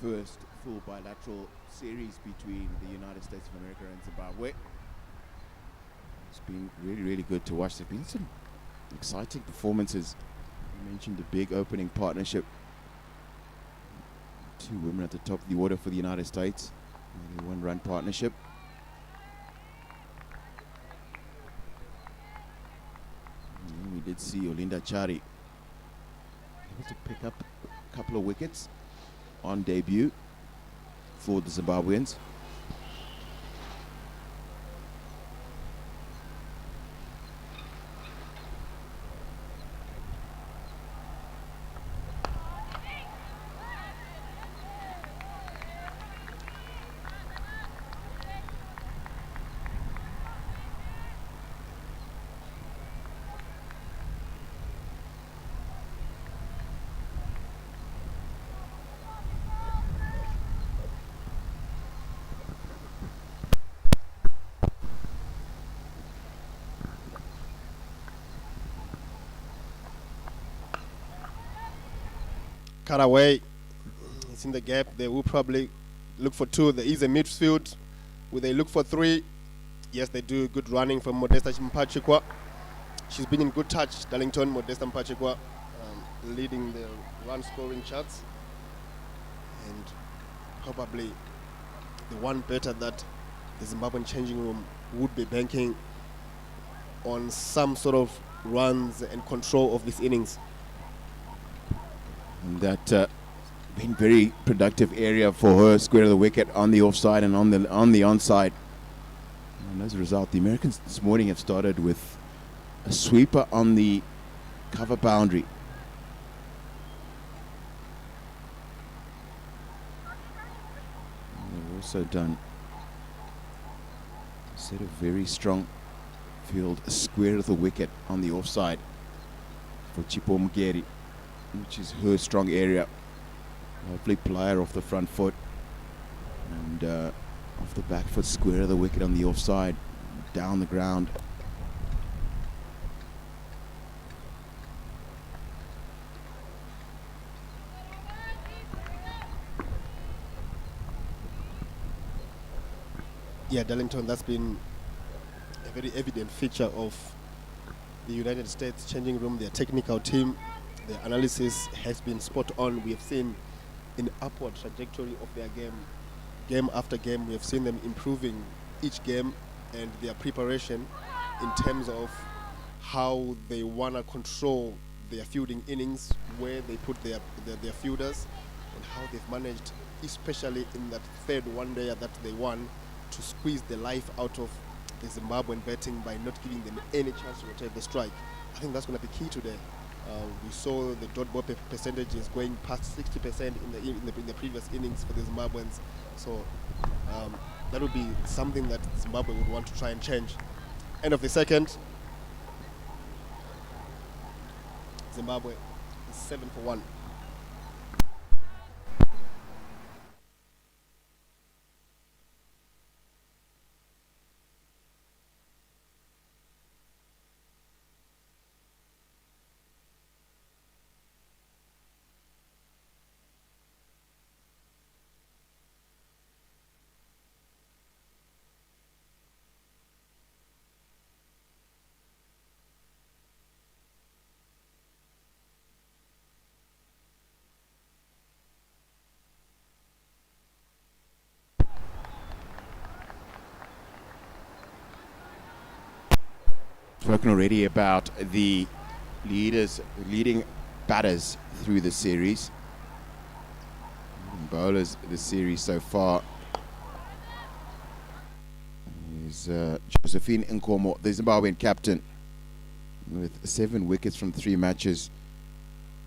first full bilateral series between the United States of America and Zimbabwe. It's been really, really good to watch. There have been some exciting performances. You mentioned the big opening partnership. Two women at the top of the order for the United States. The one-run partnership. And we did see Olinda Chari able to pick up a couple of wickets on debut for the Zimbabweans. Cut away. It's in the gap. They will probably look for two. There is a midfield. Will they look for three? Yes, they do. Good running from Modesta Mpachikwa. She's been in good touch, Darlington. Modesta Mpachikwa leading the run scoring charts. And probably the one better that the Zimbabwean changing room would be banking on some sort of runs and control of this innings. And that been very productive area for her. Square of the wicket on the offside and on the onside. And as a result, the Americans this morning have started with a sweeper on the cover boundary. And they've also done a set of very strong field square of the wicket on the offside for Chipo Mugeri, which is her strong area. Lovely player off the front foot and off the back foot, square of the wicket on the offside, down the ground. Yeah, Darlington, that's been a very evident feature of the United States changing room, their technical team. The analysis has been spot on. We have seen an upward trajectory of their game. Game after game, we have seen them improving each game and their preparation in terms of how they want to control their fielding innings, where they put their fielders, and how they've managed, especially in that third one-dayer that they won, to squeeze the life out of the Zimbabwean batting by not giving them any chance to rotate the strike. I think that's going to be key today. We saw the dot ball percentages going past 60% in the previous innings for the Zimbabweans. So that would be something that Zimbabwe would want to try and change. End of the second. Zimbabwe is 7 for 1. Spoken already about the leading batters through the series. Bowlers the series so far is Josephine Nkomo, the Zimbabwean captain, with 7 wickets from 3 matches.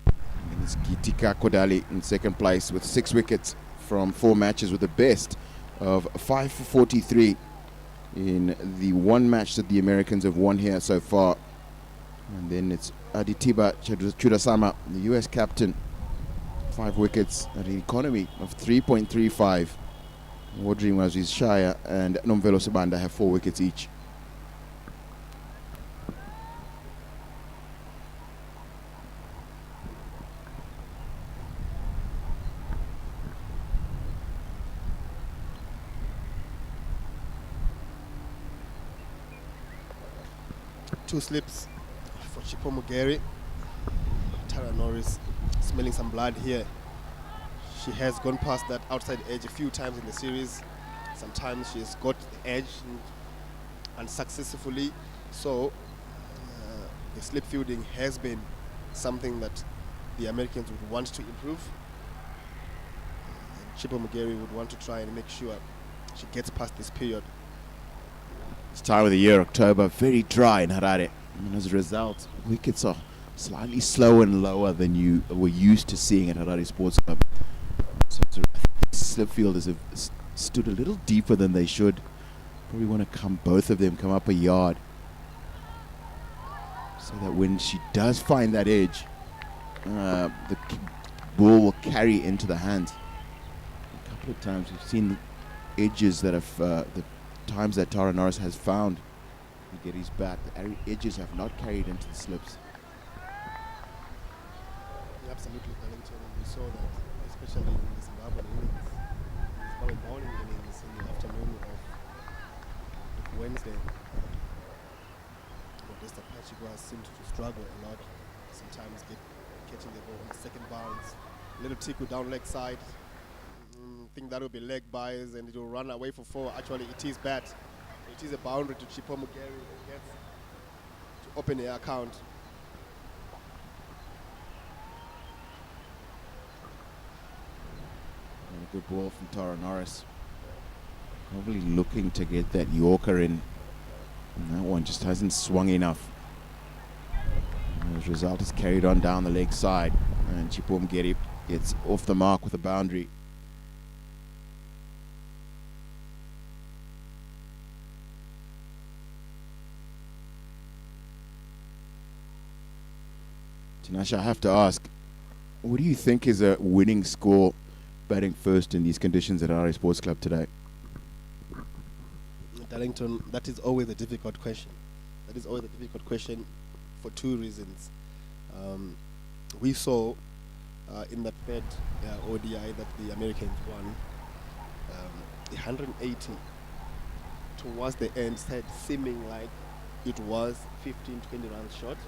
And it's Gitika Kodali in second place with 6 wickets from 4 matches, with the best of 5 for 43 in the one match that the Americans have won here so far. And then it's Aditiba Chudasama, the US captain, 5 wickets at an economy of 3.35. Wodri Mazis Shire and Nomvelo Sibanda have 4 wickets each. 2 slips for Chipo Mugeri. Tara Norris smelling some blood here. She has gone past that outside edge a few times in the series. Sometimes she has got the edge unsuccessfully. So the slip fielding has been something that the Americans would want to improve. And Chipo Mugeri would want to try and make sure she gets past this period. It's time of the year, October, very dry in Harare. And as a result, wickets are slightly slower and lower than you were used to seeing at Harare Sports Club. So slip fielders have stood a little deeper than they should. Probably want to both of them come up a yard, so that when she does find that edge, the ball will carry into the hands. A couple of times we've seen edges that have, the times that Tara Norris has found Mugeri's bat, the edges have not carried into the slips. Absolutely, Darlington. We saw that, especially in the Zimbabwe innings, Zimbabwe bowling innings in the afternoon of Wednesday. Modesta Pachigua seemed to struggle a lot, sometimes catching the ball on the second bounce. Little tickle down leg side. Think that will be leg buys and it will run away for 4. Actually, it is bad. It is a boundary to Chipo Mugeri who gets to open the account. And a good ball from Tara Norris. Probably looking to get that Yorker in. And that one just hasn't swung enough. And as a result, it's carried on down the leg side. And Chipo Mugeri gets off the mark with a boundary. Tinashe, I have to ask, what do you think is a winning score batting first in these conditions at Harare Sports Club today? Darlington, that is always a difficult question. That is always a difficult question for 2 reasons. We saw in that third ODI that the Americans won, 180 towards the end, seeming like it was 15, 20 runs short.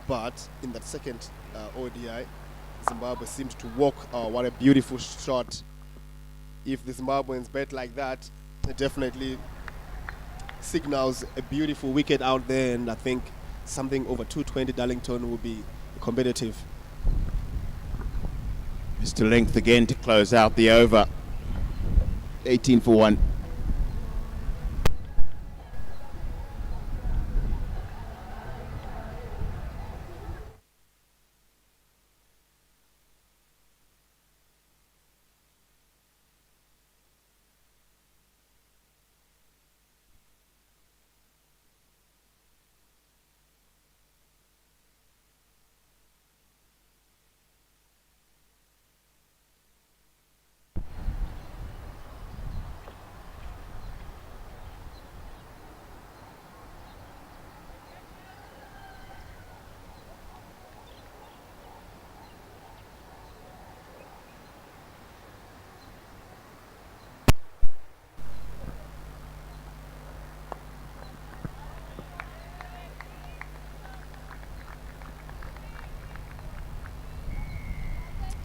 But in that second ODI, Zimbabwe seemed to walk. What a beautiful shot. If the Zimbabweans bet like that, it definitely signals a beautiful wicket out there, and I think something over 220 Darlington will be competitive. Mr. Length again to close out the over. 18 for 1.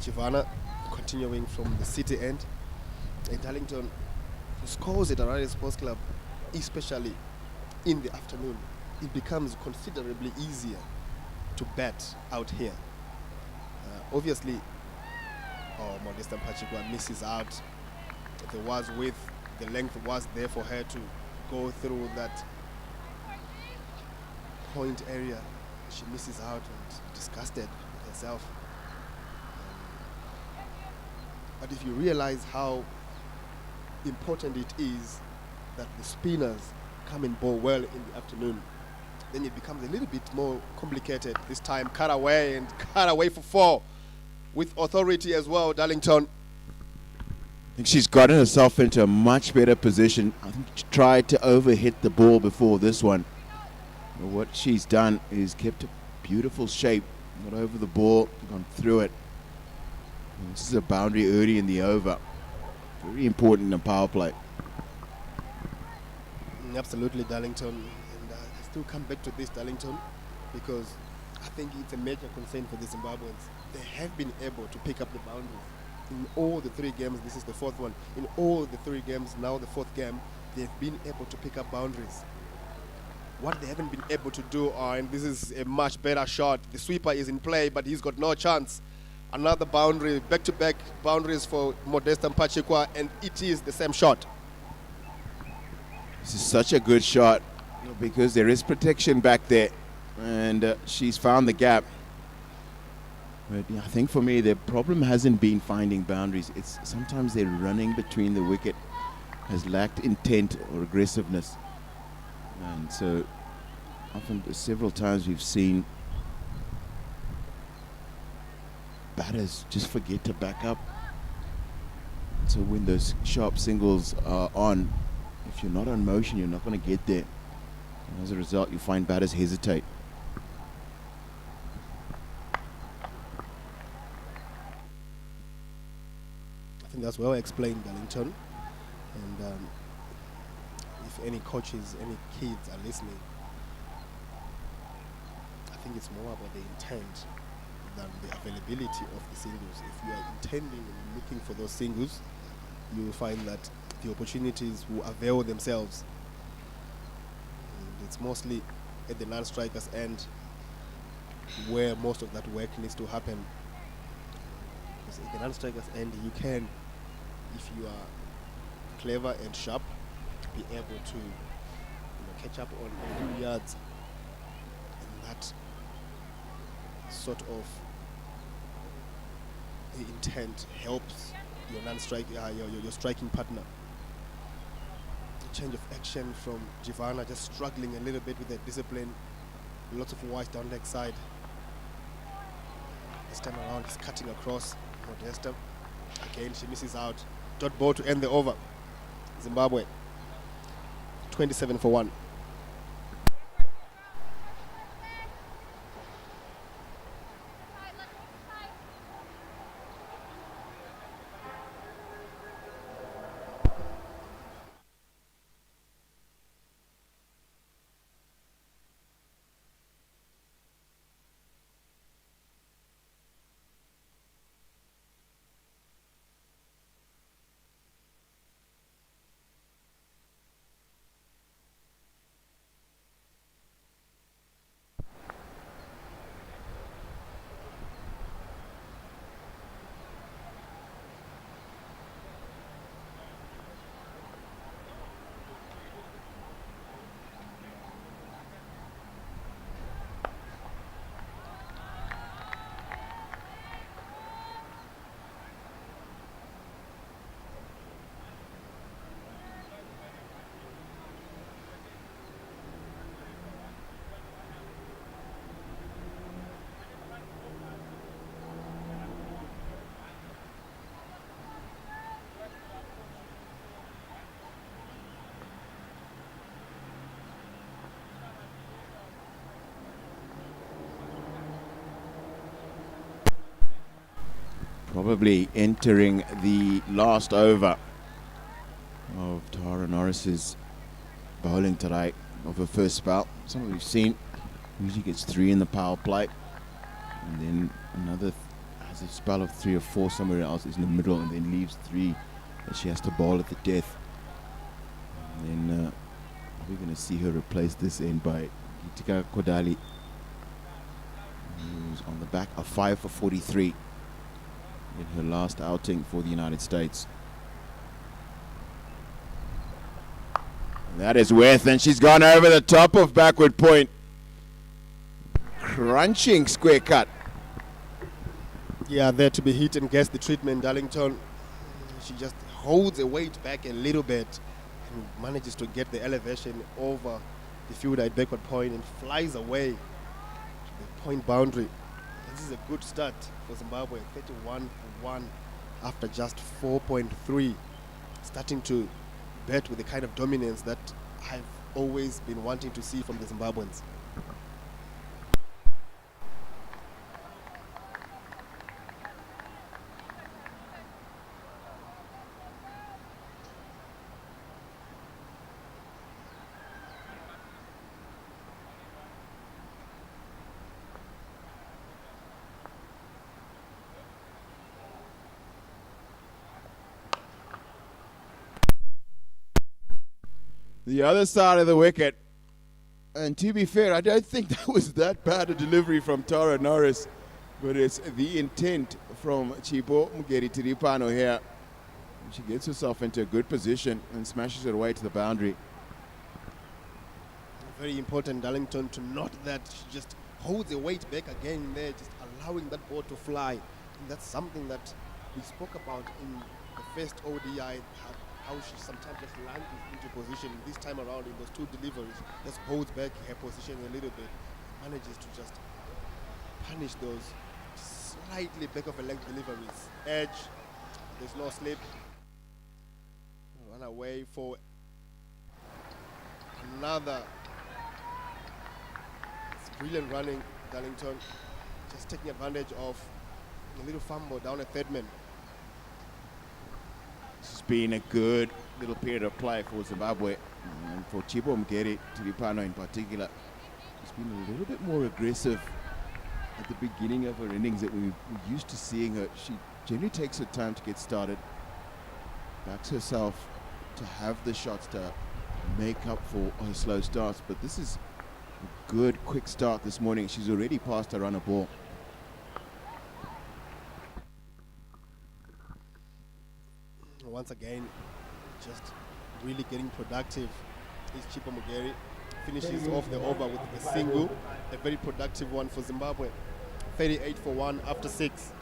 Chivana continuing from the city end. And Darlington scores at Harare Sports Club, especially in the afternoon. It becomes considerably easier to bat out here. Obviously, Modesta Pachigua misses out. There was width, the length was there for her to go through that point area. She misses out and disgusted with herself. But if you realize how important it is that the spinners come and bowl well in the afternoon, then it becomes a little bit more complicated. This time, cut away for 4 with authority as well, Darlington. I think she's gotten herself into a much better position. I think she tried to overhit the ball before this one. But what she's done is kept a beautiful shape, got over the ball, gone through it. And this is a boundary early in the over. Very important in power play. Absolutely, Darlington. And still come back to this, Darlington, because I think it's a major concern for the Zimbabweans. They have been able to pick up the boundaries in all the 3 games. This is the 4th one. In all the 3 games, now the 4th game, they've been able to pick up boundaries. What they haven't been able to do, and this is a much better shot. The sweeper is in play, but he's got no chance. Another boundary, back-to-back boundaries for Modesta Mpachikwa, and it is the same shot. This is such a good shot because there is protection back there, and she's found the gap. But yeah, I think for me, the problem hasn't been finding boundaries. It's sometimes they're running between the wicket, has lacked intent or aggressiveness. And so often, several times we've seen batters just forget to back up. So when those sharp singles are on, if you're not on motion, you're not going to get there. And as a result, you find batters hesitate. I think that's well explained, Darlington. And if any coaches, any kids are listening, I think it's more about the intent than the availability of the singles. If you are intending and looking for those singles, you will find that the opportunities will avail themselves. And it's mostly at the non-strikers end where most of that work needs to happen. Because at the non-strikers end, you can, if you are clever and sharp, be able to catch up on a few yards, and that sort of the intent helps your non-strike, your striking partner. A change of action from Giovanna, just struggling a little bit with the discipline. Lots of white down leg side. This time around, he's cutting across Modesta. Again, she misses out. Dot ball to end the over. Zimbabwe 27 for 1. Probably entering the last over of Tara Norris's bowling today of her first spell. Something we've seen. Usually gets 3 in the power play, and then another has a spell of 3 or 4 somewhere else is in the middle, and then leaves 3 that she has to bowl at the death. And then we're going to see her replace this end by Gitika Kodali, who's on the back of 5 for 43 in her last outing for the United States. And that is Worth, and she's gone over the top of backward point. Crunching square cut. Yeah, there to be hit and gets the treatment, Darlington. She just holds the weight back a little bit and manages to get the elevation over the fielder at backward point and flies away to the point boundary. This is a good start for Zimbabwe, 31 for 1 after just 4.3. Starting to bat with the kind of dominance that I've always been wanting to see from the Zimbabweans. the other side of the wicket. And to be fair, I don't think that was that bad a delivery from Tara Norris, but it's the intent from Chipo Mugeri Tiripano here. She gets herself into a good position and smashes it away to the boundary. Very important, Darlington, to note that she just holds the weight back again there, just allowing that ball to fly. And that's something that we spoke about in the first ODI, how she sometimes just lands into position. This time around in those two deliveries, just holds back her position a little bit, manages to just punish those slightly back of a leg deliveries. Edge, there's no slip. Run away for another. It's brilliant running, Darlington. Just taking advantage of a little fumble down at third man. This has been a good little period of play for Zimbabwe, and for Chipo Mugeri Tiripano in particular. She's been a little bit more aggressive at the beginning of her innings that we're used to seeing her. She generally takes her time to get started, backs herself to have the shots to make up for her slow starts, but this is a good quick start this morning. She's already passed her runner ball. Once again, just really getting productive is Chipo Mugeri. Finishes off the over with a single, a very productive one for Zimbabwe. 38 for 1 after 6.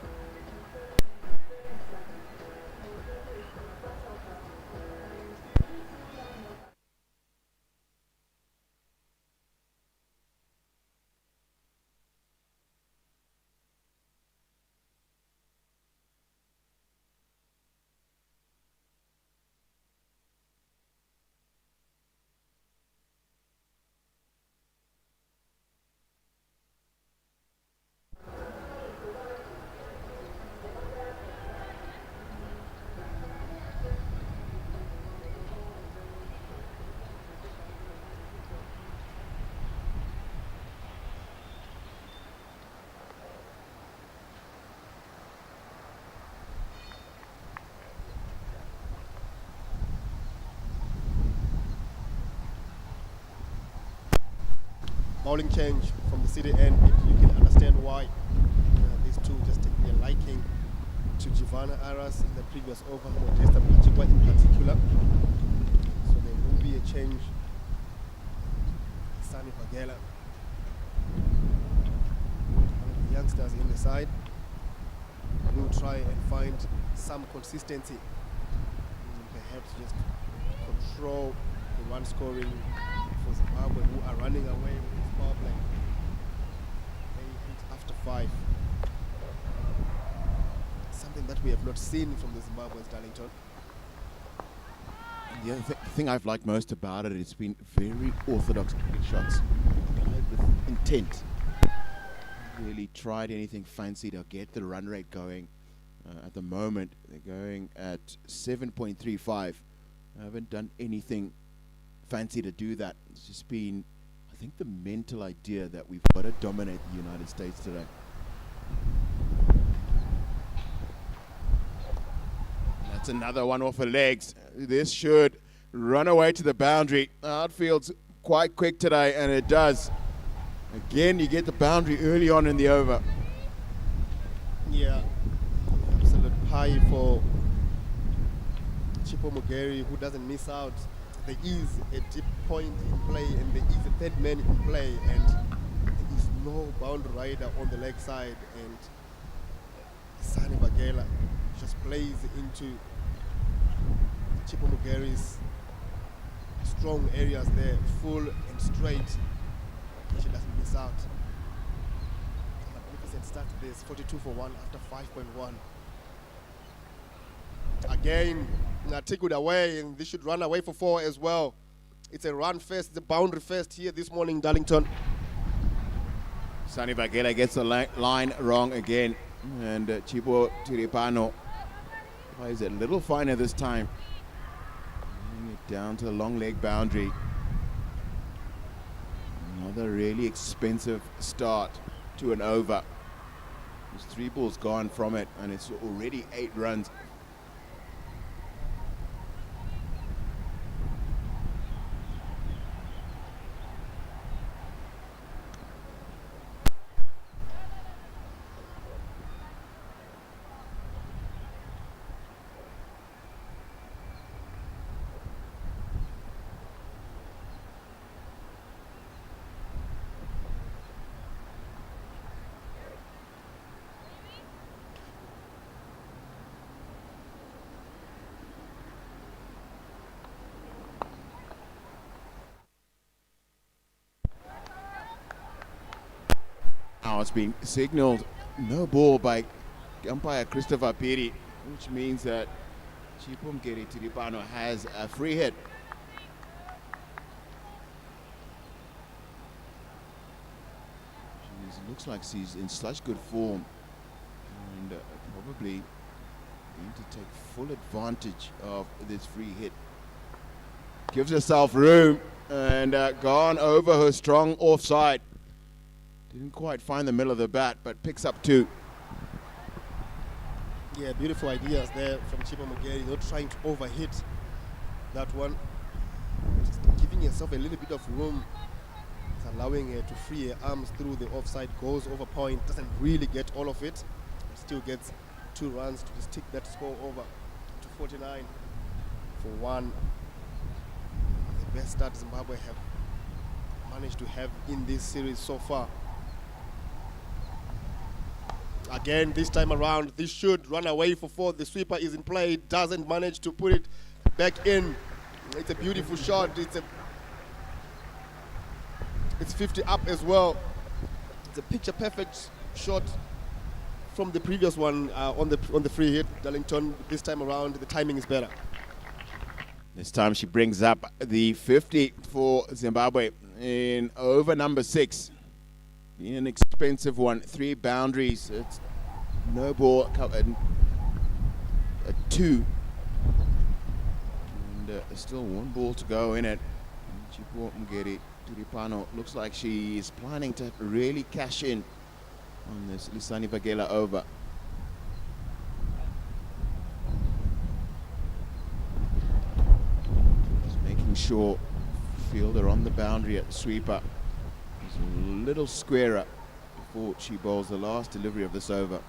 Bowling change from the city end. You can understand why these two just taking a liking to Giovanna Aras in the previous over, Modesta Machikwa in particular. So there will be a change. Sani Bagela, one of the youngsters in the side, will try and find some consistency, and perhaps just control the run scoring for Zimbabwe, who are running away with this power play. 8 after 5. Something that we have not seen from the Zimbabweans, Darlington. And the other thing I've liked most about it, it's been very orthodox cricket shots, played with intent. Really tried anything fancy to get the run rate going. At the moment, they're going at 7.35. I haven't done anything fancy to do that. It's just been, I think, the mental idea that we've got to dominate the United States today. That's another one off her legs. This should run away to the boundary. Outfield's quite quick today, and it does. Again, you get the boundary early on in the over. Yeah, absolute pie for Chipo Mugeri, who doesn't miss out. There is a deep point in play, and there is a third man in play, and there is no boundary rider on the leg side, and Sani Bagela just plays into Chipo Mugeri's strong areas there, full and straight. She doesn't miss out. Magnificent start to this, 42 for 1 after 5.1. Again, Ngatikud away, and they should run away for 4 as well. It's a run first, it's a boundary first here this morning, Darlington. Sani Bagela gets the line wrong again, and Chipo Tiripano plays it a little finer this time. Bring it down to the long leg boundary. Another really expensive start to an over. There's 3 balls gone from it, and it's already 8 runs. Now it's been signaled no ball by umpire Christopher Piri, which means that Chipomgeri Tiripano has a free hit. Looks like she's in such good form and probably going to take full advantage of this free hit. Gives herself room and gone over her strong offside. Didn't quite find the middle of the bat, but picks up 2. Yeah, beautiful ideas there from Chipomgeri, not trying to overhit that one. Just giving herself a little bit of room. Allowing her to free her arms through the offside, goes over point, doesn't really get all of it, but still gets 2 runs to just tick that score over to 49 for 1. The best start Zimbabwe have managed to have in this series so far. Again, this time around, this should run away for 4. The sweeper is in play, doesn't manage to put it back in. It's a beautiful shot. It's 50 up as well. It's a picture-perfect shot from the previous one on the free hit. Darlington, this time around, the timing is better. This time she brings up the 50 for Zimbabwe in over number 6. Being an expensive one, 3 boundaries. It's no ball, a 2. And still 1 ball to go in it. Chipomgeri Tiripano looks like she is planning to really cash in on this Lisani Vagela over. Just making sure fielder on the boundary at the sweeper is a little squarer before she bowls the last delivery of this over.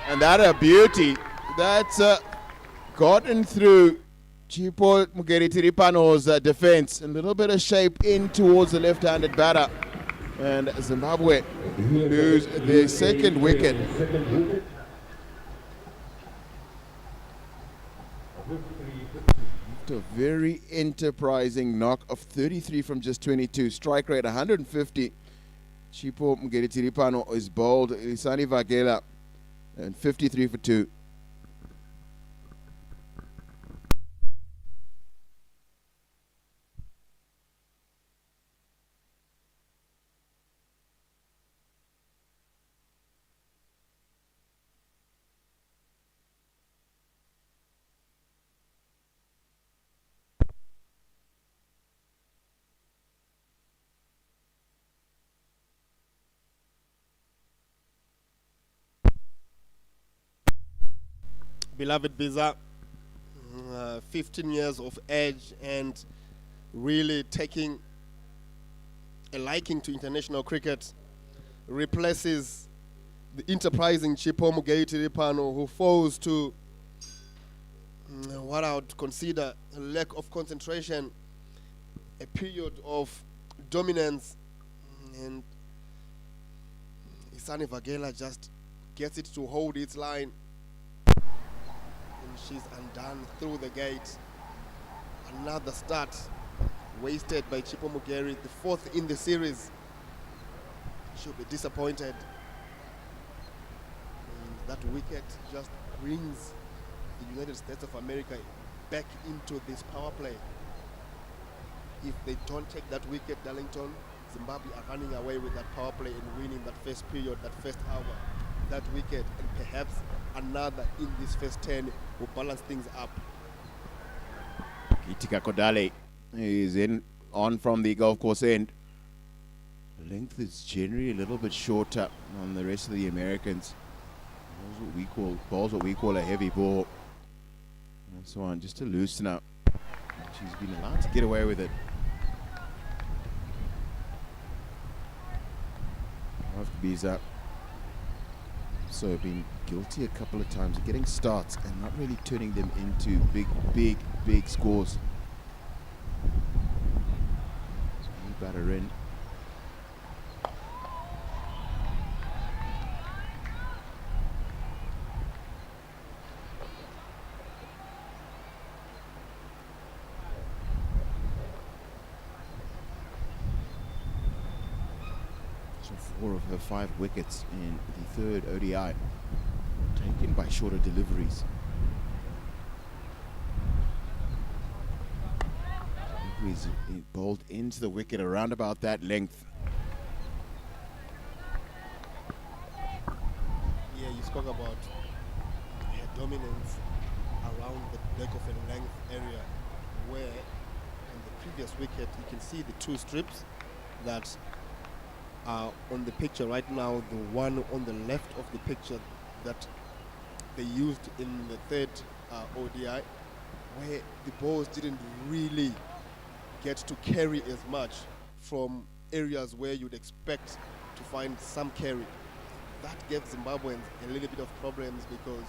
And that a beauty. That's gotten through Chipomgeri Tiripano's defense. A little bit of shape in towards the left-handed batter. And Zimbabwe lose their 2nd wicket. After a very enterprising knock of 33 from just 22. Strike rate 150. Chipomgeri Tiripano is bowled Lisani Vagela and 53 for 2. Beloved Biza, 15 years of age and really taking a liking to international cricket, replaces the enterprising Chipomgeri Tiripano, who falls to what I would consider a lack of concentration, a period of dominance, and Lisani Vagela just gets it to hold its line. And she's undone through the gate. Another start wasted by Chipomgeri, the 4th in the series. She'll be disappointed. And that wicket just brings the United States of America back into this power play. If they don't take that wicket, Darlington, Zimbabwe are running away with that power play and winning that first period, that first hour. That wicket and perhaps another in this first 10 will balance things up. Gitika Kodale is on from the golf course end. Length is generally a little bit shorter on the rest of the Americans. Bowls what we call a heavy ball. And so on, just to loosen up. She's been allowed to get away with it. Biza. So been guilty a couple of times of getting starts and not really turning them into big scores. So new batter in. 4 of her 5 wickets in the third ODI, taken by shorter deliveries. He's bowled into the wicket around about that length. Yeah, you spoke about her dominance around the back of a length area, where on the previous wicket you can see the 2 strips that are on the picture right now. The one on the left of the picture that they used in the third ODI, where the balls didn't really get to carry as much from areas where you'd expect to find some carry. That gave Zimbabweans a little bit of problems, because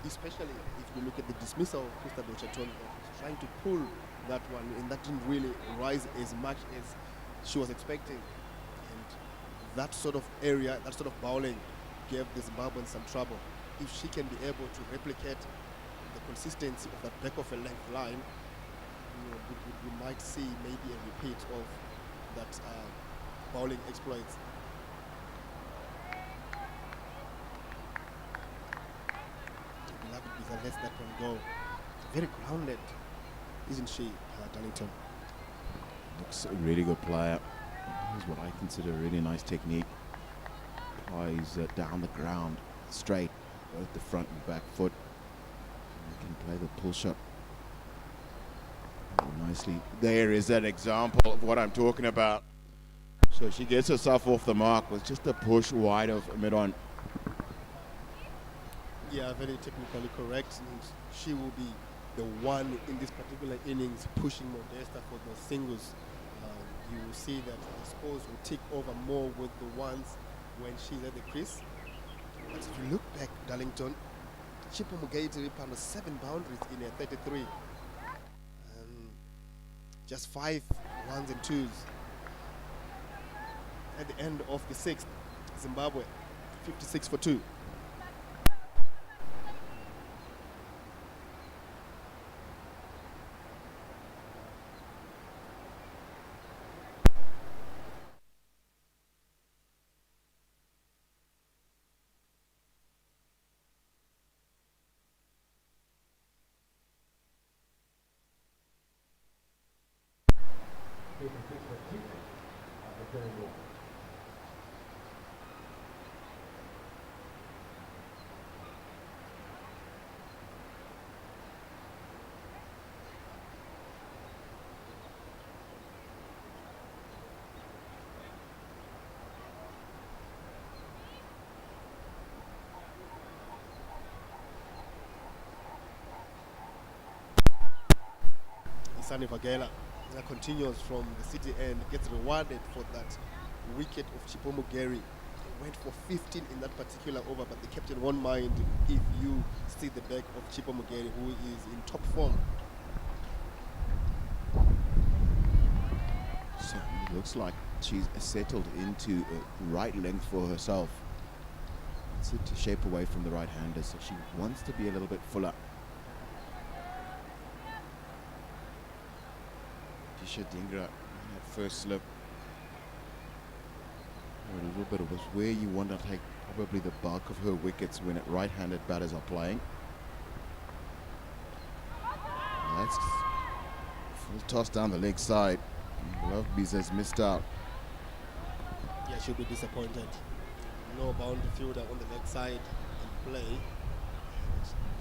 especially if you look at the dismissal of Krista Bochatoni, was trying to pull that one, and that didn't really rise as much as she was expecting. And that sort of area, that sort of bowling gave the Zimbabweans some trouble. If she can be able to replicate the consistency of that back of a length line, we might see maybe a repeat of that bowling exploits. Beloved Biza lets that one go. Very grounded, isn't she, Darlington? Looks a really good player. Here's what I consider a really nice technique. Applies down the ground, straight, both the front and back foot. And can play the pull shot nicely. There is an example of what I'm talking about. So she gets herself off the mark with just a push wide of mid-on. Yeah, very technically correct. And she will be the one in this particular innings pushing Modesta for those singles. You will see that the scores will tick over more with the ones when she's at the crease. But if you look back, Darlington, Chipo Mugaiti found 7 boundaries in her 33. Just 5 1s and 2s. At the end of the 6th, Zimbabwe 56 for 2. Sunny Vagela continues from the city end, gets rewarded for that wicket of Chipomo Gary. He went for 15 in that particular over, but the captain won't mind if you see the back of Chipomo Gary, who is in top form. So it looks like she's settled into a right length for herself. It's to shape away from the right-hander, so she wants to be a little bit fuller. Dingra in that first slip, a little bit was where you want to take probably the bulk of her wickets when right-handed batters are playing. That's full toss down the leg side. Love Biza's missed out. Yeah, she'll be disappointed. No boundary fielder on the leg side in play.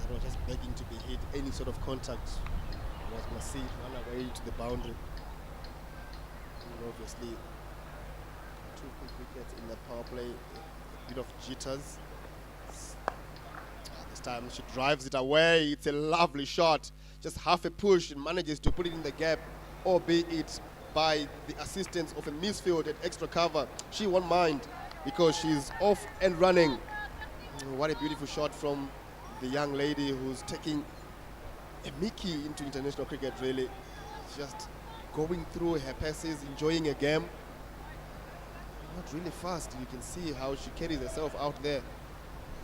That was just begging to be hit. Any sort of contact was going to see it run away to the boundary. And obviously, 2 quick wickets in the power play. A bit of jitters. This time she drives it away. It's a lovely shot. Just half a push and manages to put it in the gap, albeit by the assistance of a misfield at extra cover. She won't mind because she's off and running. What a beautiful shot from the young lady who's taking a Mickey into international cricket, really. Just going through her passes, enjoying a game. Not really fast. You can see how she carries herself out there.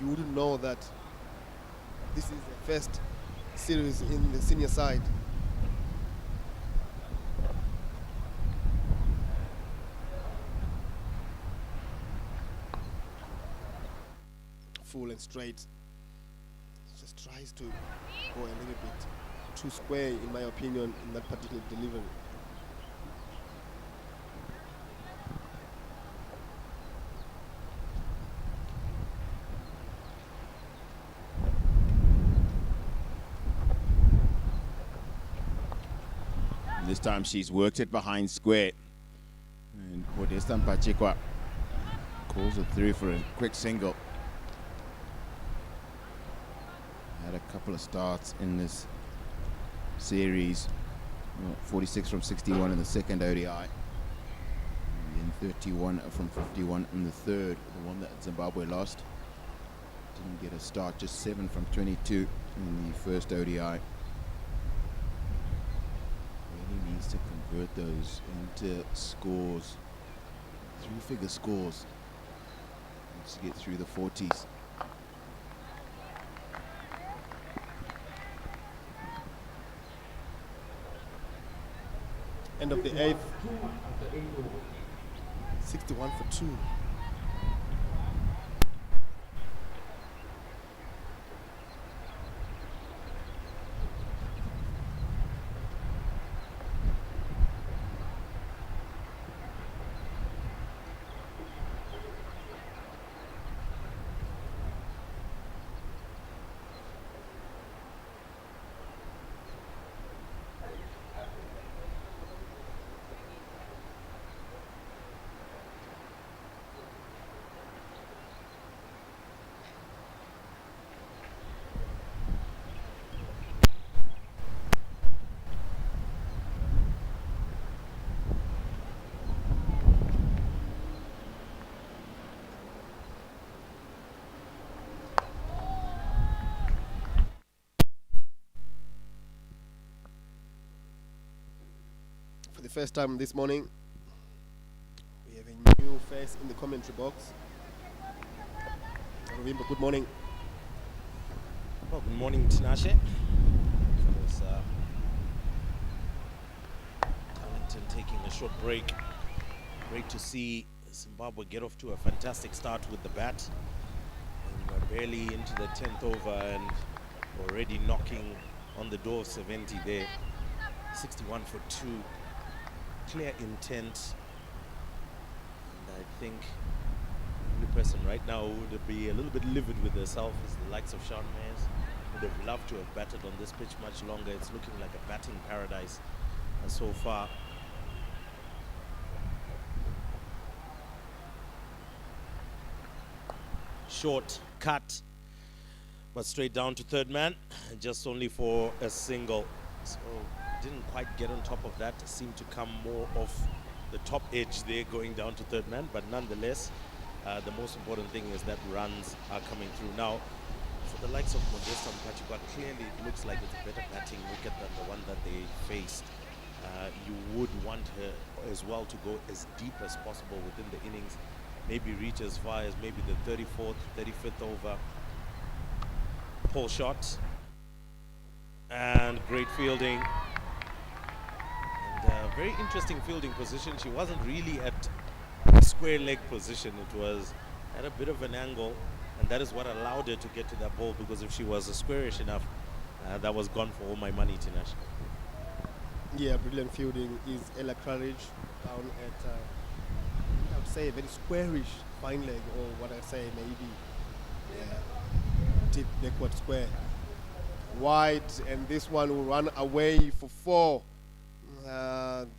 You wouldn't know that this is the first series in the senior side. full and straight. Just tries to go a little bit too square, in my opinion, in that particular delivery. This time she's worked it behind square. And Modesta Mpachikwa calls it through for a quick single. Had a couple of starts in this series. 46 from 61 in the second ODI. And then 31 from 51 in the third, the one that Zimbabwe lost. Didn't get a start, just 7 from 22 in the first ODI. Needs to convert those into scores, 3-figure scores. Needs to get through the 40s. End of the 8th. 61 for 2. For the first time this morning, we have a new face in the commentary box. Rovimbo, good morning. Well, good morning, Tinashe. Darlington taking a short break. Great to see Zimbabwe get off to a fantastic start with the bat. And we're barely into the 10th over and already knocking on the door of 70 there. 61 for 2. Clear intent. And I think the only person right now who would be a little bit livid with herself is the likes of Sean Mayers. Would have loved to have batted on this pitch much longer. It's looking like a batting paradise so far. Short cut, but straight down to third man, just only for a single. So didn't quite get on top of that. Seemed to come more off the top edge there, going down to third man, but nonetheless, the most important thing is that runs are coming through. Now, for the likes of Modesta Mpachikwa, clearly it looks like it's a better batting wicket than the one that they faced. You would want her as well to go as deep as possible within the innings, maybe reach as far as maybe the 34th, 35th over. Pull shot and great fielding. And very interesting fielding position. She wasn't really at a square leg position. It was at a bit of an angle, and that is what allowed her to get to that ball, because if she was squarish enough, that was gone for all my money, Tinashe. Yeah, brilliant fielding is Ella Claridge down at, I would say, a very squarish fine leg, or what I say, maybe deep backward square. Wide, and this one will run away for 4.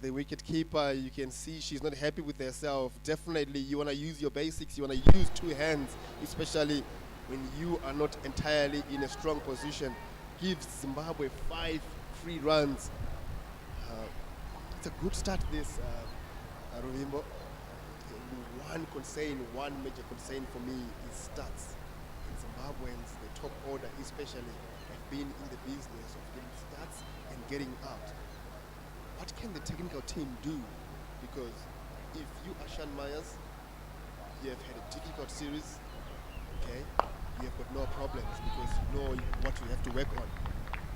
The wicket keeper, you can see she's not happy with herself. Definitely, you want to use your basics. You want to use 2 hands, especially when you are not entirely in a strong position. Gives Zimbabwe 5 free runs. It's a good start, this, Rovimbo. One major concern for me is stats. Zimbabweans, the top order especially, have been in the business of getting stats and getting out. What can the technical team do? Because if you are Sean Myers, you have had a difficult series, okay? You have got no problems because you know what you have to work on.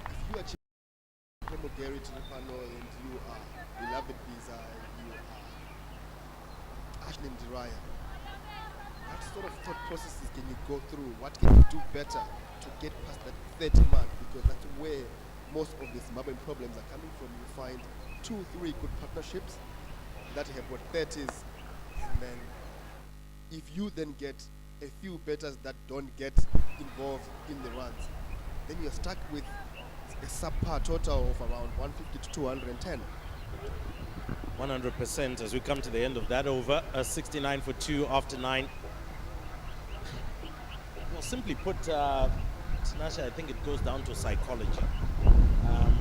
If you are Chipomo Gary Tiripano and you are Beloved Visa, you are Ashley Diraya, What sort of thought processes can you go through? What can you do better to get past that 30 mark? Because that's where most of the Zimbabwean problems are coming from. You find 2-3 good partnerships that have got 30s, and then if you then get a few batters that don't get involved in the runs, then you're stuck with a subpar total of around 150 to 210. 100% as we come to the end of that over. 69 for 2 after 9. Well, simply put, Tinashe, I think it goes down to psychology.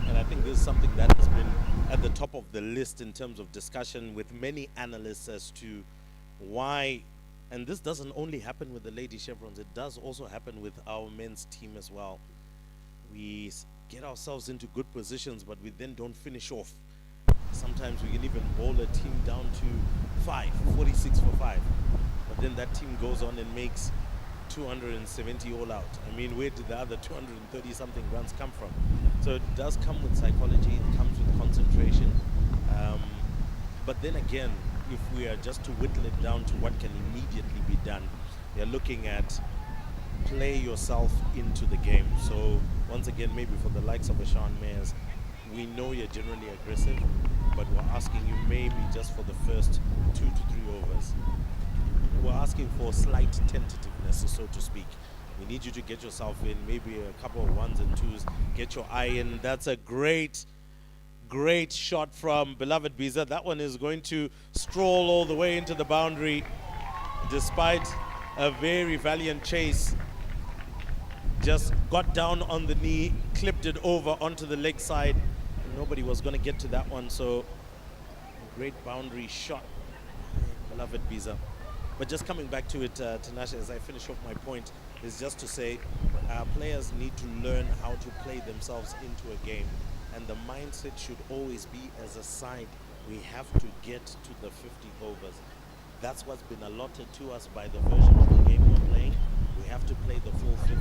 And I think this is something that has been at the top of the list in terms of discussion with many analysts as to why, and this doesn't only happen with the Lady Chevrons, it does also happen with our men's team as well. We get ourselves into good positions, but we then don't finish off. Sometimes we can even bowl a team down to 46 for 5. But then that team goes on and makes 270 all out. I mean, where did the other 230 something runs come from? So it does come with psychology, it comes with concentration. But then again, if we are just to whittle it down to what can immediately be done, you're looking at play yourself into the game. So once again, maybe for the likes of Sean Mayers, we know you're generally aggressive, but we're asking you maybe just for the first 2 to 3 overs. We're asking for slight tentativeness, so to speak. We need you to get yourself in, maybe a couple of 1s and 2s, get your eye in. That's a great shot from beloved Biza. That one is going to stroll all the way into the boundary, despite a very valiant chase. Just got down on the knee, clipped it over onto the leg side. Nobody was going to get to that one, so a great boundary shot, beloved Biza. But just coming back to it, Tinashe, as I finish off my point, is just to say players need to learn how to play themselves into a game. And the mindset should always be, as a side, we have to get to the 50 overs. That's what's been allotted to us by the version of the game we're playing. We have to play the full 50.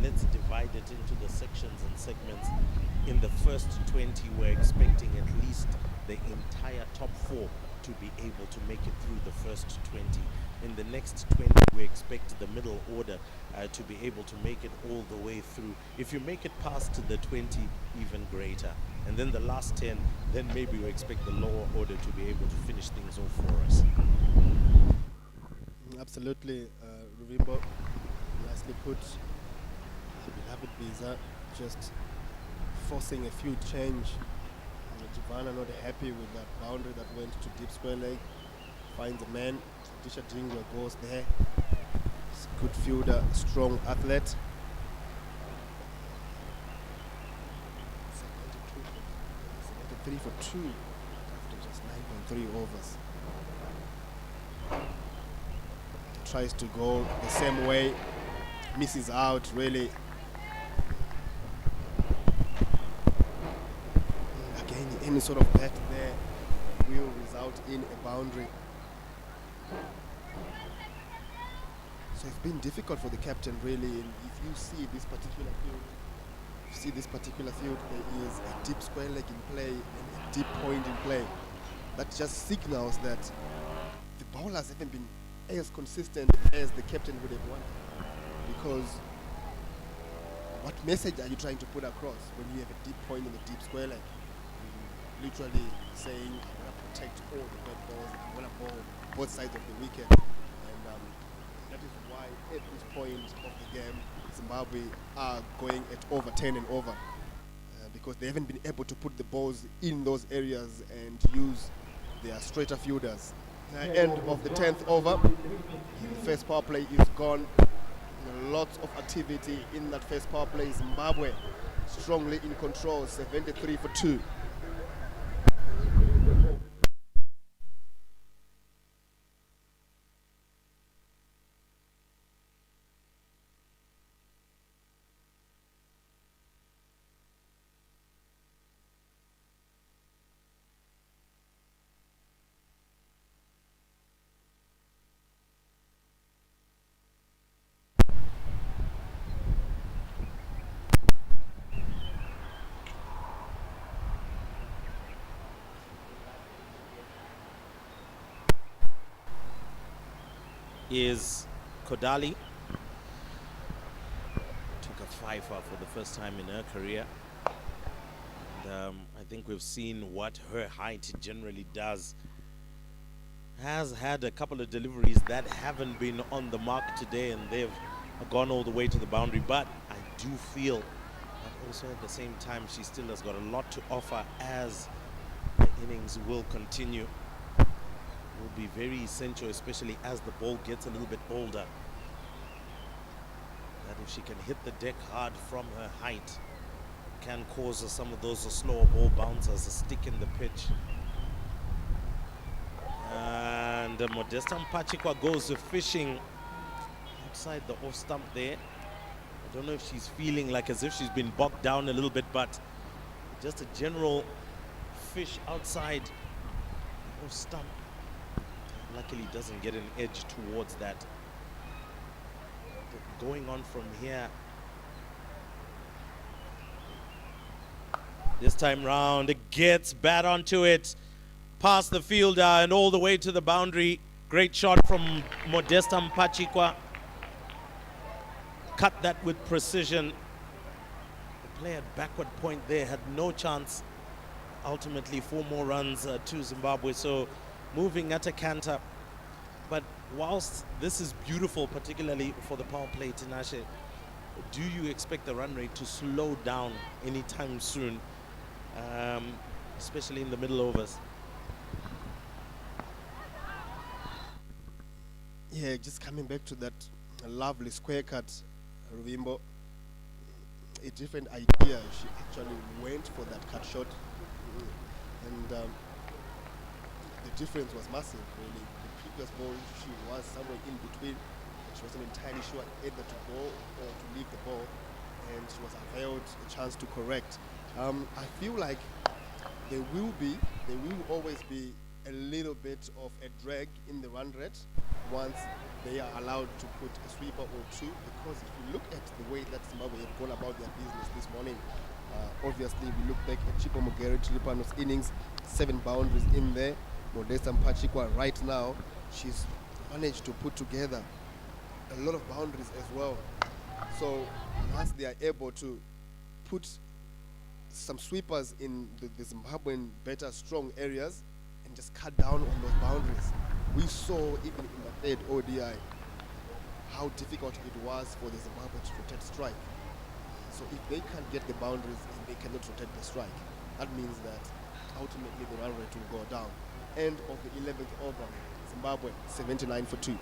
Let's divide it into the sections and segments. In the first 20, we're expecting at least the entire top 4 to be able to make it through the first 20. In the next 20, we expect the middle order to be able to make it all the way through. If you make it past the 20, even greater. And then the last 10, then maybe we expect the lower order to be able to finish things off for us. Absolutely, Ruvimbo, nicely put. Beloved Biza just forcing a few change. Giovanna not happy with that boundary that went to deep square leg. Finds a man. Tisha Dingwa goes there. He's a good fielder, strong athlete. 73 for 2 after just 9.3 overs. Tries to go the same way, misses out really. Again, any sort of bat there will result in a boundary. So it's been difficult for the captain really. And if you see this particular field, there is a deep square leg in play and a deep point in play. That just signals that the bowlers haven't been as consistent as the captain would have wanted. Because what message are you trying to put across when you have a deep point in the deep square leg? Literally saying, I want to protect all the red balls, I want to bowl both sides of the wicket. And that is why at this point of the game, Zimbabwe are going at over 10 and over. Because they haven't been able to put the balls in those areas and use their straighter fielders. End of the 10th over. The first power play is gone. Lots of activity in that first power play. Zimbabwe strongly in control, 73 for 2. is Kodali. Took a fifer for the first time in her career. And I think we've seen what her height generally does. Has had a couple of deliveries that haven't been on the mark today, and they've gone all the way to the boundary. But I do feel that also at the same time she still has got a lot to offer as the innings will continue. Will be very essential, especially as the ball gets a little bit older. That if she can hit the deck hard from her height, can cause some of those slower ball bouncers a stick in the pitch. And Modesta Mpachikwa goes fishing outside the off stump there. I don't know if she's feeling like as if she's been bogged down a little bit, but just a general fish outside the off stump. Luckily doesn't get an edge towards that. But going on from here, this time round, it gets bat onto it, past the fielder and all the way to the boundary. Great shot from Modesta Mpachikwa. Cut that with precision. The player at backward point there had no chance. Ultimately 4 more runs to Zimbabwe, so moving at a canter. But whilst this is beautiful, particularly for the power play, Tinashe, do you expect the run rate to slow down anytime soon, especially in the middle overs? Yeah, just coming back to that lovely square cut, Ruvimbo, a different idea. She actually went for that cut shot, and the difference was massive, really. The previous ball, she was somewhere in between. She wasn't entirely sure either to go or to leave the ball, and she was availed a chance to correct. I feel like there will always be a little bit of a drag in the run rate once they are allowed to put a sweeper or two, because if you look at the way that Zimbabwe have gone about their business this morning, obviously we look back at Chipo Mugeri Chilipano's innings, 7 boundaries in there. Modesta Mpachikwa right now, she's managed to put together a lot of boundaries as well. So once they are able to put some sweepers in the Zimbabwean better strong areas and just cut down on those boundaries. We saw even in the third ODI how difficult it was for the Zimbabwe to rotate strike. So if they can't get the boundaries and they cannot rotate the strike, that means that ultimately the run rate will go down. End of the 11th over, Zimbabwe 79 for 2.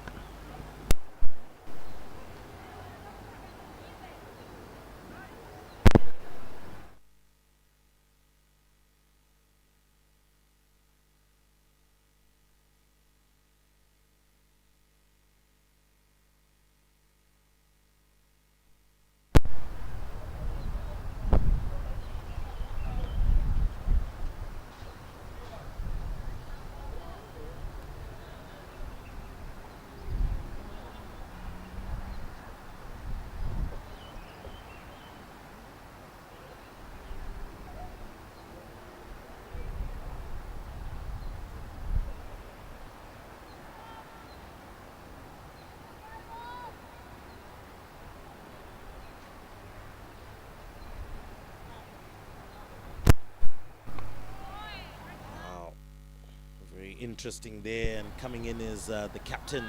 Interesting there, and coming in is the captain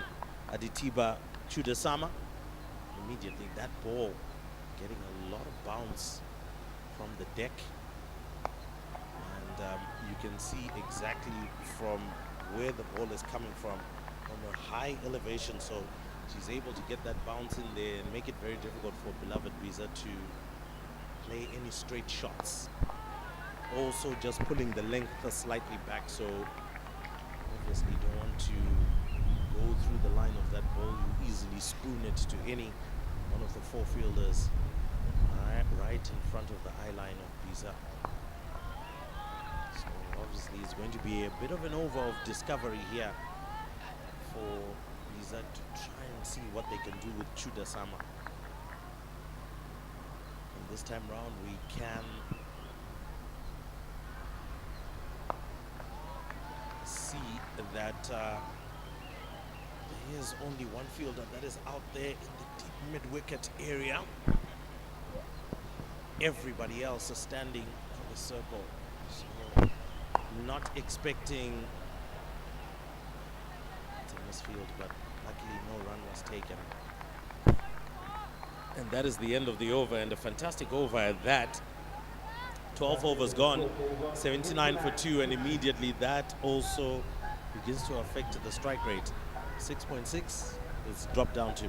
Aditiba Chudasama. Immediately that ball getting a lot of bounce from the deck, and you can see exactly from where the ball is coming from a high elevation, so she's able to get that bounce in there and make it very difficult for beloved Visa to play any straight shots. Also just pulling the length slightly back, so obviously don't want to go through the line of that ball. You easily spoon it to any one of the 4 fielders right in front of the eye line of Visa. So obviously it's going to be a bit of an over of discovery here for Visa to try and see what they can do with Chudasama. And this time round we can see that Here's only one fielder that is out there in the deep mid-wicket area. Everybody else is standing in the circle. So not expecting tennis field, but luckily no run was taken. And that is the end of the over, and a fantastic over at that. 12 overs gone, 79 for 2, and immediately that also begins to affect the strike rate. 6.6 is dropped down to.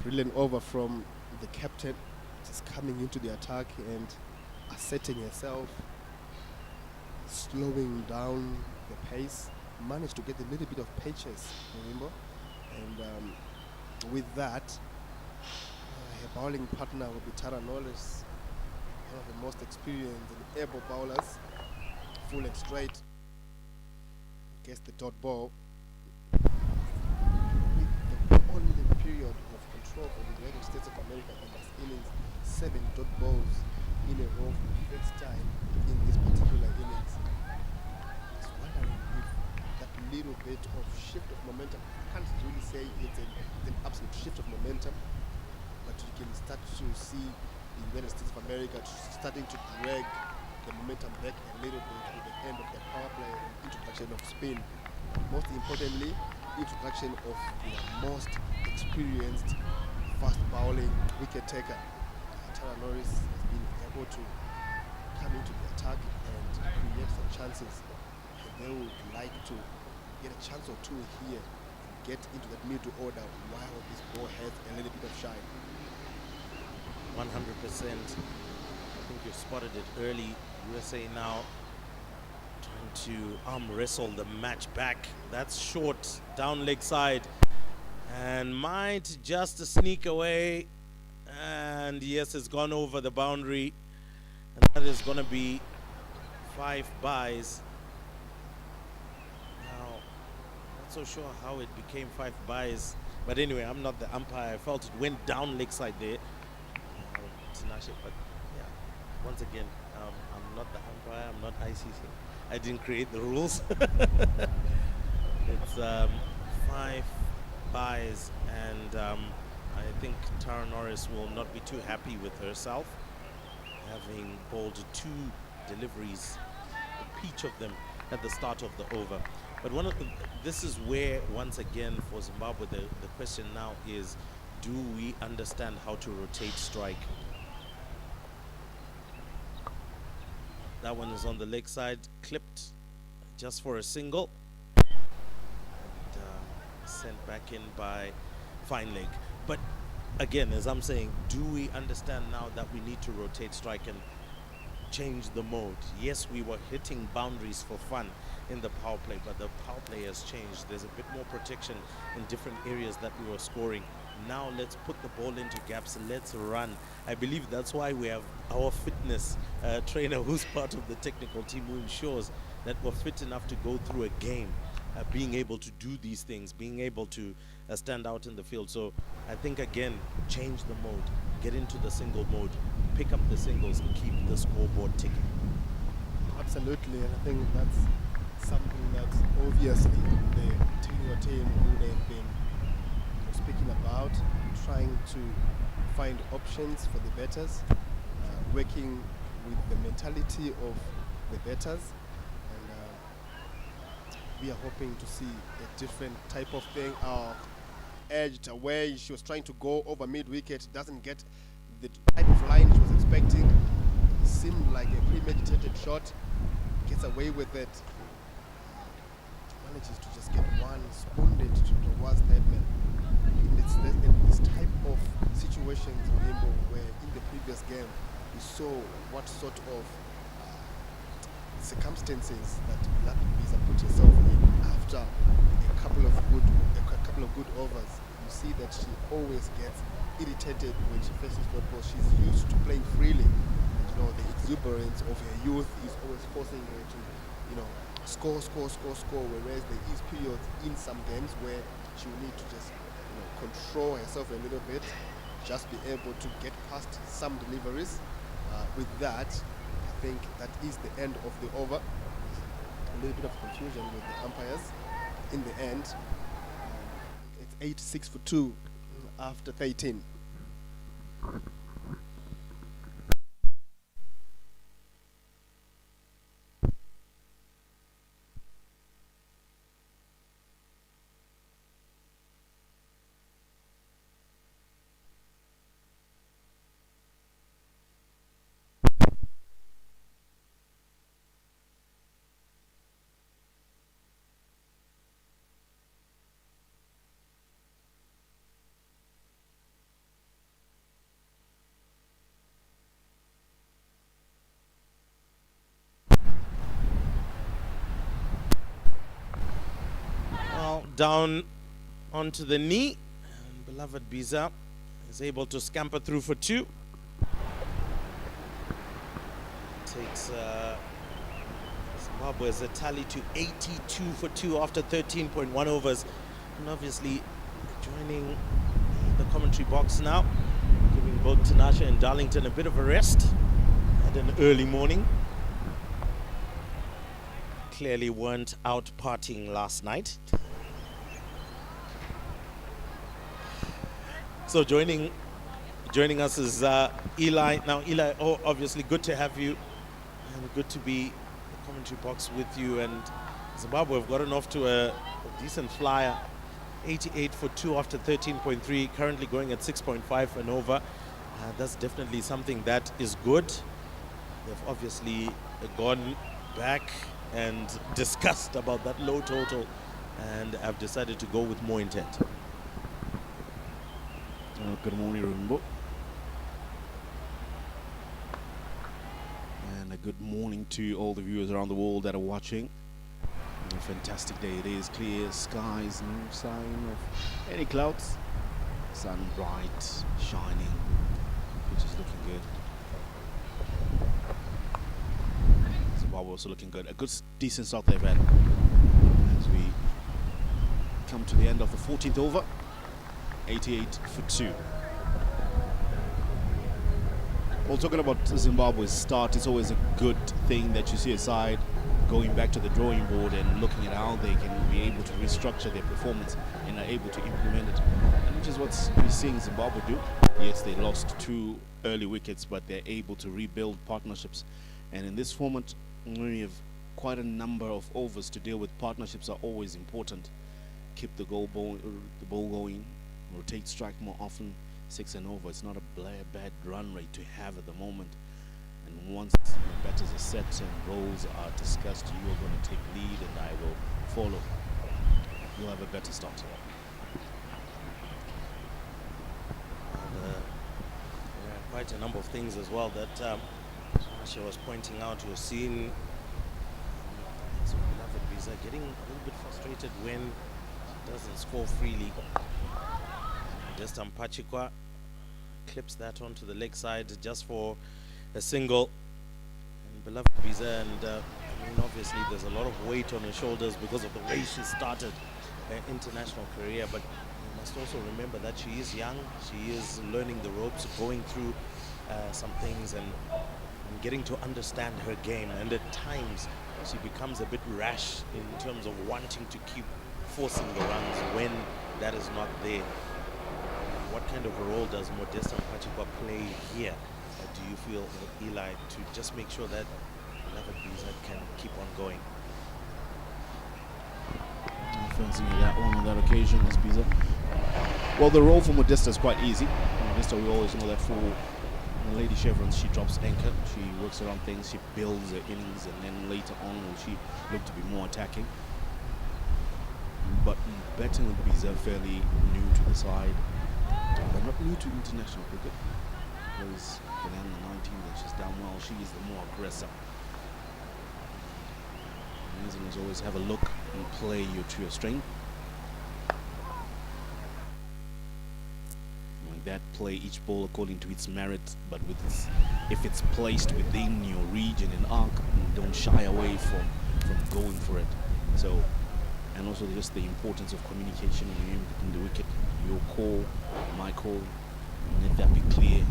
Brilliant over from the captain, just coming into the attack and asserting herself, slowing down the pace, managed to get a little bit of patience, remember? And with that, her bowling partner will be Tara Knowles, one of the most experienced and able bowlers, full and straight, gets the dot ball. With the only period of control for the United States of America in this innings, 7 dot balls in a row for the first time in this particular innings. I was wondering if that little bit of shift of momentum, I can't really say it's an absolute shift of momentum, but you can start to see the United States of America starting to drag the momentum back a little bit with the end of the power play and introduction of spin. Most importantly, introduction of the most experienced fast bowling wicket taker. Tara Norris has been able to come into the attack and create some chances. And they would like to get a chance or two here and get into that middle order while this ball has a little bit of shine. 100%. I think you spotted it early. USA now trying to arm wrestle the match back. That's short, down leg side, and might just sneak away. And yes, it's gone over the boundary, and that is going to be 5 byes. Now, not so sure how it became 5 byes, but anyway, I'm not the umpire. I felt it went down leg side there. But yeah, once again, I'm not the umpire, I'm not ICC. I didn't create the rules. It's 5 byes, and I think Tara Norris will not be too happy with herself, having bowled 2 deliveries, each of them at the start of the over. But this is where, once again, for Zimbabwe, the question now is, do we understand how to rotate strike? That one is on the leg side, clipped just for a single, and sent back in by fine leg. But again, as I'm saying, do we understand now that we need to rotate strike and change the mode? Yes, we were hitting boundaries for fun in the power play, but the power play has changed. There's a bit more protection in different areas that we were scoring. Now let's put the ball into gaps and let's run. I believe that's why we have our fitness trainer, who's part of the technical team, who ensures that we're fit enough to go through a game, being able to do these things, being able to stand out in the field. So I think, again, change the mode, get into the single mode, pick up the singles, and keep the scoreboard ticking. Absolutely, and I think that's something that obviously the technical team would have been speaking about, trying to find options for the batters, working with the mentality of the batters, and we are hoping to see a different type of thing. Edged away, she was trying to go over mid-wicket, doesn't get the type of line she was expecting. It seemed like a premeditated shot, gets away with it, manages to just get one, spooned it towards that man. In this type of situations, where in the previous game we saw what sort of circumstances that Lisa put herself in after a couple of good overs. You see that she always gets irritated when she faces that ball. She's used to playing freely. And, the exuberance of her youth is always forcing her to, score. Whereas there is periods in some games where she will need to just, control herself a little bit, just be able to get past some deliveries. With that, I think that is the end of the over. A little bit of confusion with the umpires. In the end, it's 8-6 for 2 after 13. Down onto the knee, and beloved Biza is able to scamper through for 2. Takes Zimbabwe's tally to 82 for 2 after 13.1 overs. And obviously joining the commentary box now, giving both Tinashe and Darlington a bit of a rest at an early morning. Clearly weren't out partying last night. So joining us is Eli. Now, Eli, obviously good to have you, and good to be in the commentary box with you. And Zimbabwe have gotten off to a decent flyer, 88 for 2 after 13.3, currently going at 6.5 and over. That's definitely something that is good. They've obviously gone back and discussed about that low total, and have decided to go with more intent. Good morning, Rumbo. And a good morning to all the viewers around the world that are watching. A fantastic day it is, clear skies, no sign of any clouds. Sun bright, shining, which is looking good. Zimbabwe also looking good. A good, decent start they've had as we come to the end of the 14th over. 88 for 2. Well, talking about Zimbabwe's start, it's always a good thing that you see a side going back to the drawing board and looking at how they can be able to restructure their performance and are able to implement it, and which is what we're seeing Zimbabwe do. Yes, they lost 2 early wickets, but they're able to rebuild partnerships. And in this format, we have quite a number of overs to deal with. Partnerships are always important. Keep the ball going. Rotate strike more often, 6 and over. It's not a bad run rate to have at the moment. And once the batters are set and roles are discussed, you are going to take lead and I will follow. You'll have a better start. And, there are quite a number of things as well that Asha was pointing out. You've seen beloved Biza getting a little bit frustrated when he doesn't score freely. Just Pachikwa clips that onto the leg side just for a single. And beloved Biza, and obviously there's a lot of weight on her shoulders because of the way she started her international career, but you must also remember that she is young, she is learning the ropes, going through some things and getting to understand her game, and at times she becomes a bit rash in terms of wanting to keep forcing the runs when that is not there. What kind of a role does Modesta Pachikwa play here? Do you feel, Eli, to just make sure that beloved Biza can keep on going? Fancy that one on that occasion is Biza. Well, the role for Modesta is quite easy. Modesta, we always know that for the Lady Chevrons, she drops anchor, she works around things, she builds her innings, and then later on will she look to be more attacking. But betting with Biza, fairly new to the side, but not new to international cricket. Because for the under 19 that she's done well, she is the more aggressive. reason is always have a look and play to your strength. Like that, play each ball according to its merit, but if it's placed within your region and arc, don't shy away from going for it. So, and also just the importance of communication when you're in the wicket. Your call, my call, let that be clear.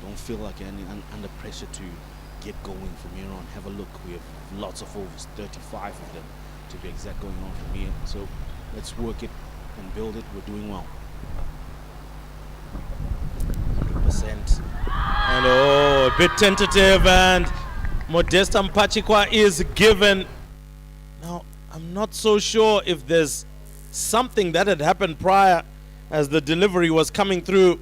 Don't feel like you're under pressure to get going from here on. Have a look. We have lots of overs, 35 of them to be exact, going on from here. So let's work it and build it. We're doing well. 100%. And a bit tentative, and Modesta Mpachikwa is given. Now, I'm not so sure if there's something that had happened prior as the delivery was coming through.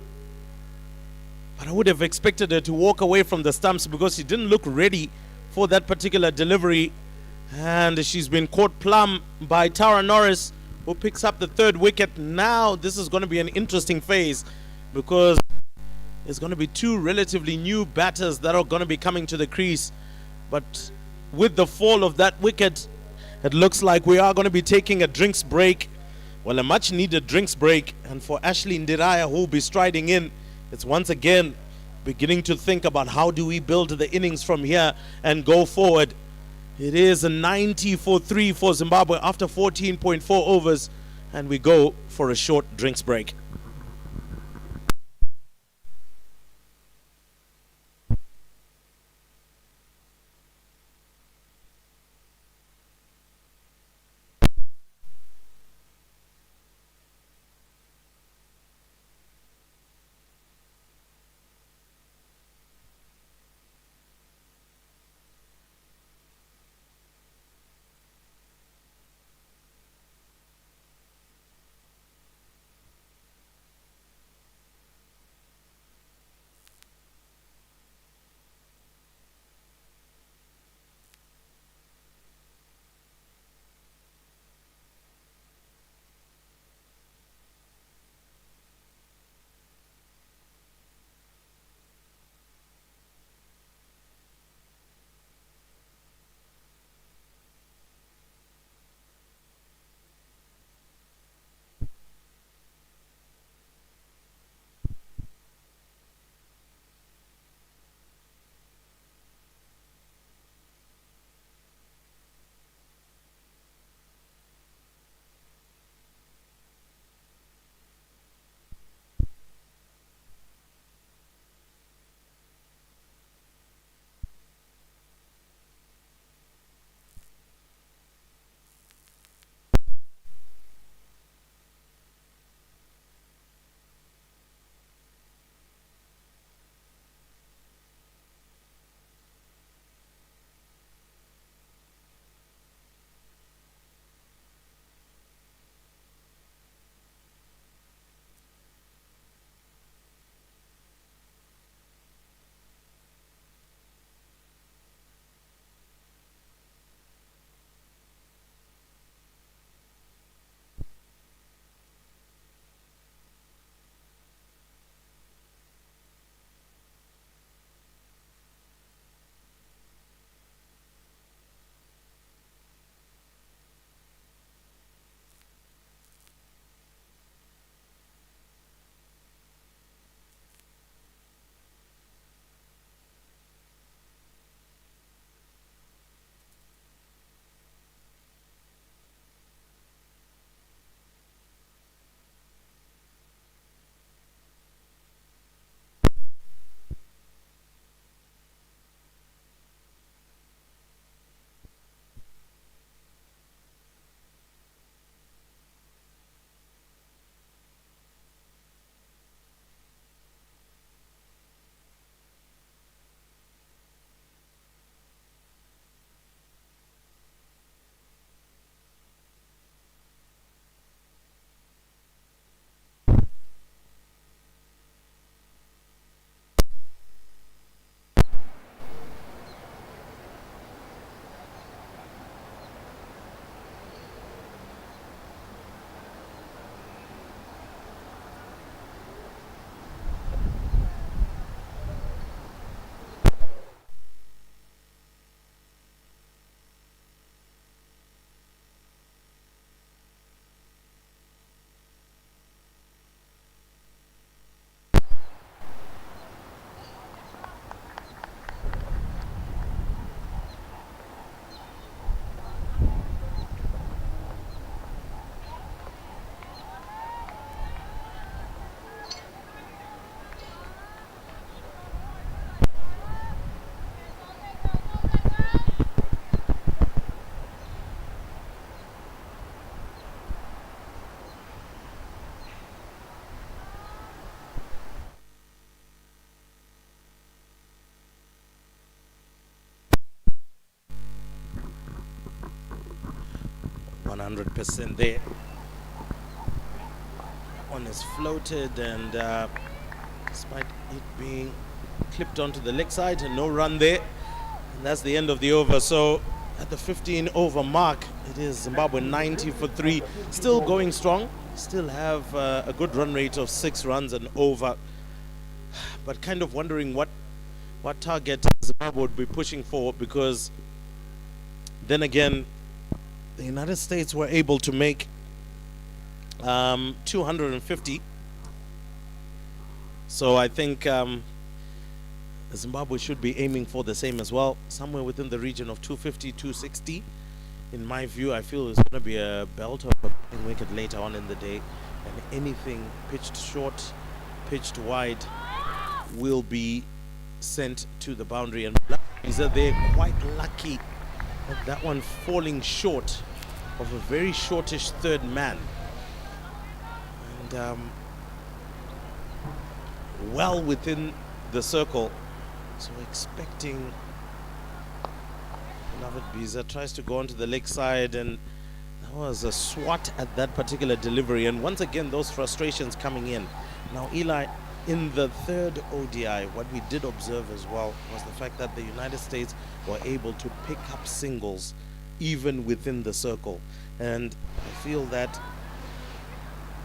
But I would have expected her to walk away from the stumps because she didn't look ready for that particular delivery. And she's been caught plumb by Tara Norris, who picks up the third wicket. Now this is going to be an interesting phase because there's going to be two relatively new batters that are going to be coming to the crease. But with the fall of that wicket, it looks like we are going to be taking a drinks break. Well, a much needed drinks break. And for Ashley Ndiraya, who will be striding in, it's once again beginning to think about how do we build the innings from here and go forward. It is a 90 for 3 for Zimbabwe after 14.4 overs, and we go for a short drinks break. 100% there. One is floated, and despite it being clipped onto the leg side, and no run there, and that's the end of the over. So at the 15 over mark, it is Zimbabwe 90 for 3, still going strong, still have a good run rate of 6 runs and over, but kind of wondering what target Zimbabwe would be pushing for, because then again the United States were able to make 250. So I think Zimbabwe should be aiming for the same as well, somewhere within the region of 250, 260. In my view, I feel it's going to be a belt of a wicket later on in the day, and anything pitched short, pitched wide will be sent to the boundary. And they're quite lucky at that one falling short of a very shortish third man. And well within the circle. So expecting Beloved Biza tries to go onto the leg side, and that was a swat at that particular delivery. And once again, those frustrations coming in. Now, Eli, in the third ODI, what we did observe as well was the fact that the United States were able to pick up singles even within the circle. And I feel that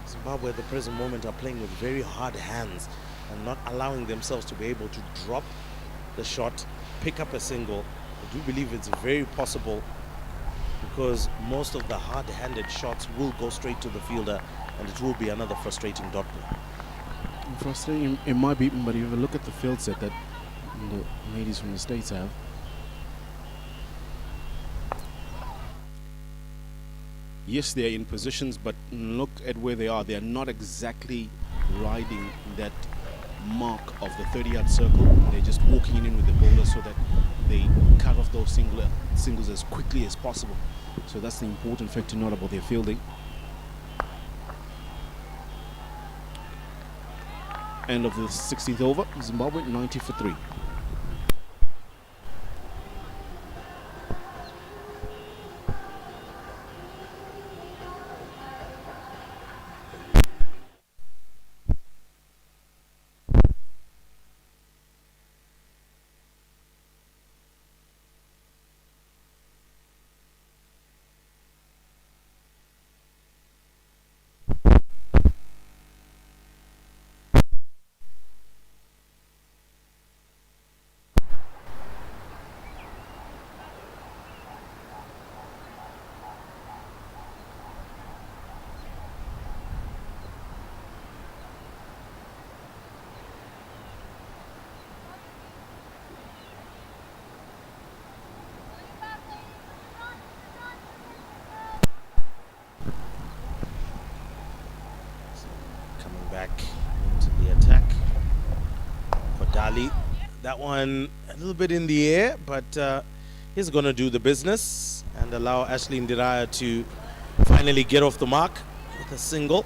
Zimbabwe at the present moment are playing with very hard hands and not allowing themselves to be able to drop the shot, pick up a single. I do believe it's very possible, because most of the hard-handed shots will go straight to the fielder, and it will be another frustrating dot ball. Frustrating it might be, but if you look at the field set that the ladies from the States have, yes, they're in positions, but look at where they are. They're not exactly riding that mark of the 30-yard circle. They're just walking in with the bowler so that they cut off those singles as quickly as possible. So that's the important fact to note about their fielding. End of the 16th over, Zimbabwe 90 for 3. Back into the attack. Kodali, that one a little bit in the air, but he's going to do the business and allow Ashley Ndiraya to finally get off the mark with a single.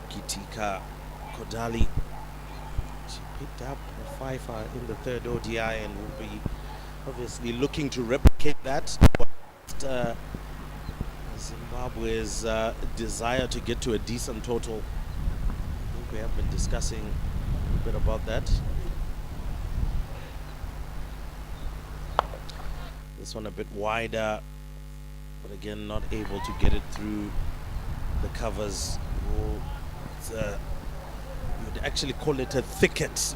Gitika Kodali, she picked up a 5 in the third ODI and will be obviously looking to replicate that. Zimbabwe's desire to get to a decent total. I think we have been discussing a bit about that. This one a bit wider, but again not able to get it through the covers. You'd actually call it a thicket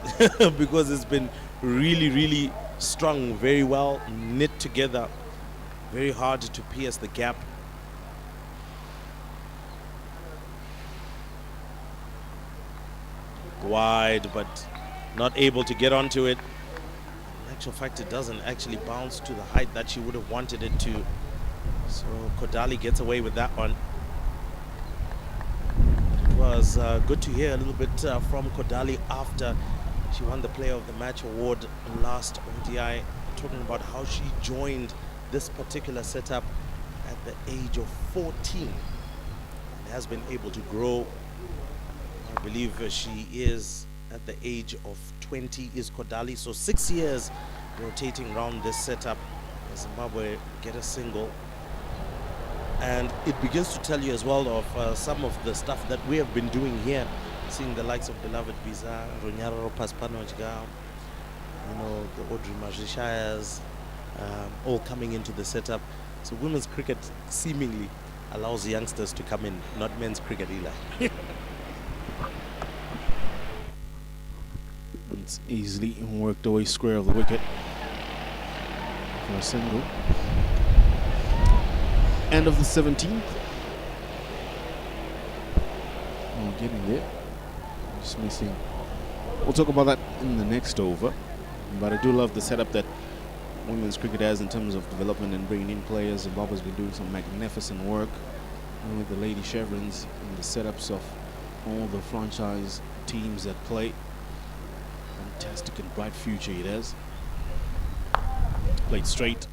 because it's been really strung, very well knit together, very hard to pierce the gap. Wide, but not able to get onto it. In actual fact, it doesn't actually bounce to the height that she would have wanted it to. So Kodali gets away with that one. It was good to hear a little bit from Kodali after she won the Player of the Match award last ODI, talking about how she joined this particular setup at the age of 14 and has been able to grow. I believe she is at the age of 20 is Kodali. So 6 years rotating around this setup. Zimbabwe get a single. And it begins to tell you as well of some of the stuff that we have been doing here, seeing the likes of Beloved Biza, Ronyaro Paspanojga, the Audrey Majishayas, all coming into the setup. So women's cricket seemingly allows youngsters to come in, not men's cricket either. It's easily worked away square of the wicket for a single. End of the 17th. Oh, getting there. Just missing. We'll talk about that in the next over. But I do love the setup that women's cricket has in terms of development and bringing in players. Zimbabwe's been doing some magnificent work with the Lady Chevrons and the setups of all the franchise teams that play. Fantastic and bright future it has. Played straight,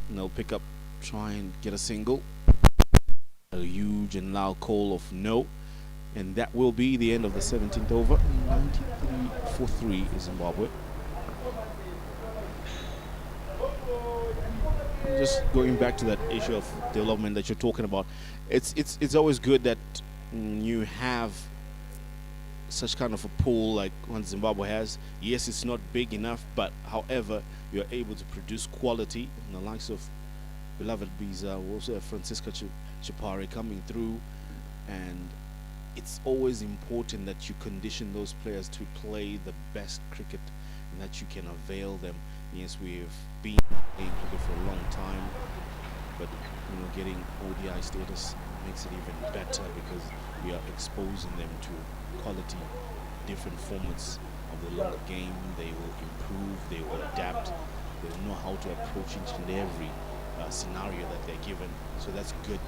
and they'll pick up, try and get a single. A huge and loud call of no, and that will be the end of the 17th over. 93 for 3 is Zimbabwe. Just going back to that issue of development that you're talking about, it's always good that you have such kind of a pool like one Zimbabwe has. Yes, it's not big enough, but however, you're able to produce quality. And the likes of Beloved Biza, we also have Francisca Chipare coming through, and it's always important that you condition those players to play the best cricket and that you can avail them. Yes, we've been playing cricket for a long time, but getting ODI status makes it even better because we are exposing them to quality, different formats of the longer game. They will improve, they will adapt, they will know how to approach each and every scenario that they're given. So that's good.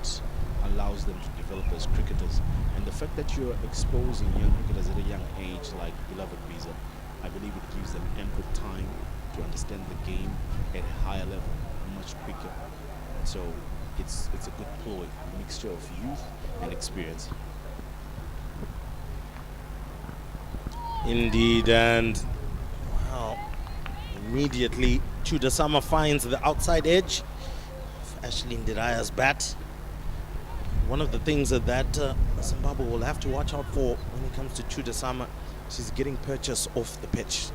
It allows them to develop as cricketers. And the fact that you're exposing young cricketers at a young age like Beloved Biza, I believe it gives them ample time to understand the game at a higher level, much quicker. So it's a good ploy, a mixture of youth and experience. Indeed, and wow, immediately Chudasama finds the outside edge of Ashley Ndiraya's bat. One of the things that Zimbabwe will have to watch out for when it comes to Chudasama, she's getting purchase off the pitch,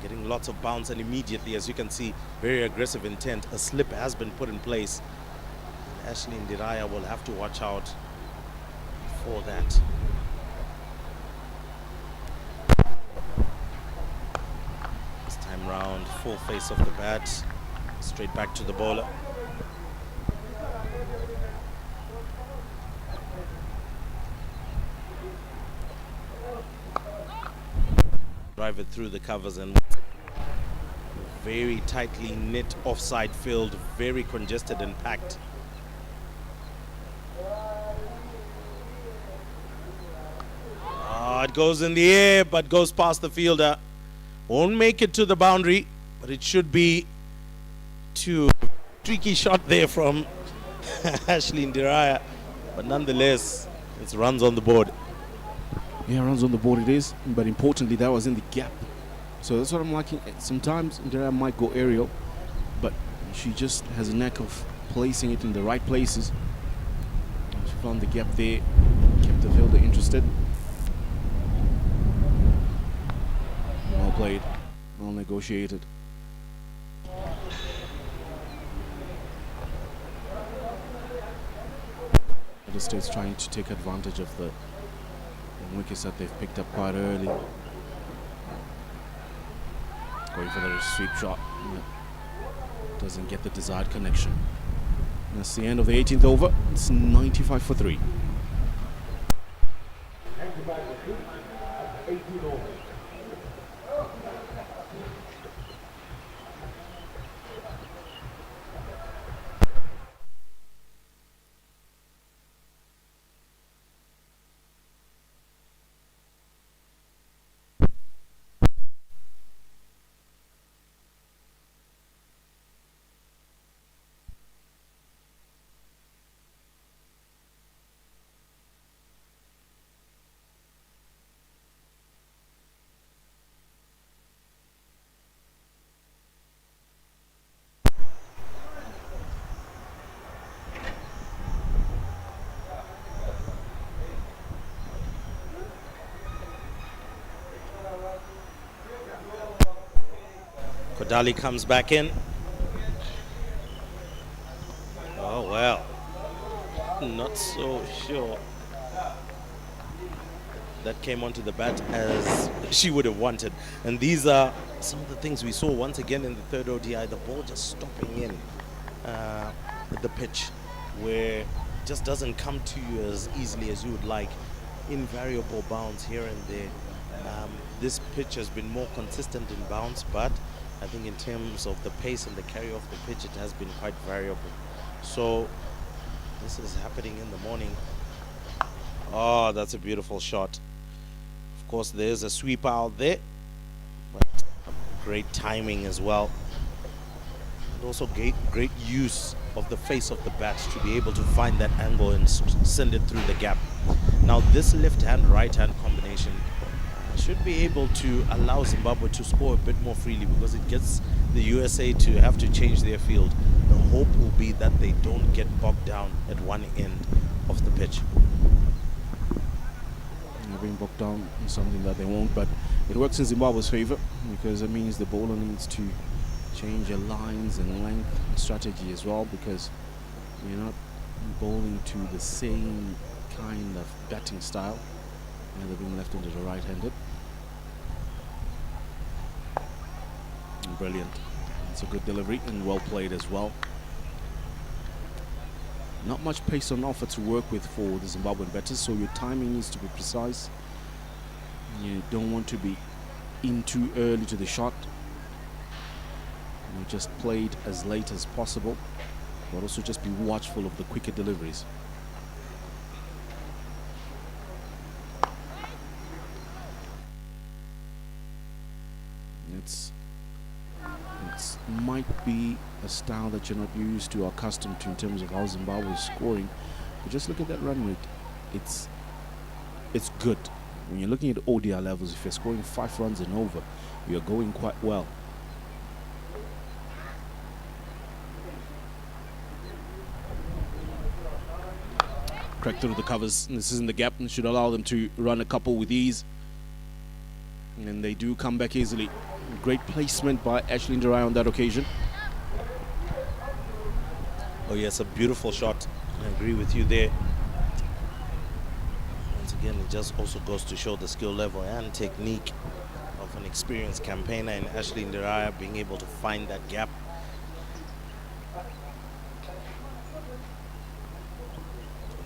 getting lots of bounce, and immediately, as you can see, very aggressive intent. A slip has been put in place. And Ashley Ndiraya will have to watch out for that. This time round, full face of the bat, straight back to the bowler. Drive it through the covers and very tightly knit offside field, very congested and packed. It goes in the air but goes past the fielder. Won't make it to the boundary, but it should be too tricky shot there from Ashley Ndiraya, but nonetheless it's runs on the board. Yeah, runs on the board it is, but importantly that was in the gap. So that's what I'm liking. Sometimes Ndira might go aerial, but she just has a knack of placing it in the right places. She found the gap there, kept the fielder interested. Well played, well negotiated. The States trying to take advantage of the wickets that they've picked up quite early. Going for the sweep shot. Doesn't get the desired connection. And that's the end of the 18th over. It's 95 for 3. Kodali comes back in. Oh, well. Not so sure that came onto the bat as she would have wanted. And these are some of the things we saw once again in the third ODI. The ball just stopping in the pitch, where it just doesn't come to you as easily as you would like. Invariable bounce here and there. This pitch has been more consistent in bounce, but I think in terms of the pace and the carry off the pitch, it has been quite variable. So this is happening in the morning. Oh, that's a beautiful shot. Of course, there's a sweeper out there, but great timing as well. And also great use of the face of the bat to be able to find that angle and send it through the gap. Now, this left-hand, right-hand combination should be able to allow Zimbabwe to score a bit more freely, because it gets the USA to have to change their field. The hope will be that they don't get bogged down at one end of the pitch. Being bogged down is something that they won't, but it works in Zimbabwe's favor, because it means the bowler needs to change their lines and length strategy as well, because you're not bowling to the same kind of batting style, either being left-handed or right-handed. Brilliant. It's a good delivery and well played as well. Not much pace on offer to work with for the Zimbabwean batters, so your timing needs to be precise. You don't want to be in too early to the shot. You just play it as late as possible, but also just be watchful of the quicker deliveries. It might be a style that you're not used to or accustomed to in terms of how Zimbabwe is scoring, but just look at that run rate. It's good. When you're looking at ODI levels, if you're scoring 5 runs and over, you're going quite well. Crack through the covers. This is in the gap and should allow them to run a couple with ease. And they do come back easily. Great placement by Ashley Ndirai on that occasion. Oh yes, a beautiful shot. I agree with you there. Once again, it just also goes to show the skill level and technique of an experienced campaigner in Ashley Ndirai, being able to find that gap.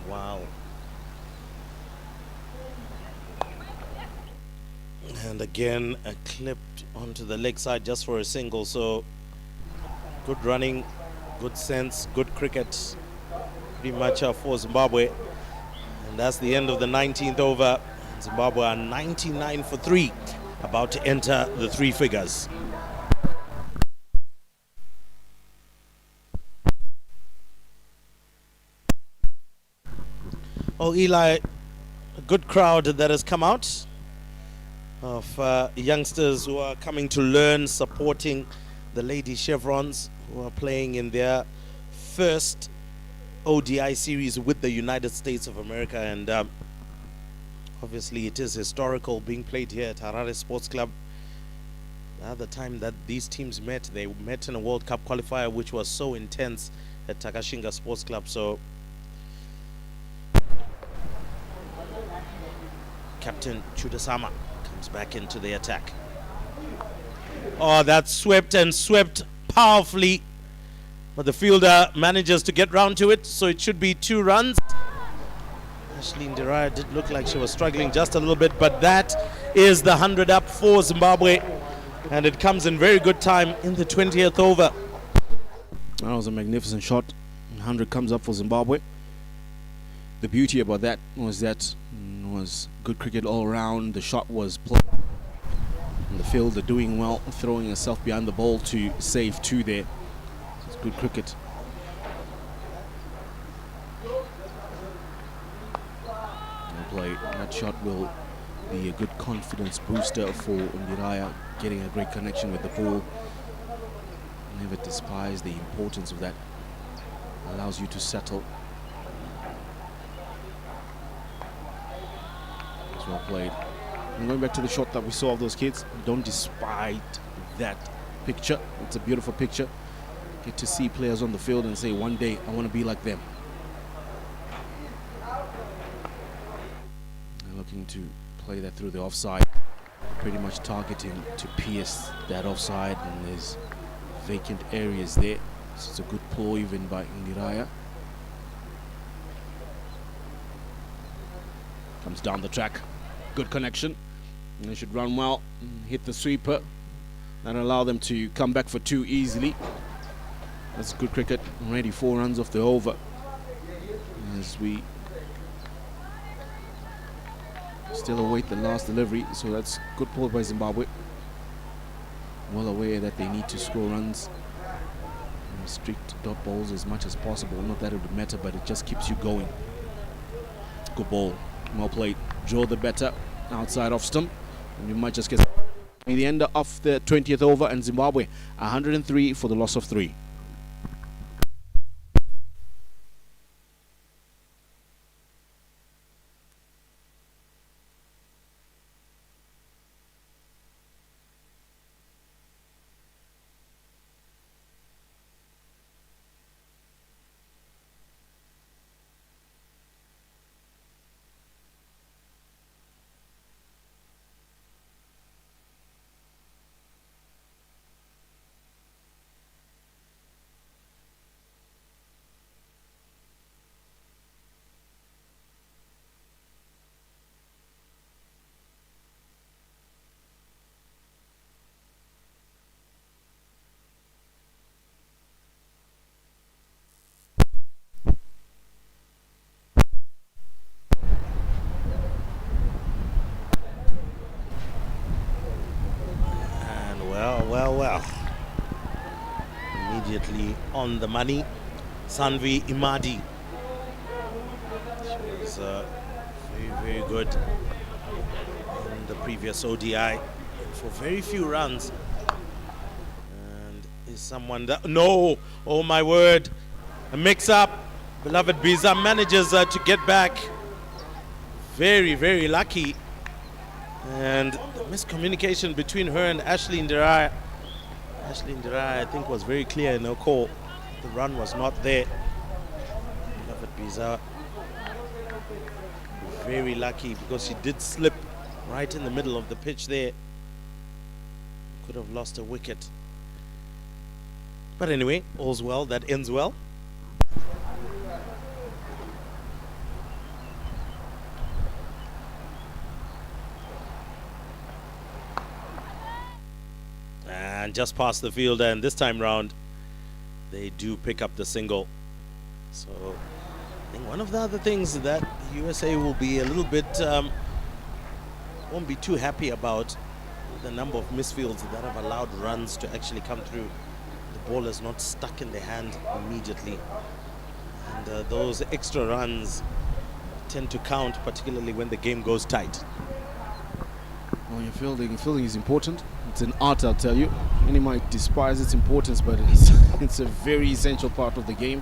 Wow. And again, a clipped onto the leg side just for a single. So good running, good sense, good cricket, pretty much for Zimbabwe. And that's the end of the 19th over. Zimbabwe are 99 for 3, about to enter the 3 figures. Oh, Eli, a good crowd that has come out of youngsters who are coming to learn, supporting the Lady Chevrons, who are playing in their first ODI series with the United States of America. And obviously it is historical, being played here at Harare Sports Club. The other time that these teams met, they met in a World Cup qualifier, which was so intense at Takashinga Sports Club. So Captain Chudasama comes back into the attack. Oh, that's swept powerfully, but the fielder manages to get round to it, so it should be 2 runs. Ashley Ndirai did look like she was struggling just a little bit, but that is the 100 up for Zimbabwe, and it comes in very good time in the 20th over. That was a magnificent shot. 100 comes up for Zimbabwe. The beauty about that was good cricket all around. The shot was played. And the fielder doing well, throwing herself behind the ball to save 2 there. It's good cricket. That shot will be a good confidence booster for Ndiraya, getting a great connection with the ball. Never despise the importance of that. Allows you to settle. Well played. And going back to the shot that we saw of those kids, don't despise that picture. It's a beautiful picture. Get to see players on the field and say, one day I want to be like them. They're looking to play that through the offside, pretty much targeting to pierce that offside, and there's vacant areas there. So it's a good ploy even by Indiraya. Comes down the track, good connection, and they should run well, hit the sweeper, and allow them to come back for 2 easily. That's good cricket. Already 4 runs off the over, as we still await the last delivery. So that's good pull by Zimbabwe. Well aware that they need to score runs, strict dot balls as much as possible. Not that it would matter, but it just keeps you going. Good ball, well played. Draw the better outside off stump, and you might just get in the end of the 20th over, and Zimbabwe 103 for the loss of 3. Well. Immediately on the money, Sanvi Imadi. She was very good in the previous ODI for very few runs. And is someone that... No! Oh my word! A mix-up. Beloved Biza manages to get back. Very lucky. And the miscommunication between her and Ashley Ndirai. Ashley Ndirai, I think, was very clear in her call. The run was not there. Beloved Biza, very lucky, because she did slip right in the middle of the pitch there. Could have lost a wicket. But anyway, all's well that ends well. And just past the fielder, and this time round they do pick up the single. So I think one of the other things that USA will be a little bit won't be too happy about, the number of misfields that have allowed runs to actually come through. The ball is not stuck in their hand immediately, and those extra runs tend to count, particularly when the game goes tight. Well, your fielding is important. It's an art, I'll tell you. Many might despise its importance, but it's a very essential part of the game.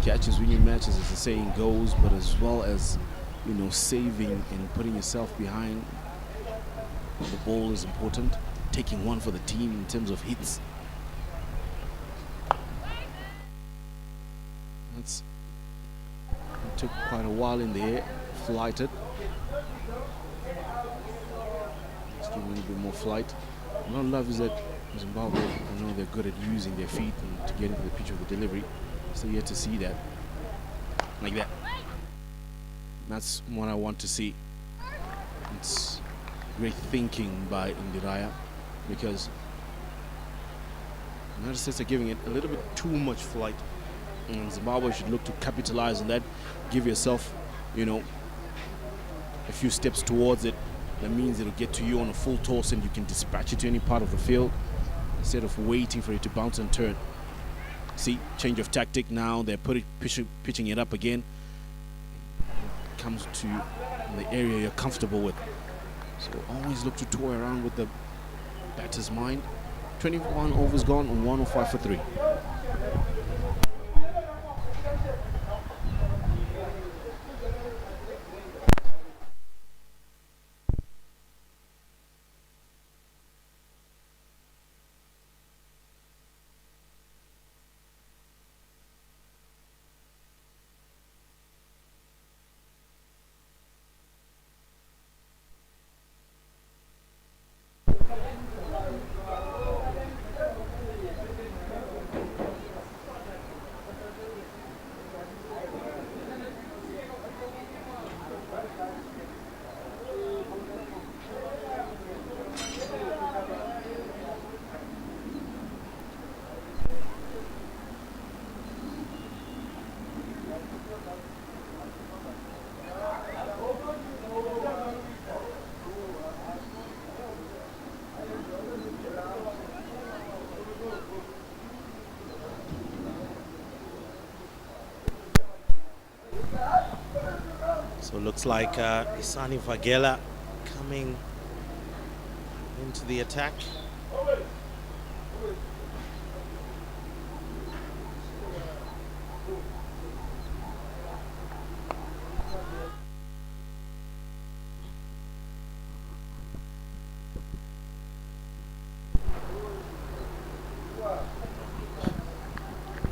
Catches winning matches, as the saying goes, but as well as, you know, saving and putting yourself behind the ball is important. Taking one for the team in terms of hits. It took quite a while in the air, flighted. Let's give a little bit more flight. What I love is that Zimbabwe, I know they're good at using their feet and to get into the pitch of the delivery. So you have to see that, like that. That's what I want to see. It's great thinking by Indiraya, because the United States are giving it a little bit too much flight, and Zimbabwe should look to capitalize on that. Give yourself, you know, a few steps towards it. That means it'll get to you on a full toss and you can dispatch it to any part of the field instead of waiting for it to bounce and turn. See, change of tactic now. They're pitching it up again. It comes to the area you're comfortable with. So always look to toy around with the batter's mind. 21 overs gone and 105 for 3. looks like Isani Vagela coming into the attack.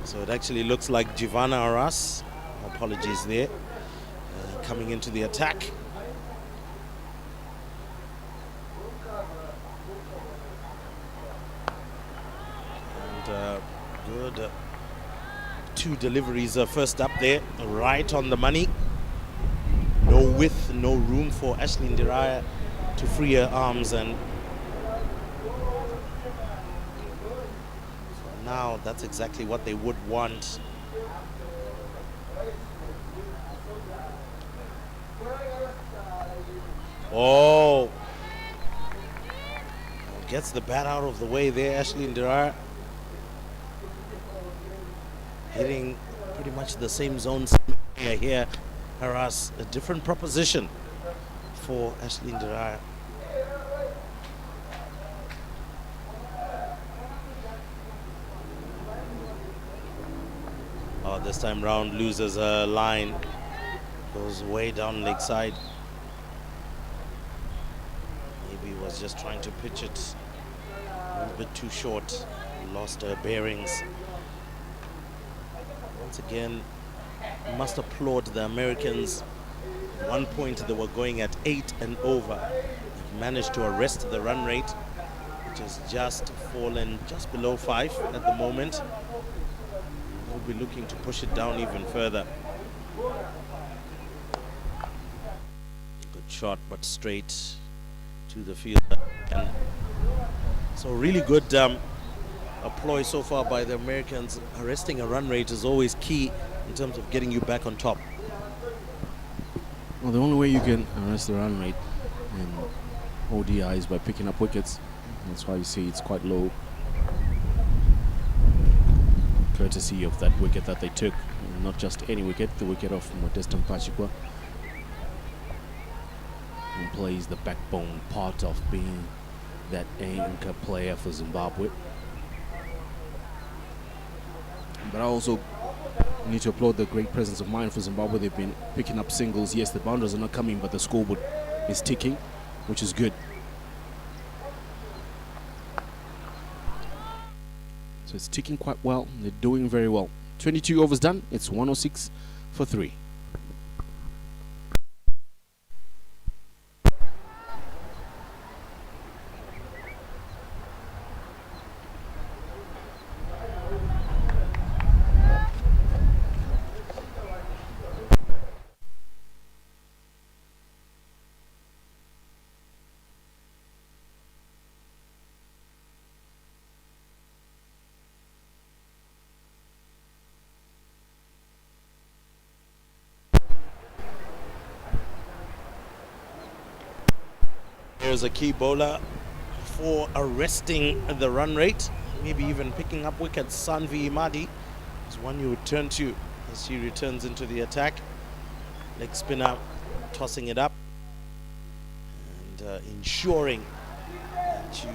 So it actually looks like Giovanna Arras, apologies there, coming into the attack. And good 2 deliveries first up there, right on the money. No width, no room for Ashley Ndiraya to free her arms, and now that's exactly what they would want. Oh, gets the bat out of the way there, Ashley Ndiraya. Hitting pretty much the same zone here. Harass, a different proposition for Ashley Ndiraya. Oh, this time round loses a line, goes way down leg side. Maybe was just trying to pitch it a little bit too short, lost her bearings. Once again, must applaud the Americans. At one point they were going at 8 and over. They've managed to arrest the run rate, which has just fallen just below 5 at the moment. We'll be looking to push it down even further. Good shot, but straight to the field. And so really good a ploy so far by the Americans. Arresting a run rate is always key in terms of getting you back on top. Well, the only way you can arrest the run rate in ODI is by picking up wickets. That's why you see it's quite low, courtesy of that wicket that they took. Not just any wicket, the wicket of Modestan Pachikwa, who plays the backbone part of being that anchor player for Zimbabwe. But I also need to applaud the great presence of mind for Zimbabwe. They've been picking up singles. Yes, the boundaries are not coming, but the scoreboard is ticking, which is good. So it's ticking quite well. They're doing very well. 22 overs done. It's 106 for 3. There's a key bowler for arresting the run rate, maybe even picking up wickets. Sanvi Imadi is one you would turn to as she returns into the attack. Leg spinner tossing it up and ensuring that you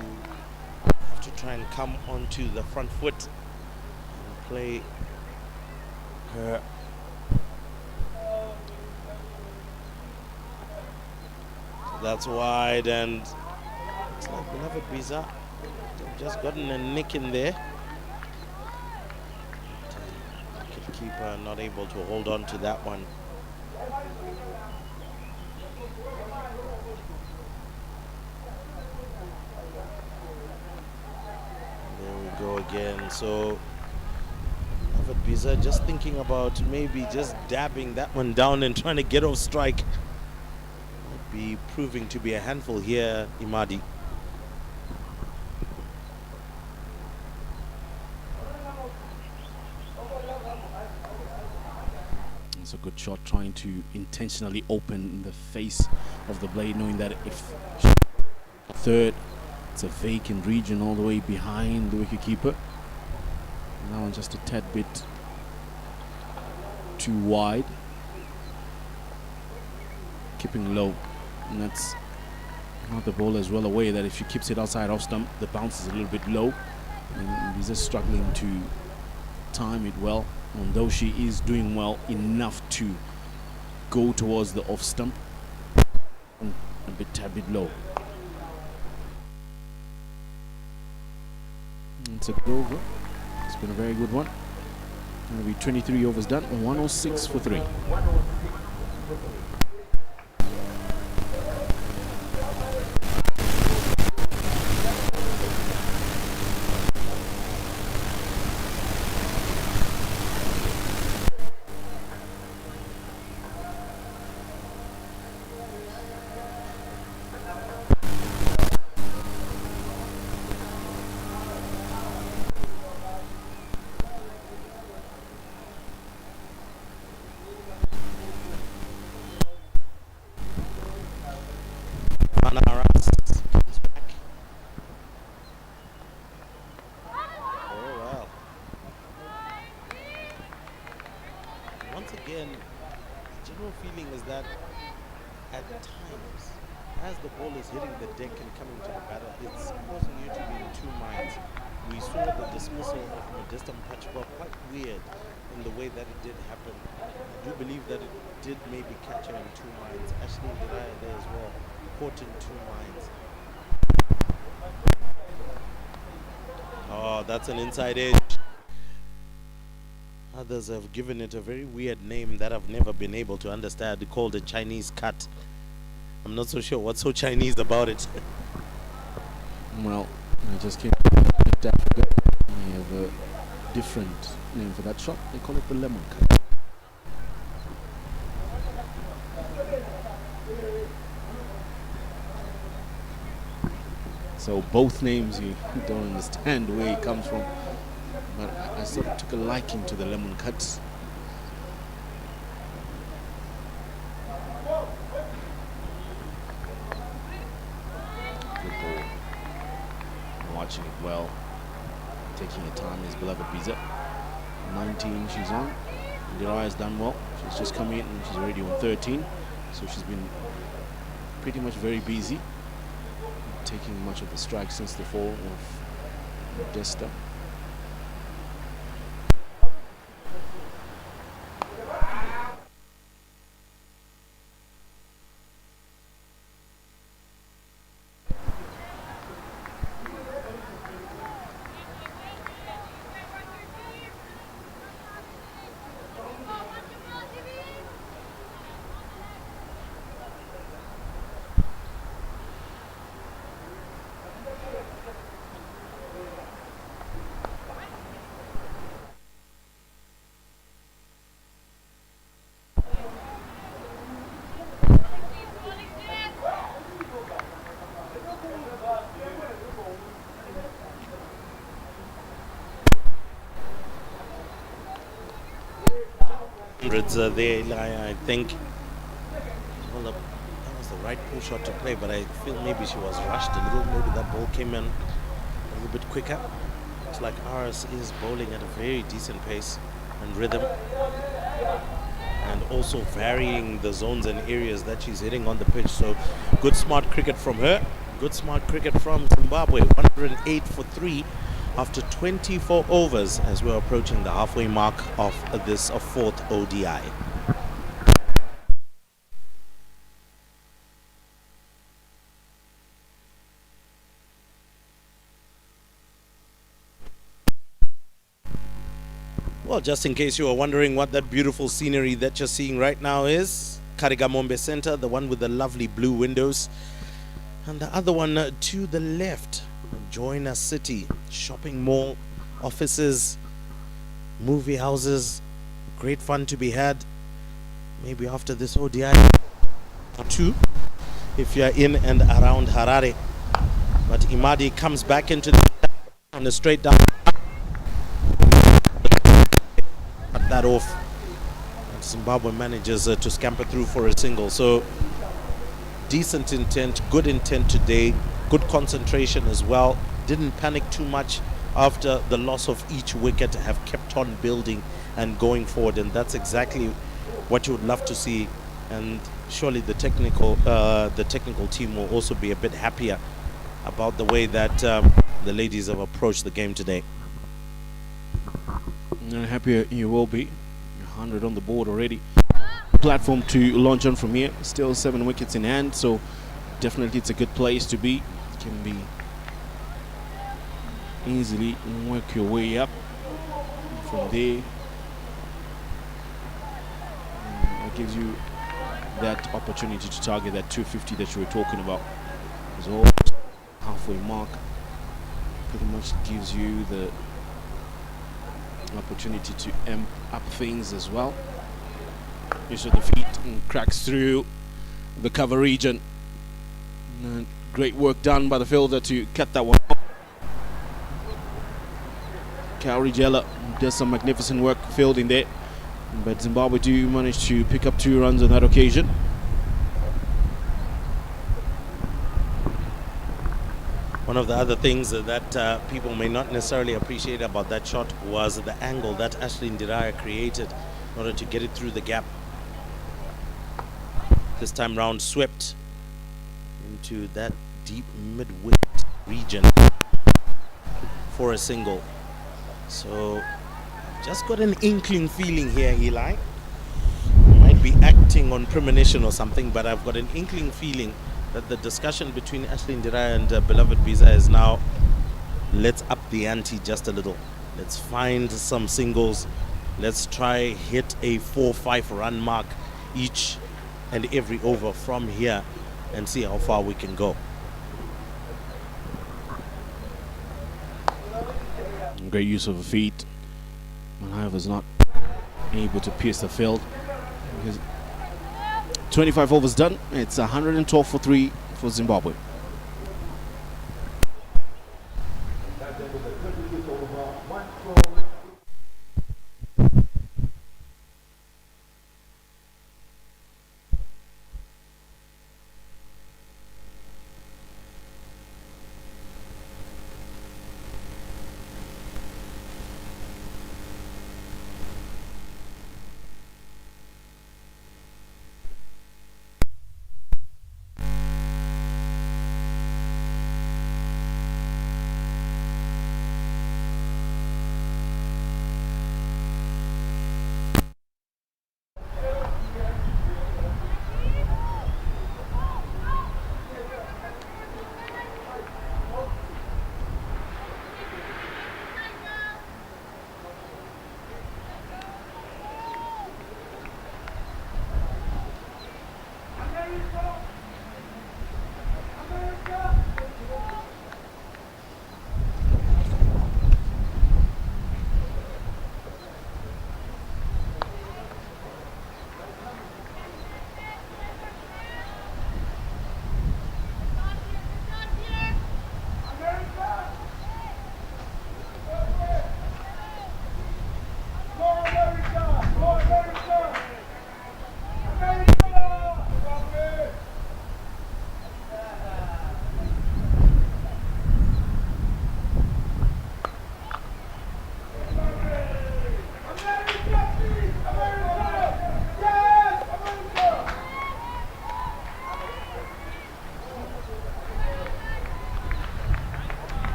have to try and come onto the front foot and play her. That's wide, and it's like Beloved Visa. They've just gotten a nick in there. Wicketkeeper not able to hold on to that one. There we go again. So Beloved Visa just thinking about maybe just dabbing that one down and trying to get off strike. Be proving to be a handful here, Imadi. It's a good shot, trying to intentionally open the face of the blade, knowing that if third, it's a vacant region all the way behind the wicketkeeper. Now just a tad bit too wide. keeping low. And that's not the ball as well aware that if she keeps it outside off stump, the bounce is a little bit low. And he's just struggling to time it well, although she is doing well enough to go towards the off stump and a tad bit low. It's a good over. It's been a very good one. It'll be 23 overs done, 106 for 3. Once again, the general feeling is that at times, as the ball is hitting the deck and coming to the batter, it's causing you to be in two minds. We saw the dismissal of Modesta Mpachwa quite weird in the way that it did happen. I do believe that it did maybe catch her in two minds. Ashley Diraya there as well, caught in two minds. Oh, that's an inside edge. Others have given it a very weird name that I've never been able to understand. They called it Chinese cut. I'm not so sure what's so Chinese about it. Well, I just came to Africa. They have a different name for that shot. They call it the lemon cut. So both names you don't understand where it comes from. But I sort of took a liking to the lemon cuts. Good ball. Watching it well. Taking her time is beloved Biza. 19 she's on. Diraya's done well. She's just come in and she's already on 13. So she's been pretty much very busy. Taking much of the strike since the fall of Modesta. Hundreds there, I think. Well, that was the right pull shot to play, but I feel maybe she was rushed a little. Maybe that ball came in a little bit quicker. Looks like RS is bowling at a very decent pace and rhythm, and also varying the zones and areas that she's hitting on the pitch. So good smart cricket from her. Good smart cricket from Zimbabwe. 108 for 3 after 24 overs as we're approaching the halfway mark of this fourth ODI. Well, just in case you are wondering what that beautiful scenery that you're seeing right now is, Karigamombe Center, the one with the lovely blue windows, and the other one to the left, Joiner City, shopping mall, offices, movie houses, great fun to be had. Maybe after this ODI too, if you're in and around Harare. But Imadi comes back into the on a straight down. Cut that off. And Zimbabwe manages to scamper through for a single. So decent intent, good intent today, good concentration as well. Didn't panic too much after the loss of each wicket, have kept on building and going forward, and that's exactly what you would love to see. And surely the technical team will also be a bit happier about the way that the ladies have approached the game today. Happier you will be. 100 on the board already. Platform to launch on from here. Still 7 wickets in hand, so definitely it's a good place to be. Can be easily work your way up from there. And it gives you that opportunity to target that 250 that you were talking about. It's all halfway mark. Pretty much gives you the opportunity to amp up things as well. Use of the feet and cracks through the cover region. And great work done by the fielder to cut that one off. Kauri Jella does some magnificent work fielding there, but Zimbabwe do manage to pick up 2 runs on that occasion. One of the other things that people may not necessarily appreciate about that shot was the angle that Ashley Ndiraya created in order to get it through the gap. This time round swept into that deep mid-wicket region for a single. So I've just got an inkling feeling here, Eli. Might be acting on premonition or something, but I've got an inkling feeling that the discussion between Ashley Ndiraya and Beloved Visa is now, let's up the ante just a little. Let's find some singles. Let's try hit a 4-5 run mark each and every over from here and see how far we can go. Great use of the feet. Malaya was not able to pierce the field. Because 25 overs done. It's 112 for 3 for Zimbabwe.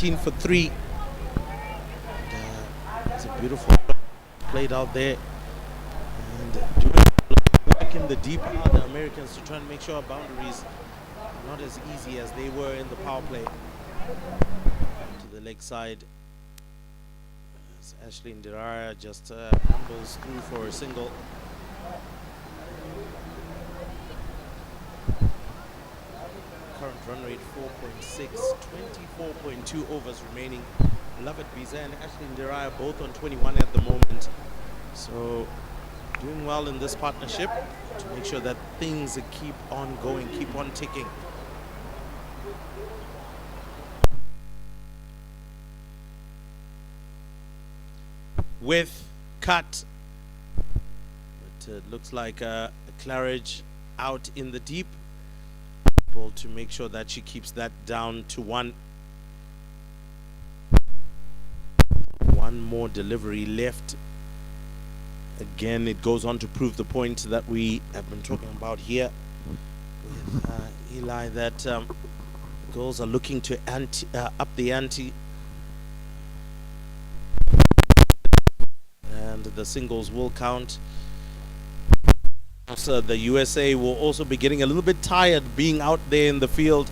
For 3. It's a beautiful played out there, and doing work in the deep are the Americans to try and make sure our boundaries are not as easy as they were in the power play. To the leg side, Ashley Ndiraya just tumbles through for a single. Current run rate 4.6, 24.2 overs remaining. Beloved Biza and Ashley Ndiraya both on 21 at the moment. So doing well in this partnership to make sure that things keep on going, keep on ticking. With cut, but it looks like Claridge out in the deep, able to make sure that she keeps that down to one. One more delivery left. Again, it goes on to prove the point that we have been talking about here with Eli, that girls are looking to up the ante. And the singles will count. So the USA will also be getting a little bit tired being out there in the field.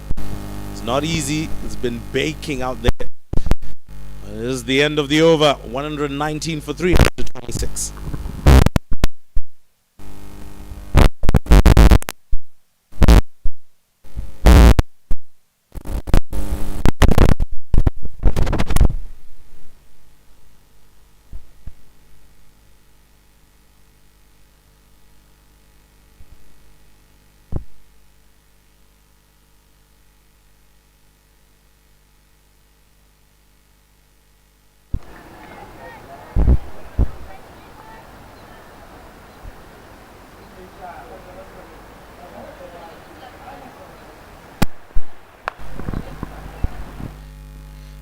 It's not easy. It's been baking out there. This is the end of the over. 119 for 326.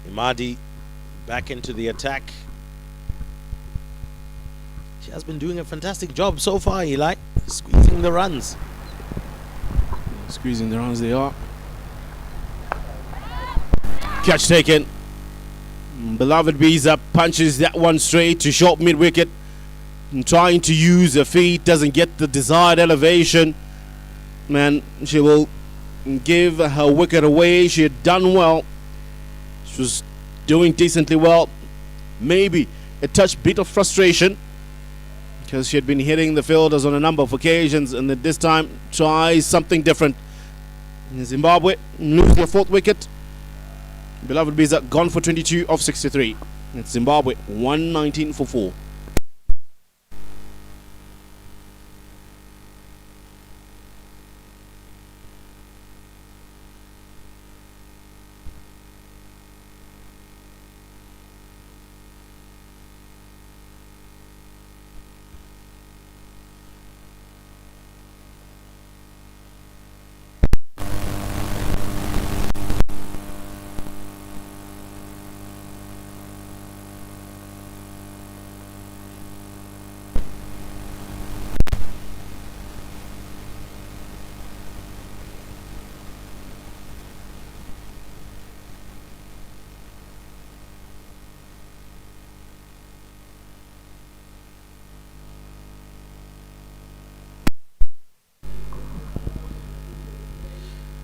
Imadi back into the attack. She has been doing a fantastic job so far, Eli, squeezing the runs. Squeezing the runs they are. Catch taken. Beloved Biza punches that one straight to short mid wicket. Trying to use her feet, doesn't get the desired elevation. Man, she will give her wicket away. She had done well. She was doing decently well. Maybe a touch bit of frustration because she had been hitting the fielders on a number of occasions, and at this time try something different. Zimbabwe lose their fourth wicket. Beloved Biza gone for 22 of 63. It's Zimbabwe 119 for 4.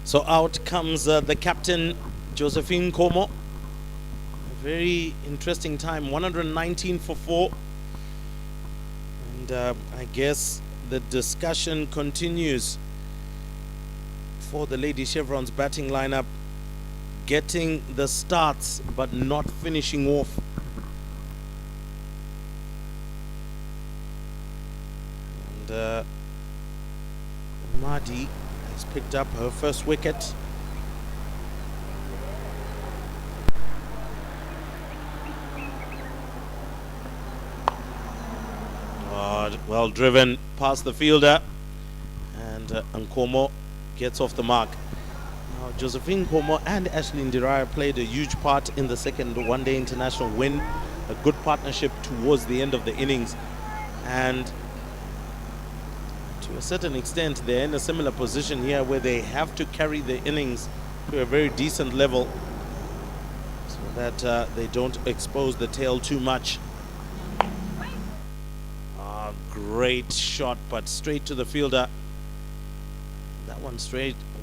So out comes the captain, Josephine Como. A very interesting time, 119 for 4. And I guess the discussion continues for the Lady Chevron's batting lineup, getting the starts but not finishing off. And Mahdi has picked up her first wicket. Well driven past the fielder, and Nkomo gets off the mark. Now Josephine Nkomo and Ashley Ndiraya played a huge part in the second one-day international win. A good partnership towards the end of the innings, and to a certain extent they're in a similar position here where they have to carry the innings to a very decent level so that they don't expose the tail too much. Great shot, but straight to the fielder. That one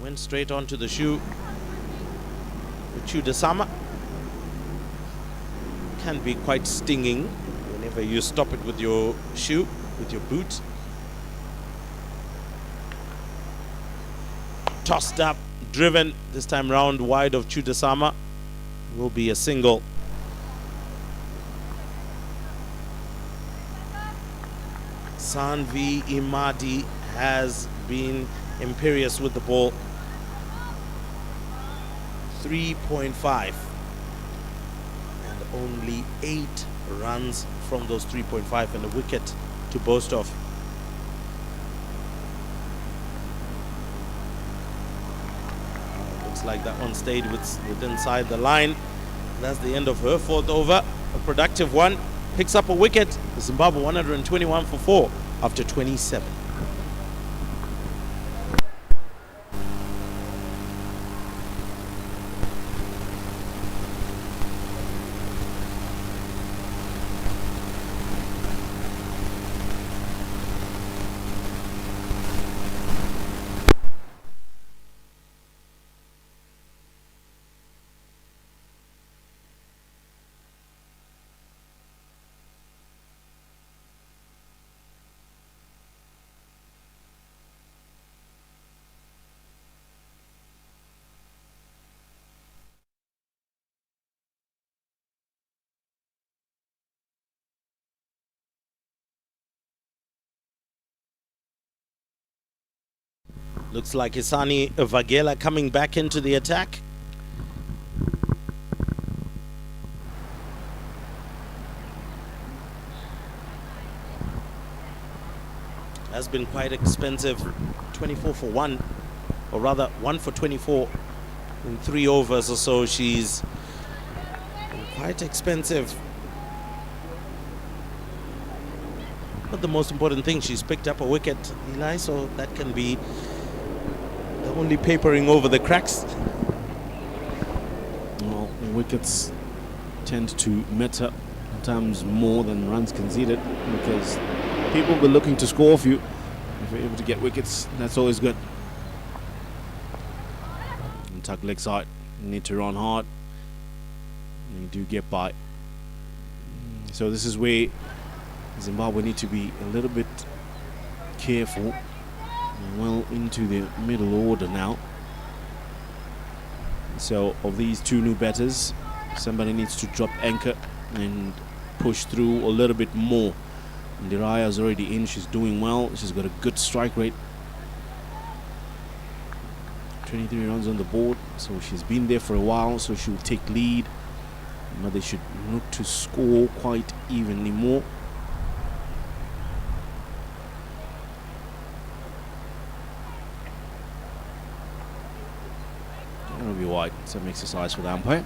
went straight onto the shoe. Chudasama can be quite stinging whenever you stop it with your shoe, with your boot. Tossed up, driven this time round wide of Chudasama. Will be a single. Sanvi Imadi has been imperious with the ball. 3.5. And only 8 runs from those 3.5 and a wicket to boast of. Looks like that one stayed with inside the line. That's the end of her 4th over. A productive one. Picks up a wicket. Zimbabwe 121 for 4 after 27. Looks like Isani Vagela coming back into the attack. Has been quite expensive. 24 for 1, or rather 1 for 24 in 3 overs or so. She's quite expensive. But the most important thing, she's picked up a wicket, Eli, so that can be the only papering over the cracks. Well, wickets tend to matter sometimes more than runs conceded, because people will be looking to score off you. If you're able to get wickets, that's always good. And tuck leg side, you need to run hard, and you do get by. So this is where Zimbabwe need to be a little bit careful. Well into the middle order now. So of these 2 new batters, somebody needs to drop anchor and push through a little bit more. Ndiraya's already in, she's doing well, she's got a good strike rate. 23 runs on the board, so she's been there for a while, so she'll take lead. But they should look to score quite evenly more. That'll be wide, some exercise for the umpire.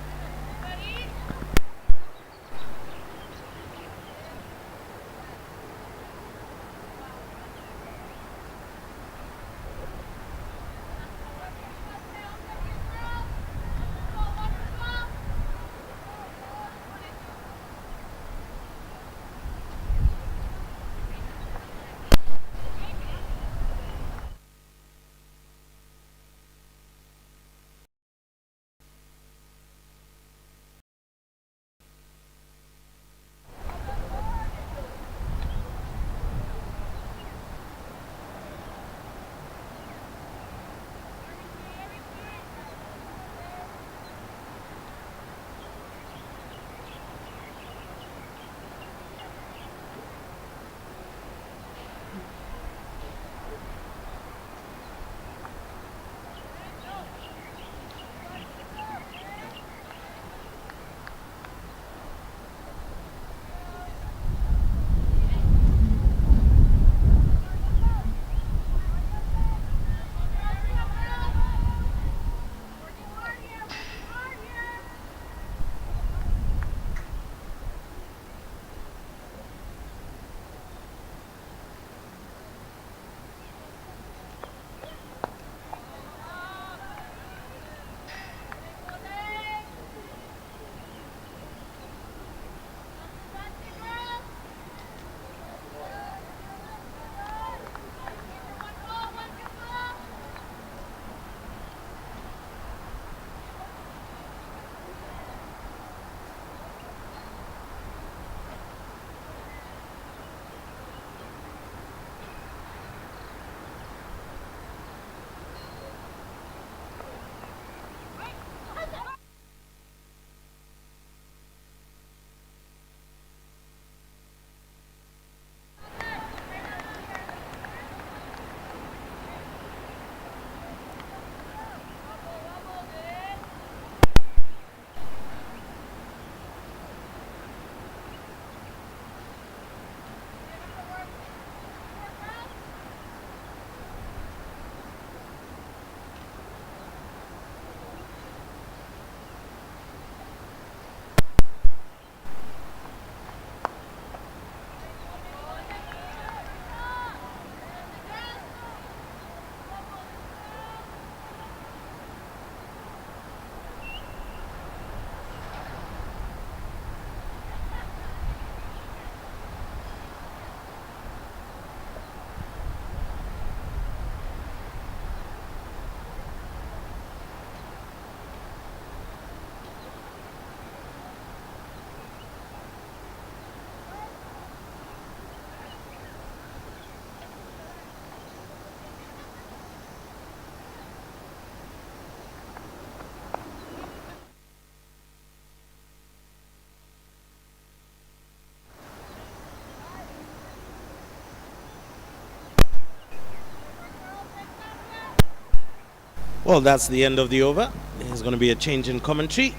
Well, that's the end of the over. There's going to be a change in commentary.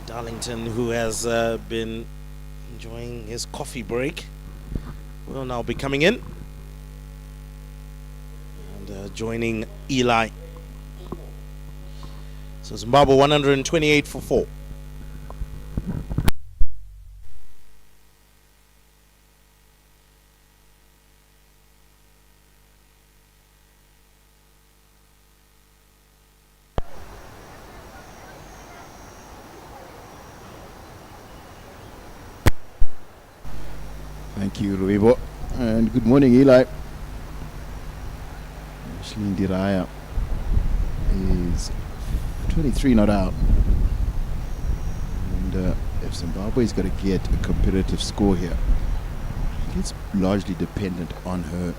Darlington, who has been enjoying his coffee break, will now be coming in and joining Eli. So Zimbabwe 128 for 4. Thank you, Ruibo. And good morning, Eli. Ashley Ndiraya is 23 not out. And if Zimbabwe is going to get a competitive score here, I think it's largely dependent on her.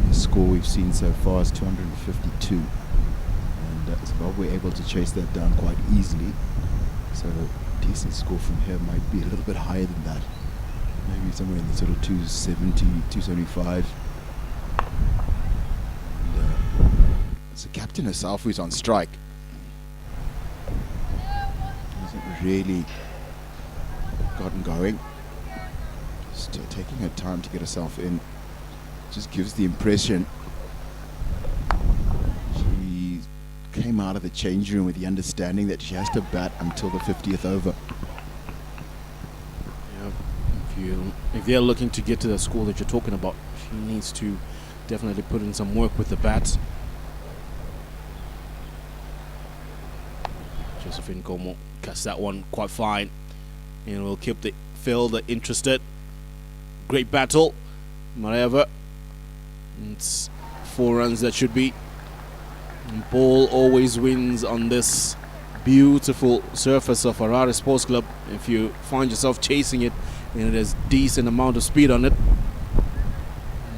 The score we've seen so far is 252. And Zimbabwe able to chase that down quite easily. So a decent score from here might be a little bit higher than that. Maybe somewhere in the sort of 270, 275. It's the captain herself who's on strike. Hasn't really gotten going. Just taking her time to get herself in. Just gives the impression she came out of the change room with the understanding that she has to bat until the 50th over. If they're looking to get to the score that you're talking about, she needs to definitely put in some work with the bat. Josephine Como cuts that one quite fine, and will keep the fielder interested. Great battle, whatever. It's 4 runs that should be. And ball always wins on this beautiful surface of Harare Sports Club. If you find yourself chasing it, and there's decent amount of speed on it,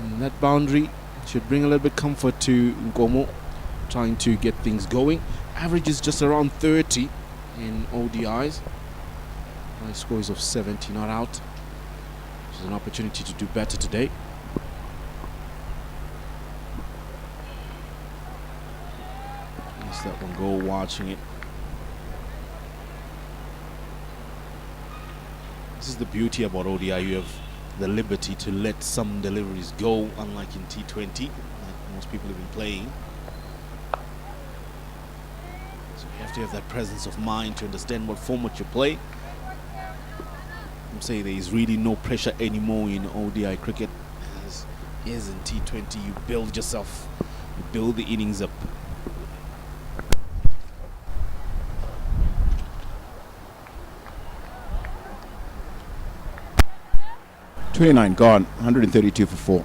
and that boundary should bring a little bit comfort to Nkomo, trying to get things going. Average is just around 30 in ODIs. High scores of 70 not out, which is an opportunity to do better today. Let's that one go, watching it. This is the beauty about ODI. You have the liberty to let some deliveries go, unlike in T20 that most people have been playing. So you have to have that presence of mind to understand what format you play. I'm saying there is really no pressure anymore in ODI cricket as is in T20. You build yourself, you build the innings up. .29 gone, 132 for 4.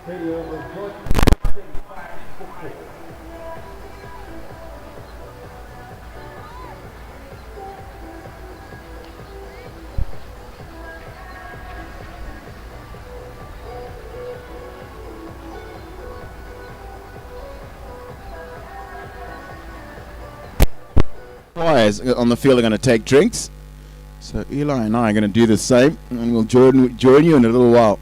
Players on the field are going to take drinks. So Eli and I are going to do the same, and we'll join you in a little while.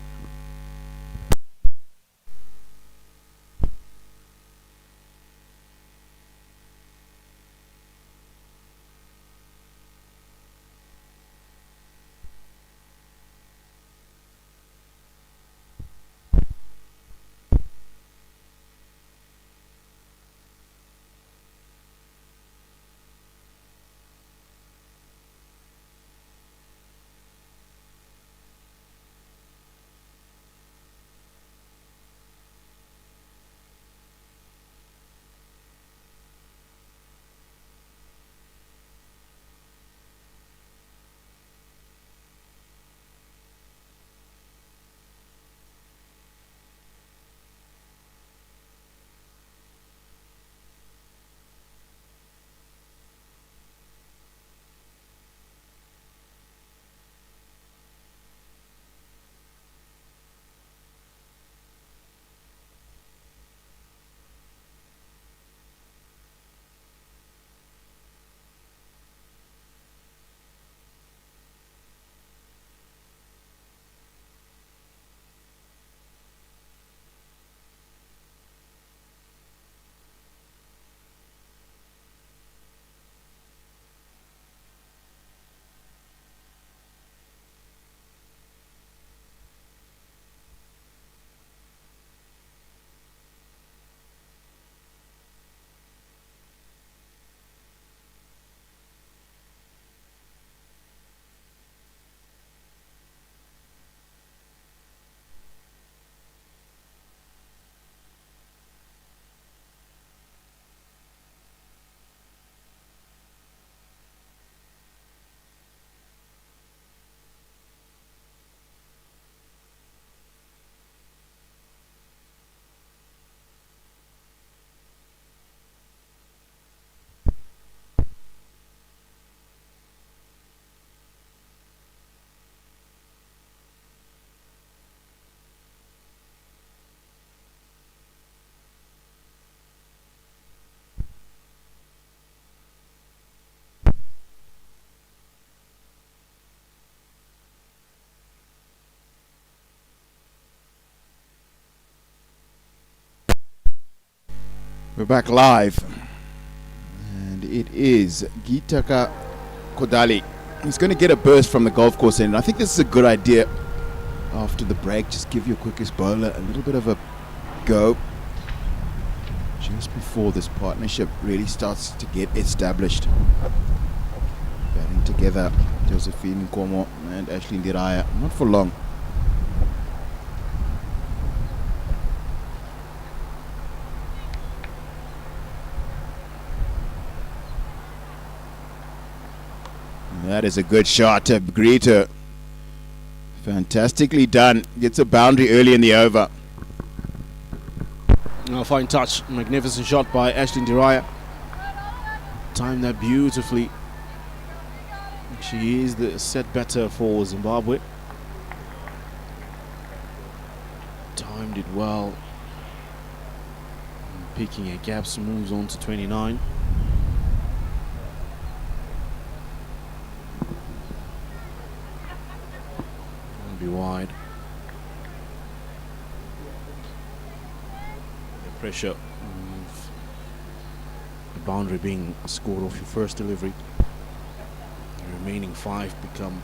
We're back live, and it is Gitaka Kodali. He's going to get a burst from the golf course end. I think this is a good idea after the break. Just give your quickest bowler a little bit of a go just before this partnership really starts to get established. Batting together, Josephine Nkomo and Ashley Ndiraya. Not for long. That is a good shot to Greta. Fantastically done. Gets a boundary early in the over. Oh, fine touch. Magnificent shot by Ashley Ndiraya. Timed that beautifully. She is the set better for Zimbabwe. Timed it well. Picking her gaps, moves on to 29. Be wide. The pressure of the boundary being scored off your first delivery. The remaining 5 become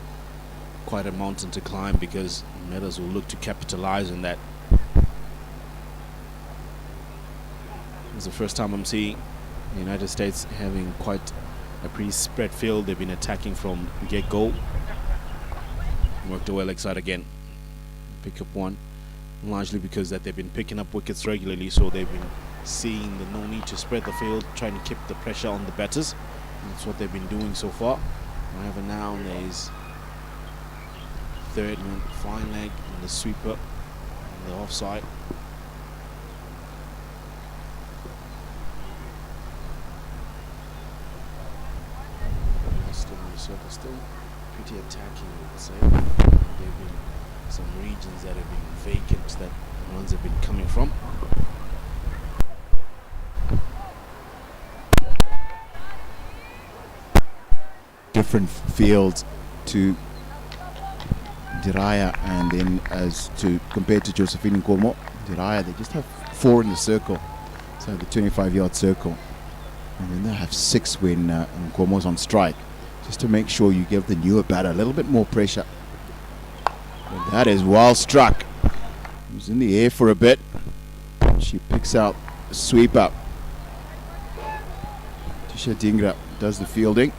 quite a mountain to climb because Meadows will look to capitalize on that. It's the first time I'm seeing the United States having quite a pretty spread field. They've been attacking from get-go. Worked the leg side again. Pick up one. Largely because that they've been picking up wickets regularly, so they've been seeing the no need to spread the field, trying to keep the pressure on the batters. And that's what they've been doing so far. However, now there's third man, fine leg, and the sweeper on the offside. so they're still pretty attacking, I would say. There have been some regions that have been vacant that runs have been coming from. Different fields to Diraya, and then as to compared to Josephine Nkomo, Diraya, they just have 4 in the circle, so the 25-yard circle, and then they have 6 when Nkomo's on strike, just to make sure you give the newer batter a little bit more pressure. But that is well struck. It was in the air for a bit. She picks out a sweep up. Tisha Dingra does the fielding.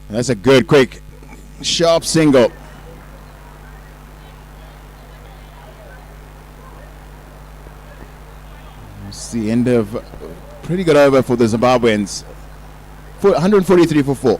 That's a good, quick, sharp single. It's the end of pretty good over for the Zimbabweans. 143 for 4.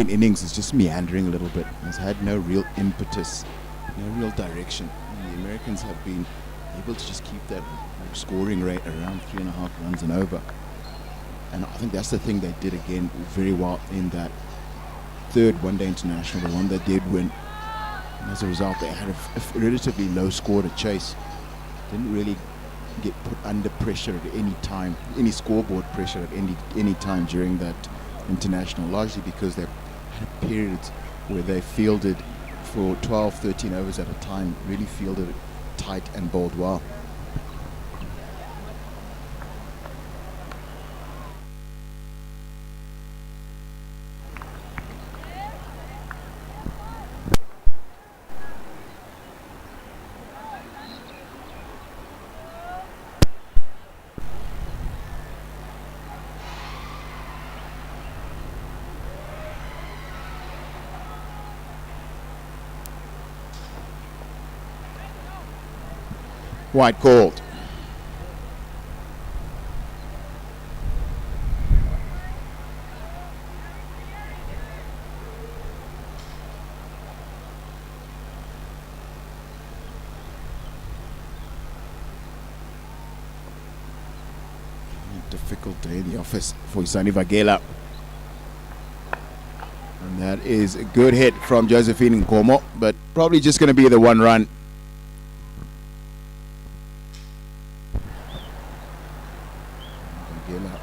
Innings is just meandering a little bit. Has had no real impetus, no real direction. And the Americans have been able to just keep that scoring rate around 3.5 runs and over. And I think that's the thing they did again very well in that third one-day international, the one that did win. And as a result, they had a relatively low score to chase. Didn't really get put under pressure at any time, any scoreboard pressure at any time during that international, largely because they had periods where they fielded for 12, 13 overs at a time, really fielded it tight and bowled well. White called. day in the office for Isani Vagela. And that is a good hit from Josephine Nkomo, but probably just going to be the one run. Vagela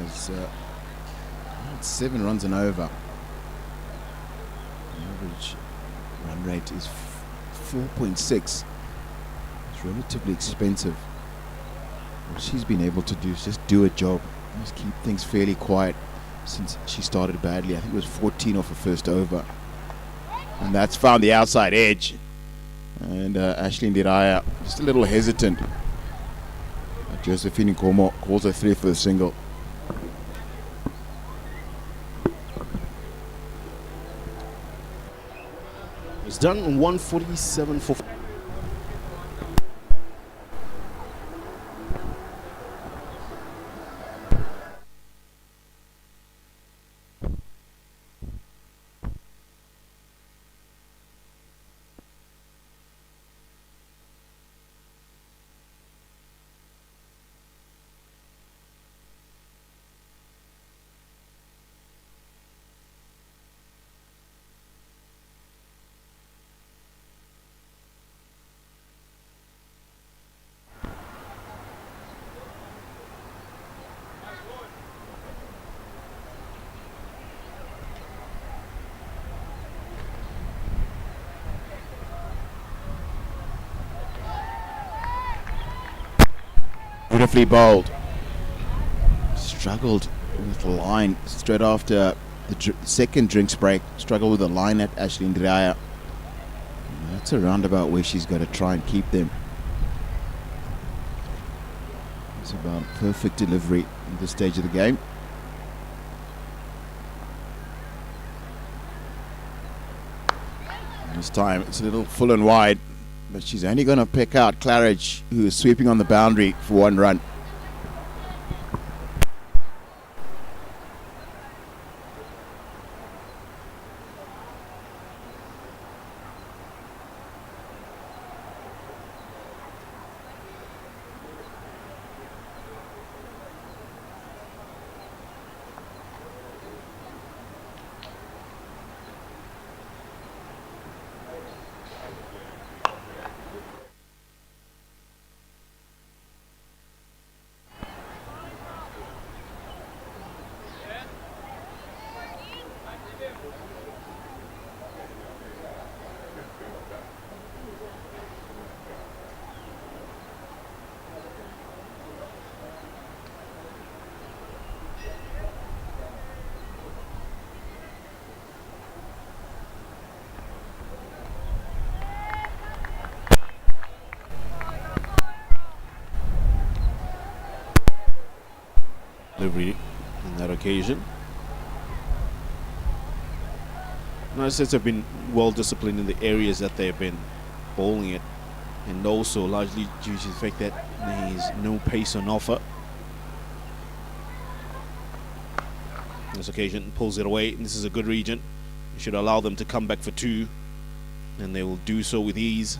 has 7 runs and over. The average run rate is 4.6. It's relatively expensive. What she's been able to do is just do a job, just keep things fairly quiet since she started badly. I think it was 14 off her first over, and that's found the outside edge. And Ashley Ndiraya just a little hesitant. Josephine Nkomo calls her 3 for the single. It's done 147 for. Beautifully bowled. Struggled with the line straight after the second drinks break. Struggled with the line at Ashley Ndiraya. That's a roundabout where she's got to try and keep them. It's about perfect delivery at this stage of the game. This time it's a little full and wide, but she's only going to pick out Claridge, who is sweeping on the boundary for 1 run. Delivery on that occasion. United States have been well disciplined in the areas that they've been bowling it, and also largely due to the fact that there is no pace on offer. On this occasion, pulls it away, and this is a good region. You should allow them to come back for 2, and they will do so with ease.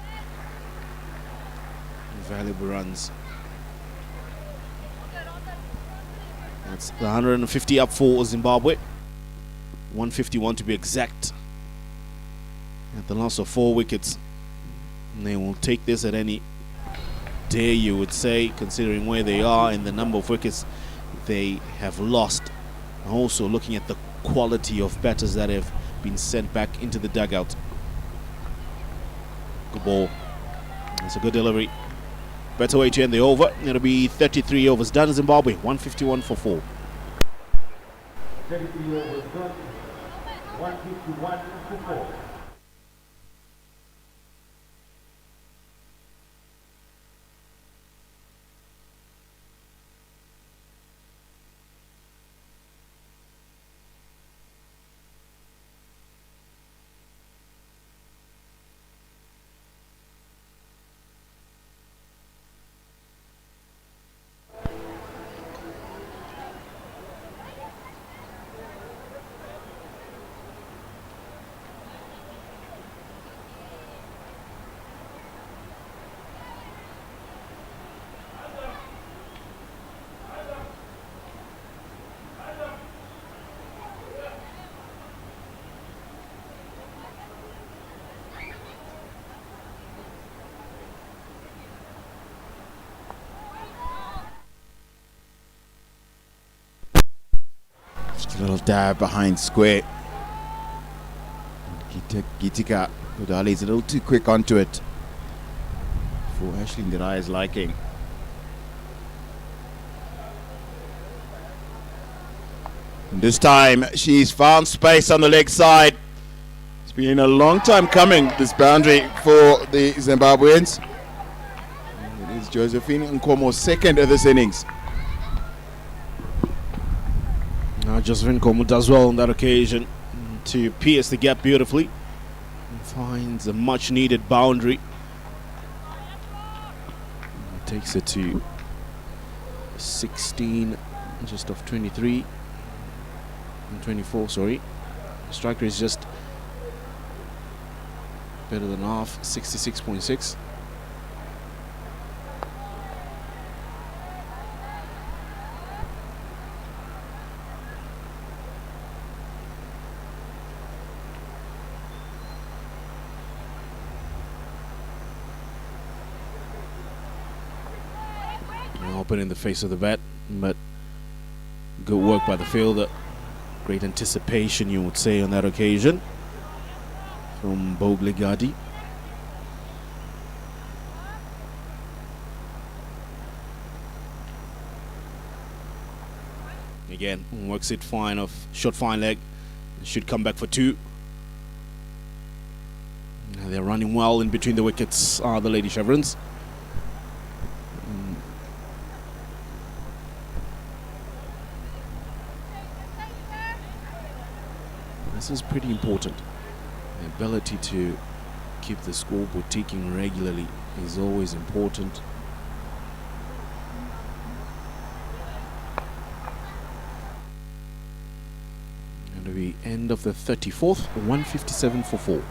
Valuable runs. That's the 150 up for Zimbabwe. 151 to be exact. At the loss of 4 wickets. And they will take this at any day, you would say, considering where they are and the number of wickets they have lost. Also looking at the quality of batters that have been sent back into the dugout. Good ball. That's a good delivery. Better way to end the over. It'll be 33 overs done. Zimbabwe 151 for 4. 33 overs done. 151 for 4. Just a little dab behind square. Gitika Kodali is a little too quick onto it for Ashley Ndiraya's liking. And this time she's found space on the leg side. It's been a long time coming, this boundary for the Zimbabweans. It is Josephine Nkomo's second of this innings. Now Josephine Nkomo does well on that occasion to pierce the gap beautifully and finds a much needed boundary. Takes it to 16, just off 23 and 24, sorry. Striker is just better than half, 66.6. Open in the face of the bat, but good work by the fielder. Great anticipation, you would say, on that occasion from Bogligadi. Again, works it fine off short fine leg. Should come back for two. Now they're running well in between the wickets, are the Lady Chevrons. This is pretty important. The ability to keep the scoreboard ticking regularly is always important. And at the end of the 34th, 157 for 4.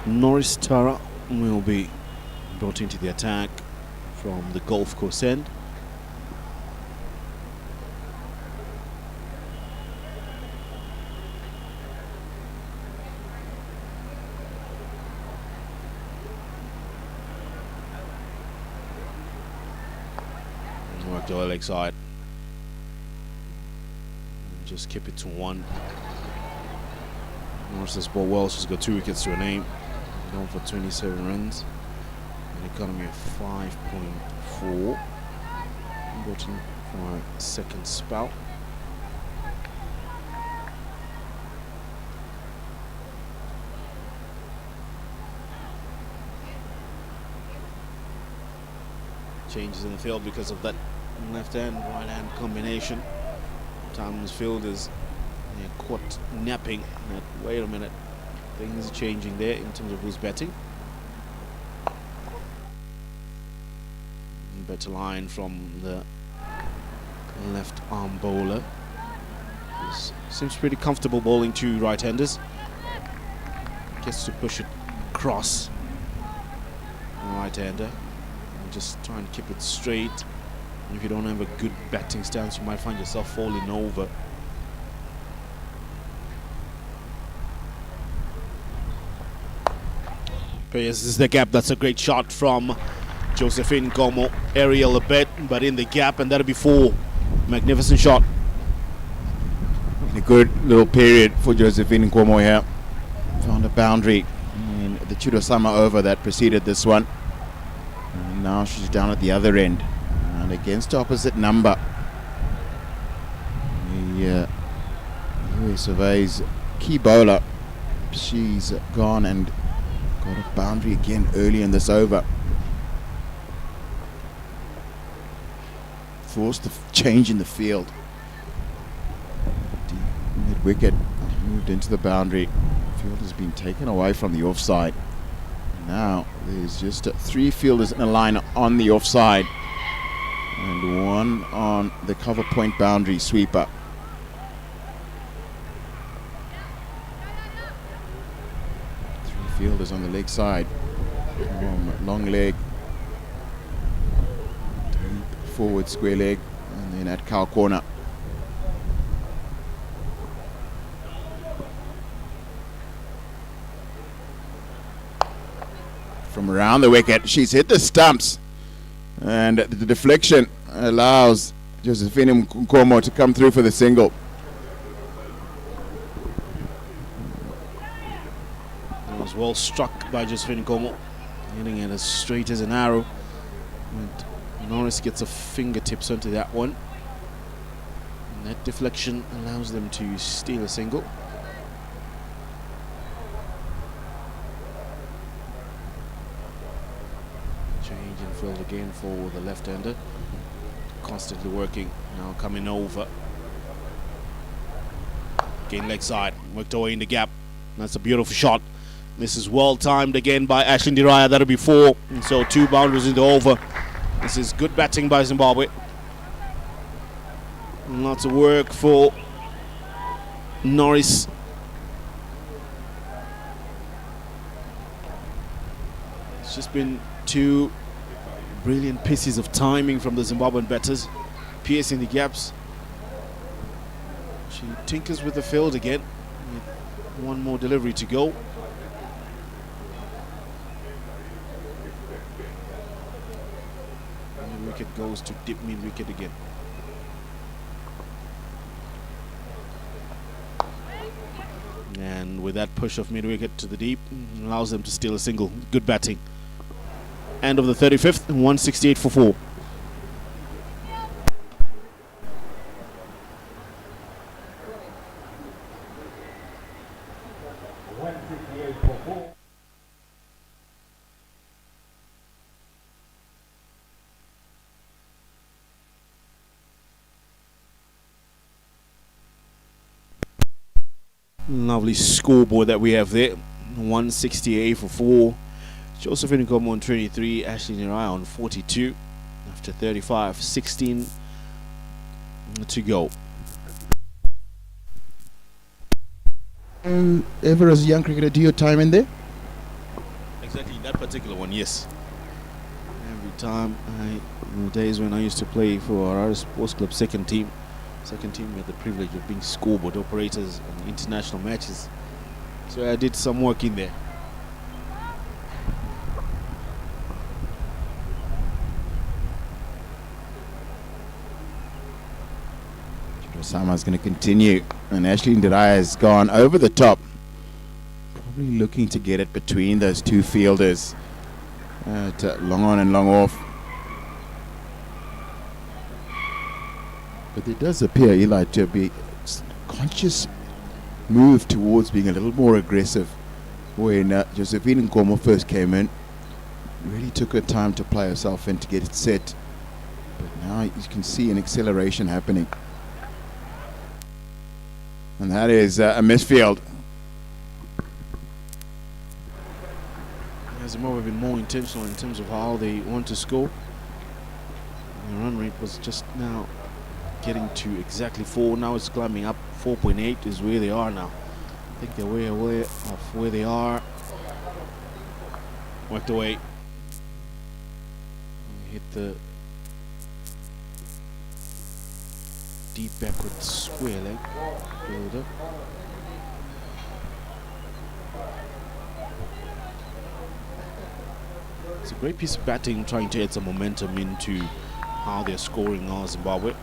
Norris Tara will be brought into the attack from the golf course end. Work the leg side. Just keep it to 1. Norris has ball well. She's got 2 wickets to her name. Going for 27 runs. An economy of 5.4. Brought in for a second spout. Changes in the field because of that left hand, right hand combination. Sometimes fielders caught napping. Wait a minute. Things are changing there in terms of who's batting. Better line from the left arm bowler. Seems pretty comfortable bowling to right-handers. Gets to push it across. Right-hander. Just try and keep it straight. And if you don't have a good batting stance, you might find yourself falling over. This is the gap. That's a great shot from Josephine Nkomo. Aerial a bit, but in the gap, and that'll be 4. Magnificent shot. A good little period for Josephine Nkomo here. Found a boundary in the Chudo Summer over that preceded this one. And now she's down at the other end. And against opposite number. The US of A's key bowler. She's gone and got a boundary again early in this over. Forced the change in the field. That wicket moved into the boundary. Field has been taken away from the offside. Now there's just 3 fielders in a line on the offside and 1 on the cover point boundary sweeper. Fielders on the leg side. Long leg, deep forward square leg, and then at cow corner. From around the wicket, she's hit the stumps, and the deflection allows Josephine Nkomo to come through for the single. Well struck by Josephine Nkomo, hitting it as straight as an arrow. And Norris gets a fingertips onto that one. And that deflection allows them to steal a single. Change in field again for the left-hander. Constantly working, now coming over. Again leg side, worked away in the gap. That's a beautiful shot. This is well timed again by Ashley Ndiraya. That'll be 4. And so 2 boundaries in the over. This is good batting by Zimbabwe. Lots of work for Norris. It's just been 2 brilliant pieces of timing from the Zimbabwean batters, piercing the gaps. She tinkers with the field again. 1 more delivery to go. Wicket goes to deep mid wicket again. And with that push of mid wicket to the deep, allows them to steal a single. Good batting. End of the 35th, 168 for 4. Lovely scoreboard that we have there. 168 for 4. Josephine Nkomo on 23. Ashley Ndiraya on 42. After 35, 16 to go. Ever as a young cricketer, do your time in there? Exactly, that particular one, yes. Every time, in the days when I used to play for Harare Sports Club second team, we had the privilege of being scoreboard operators on international matches. So I did some work in there. Osama is going to continue, and Ashley Ndiraya has gone over the top, probably looking to get it between those 2 fielders, long on and long off. But there does appear, Eli, to be a conscious move towards being a little more aggressive. When Josephine Nkomo first came in, really took her time to play herself in to get it set. But now you can see an acceleration happening. And that is a misfield. Zimbabwe have been more intentional in terms of how they want to score. The run rate was just now getting to exactly 4. Now it's climbing up. 4.8 is where they are now. I think they're way away of where they are. Worked away. Hit the deep backward square leg. Builder. It's a great piece of batting, trying to add some momentum into how they're scoring now, Zimbabwe.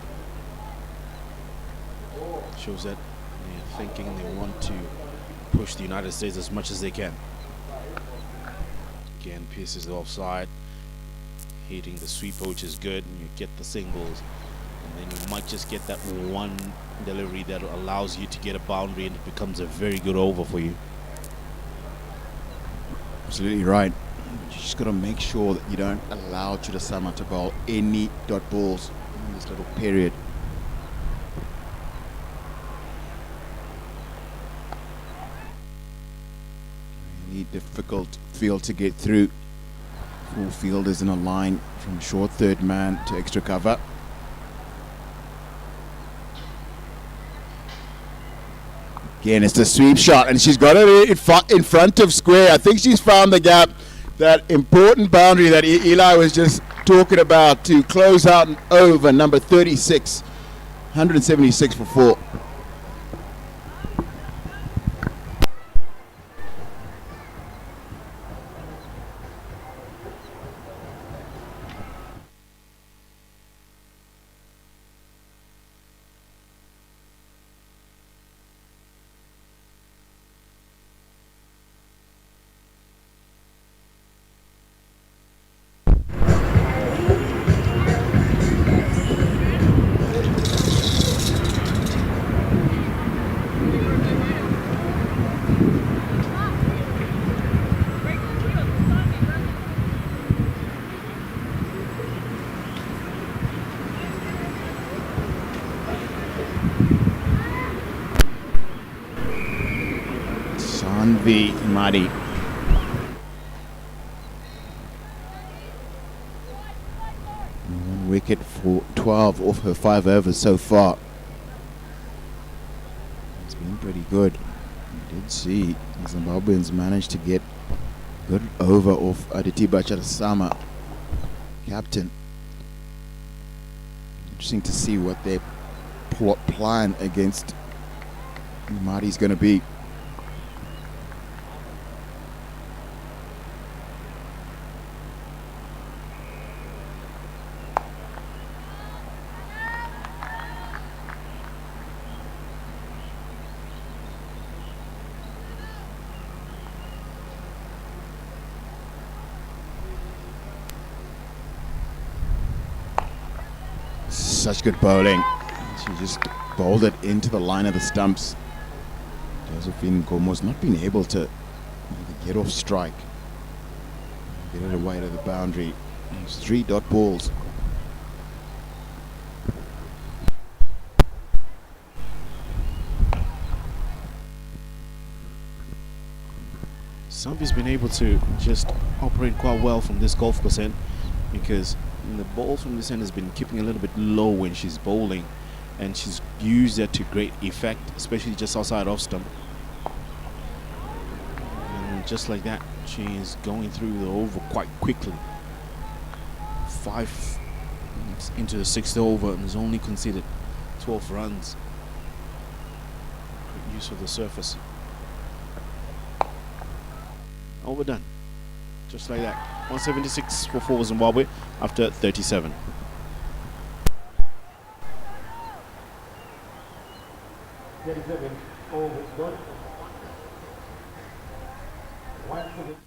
Shows that they're thinking they want to push the United States as much as they can. Again, pieces the offside. Hitting the sweeper, which is good, and you get the singles. And then you might just get that one delivery that allows you to get a boundary, and it becomes a very good over for you. Absolutely right. You just got to make sure that you don't allow Chudasama to bowl any dot balls in this little period. Very difficult field to get through. 4 fielders in a line from short third man to extra cover. Again, it's the sweep shot, and she's got it in front of square. I think she's found the gap, that important boundary that Eli was just talking about, to close out and over number 36. 176 for 4. Sanvi Madi. One wicket for 12 off her 5 overs so far. It's been pretty good. You did see the Zimbabweans managed to get a good over off Aditi Bachasama, captain. Interesting to see what their plan against Madi is going to be. Such good bowling. She just bowled it into the line of the stumps. Josephine Nkomo's not been able to get off strike, get it away to the boundary. It's 3 dot balls. Sambi's been able to just operate quite well from this golf course end, because the ball from this end has been keeping a little bit low when she's bowling, and she's used that to great effect, especially just outside off stump. And just like that, she's going through the over quite quickly. 5 into the 6th over and has only conceded 12 runs. Good use of the surface. Overdone. Just like that. 176 for 4 Zimbabwe after 37. Over done. 1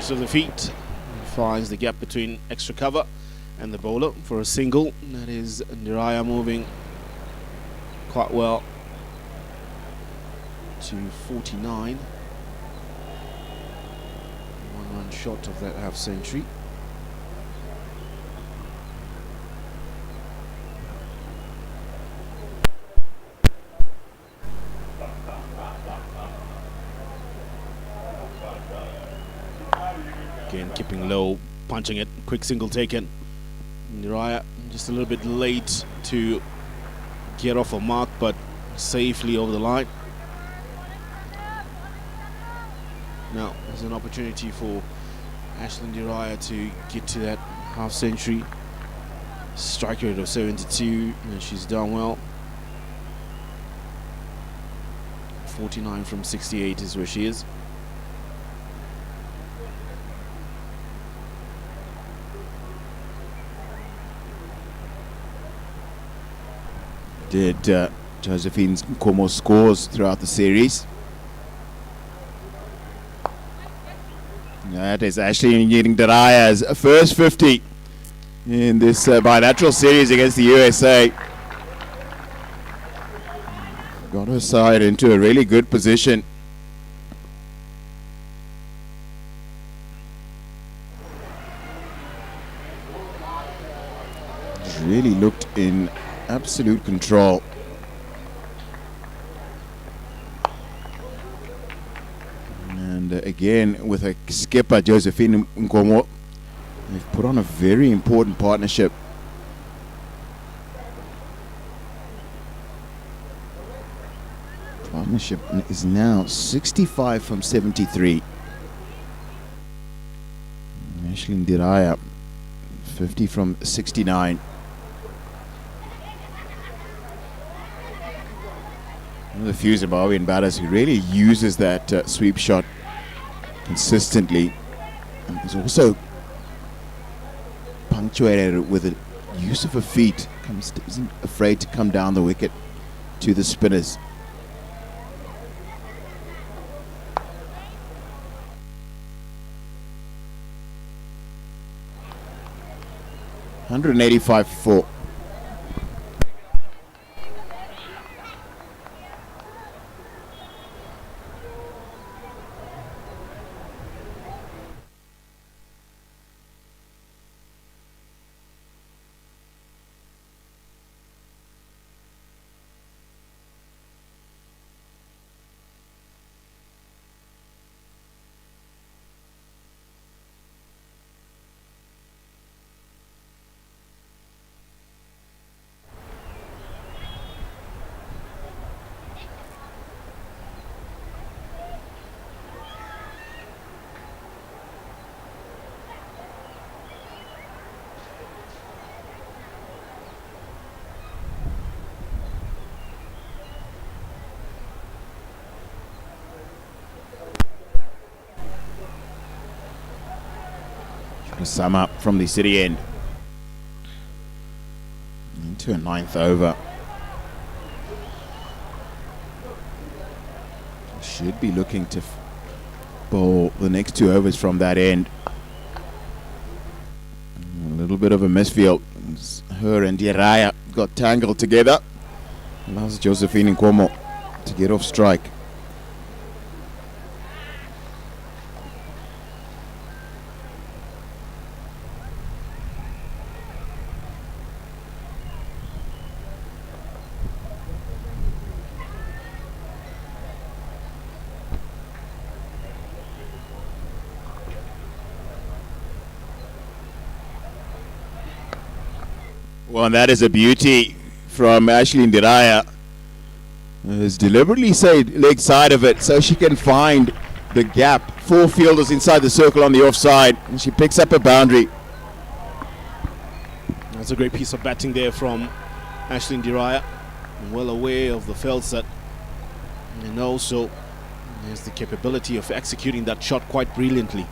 Use of the feet. Finds the gap between extra cover and the bowler for a single. That is Ndiraya moving quite well to 49. 1 run short of that half century. Again, keeping low, punching it, quick single taken. Ndiraya just a little bit late to get off a mark, but safely over the line. Now there's an opportunity for Ashley Ndiraya to get to that half century. Strike rate of 72, and she's done well. 49 from 68 is where she is. Did Josephine Nkomo scores throughout the series. That is actually getting Ndiraya's first 50 in this bilateral series against the USA. Got her side into a really good position. Really looked in absolute control. And again, with a skipper, Josephine Nkomo, they've put on a very important partnership. Partnership is now 65 from 73. Ashley Ndiraya, 50 from 69. One of the few Zimbabwean batters who really uses that sweep shot consistently, and is also punctuated with the use of her feet. Isn't afraid to come down the wicket to the spinners. $185 for 4. Sum up from the city end into a 9th over. Should be looking to bowl the next 2 overs from that end. A little bit of a misfield. Her and Ndiraya got tangled together. Allows Josephine Nkomo to get off strike. Well, and that is a beauty from Ashley Ndiraya. Has deliberately stayed leg side of it so she can find the gap. 4 fielders inside the circle on the offside, and she picks up a boundary. That's a great piece of batting there from Ashley Ndiraya. Well aware of the field set, and also has the capability of executing that shot quite brilliantly.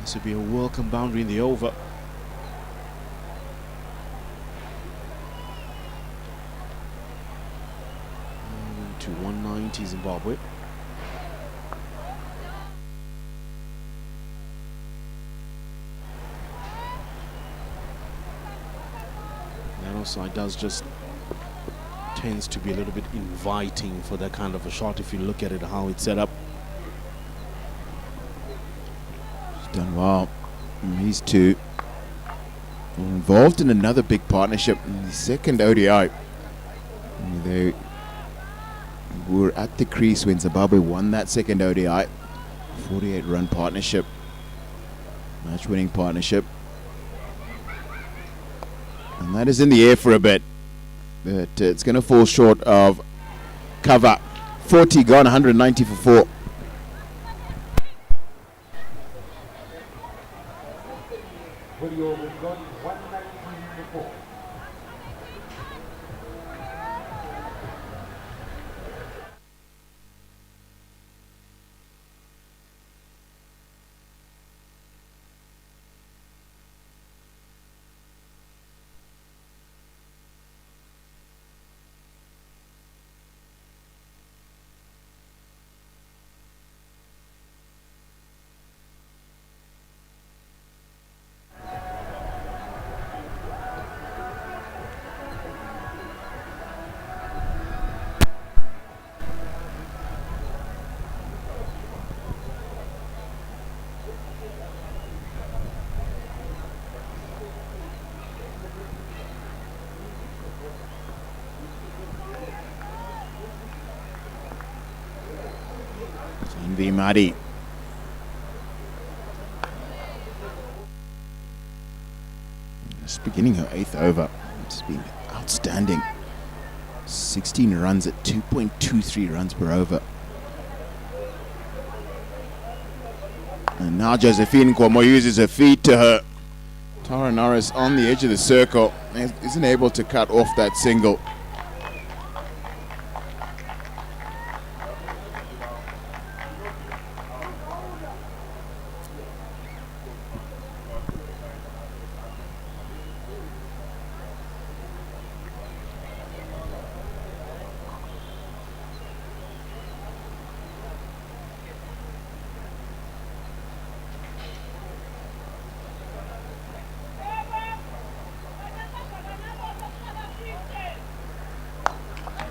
This would be a welcome boundary in the over. To 190 Zimbabwe. outside does just tends to be a little bit inviting for that kind of a shot if you look at it, how it's set up. He's done well. These two are involved in another big partnership in the second ODI. They were at the crease when Zimbabwe won that second ODI. 48-run partnership. Match-winning partnership. And that is in the air for a bit. But it's going to fall short of cover. 40 gone, 190 for 4. WODI overs gone 119 for 4. V. Madi. Just beginning her 8th over. It's been outstanding. 16 runs at 2.23 runs per over. And now Josephine Nkomo uses her feet to her. Tara Norris on the edge of the circle. Isn't able to cut off that single.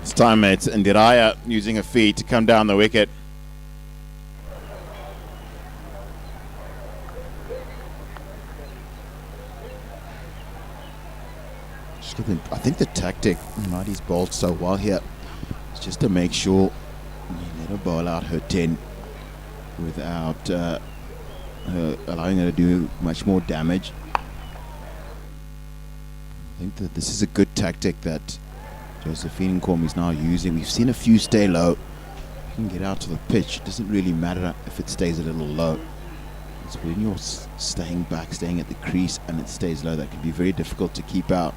This time it's Ndiraya using her feet to come down the wicket. I think the tactic Madi's bowled so well here is just to make sure you let her bowl out her 10 without her allowing her to do much more damage. I think that this is a good tactic that Josephine Nkomo is now using. We've seen a few stay low. You can get out to the pitch. It doesn't really matter if it stays a little low. It's when you're staying back, staying at the crease, and it stays low, that can be very difficult to keep out.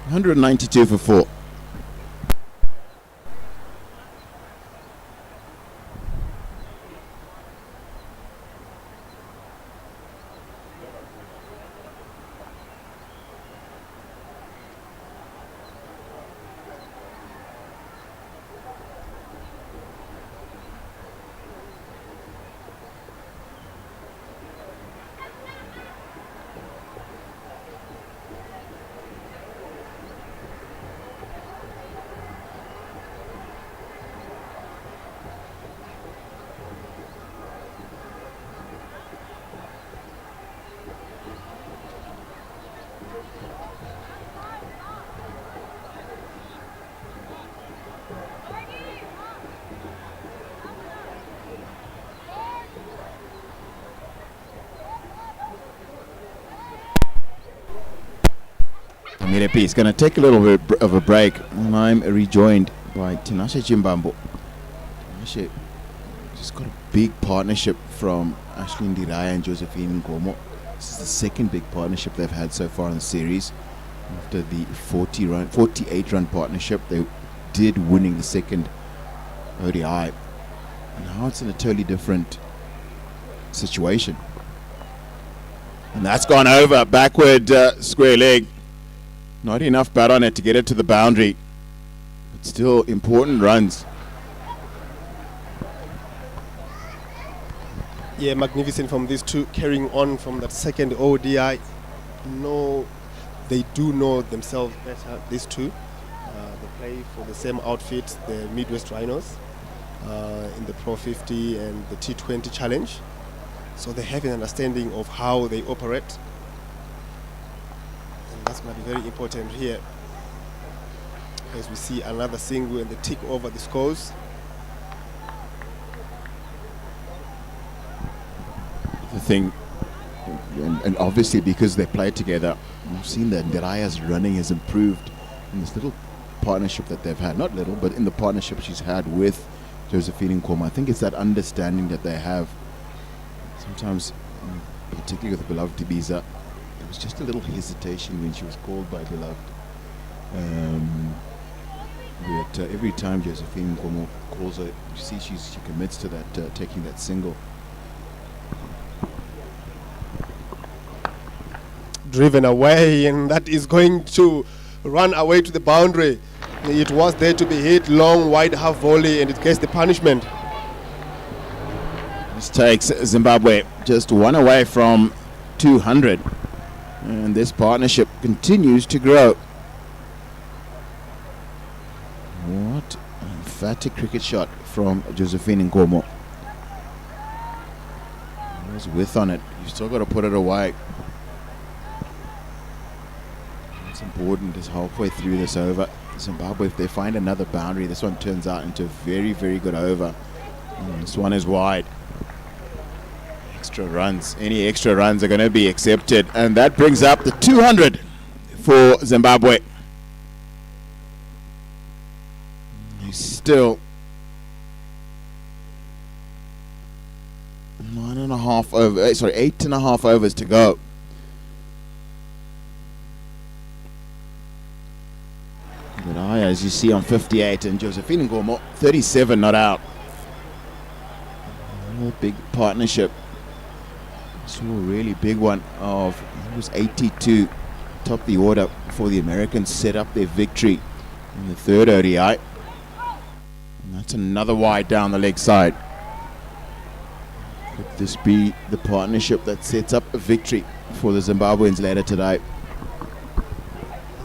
$192 for 4. It's going to take a little bit of a break, and I'm rejoined by Tinashe Chimbambo. Tinashe just got a big partnership from Ashley Ndiraya and Josephine Nkomo. This is the second big partnership they've had so far in the series. After the 48-run partnership, they did winning the second ODI. Now it's in a totally different situation. And that's gone over. Backward square leg. Not enough bat on it to get it to the boundary. But still important runs. Yeah, magnificent from these two, carrying on from that second ODI. No, they do know themselves better, these two. They play for the same outfit, the Midwest Rhinos, in the Pro 50 and the T20 Challenge. So they have an understanding of how they operate. And that's going to be very important here, as we see another single and they tick over the scores. The thing, and obviously because they play together, we've seen that Ndiraya's running has improved in this little partnership that they've had. Not little, but in the partnership she's had with Josephine Nkoma. I think it's that understanding that they have. Sometimes, particularly with Beloved Ibiza, there was just a little hesitation when she was called by Beloved. But every time Josephine Nkoma calls her, you see she commits to that, taking that single. Driven away, and that is going to run away to the boundary. It was there to be hit, long wide half volley, and it gets the punishment. This takes Zimbabwe just one away from 200, and this partnership continues to grow. What an emphatic cricket shot from Josephine Nkomo. There's width on it. You still got to put it away. What's important is halfway through this over, Zimbabwe, if they find another boundary, this one turns out into a very, very good over. This one is wide. Extra runs. Any extra runs are going to be accepted. And that brings up the 200 for Zimbabwe. He's still 8.5 overs to go. But as you see on 58, and Josephine Nkomo 37 not out. A big partnership. Saw a really big one of, it was 82, top the order for the Americans, set up their victory in the third ODI. And that's another wide down the leg side. Could this be the partnership that sets up a victory for the Zimbabweans later today?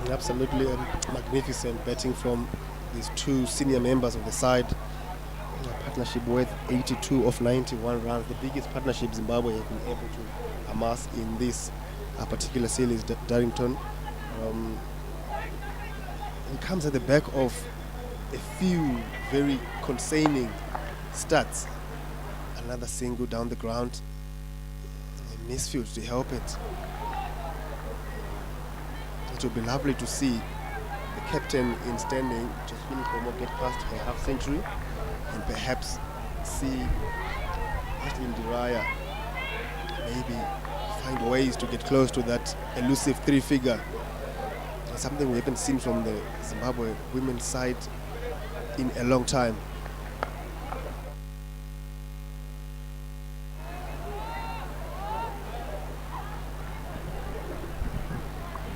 Absolutely magnificent batting from these two senior members of the side. A partnership worth 82 of 91 runs, the biggest partnership Zimbabwe have been able to amass in this particular series. Darrington, it comes at the back of a few very concerning stats. Another single down the ground, a misfield to help it. It would be lovely to see the captain in standing, Josephine Nkomo, get past her half century and perhaps see Ashley Ndiraya maybe find ways to get close to that elusive three-figure. Something we haven't seen from the Zimbabwe women's side in a long time.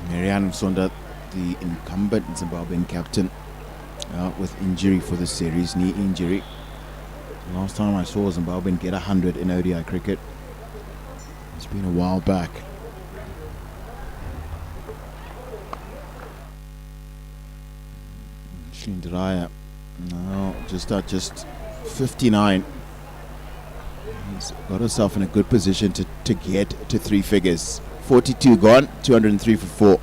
Marianne Msonda, the incumbent Zimbabwean captain, out with injury for the series, knee injury. Last time I saw Zimbabwean get 100 in ODI cricket, it's been a while back. Shindaraya now just 59. He's got himself in a good position to get to three figures. 42 gone, 203 for 4.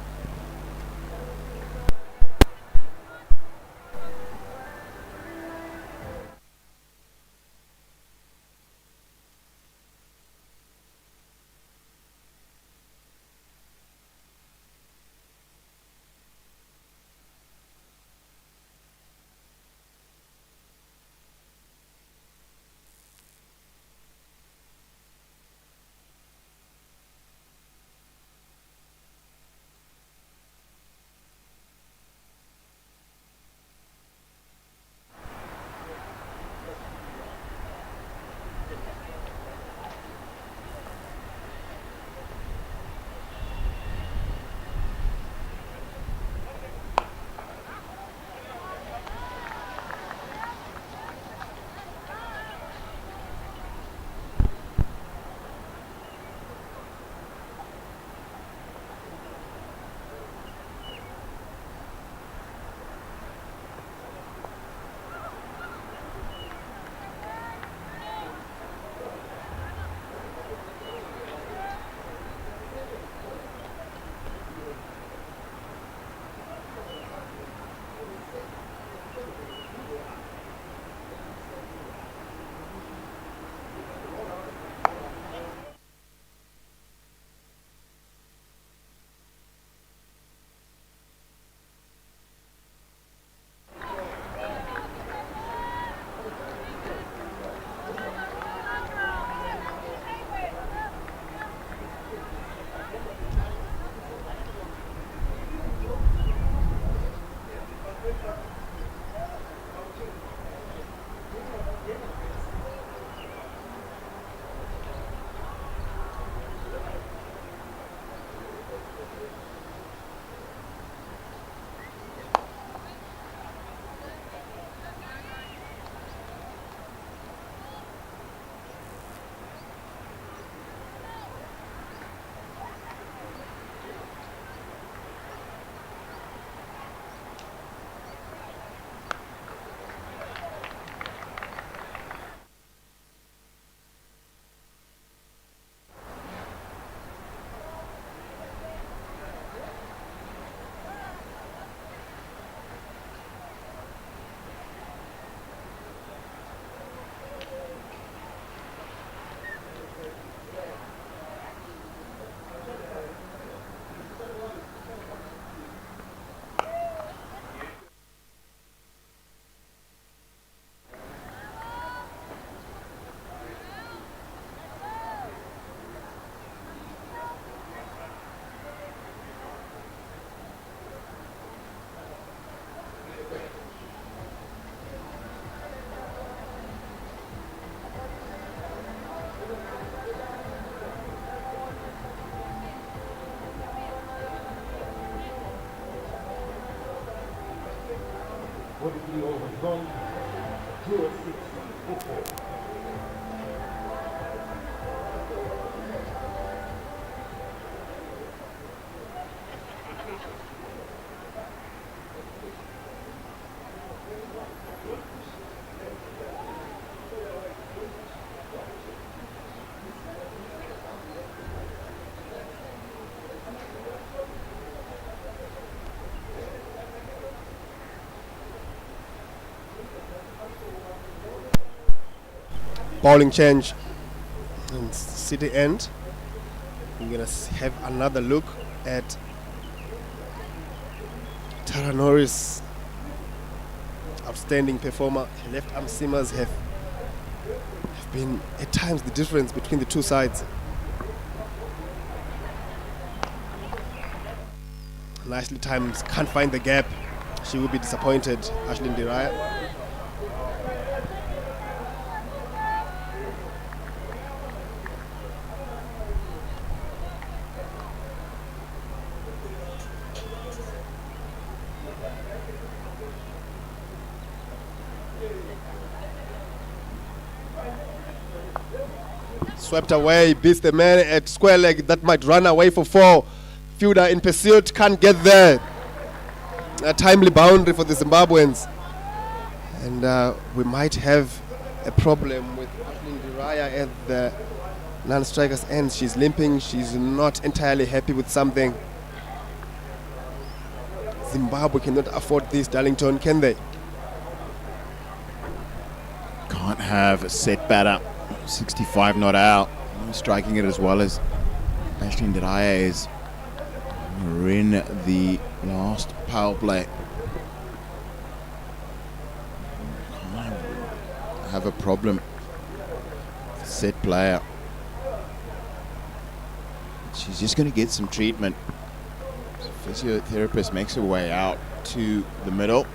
the over is gone. 206 for 4. Bowling change and City end. We're gonna have another look at Tara Norris, outstanding performer. Left arm seamers have been at times the difference between the two sides. Nicely timed, can't find the gap. She will be disappointed, Ashlyn Diraya. Swept away, beats the man at square leg that might run away for 4. Fielder in pursuit, can't get there. A timely boundary for the Zimbabweans. And we might have a problem with Ashlyn Diraya at the non-striker's end. She's limping, she's not entirely happy with something. Zimbabwe cannot afford this, Darlington, can they? Can't have a set batter. 65 not out. Striking it as well as Ashlyn Diraya is. We're in the last power play. Can't have a problem. Set player. She's just going to get some treatment. So physiotherapist makes her way out to the middle.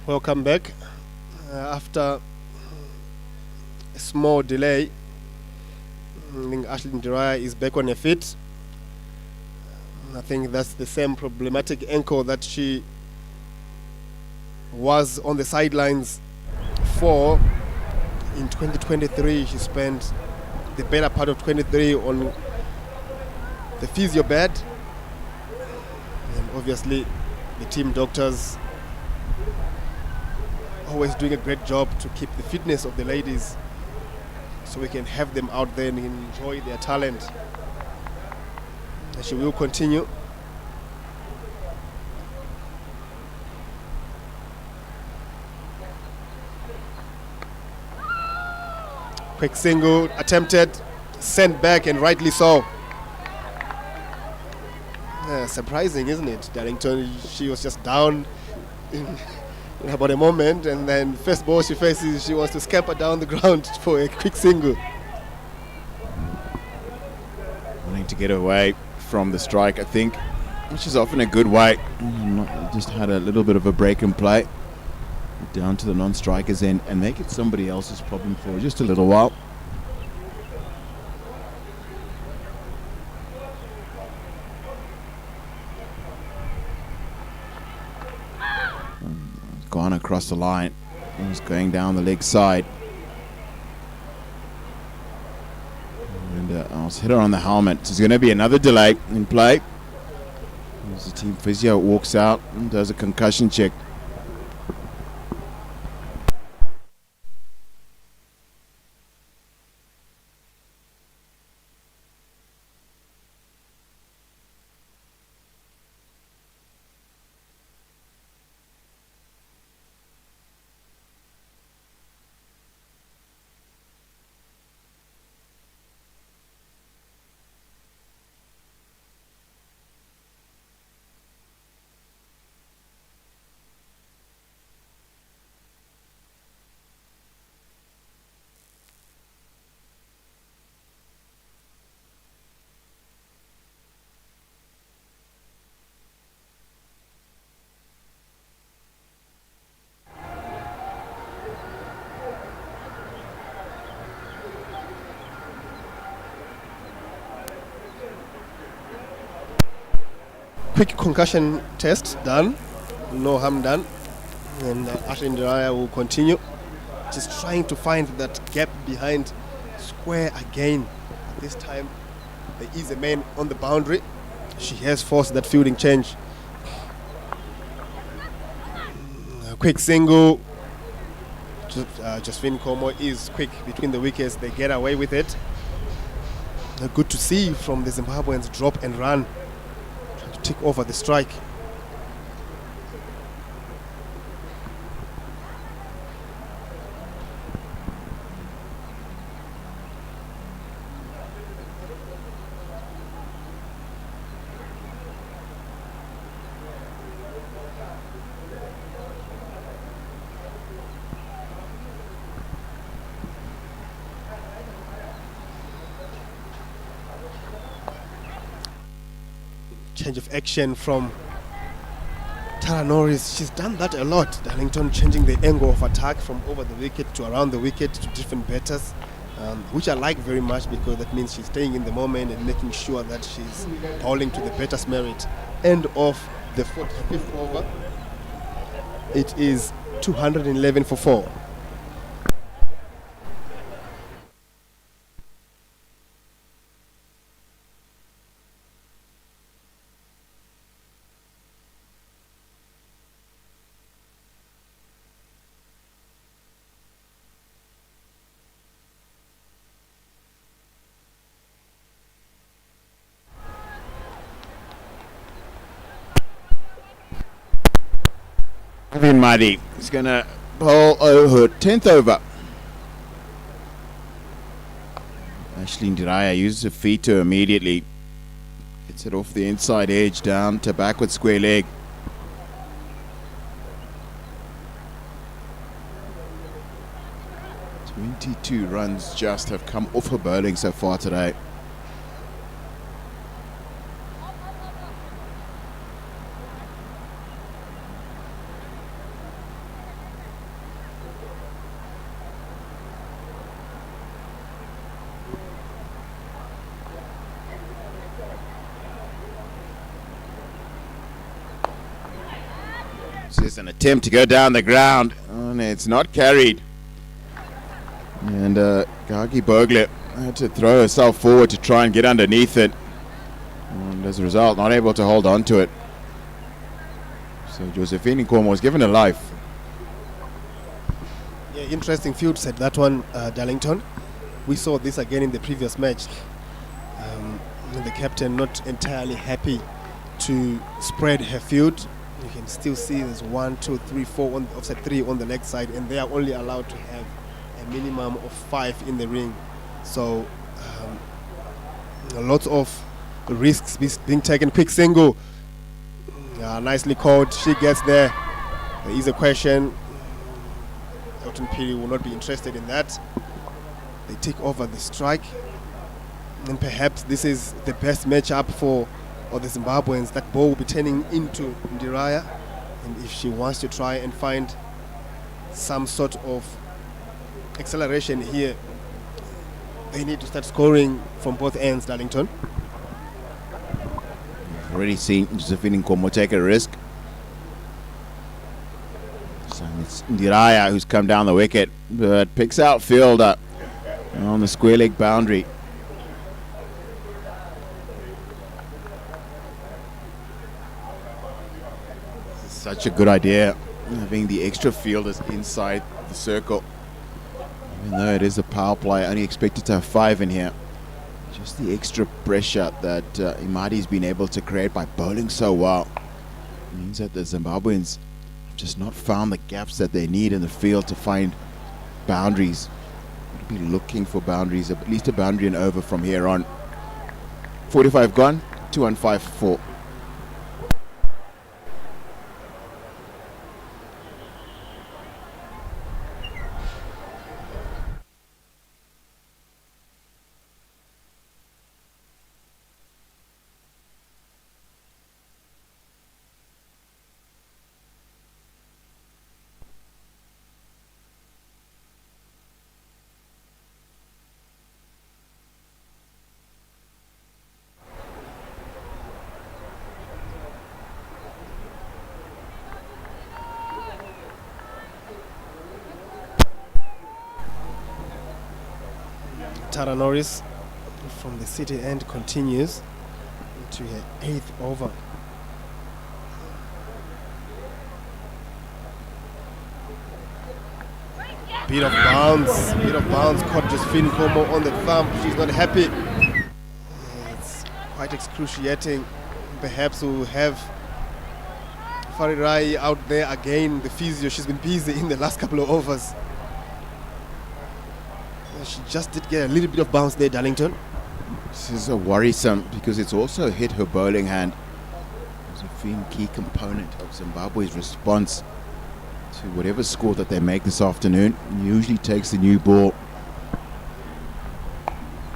Welcome back. After a small delay, I think Ashlyn Diraya is back on her feet. I think that's the same problematic ankle that she was on the sidelines for. In 2023, she spent the better part of 23 on the physio bed. And obviously, the team doctors always doing a great job to keep the fitness of the ladies so we can have them out there and enjoy their talent. And she will continue. Quick single attempted, sent back, and rightly so. Surprising, isn't it? Darlington, she was just down in about a moment, and then first ball she faces, she wants to scamper down the ground for a quick single. Wanting to get away from the strike, I think, which is often a good way. Just had a little bit of a break in play. Down to the non-strikers end and make it somebody else's problem for just a little while. Gone across the line. He's going down the leg side. And I was hit her on the helmet. There's going to be another delay in play. As the team physio walks out and does a concussion check. Quick concussion test done, no harm done, and Ashley Ndiraya will continue. Just trying to find that gap behind square again. This time there is a man on the boundary. She has forced that fielding change. A quick single. Josephine Como is quick between the wickets. They get away with it. Good to see from the Zimbabweans drop and run. Take over the strike. Change of action from Tara Norris. She's done that a lot. Darlington changing the angle of attack from over the wicket to around the wicket to different batters, which I like very much because that means she's staying in the moment and making sure that she's bowling to the batter's merit. End of the 45th over. It is 211 for 4. Vin Muddy is going to bowl her 10th over. Ashley Ndiraya uses her feet to immediately. Gets it off the inside edge down to backward square leg. 22 runs just have come off her bowling so far today. This is an attempt to go down the ground, and it's not carried. And Gagi Bogle had to throw herself forward to try and get underneath it. And as a result, not able to hold on to it. So Josephine Nkomo was given a life. Yeah, interesting field set, that one, Darlington. We saw this again in the previous match. The captain not entirely happy to spread her field. You can still see there's 1, 2, 3, 4 on offside 3 on the leg side, and they are only allowed to have a minimum of 5 in the ring. So lots of risks being taken. Quick single, nicely called. She gets there. There is a question. Elton Piri will not be interested in that. They take over the strike, and perhaps this is the best matchup for the Zimbabweans. That ball will be turning into Ndiraya, and if she wants to try and find some sort of acceleration here, they need to start scoring from both ends, Darlington. Already seen Josephine Nkomo take a risk. So it's Ndiraya who's come down the wicket, but picks out fielder on the square leg boundary. Such a good idea, having the extra fielders inside the circle. Even though it is a power play, only expected to have 5 in here. Just the extra pressure that Imadi's been able to create by bowling so well means that the Zimbabweans have just not found the gaps that they need in the field to find boundaries. We'll be looking for boundaries, at least a boundary and over from here on. 45 gone, 2-5 for 4. Tara Norris from the city end continues into her 8th over. Bit of bounce caught Josephine Nkomo on the thumb. She's not happy. It's quite excruciating. Perhaps we'll have Farirai out there again, the physio. She's been busy in the last couple of overs. She just did get a little bit of bounce there, Darlington. This is a worrisome because it's also hit her bowling hand. It's a key component of Zimbabwe's response to whatever score that they make this afternoon. Usually takes the new ball.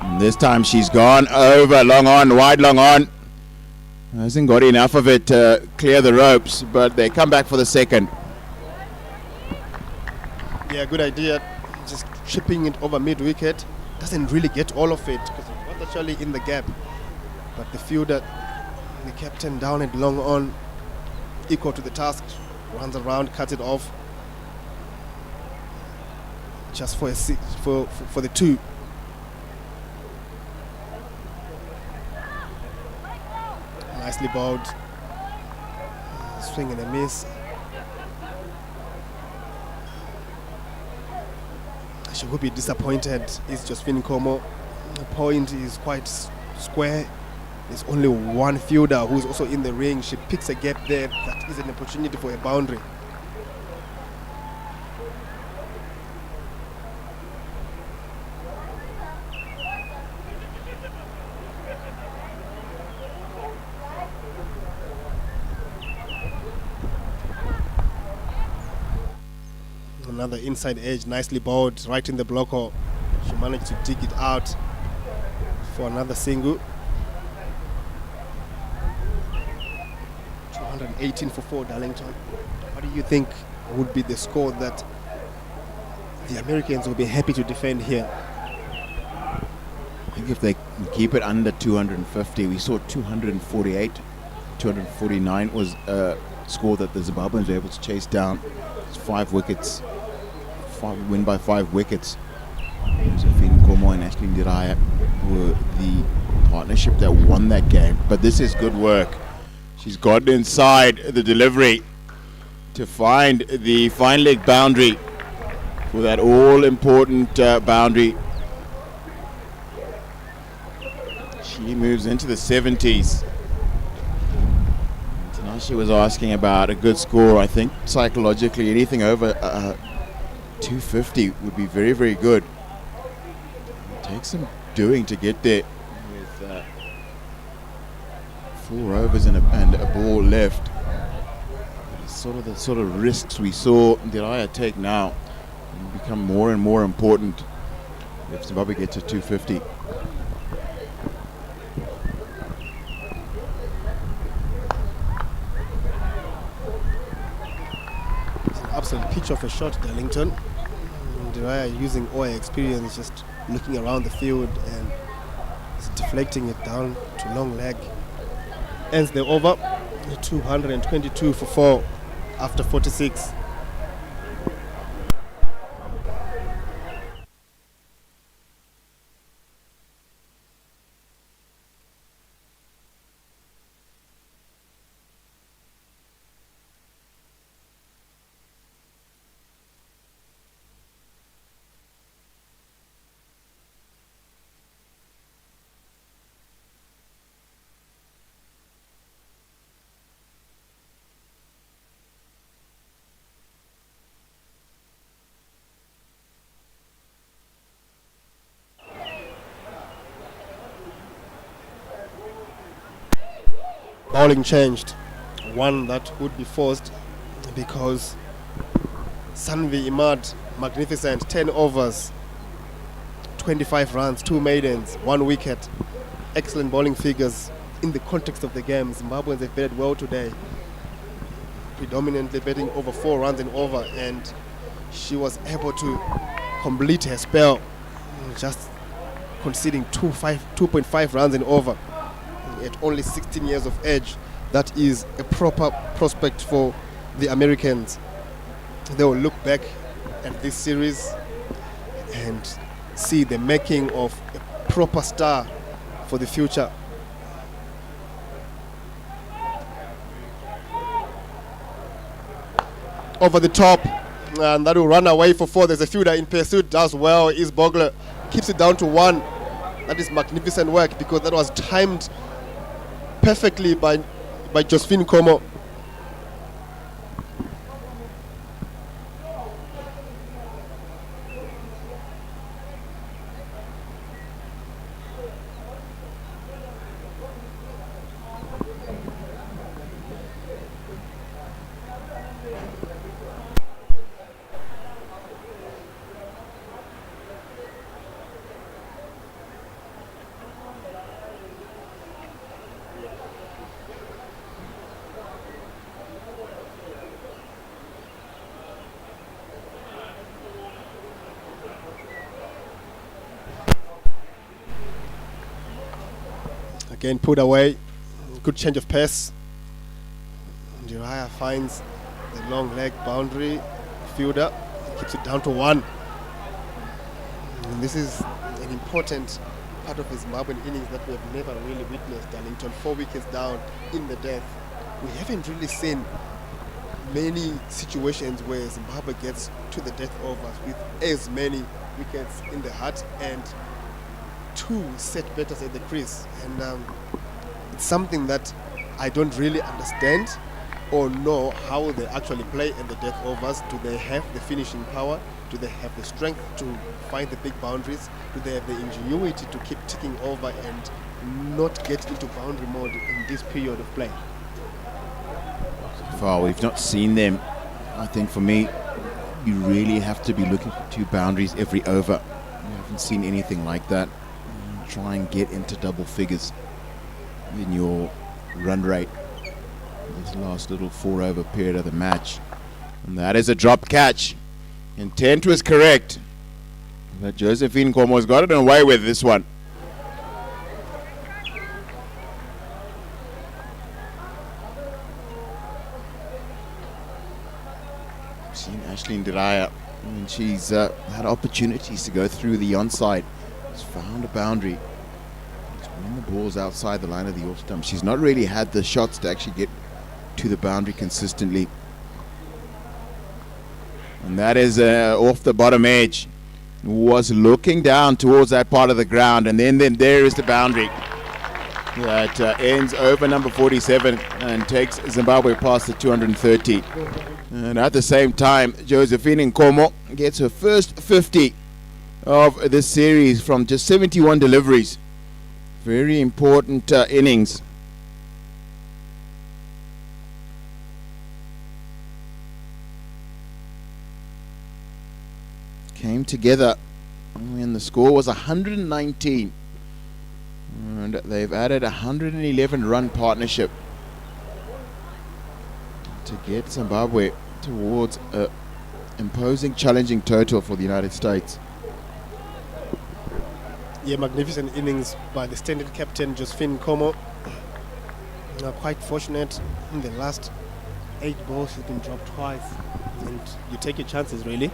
And this time she's gone over, long on, wide long on. Hasn't got enough of it to clear the ropes, but they come back for the second. Yeah, good idea. Just chipping it over mid-wicket. Doesn't really get all of it because it was actually in the gap. But the fielder, the captain down it long on, equal to the task, runs around, cuts it off. Just for a for the 2. Nicely bowled. Swing and a miss. She would be disappointed. It's Josephine Nkomo. The point is quite square. There's only one fielder who's also in the ring. She picks a gap there. That is an opportunity for a boundary. Another inside edge, nicely bowled, right in the block hole. She managed to dig it out for another single. 218 for 4, Darlington. What do you think would be the score that the Americans will be happy to defend here? I think if they keep it under 250, we saw 248, 249 was a score that the Zimbabweans were able to chase down. It's 5 wickets. Win by 5 wickets. Josephine Nkomo and Ashley Ndiraya were the partnership that won that game. But this is good work. She's gotten inside the delivery to find the fine leg boundary for that all-important boundary. She moves into the 70s. Tinashe was asking about a good score. I think psychologically anything over 250 would be very, very good. It takes some doing to get there with 4 overs and a ball left. It's the sort of risks we saw Ndiraya take now become more and more important if Zimbabwe gets to 250. It's an absolute pitch of a shot, Darlington. Ndiraya using all her experience, just looking around the field and deflecting it down to long leg. Ends the over 222 for 4 after 46. Bowling changed, one that would be forced because Sanvi Imad, magnificent, 10 overs, 25 runs, 2 maidens, 1 wicket. Excellent bowling figures in the context of the game. Zimbabweans have batted well today, predominantly batting over 4 runs and over, and she was able to complete her spell, just conceding 2.5 runs and over. At only 16 years of age, that is a proper prospect for the Americans. They will look back at this series and see the making of a proper star for the future. Over the top, and that will run away for 4. There's a fielder in pursuit, does well. Is Bogler, keeps it down to 1. That is magnificent work because that was timed perfectly by Josephine Nkomo. Again, put away. Good change of pace. Ndiraya finds the long leg boundary. Fielder keeps it down to 1. And this is an important part of the Zimbabwean innings that we have never really witnessed. Darlington, 4 wickets down in the death. We haven't really seen many situations where Zimbabwe gets to the death overs with as many wickets in the hut and 2 set batters at the crease, and it's something that I don't really understand or know how they actually play in the death overs. Do they have the finishing power? Do they have the strength to find the big boundaries? Do they have the ingenuity to keep ticking over and not get into boundary mode in this period of play? So far, we've not seen them. I think for me, you really have to be looking for 2 boundaries every over. We haven't seen anything like that. Try and get into double figures in your run rate this last little 4 over period of the match. And that is a drop catch. Intent was correct, but Josephine Nkomo's got it away with this one. I've seen Ashley Ndiraya, and she's had opportunities to go through the onside She's found a boundary. When the ball's outside the line of the off stump, she's not really had the shots to actually get to the boundary consistently. And that is off the bottom edge. Was looking down towards that part of the ground, and then there is the boundary that ends over number 47 and takes Zimbabwe past the 230. And at the same time, Josephine Nkomo gets her first 50 of this series from just 71 deliveries. Very important innings. Came together when the score was 119. And they've added a 111 run partnership to get Zimbabwe towards an imposing, challenging total for the United States. Yeah, magnificent innings by the standard captain, Josephine Nkomo. Quite fortunate in the last 8 balls, she's been dropped twice. And you take your chances, really.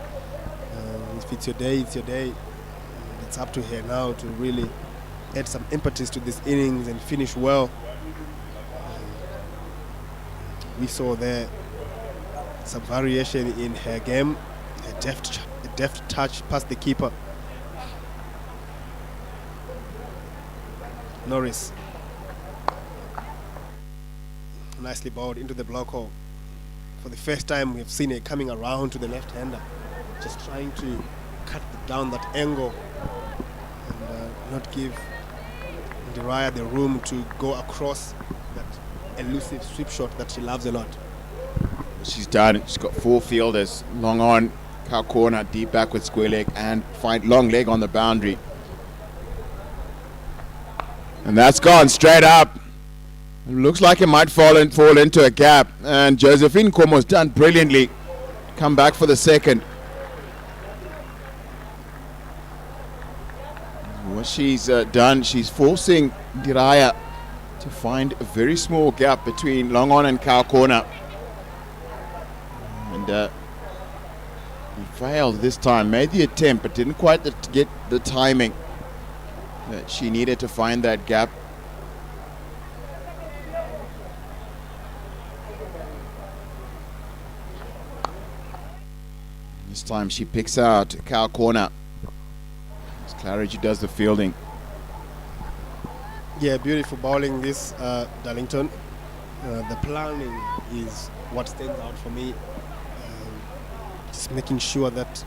If it's your day, it's your day. It's up to her now to really add some impetus to this innings and finish well. We saw there some variation in her game, a deft touch past the keeper. Norris, nicely bowled into the block hole. For the first time, we've seen her coming around to the left-hander, just trying to cut down that angle and not give Ndiraya the room to go across that elusive sweep shot that she loves a lot. She's done it. She's got 4 fielders, long on, cow corner, deep back with square leg, and find long leg on the boundary. And that's gone straight up. It looks like it might fall into a gap. And Josephine Nkomo's done brilliantly. Come back for the second. What she's done, she's forcing Ndiraya to find a very small gap between long on and cow corner. And he failed this time. Made the attempt, but didn't quite get the timing that she needed to find that gap. This time she picks out cow corner. It's Claridge does the fielding. Yeah, beautiful bowling this, Darlington. The planning is what stands out for me. Just making sure that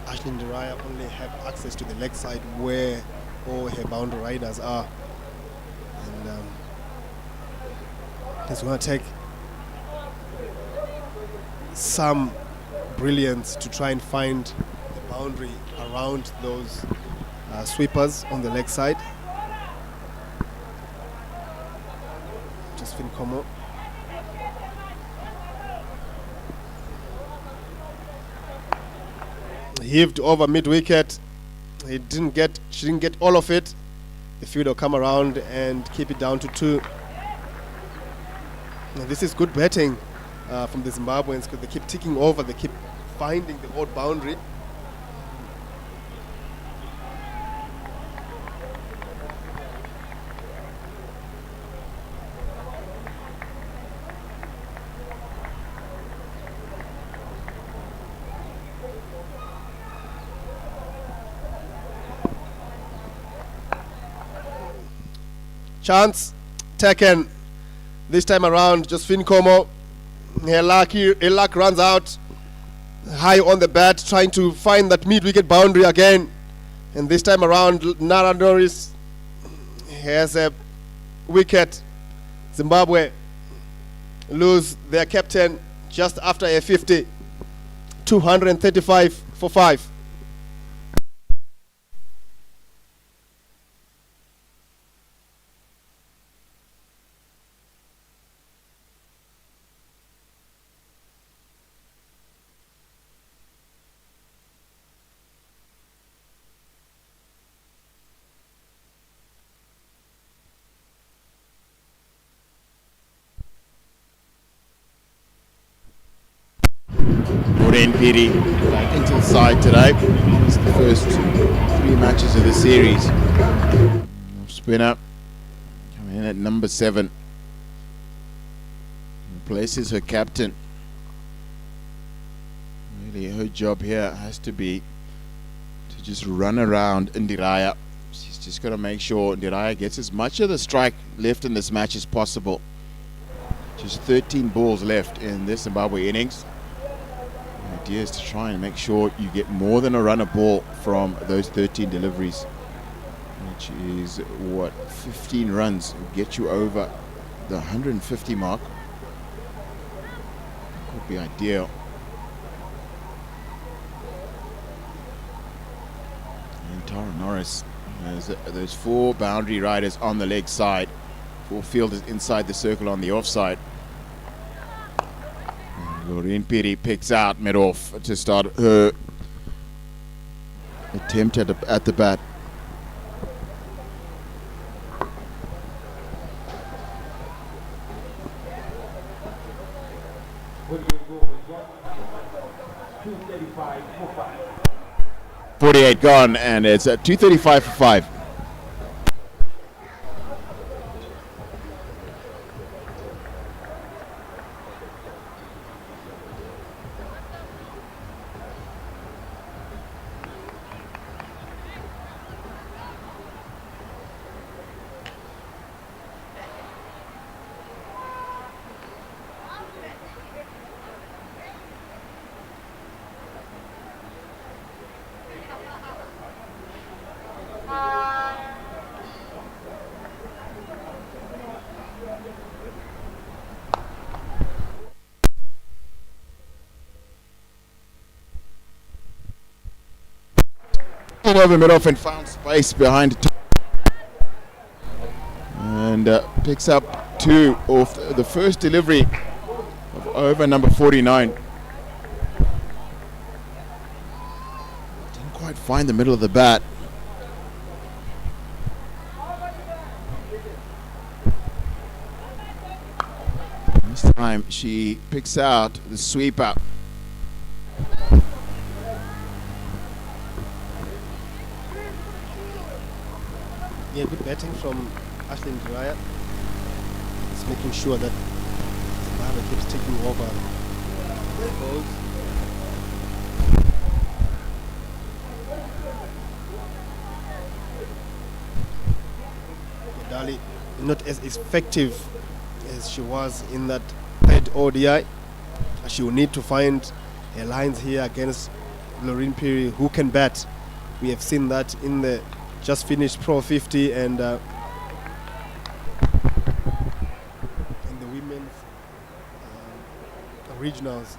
Ashley Ndiraya only have access to the leg side where all her boundary riders are. And it's going to take some brilliance to try and find the boundary around those sweepers on the leg side. Josephine Nkomo. Heaved over mid wicket. She didn't get all of it. The field will come around and keep it down to 2. Now this is good batting from the Zimbabweans because they keep ticking over, they keep finding the odd boundary. Chance taken this time around. Josephine Nkomo, her luck runs out. High on the bat, trying to find that mid-wicket boundary again. And this time around, Nara Norris has a wicket. Zimbabwe lose their captain just after a 50. 235 for 5. Piri back into the side today. It's the first 3 matches of the series. Spinner coming in at number 7. Replaces her captain. Really, her job here has to be to just run around Ndiraya. She's just got to make sure Ndiraya gets as much of the strike left in this match as possible. Just 13 balls left in this Zimbabwe innings. The idea is to try and make sure you get more than a run a ball from those 13 deliveries, which is what 15 runs will get you over the 150 mark. Could be ideal. And Tara Norris has those 4 boundary riders on the leg side, 4 fielders inside the circle on the offside. Lorraine Piri picks out mid-off to start her attempt at the bat. What do you go with that? 235 for 5. 48 gone, and it's at 235 for 5. Over mid-off and found space behind and picks up 2 off the first delivery of over number 49. Didn't quite find the middle of the bat. This time she picks out the sweeper. Yeah, good batting from Ashley Ndiraya. It's making sure that Zimbabwe keeps taking over the balls. Dali not as effective as she was in that 3rd ODI. She will need to find her lines here against Lorraine Piri, who can bat. We have seen that in the just finished Pro 50 and in the women's regionals.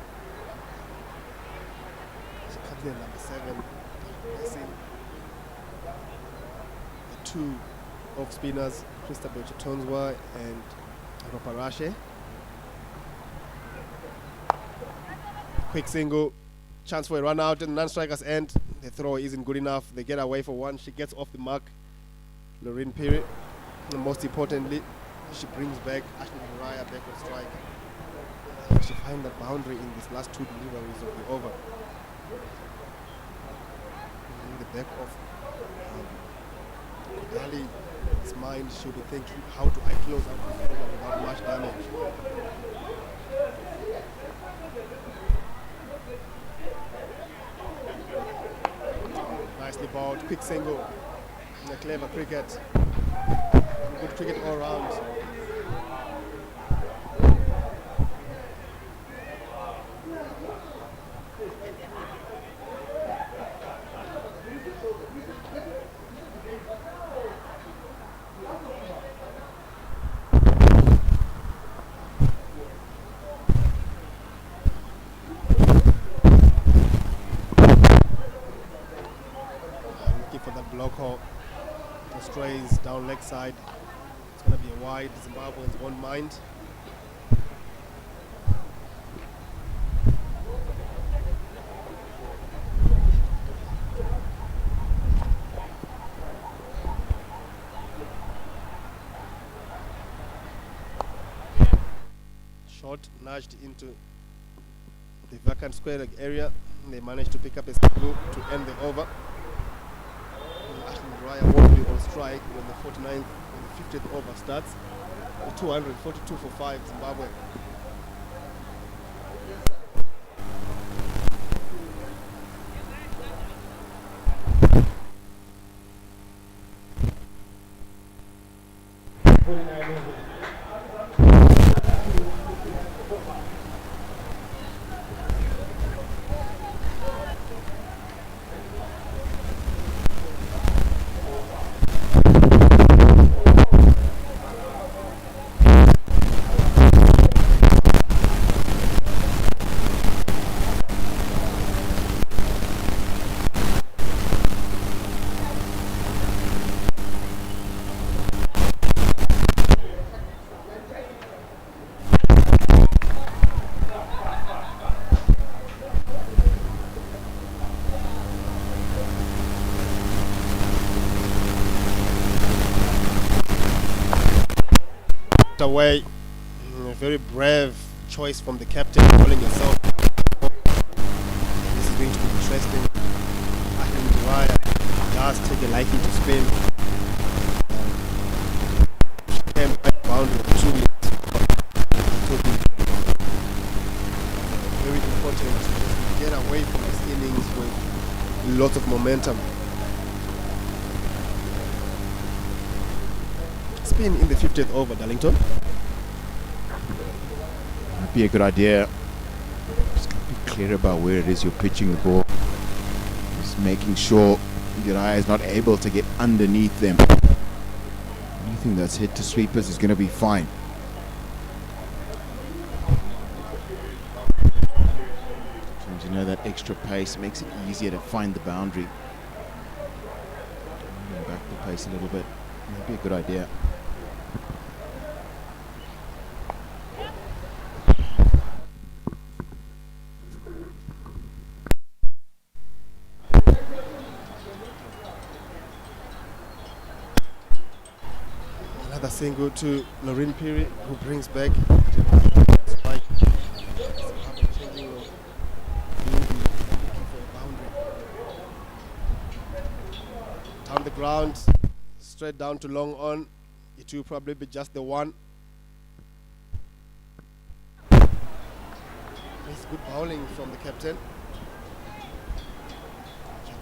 She comes in at number 7. Facing the 2 off spinners, Christabel Chitonswa and Roparashe. Quick single, chance for a run out, and non-strikers end. The throw isn't good enough. They get away for 1. She gets off the mark. Lorraine Piri. And most importantly, she brings back Ashley Ndiraya back on strike. She finds that boundary in these last 2 deliveries of the over. In the back of Kodali's mind, she'll be thinking, how do I close out this over without much damage? Nicely bowled, quick single, and a clever cricket. Good cricket all round. For that block hole, the strays down leg side. It's going to be a wide. Zimbabweans won't mind. Shot nudged into the vacant square leg area. They managed to pick up a single to end the over. Raya won't be on strike when the 49th, when the 50th over starts. 242 for 5, Zimbabwe. Away, a very brave choice from the captain, calling yourself. This is going to be interesting. Ahmed Raya does take a liking to spin. Boundary of 2 minutes. Very important to just get away from this innings with lots of momentum. Spin in the 50th over, Darlington. Might be a good idea. Just gotta be clear about where it is you're pitching the ball. Just making sure your eye is not able to get underneath them. Anything that's hit to sweepers is going to be fine. Sometimes you know that extra pace makes it easier to find the boundary. Back the pace a little bit. Might be a good idea. Another single to Lorraine Peary, who brings back strike. Changing of looking for a boundary. Down the ground, straight down to long on. It will probably be just the one. It's good bowling from the captain.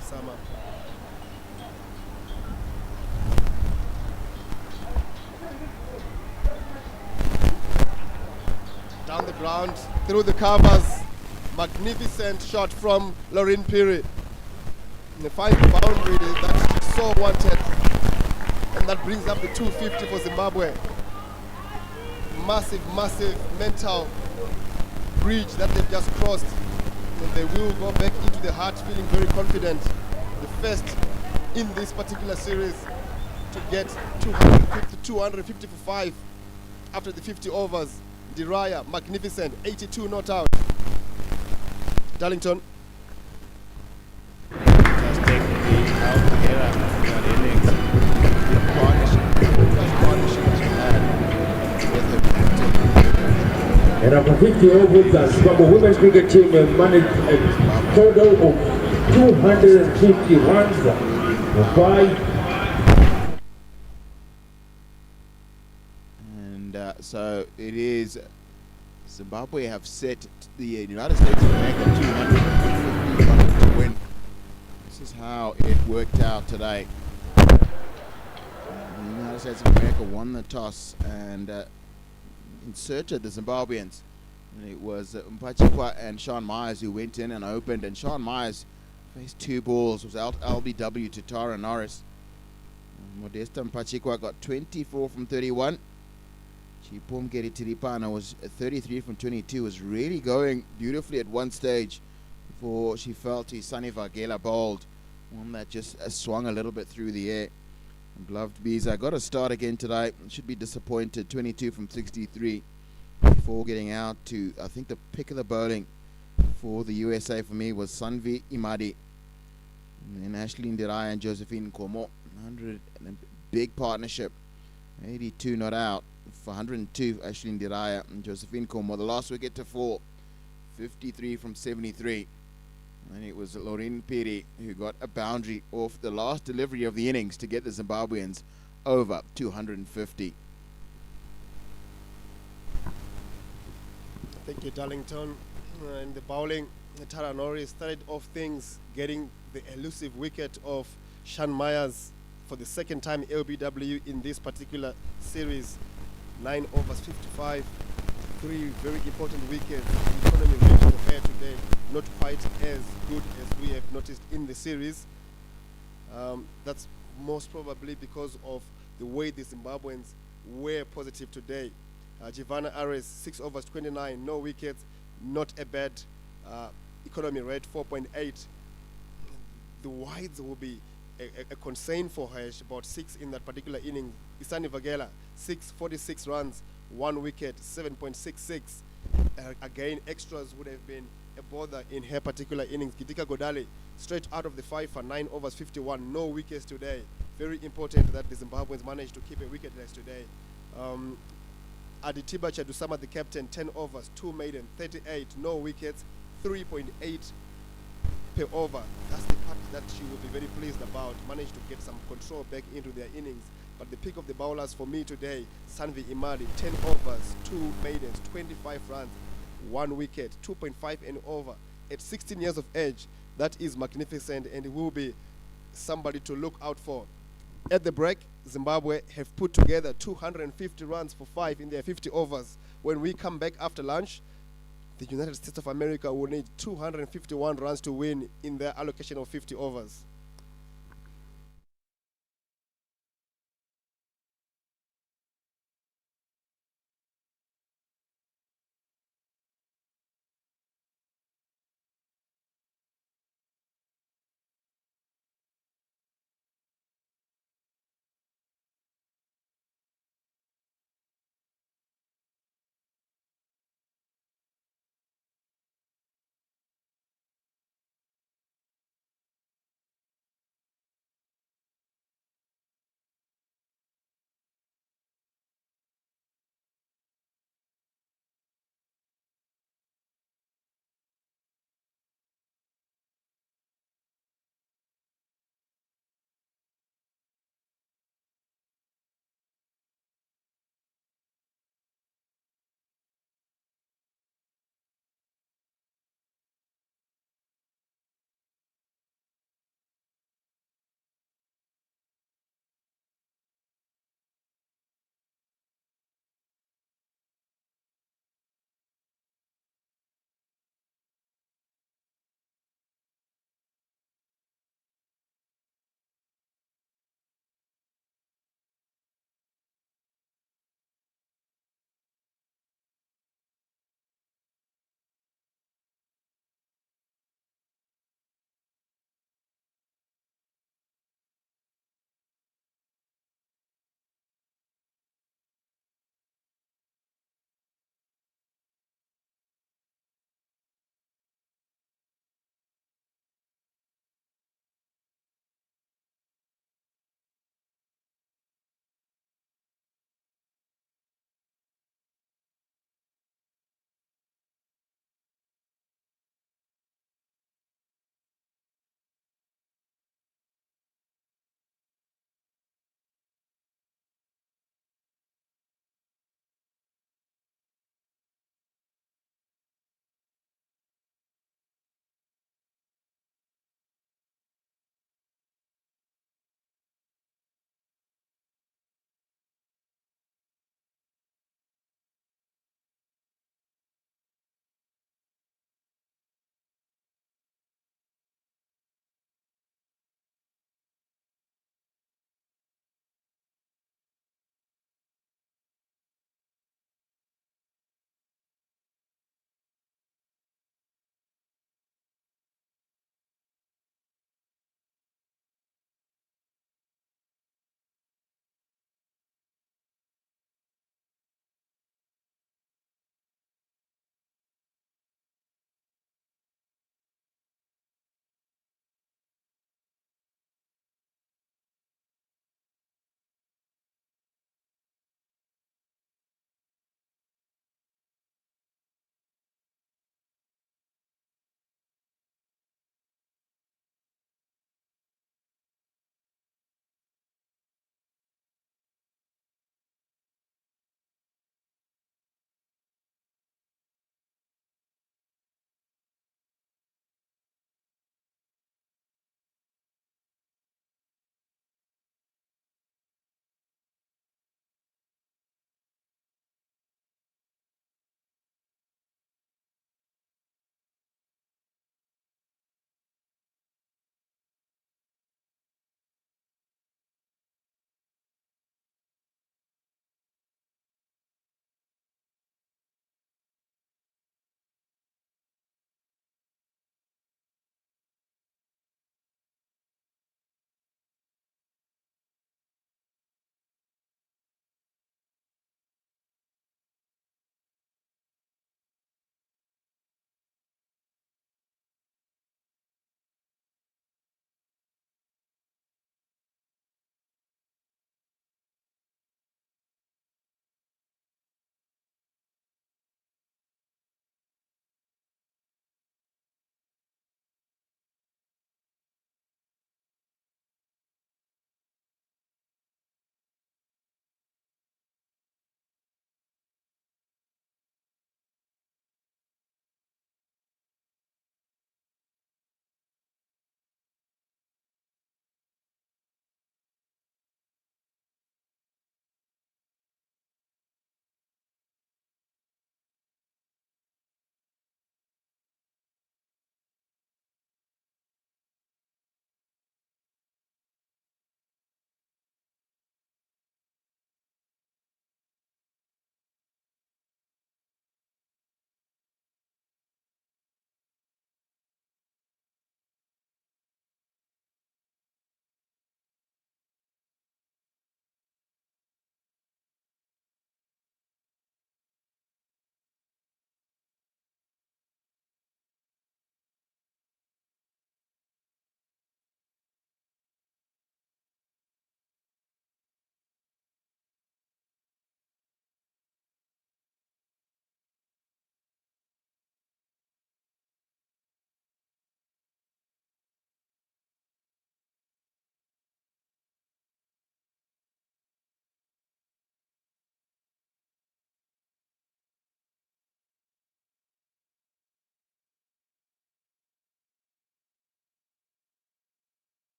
Sama. Down the ground, through the covers. Magnificent shot from Lorraine Peary. And the final boundary that she so wanted. And that brings up the 250 for Zimbabwe. Massive, massive mental bridge that they've just crossed. And they will go back into the heart feeling very confident. The first in this particular series to get 250 for 5 after the 50 overs. Diraya, magnificent, 82 not out. Darlington. Just take the lead out together. Got Innings. Good partnership. Good partnership that you had with him. And after 50 overs, the Zimbabwe women's cricket team managed a total of 250 runs for 5. And so it is. Zimbabwe have set the United States of America 250 runs to win. This is how it worked out today. The United States of America won the toss and inserted the Zimbabweans. And it was Mpachikwa and Sean Myers who went in and opened. And Sean Myers faced 2 balls, was out LBW to Tara Norris. Modesta Mpachikwa got 24 from 31. Chipomgeri Tiripana was 33 from 22, was really going beautifully at one stage before she felt his Sunny Vagela bowled. One that just swung a little bit through the air. And Beloved Bees, I got to start again today. Should be disappointed, 22 from 63. Before getting out to, I think the pick of the bowling for the USA for me was Sanvi Imadi. And then Ashley Ndirai and Josephine Nkomo, 100, and a big partnership. 82 not out. For 102, Ashley Ndiraya and Josephine Nkomo. The last wicket to fall, 53 from 73. And it was Lauren Piri who got a boundary off the last delivery of the innings to get the Zimbabweans over 250. Thank you, Darlington. In the bowling, Tara Norris started off things getting the elusive wicket of Sean Myers for the second time LBW in this particular series. 9 overs 55, 3 very important wickets. The economy rate for her today not quite as good as we have noticed in the series. That's most probably because of the way the Zimbabweans were positive today. Giovanna Ares, 6 overs 29, no wickets, not a bad economy rate, 4.8. The wides will be a concern for her. She bought 6 in that particular inning. Isani Vagela, 46 runs, 1 wicket, 7.66. Again, extras would have been a bother in her particular innings. Gitika Godale, straight out of the 5 for 9 overs 51, no wickets today. Very important that the Zimbabweans managed to keep a wicketless today. Aditiba Chadusama, the captain, 10 overs, 2 maiden, 38, no wickets, 3.8 per over. That's the part that she will be very pleased about. Managed to get some control back into their innings. But the pick of the bowlers for me today, Sanvi Imadi, 10 overs, 2 maidens, 25 runs, 1 wicket, 2.5 and over. At 16 years of age, that is magnificent and will be somebody to look out for. At the break, Zimbabwe have put together 250 runs for 5 in their 50 overs. When we come back after lunch, the United States of America will need 251 runs to win in their allocation of 50 overs.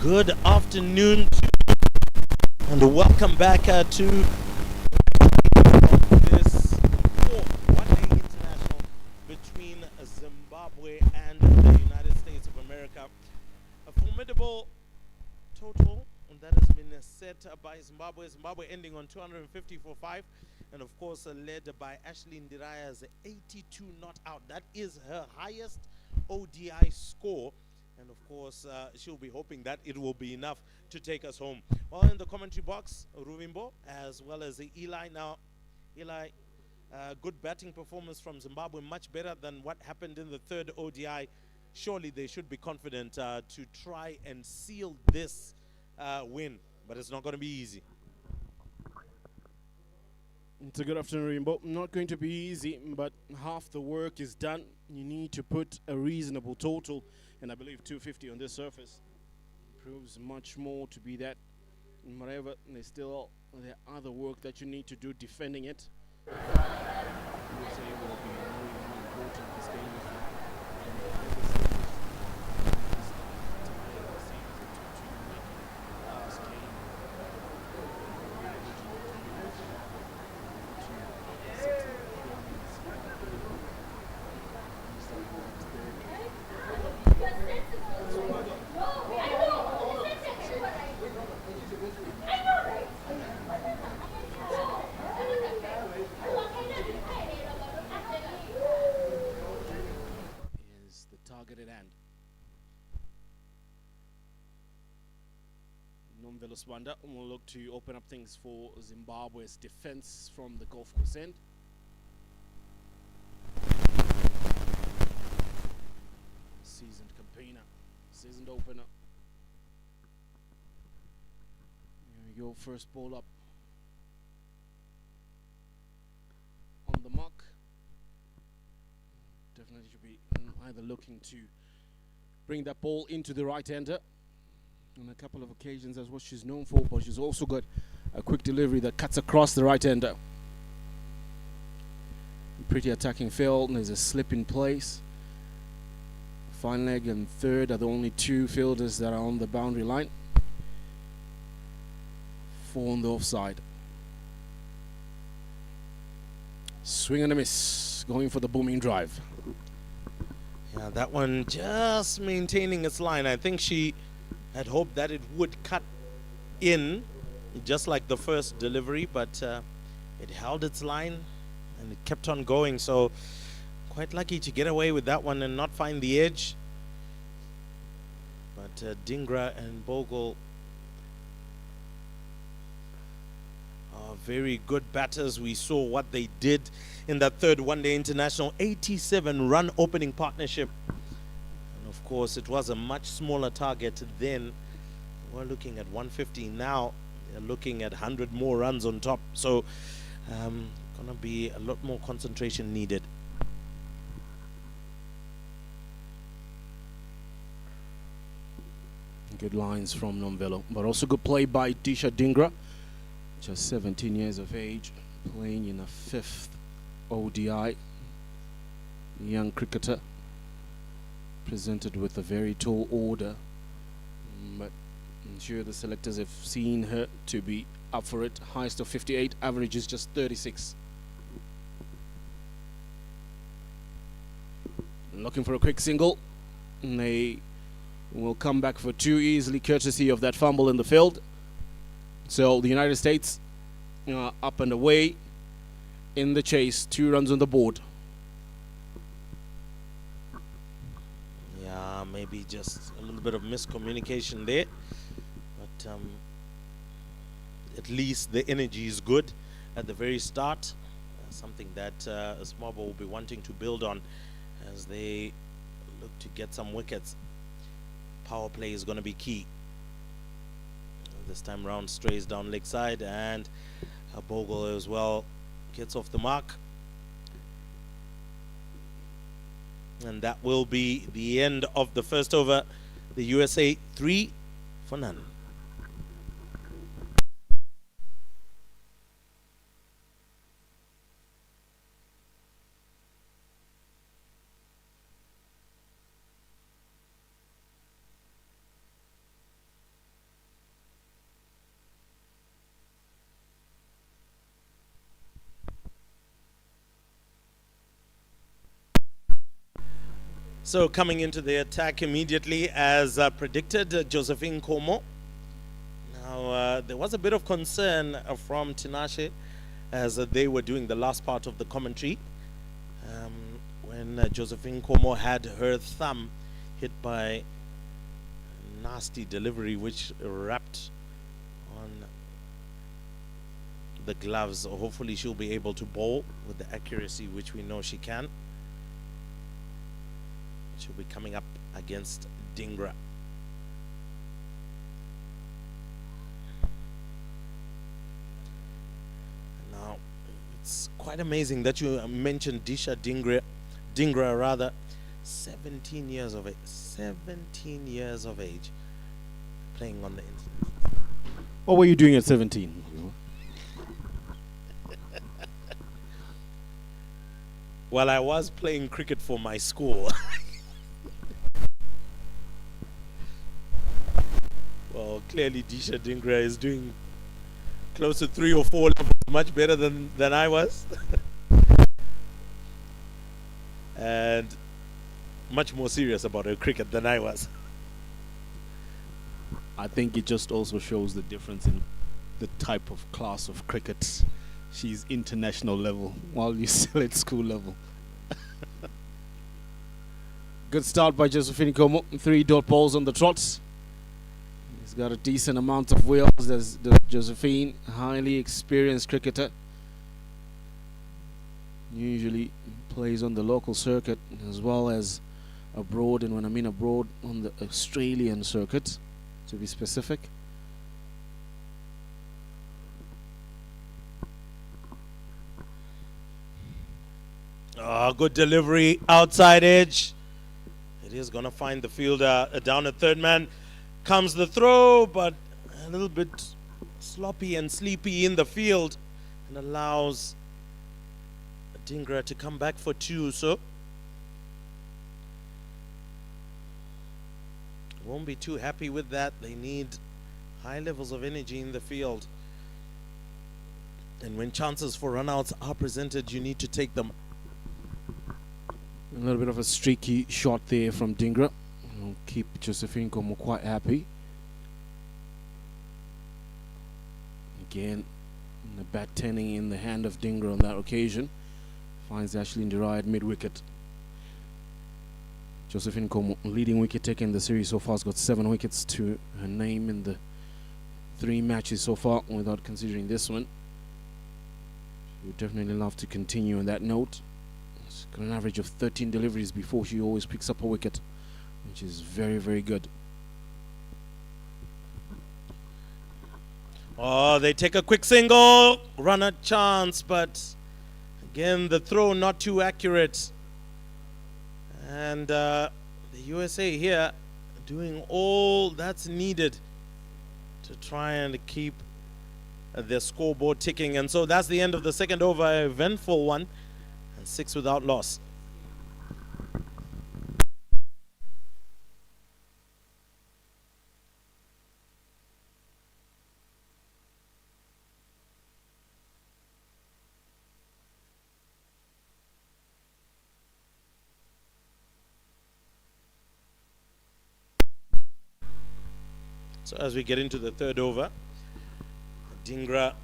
Good afternoon and welcome back to this fourth one-day international between Zimbabwe and the United States of America. A formidable total that has been set by Zimbabwe. Zimbabwe ending on 250 for 5, and of course led by Ashley Ndiraya's 82 not out. That is her highest ODI score, and of course she'll be hoping that it will be enough to take us home. Well, in the commentary box, Ruvimbo as well as Eli. Now, Eli, good batting performance from Zimbabwe, much better than what happened in the third ODI. Surely they should be confident to try and seal this win, but it's not going to be easy. It's a good afternoon, Rainbow. Not going to be easy, but half the work is done. You need to put a reasonable total, and I believe 250 on this surface proves much more to be that. And whatever, there's still the other work that you need to do defending it. USA will be more important this game. Swanda will look to open up things for Zimbabwe's defense from the Gulf Coast end. Seasoned campaigner, seasoned opener. Here we go, first ball up. On the mark. Definitely should be either looking to bring that ball into the right-hander. On a couple of occasions, that's what she's known for, but she's also got a quick delivery that cuts across the right-hander. Pretty attacking field, and there's a slip in place. Fine leg and third are the only two fielders that are on the boundary line. 4 on the offside. Swing and a miss, going for the booming drive. Yeah, that one just maintaining its line. I think she had hoped that it would cut in just like the first delivery, but it held its line and it kept on going, so quite lucky to get away with that one and not find the edge. But Dingra and Bogle are very good batters. We saw what they did in that third one-day international, 87-run opening partnership. Of course, it was a much smaller target then. We're looking at 150 now. They're looking at 100 more runs on top. So, gonna be a lot more concentration needed. Good lines from Nomvelo, but also good play by Disha Dingra, just 17 years of age, playing in a 5th ODI. Young cricketer. Presented with a very tall order, but I'm sure the selectors have seen her to be up for it. Highest of 58, average is just 36. Looking for a quick single, and they will come back for 2 easily, courtesy of that fumble in the field. So the United States up and away in the chase, 2 runs on the board. Maybe just a little bit of miscommunication there, but at least the energy is good at the very start, something that Zimbabwe will be wanting to build on as they look to get some wickets. Power play is going to be key. This time round strays down leg side, and Bogle as well gets off the mark. And that will be the end of the first over. The USA 3 for none. So coming into the attack immediately as predicted, Josephine Como. Now there was a bit of concern from Tinashe as they were doing the last part of the commentary when Josephine Como had her thumb hit by a nasty delivery which wrapped on the gloves. Hopefully she'll be able to bowl with the accuracy which we know she can. She'll be coming up against Dingra. Now, it's quite amazing that you mentioned Dingra rather. 17 years of age. 17 years of age. Playing on the internet. What were you doing at 17? Well, I was playing cricket for my school. Well, clearly Disha Dingra is doing close to 3 or 4 levels much better than I was. And much more serious about her cricket than I was. I think it just also shows the difference in the type of class of cricket. She's international level while you're still at school level. Good start by Josephine Como. 3 dot balls on the trot. He's got a decent amount of wheels. There's Josephine, highly experienced cricketer. Usually plays on the local circuit as well as abroad, and when I mean abroad, on the Australian circuit, to be specific. Oh, good delivery, outside edge. It is going to find the fielder down at third man. Comes the throw, but a little bit sloppy and sleepy in the field, and allows Dingra to come back for 2. So won't be too happy with that. They need high levels of energy in the field, and when chances for runouts are presented, you need to take them. A little bit of a streaky shot there from Dingra. It'll keep Josephine Como quite happy. Again, the bat turning in the hand of Dingra on that occasion. Finds Ashley Ndirai at mid-wicket. Josephine Como, leading wicket taker in the series so far, has got 7 wickets to her name in the 3 matches so far, without considering this one. She would definitely love to continue on that note. She's got an average of 13 deliveries before she always picks up a wicket, which is very, very good. Oh, they take a quick single, run a chance, but again, the throw not too accurate. And the USA here doing all that's needed to try and keep their scoreboard ticking. And so that's the end of the second over, an eventful one, and 6 without loss. So as we get into the third over, Dingra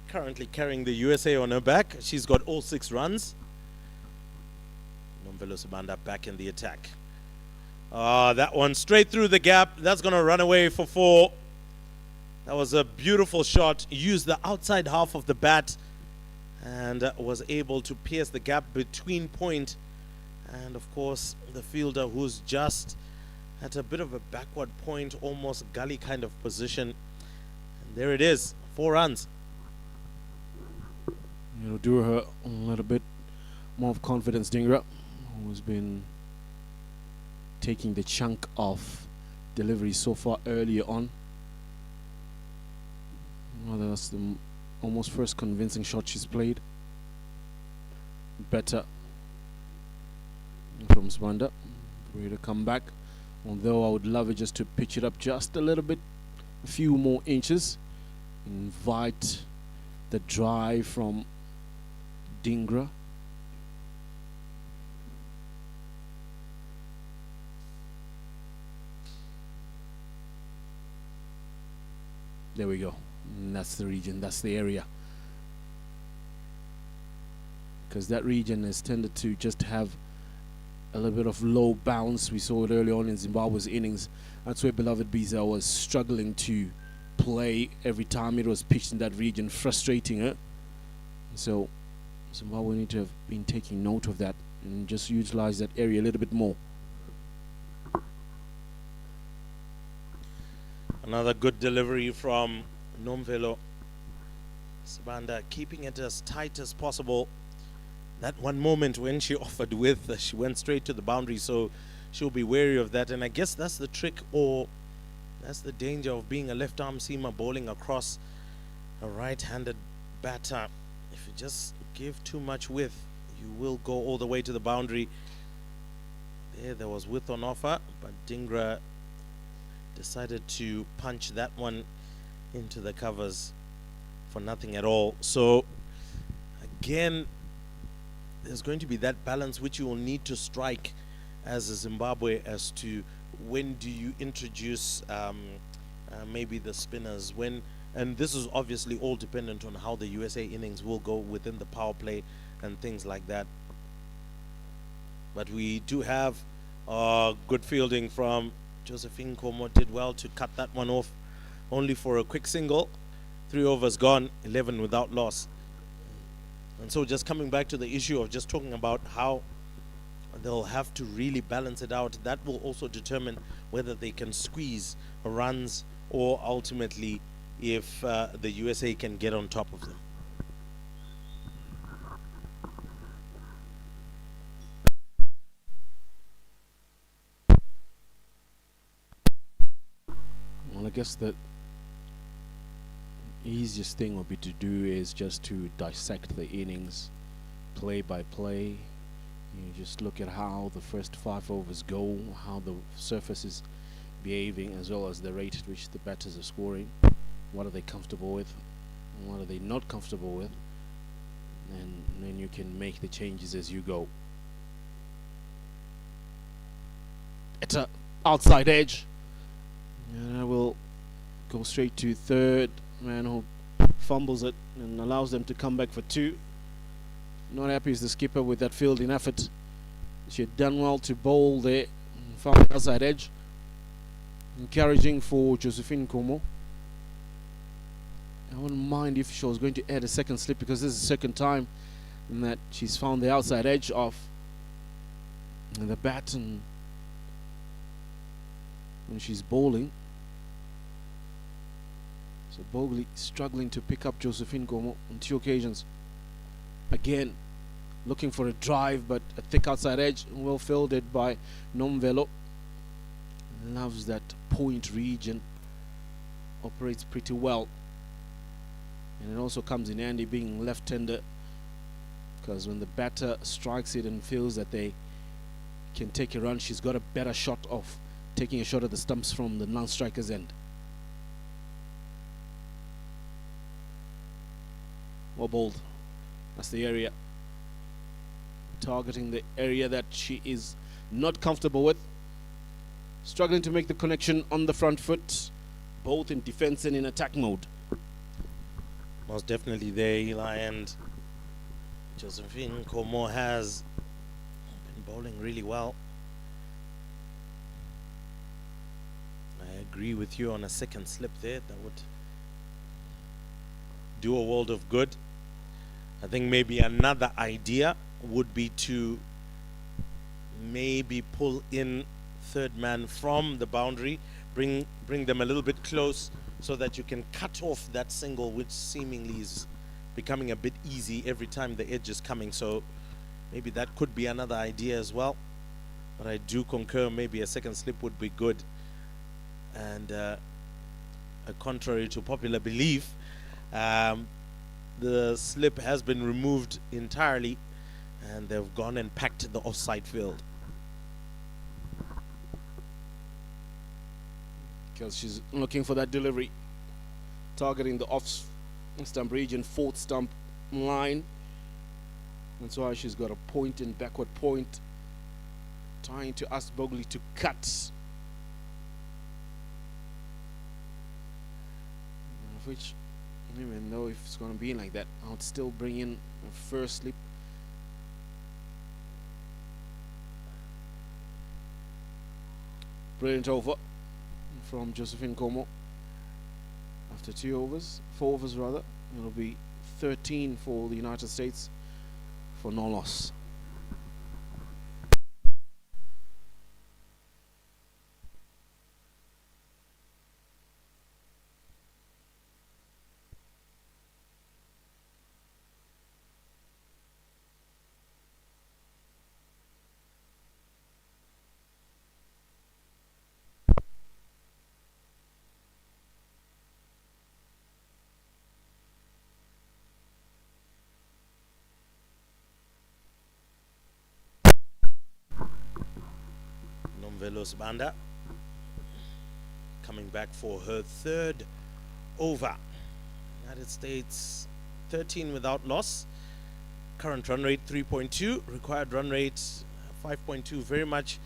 currently carrying the USA on her back. She's got all 6 runs. Nomvelo Subanda back in the attack. That one straight through the gap. That's going to run away for 4. That was a beautiful shot. Used the outside half of the bat and was able to pierce the gap between point and, of course, the fielder, who's just at a bit of a backward point, almost gully kind of position. And there it is, 4 runs. It'll do her a little bit more of confidence, Dingra, who's been taking the chunk of delivery so far earlier on. Well, that's the almost first convincing shot she's played. Better from Subanda for her to come back. Although I would love it just to pitch it up just a little bit, a few more inches. Invite the drive from Dingra. There we go. And that's the region, that's the area. Because that region has tended to just have a little bit of low bounce. We saw it early on in Zimbabwe's innings. That's where beloved Biza was struggling to play every time it was pitched in that region, frustrating her. So Zimbabwe need to have been taking note of that and just utilize that area a little bit more. Another good delivery from Nomvelo Sibanda, keeping it as tight as possible. That one moment when she offered width, she went straight to the boundary, so she'll be wary of that. And I guess that's the trick, or that's the danger of being a left-arm seamer bowling across a right-handed batter. If you just give too much width, you will go all the way to the boundary. There was width on offer, but Dingra decided to punch that one into the covers for nothing at all. So again, there's going to be that balance which you will need to strike as a Zimbabwe as to when do you introduce maybe the spinners, when, and this is obviously all dependent on how the USA innings will go within the power play and things like that. But we do have good fielding from Josephine Como. Did well to cut that one off, only for a quick single. 3 overs gone, 11 without loss. And so just coming back to the issue of just talking about how they'll have to really balance it out, that will also determine whether they can squeeze runs or ultimately if the USA can get on top of them. Well, I guess the easiest thing would be to do is just to dissect the innings play by play. You just look at how the first 5 overs go, how the surface is behaving, as well as the rate at which the batters are scoring. What are they comfortable with? What are they not comfortable with? And then you can make the changes as you go. It's a outside edge. And I will go straight to third man who fumbles it and allows them to come back for 2. Not happy is the skipper with that fielding effort. She had done well to bowl there. Found the outside edge. Encouraging for Josephine Como. I wouldn't mind if she was going to add a second slip, because this is the second time that she's found the outside edge of the bat and when she's bowling. So Bogley struggling to pick up Josephine Como on 2 occasions. Again, looking for a drive, but a thick outside edge, well fielded by Nomvelo. Loves that point region. Operates pretty well. And it also comes in handy being left-hander, because when the batter strikes it and feels that they can take a run, she's got a better shot of taking a shot at the stumps from the non-striker's end. Well bowled. That's the area. Targeting the area that she is not comfortable with. Struggling to make the connection on the front foot, both in defense and in attack mode. Most definitely there, Eli, and Josephine Como has been bowling really well. I agree with you on a second slip there. That would do a world of good. I think maybe another idea would be to maybe pull in third man from the boundary, bring them a little bit close so that you can cut off that single, which seemingly is becoming a bit easy every time the edge is coming. So maybe that could be another idea as well. But I do concur, maybe a second slip would be good. And contrary to popular belief, the slip has been removed entirely, and they've gone and packed the offside field. Because she's looking for that delivery, targeting the off stump region, 4th stump line. That's why she's got a point and backward point, trying to ask Bogley to cut. which, I don't even know if it's going to be like that. I would still bring in a first slip. Brilliant over from Josephine Como. After 4 overs rather, it'll be 13 for the United States for no loss. Nomvelos Banda coming back for her 3rd over. United States 13 without loss. Current run rate 3.2. Required run rate 5.2. Very much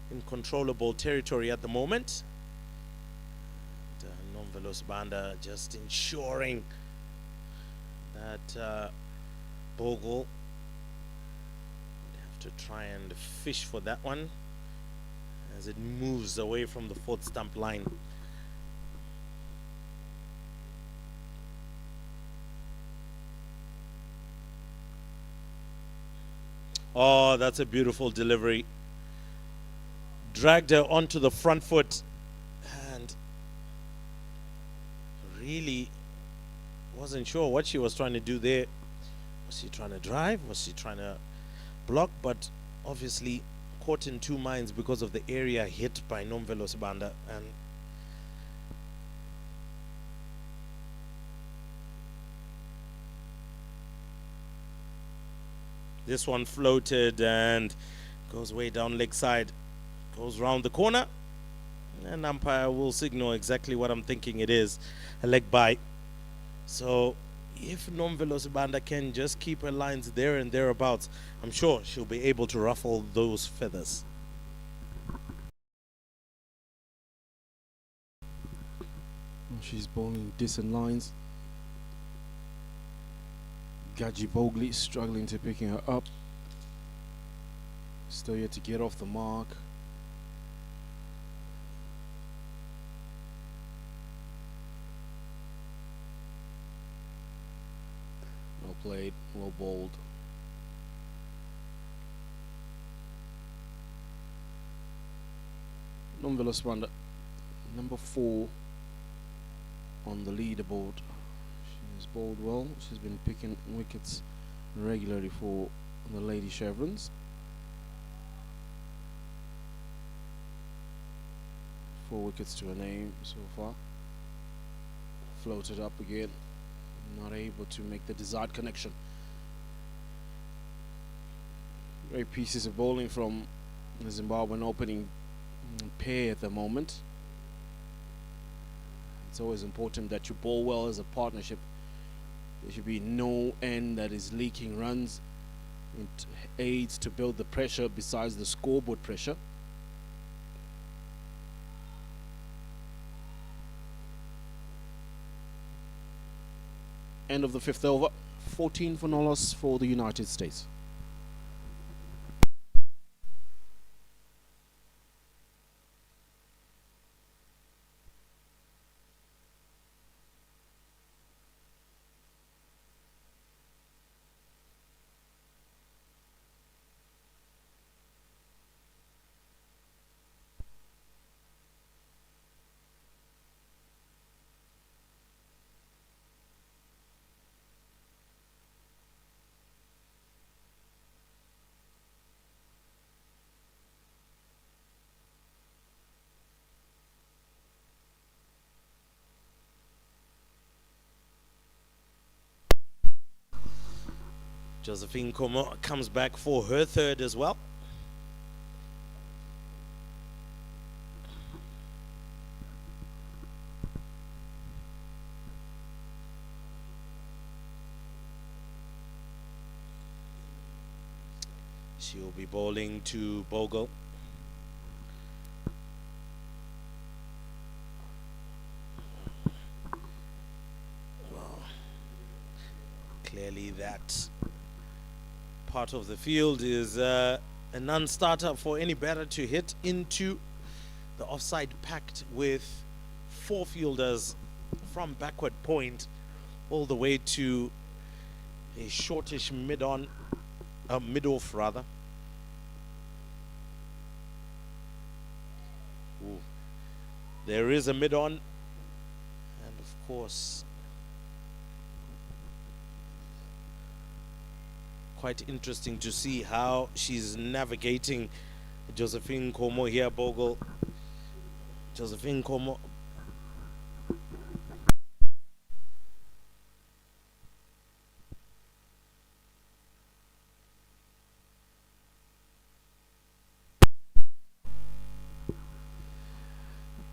in controllable territory at the moment. Nomvelos Banda just ensuring that Bogle would have to try and fish for that one as it moves away from the 4th stump line. Oh, that's a beautiful delivery. Dragged her onto the front foot and really wasn't sure what she was trying to do there. Was she trying to drive? Was she trying to block? But obviously caught in two minds because of the area hit by Nomvelos Banda. And this one floated and goes way down leg side, goes round the corner, and umpire will signal exactly what I'm thinking it is, a leg bye. So if Nomvelos Banda can just keep her lines there and thereabouts, I'm sure she'll be able to ruffle those feathers. She's bowling decent lines. Gaji Bogley struggling to picking her up. Still yet to get off the mark. Well played, well bowled. Nomvelos Banda, number 4 on the leaderboard. She's bowled well. She's been picking wickets regularly for the Lady Chevrons. 4 wickets to her name so far. Floated up again. Not able to make the desired connection. Great pieces of bowling from the Zimbabwean opening pair at the moment. It's always important that you bowl well as a partnership. There should be no end that is leaking runs. It aids to build the pressure besides the scoreboard pressure. End of the 5th over. 14 for no loss for the United States. Josephine Como comes back for her 3rd as well. She'll be bowling to Bogle. part of the field is a non-starter for any batter to hit into the offside pact with 4 fielders from backward point all the way to a shortish mid-off rather. Ooh. There is a mid-on, and of course quite interesting to see how she's navigating Josephine Como here, Bogle. Josephine Como.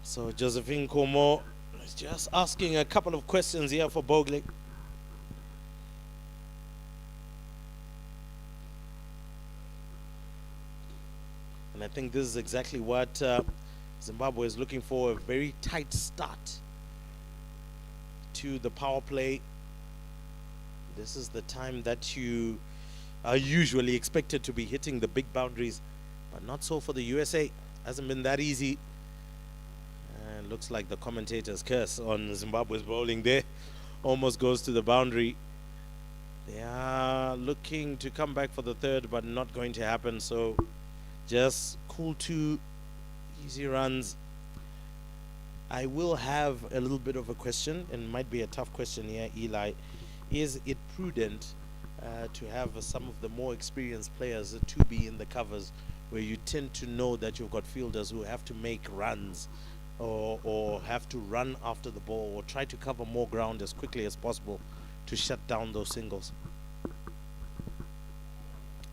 So Josephine Como is just asking a couple of questions here for Bogle. And I think this is exactly what Zimbabwe is looking for, a very tight start to the power play. This is the time that you are usually expected to be hitting the big boundaries, but not so for the USA. Hasn't been that easy. And looks like the commentator's curse on Zimbabwe's bowling there almost goes to the boundary. They are looking to come back for the third, but not going to happen. So just cool 2 easy runs. I will have a little bit of a question, and might be a tough question here, Eli. Is it prudent to have some of the more experienced players to be in the covers, where you tend to know that you've got fielders who have to make runs or have to run after the ball or try to cover more ground as quickly as possible to shut down those singles?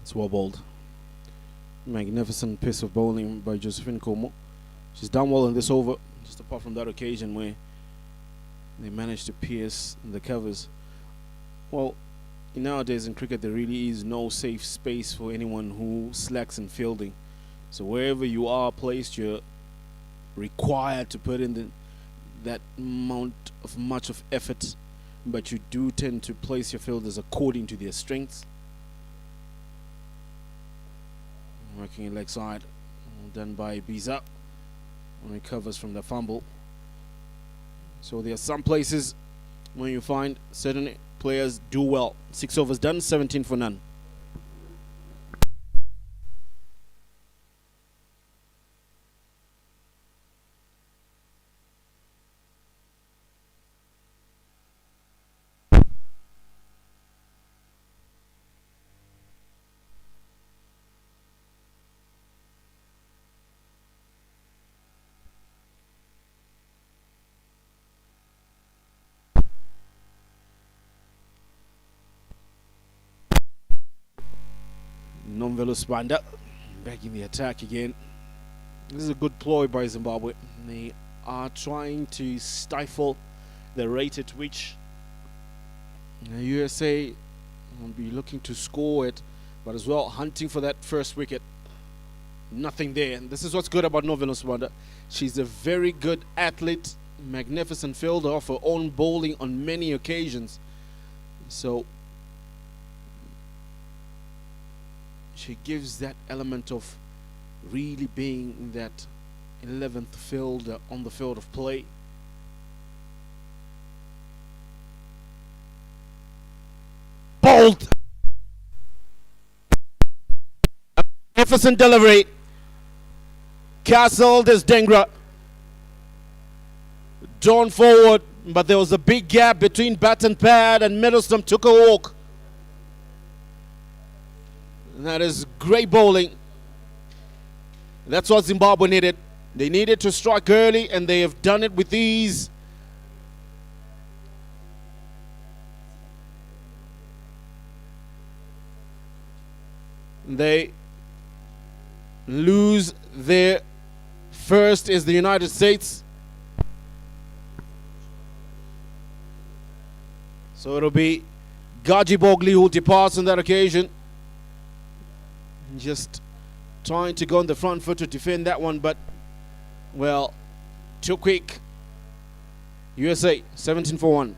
It's well bowled. Magnificent piece of bowling by Josephine Como. She's done well in this over, just apart from that occasion where they managed to pierce the covers. Well, nowadays in cricket there really is no safe space for anyone who slacks in fielding. So wherever you are placed, you're required to put in that amount of much of effort, but you do tend to place your fielders according to their strengths. Working leg side, done by Biza, when he recovers from the fumble. So there are some places when you find certain players do well. 6 overs done, 17 for none. Non-velus Banda back in the attack again. This is a good ploy by Zimbabwe. They are trying to stifle the rate at which the USA will be looking to score it, but as well hunting for that first wicket. Nothing there. And this is what's good about non-velus Banda. She's a very good athlete, magnificent fielder of her own bowling on many occasions. So she gives that element of really being that 11th fielder on the field of play. Bold! Magnificent delivery. Castled as Dengra. Drawn forward, but there was a big gap between bat and pad, and Middleston took a walk. That is great bowling. That's what Zimbabwe needed. They needed to strike early, and they have done it with ease. They lose their first is the United States. So it'll be Gaji Bogli who departs on that occasion. Just trying to go on the front foot to defend that one, but, well, too quick. USA, 17 for 1.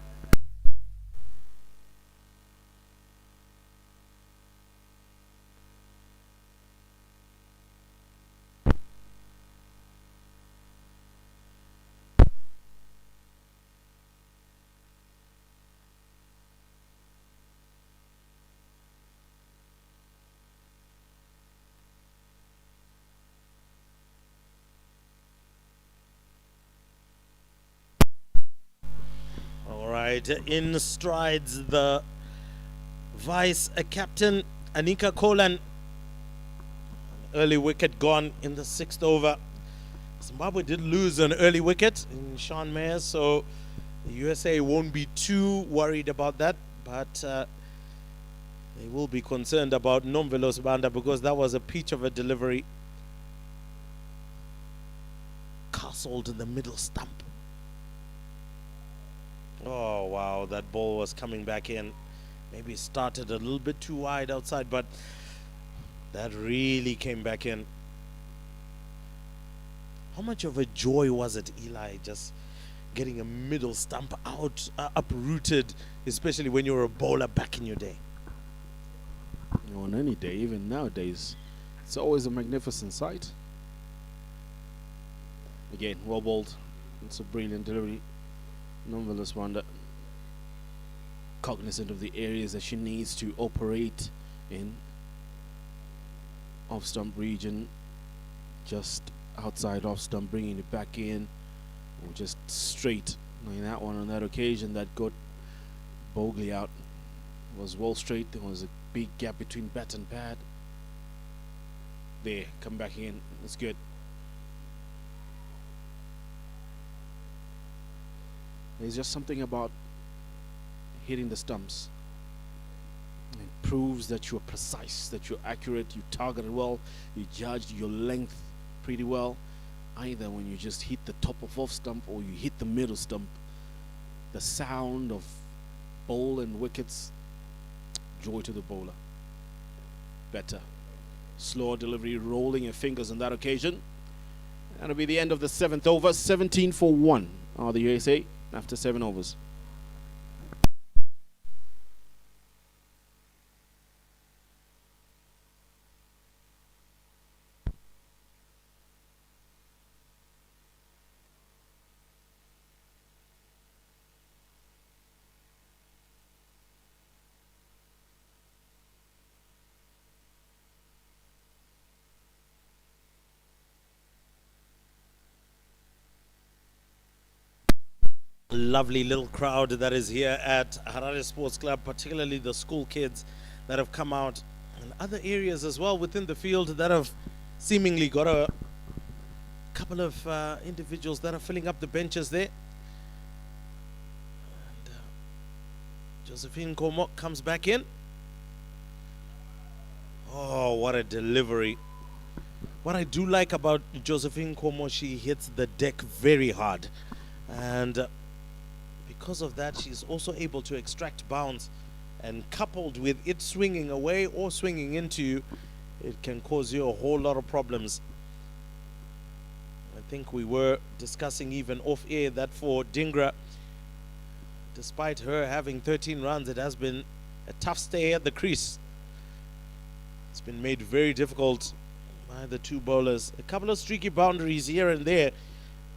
right, in strides the vice captain Anika Kolan. Early wicket gone in the 6th over. Zimbabwe did lose an early wicket in Sean Mayer, so the USA won't be too worried about that, but they will be concerned about Nomvelo Sibanda because that was a peach of a delivery. Castled in the middle stump. Oh wow, that ball was coming back in. Maybe it started a little bit too wide outside, but that really came back in. How much of a joy was it, Eli, just getting a middle stump out, uprooted, especially when you were a bowler back in your day? On any day, even nowadays, it's always a magnificent sight. Again, well bowled. It's a brilliant delivery. Nomvelo Sibanda, cognizant of the areas that she needs to operate in. Off stump region, just outside off stump, bringing it back in, or just straight. Like that one on that occasion that got Bogley out was well straight. There was a big gap between bat and pad. There, come back in. That's good. There's just something about hitting the stumps. It proves that you're precise, that you're accurate, you targeted well, you judged your length pretty well. Either when you just hit the top of off stump or you hit the middle stump, the sound of ball and wickets, joy to the bowler. Better. Slower delivery, rolling your fingers on that occasion. That'll be the end of the 7th over. 17 for 1 are the USA after 7 overs. Lovely little crowd that is here at Harare Sports Club, particularly the school kids that have come out, and other areas as well within the field that have seemingly got a couple of individuals that are filling up the benches there. And Josephine Komo comes back in. Oh, what a delivery. What I do like about Josephine Komo, she hits the deck very hard, and because of that she's also able to extract bounce, and coupled with it swinging away or swinging into you, it can cause you a whole lot of problems. I think we were discussing even off air that for Dingra, despite her having 13 runs, it has been a tough stay at the crease. It's been made very difficult by the two bowlers. A couple of streaky boundaries here and there,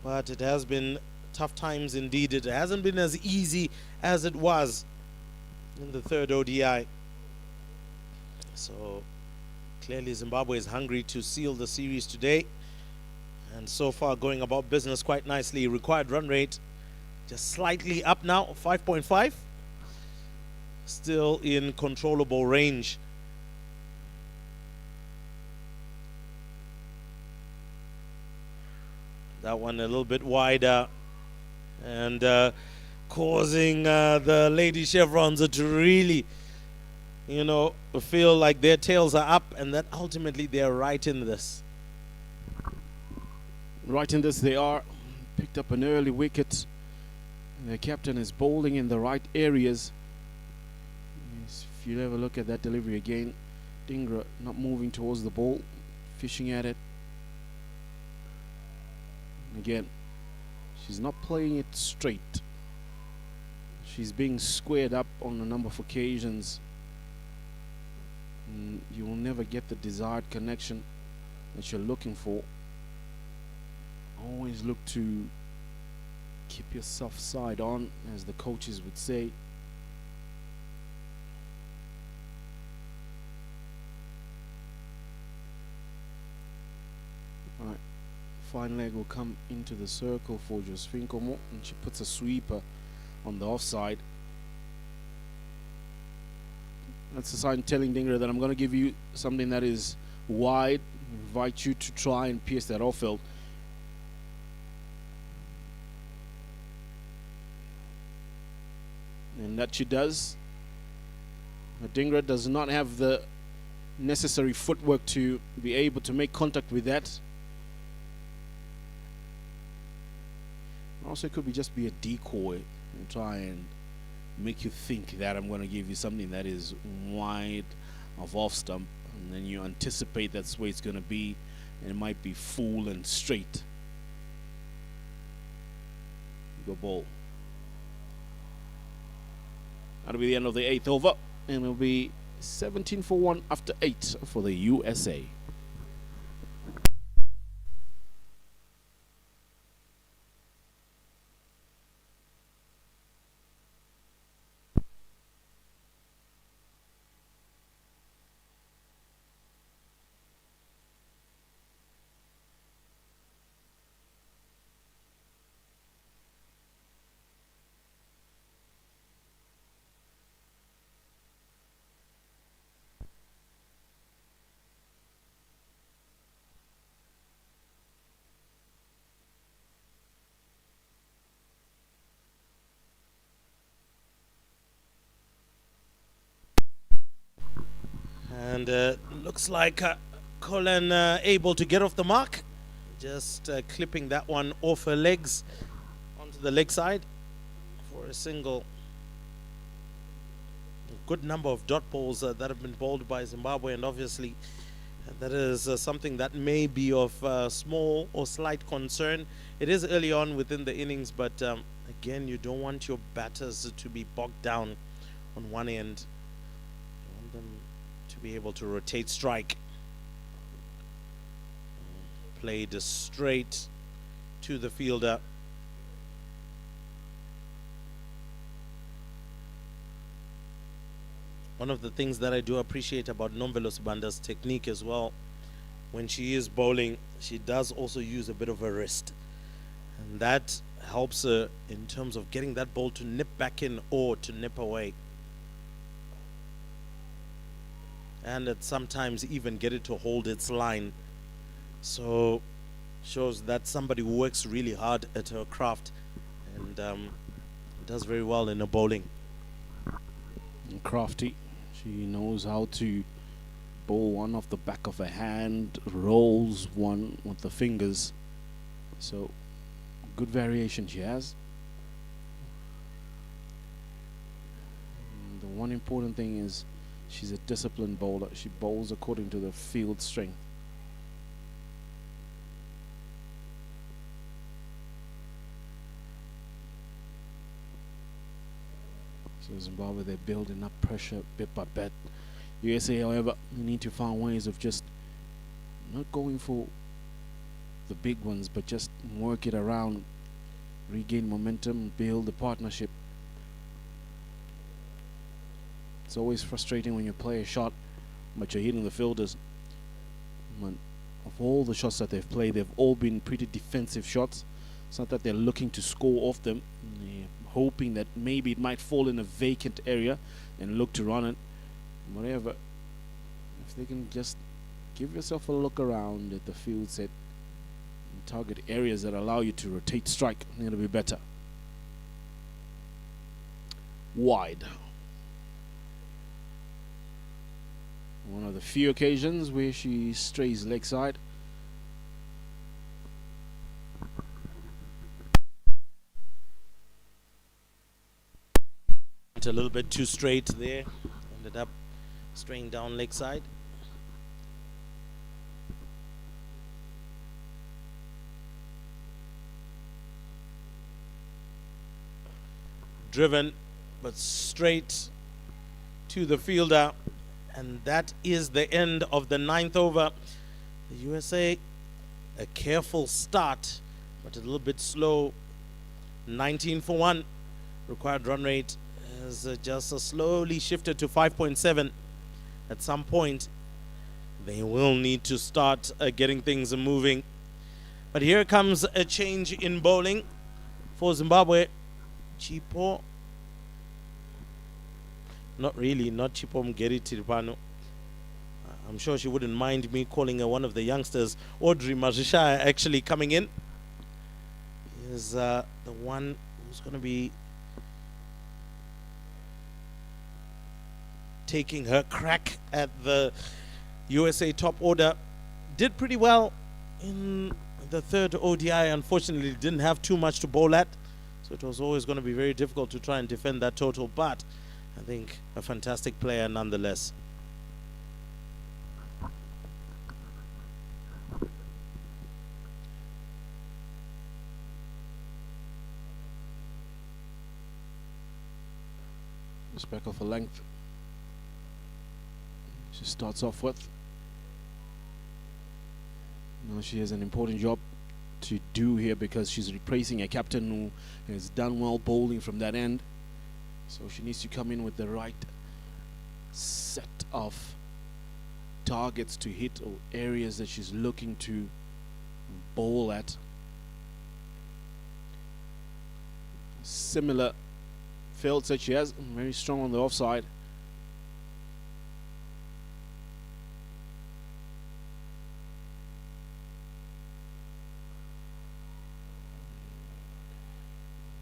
but it has been tough times indeed. It hasn't been as easy as it was in the 3rd ODI. So clearly Zimbabwe is hungry to seal the series today, and so far going about business quite nicely. Required run rate just slightly up now, 5.5, still in controllable range. That one a little bit wider, and causing the Lady Chevrons to really, you know, feel like their tails are up, and that ultimately they're right in this. Right in this they are. Picked up an early wicket. The captain is bowling in the right areas. Yes, if you ever look at that delivery again, Dingra not moving towards the ball, fishing at it. Again, she's not playing it straight. She's being squared up on a number of occasions. And you will never get the desired connection that you're looking for. Always look to keep yourself side on, as the coaches would say. Alright, fine leg will come into the circle for Josephine Komo, and she puts a sweeper on the offside. That's a sign telling Dingra that I'm going to give you something that is wide, invite you to try and pierce that off-field. And that she does. Dingra does not have the necessary footwork to be able to make contact with that. Also, it could just be a decoy and try and make you think that I'm going to give you something that is wide of off stump, and then you anticipate that's where it's going to be, and it might be full and straight. Go ball. That'll be the end of the 8th over, and it'll be 17 for 1 after 8 for the USA. And looks like Colin able to get off the mark. Just clipping that one off her legs onto the leg side for a single. A good number of dot balls that have been bowled by Zimbabwe, and obviously that is something that may be of small or slight concern. It is early on within the innings, but again, you don't want your batters to be bogged down on one end. You want them to be able to rotate strike. Played straight to the fielder. One of the things that I do appreciate about Nomvelo Sibanda's technique as well, when she is bowling, she does also use a bit of her wrist. And that helps her in terms of getting that ball to nip back in or to nip away. And it sometimes even get it to hold its line. So shows that somebody works really hard at her craft and does very well in her bowling. Crafty. She knows how to bowl one off the back of her hand, rolls one with the fingers. So good variation she has. And the one important thing is she's a disciplined bowler. She bowls according to the field strength. So Zimbabwe, they're building up pressure bit by bit. USA, however, you need to find ways of just not going for the big ones, but just work it around, regain momentum, build a partnership. It's always frustrating when you play a shot, but you're hitting the fielders. But of all the shots that they've played, they've all been pretty defensive shots. It's not that they're looking to score off them. They're hoping that maybe it might fall in a vacant area and look to run it. Whatever. If they can just give yourself a look around at the field set and target areas that allow you to rotate strike, it'll be better. Wide. One of the few occasions where she strays leg side. A little bit too straight there. Ended up straying down leg side. Driven but straight to the fielder, and that is the end of the 9th over. The USA, a careful start but a little bit slow. 19 for 1. Required run rate has just slowly shifted to 5.7. At some point they will need to start getting things moving. But here comes a change in bowling for Zimbabwe. Chipo Not really, not Chipomgeri Tiripano. I'm sure she wouldn't mind me calling her one of the youngsters. Audrey Majishaya actually coming in is the one who's going to be taking her crack at the USA top order. Did pretty well in the third ODI. Unfortunately, didn't have too much to bowl at, so it was always going to be very difficult to try and defend that total, but I think a fantastic player nonetheless. Just back off a length. She starts off with. Now she has an important job to do here because she's replacing a captain who has done well bowling from that end. So she needs to come in with the right set of targets to hit or areas that she's looking to bowl at. Similar fields that she has, very strong on the offside.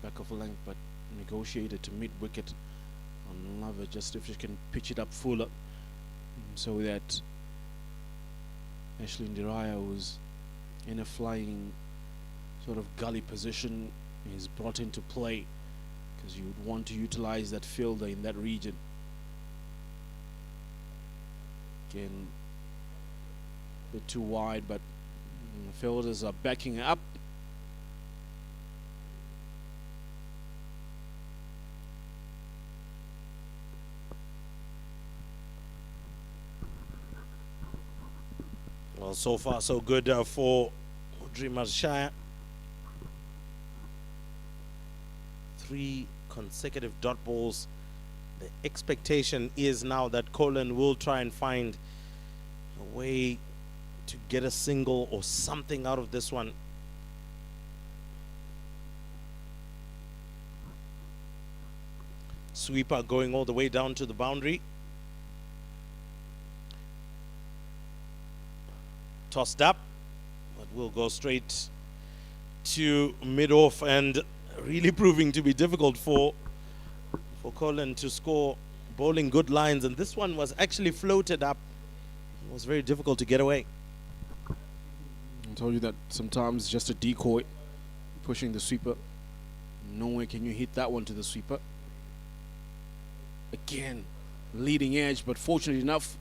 Back off a length, but negotiated to mid wicket on Lover, just if she can pitch it up fuller so that Ashley Ndiraya, who's in a flying sort of gully position, is brought into play, because you would want to utilize that fielder in that region. Again, a bit too wide, but the fielders are backing up. Well, so far so good for Audrey Marshire. 3 consecutive dot balls. The expectation is now that Colin will try and find a way to get a single or something out of this one. Sweeper going all the way down to the boundary. Tossed up, but will go straight to mid-off, and really proving to be difficult for Colin to score, bowling good lines, and this one was actually floated up. It was very difficult to get away. I told you that sometimes just a decoy, pushing the sweeper. Nowhere can you hit that one to the sweeper. Again, leading edge, but fortunately enough,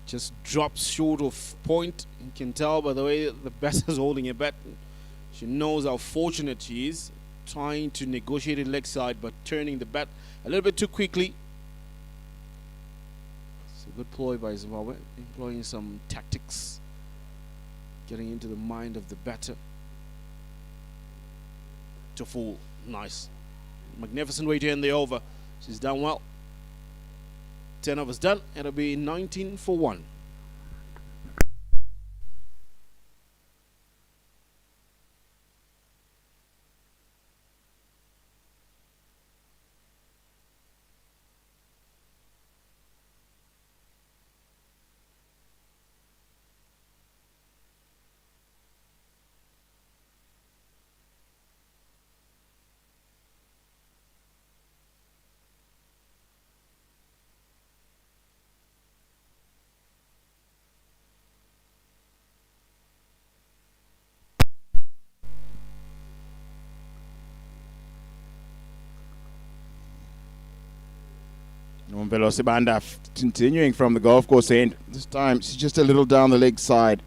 just drops short of point. You can tell by the way the batter's holding a bat. She knows how fortunate she is, trying to negotiate it leg side, but turning the bat a little bit too quickly. It's a good ploy by Zimbabwe, employing some tactics, getting into the mind of the batter. To fall, nice. Magnificent way to end the over. She's done well. 10 overs done. It'll be 19 for 1. Nombelo Sibanda continuing from the golf course end. This time she's just a little down the leg side.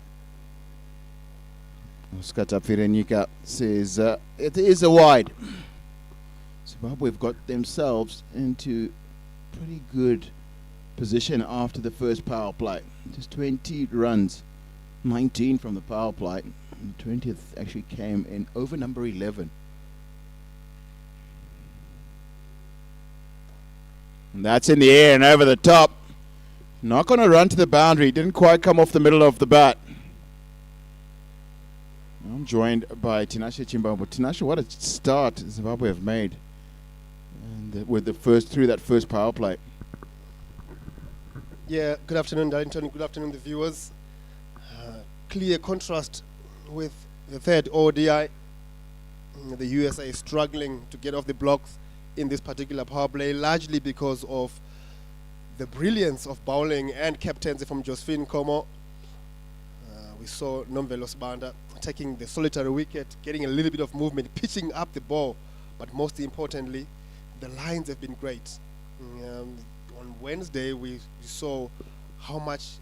Skata Firenika says it is a wide. Zimbabwe have got themselves into pretty good position after the first power play. Just 20 runs, 19 from the power play. And the 20th actually came in over number 11. And that's in the air and over the top. Not going to run to the boundary. Didn't quite come off the middle of the bat. I'm joined by Tinashe Chimbambo. Tinashe, what a start Zimbabwe have made, and with the first through that first power play. Yeah, good afternoon, Darlington. Good afternoon, the viewers. Clear contrast with the third ODI. The USA is struggling to get off the blocks in this particular power play, largely because of the brilliance of bowling and captaincy from Josephine Nkomo. We saw Nomvelo Sibanda taking the solitary wicket, getting a little bit of movement, pitching up the ball, but most importantly, the lines have been great. On Wednesday, we saw how much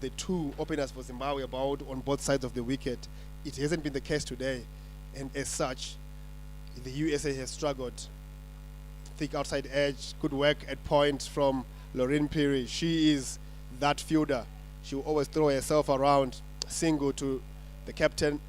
the two openers for Zimbabwe bowled on both sides of the wicket. It hasn't been the case today, and as such, the USA has struggled. Thick outside edge, good work at point from Lorraine Peary. She is that fielder. She will always throw herself around, single to the captain.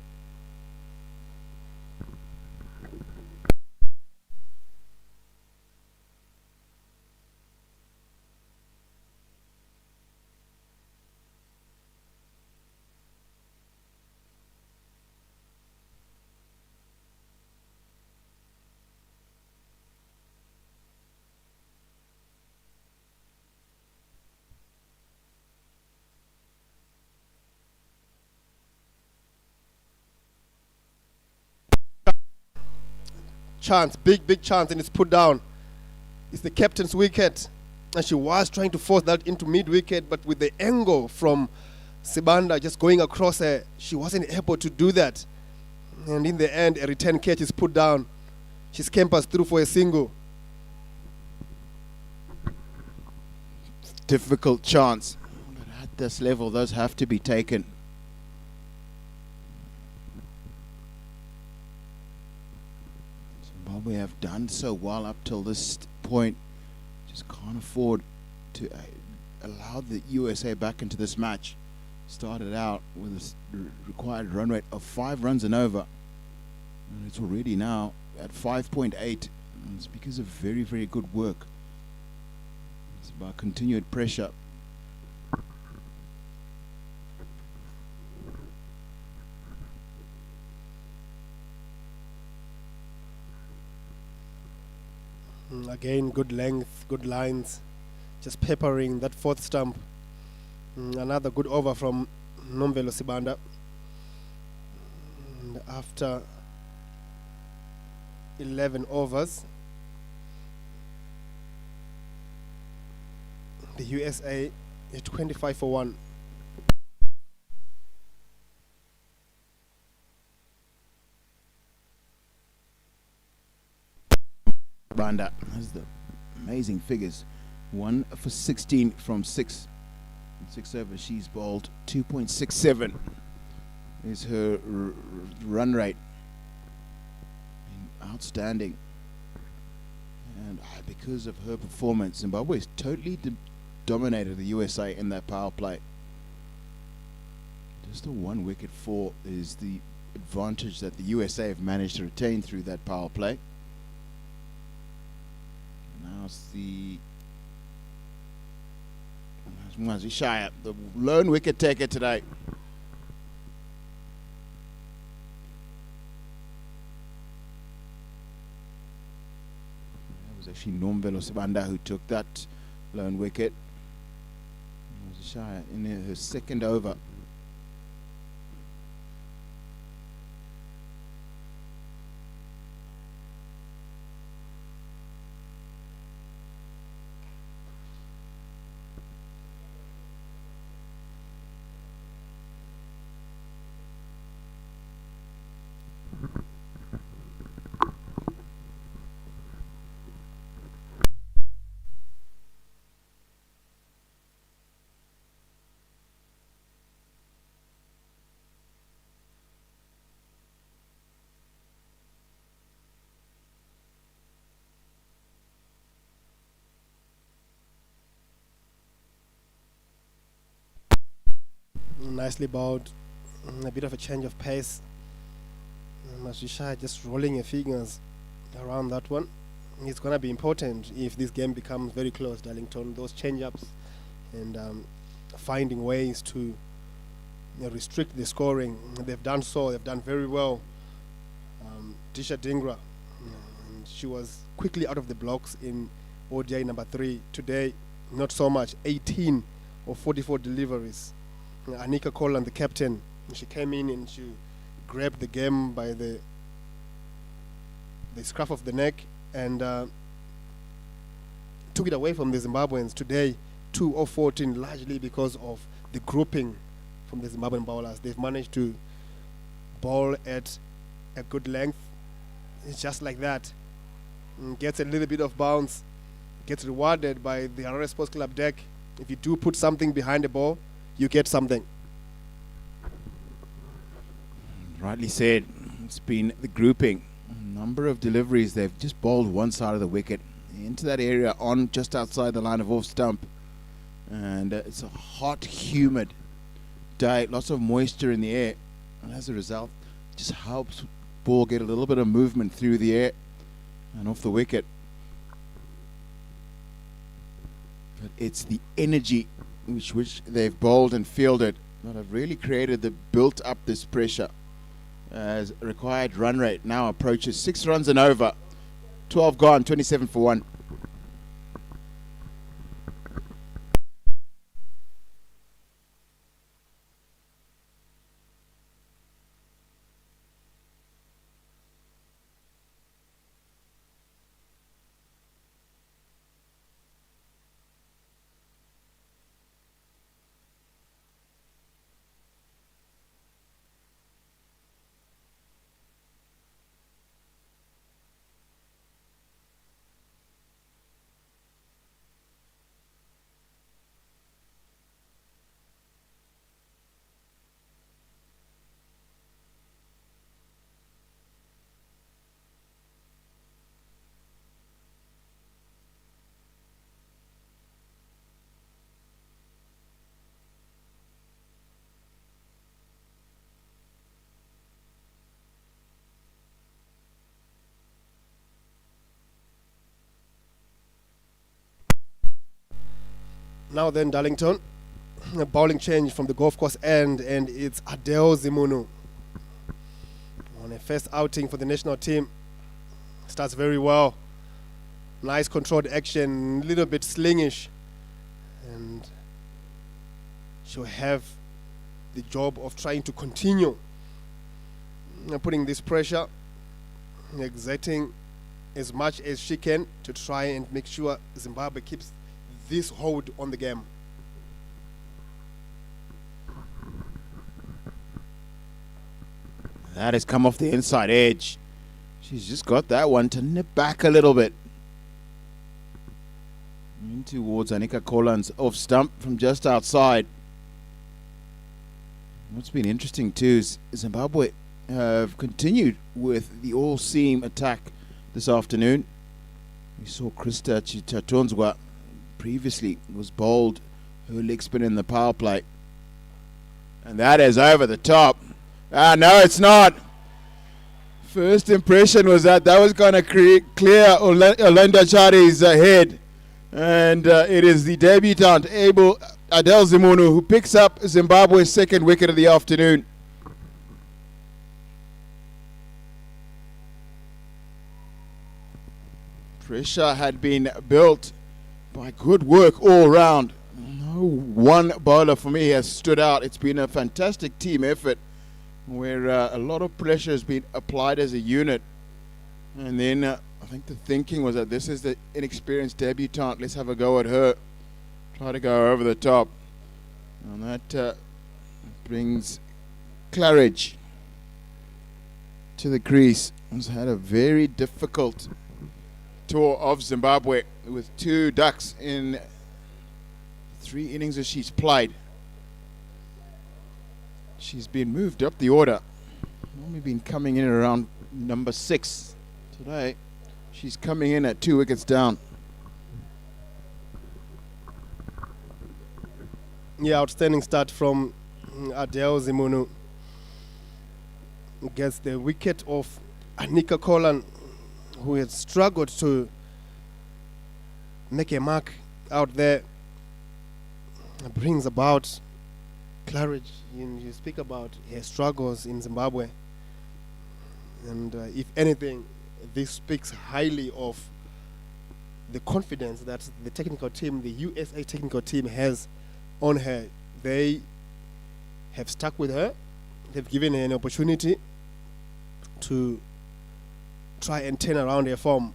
Chance, big chance, and it's put down. It's the captain's wicket, and she was trying to force that into mid wicket, but with the angle from Sibanda just going across her, she wasn't able to do that. And in the end, a return catch is put down. She scampers through for a single. Difficult chance. But at this level, those have to be taken. Zimbabwe have done so well up till this point. Just can't afford to allow the USA back into this match. Started out with a required run rate of 5 runs and over. And it's already now at 5.8. And it's because of very, very good work. It's about continued pressure. Again, good length, good lines, just peppering that fourth stump. Another good over from Nomvelo Sibanda. And after 11 overs, the USA is 25 for 1. Banda has the amazing figures. 1 for 16 from 6 overs. She's bowled 2.67 is her run rate. Outstanding. And because of her performance, Zimbabwe has totally dominated the USA in that power play. Just a 1 wicket fall is the advantage that the USA have managed to retain through that power play. Now it's the Shire, the lone wicket taker today. It was actually Nomvelo Sibanda who took that lone wicket. It was Shire in her second over. Nicely bowled, a bit of a change of pace. Mashisha just rolling her fingers around that one. It's going to be important if this game becomes very close, Darlington. Those change-ups and finding ways to restrict the scoring. They've done so. They've done very well. Disha Dingra, and she was quickly out of the blocks in ODI number 3. Today, not so much. 18 of 44 deliveries. Anika Kolan, the captain, she came in and she grabbed the game by the scruff of the neck and took it away from the Zimbabweans. Today, 2 of 14, largely because of the grouping from the Zimbabwean bowlers. They've managed to bowl at a good length. It's just like that. Gets a little bit of bounce, gets rewarded by the Harare Sports Club deck. If you do put something behind the ball, you get something. Rightly said. It's been the grouping. Number of deliveries. They've just bowled one side of the wicket into that area on just outside the line of off stump. And it's a hot, humid day. Lots of moisture in the air. And as a result, it just helps ball get a little bit of movement through the air and off the wicket. But it's the energy which they've bowled and fielded that have really created the built up this pressure. As required run rate now approaches 6 runs and over. 12 gone, 27 for 1. Now then, Darlington, a bowling change from the golf course end, and it's Adele Zimunu. On a first outing for the national team, starts very well. Nice controlled action, a little bit slingish. And she'll have the job of trying to continue putting this pressure, exerting as much as she can to try and make sure Zimbabwe keeps this hold on the game. That has come off the inside edge. She's just got that one to nip back a little bit. In towards Anika Kolan's off stump from just outside. What's been interesting too is Zimbabwe have continued with the all-seam attack this afternoon. We saw Krista Chitatonzwa previously was bowled her leg spin in the power play. And that is over the top. No, it's not. First impression was that was going to clear Orlando Chari's head. And it is the debutant, Adele Zimunu, who picks up Zimbabwe's second wicket of the afternoon. Pressure had been built by good work all round. No one bowler for me has stood out. It's been a fantastic team effort where a lot of pressure has been applied as a unit. And then I think the thinking was that this is the inexperienced debutante. Let's have a go at her. Try to go over the top. And that brings Claridge to the crease. Has had a very difficult tour of Zimbabwe with 2 ducks in 3 innings that she's played. She's been moved up the order. Normally been coming in around number 6. Today, she's coming in at 2 wickets down. Yeah, outstanding start from Adele Zimunu. Gets the wicket of Anika Kolan, who had struggled to make a mark out there. Brings about Claridge. You speak about her struggles in Zimbabwe. And if anything, this speaks highly of the confidence that the technical team, the USA technical team, has on her. They have stuck with her. They've given her an opportunity to try and turn around her form.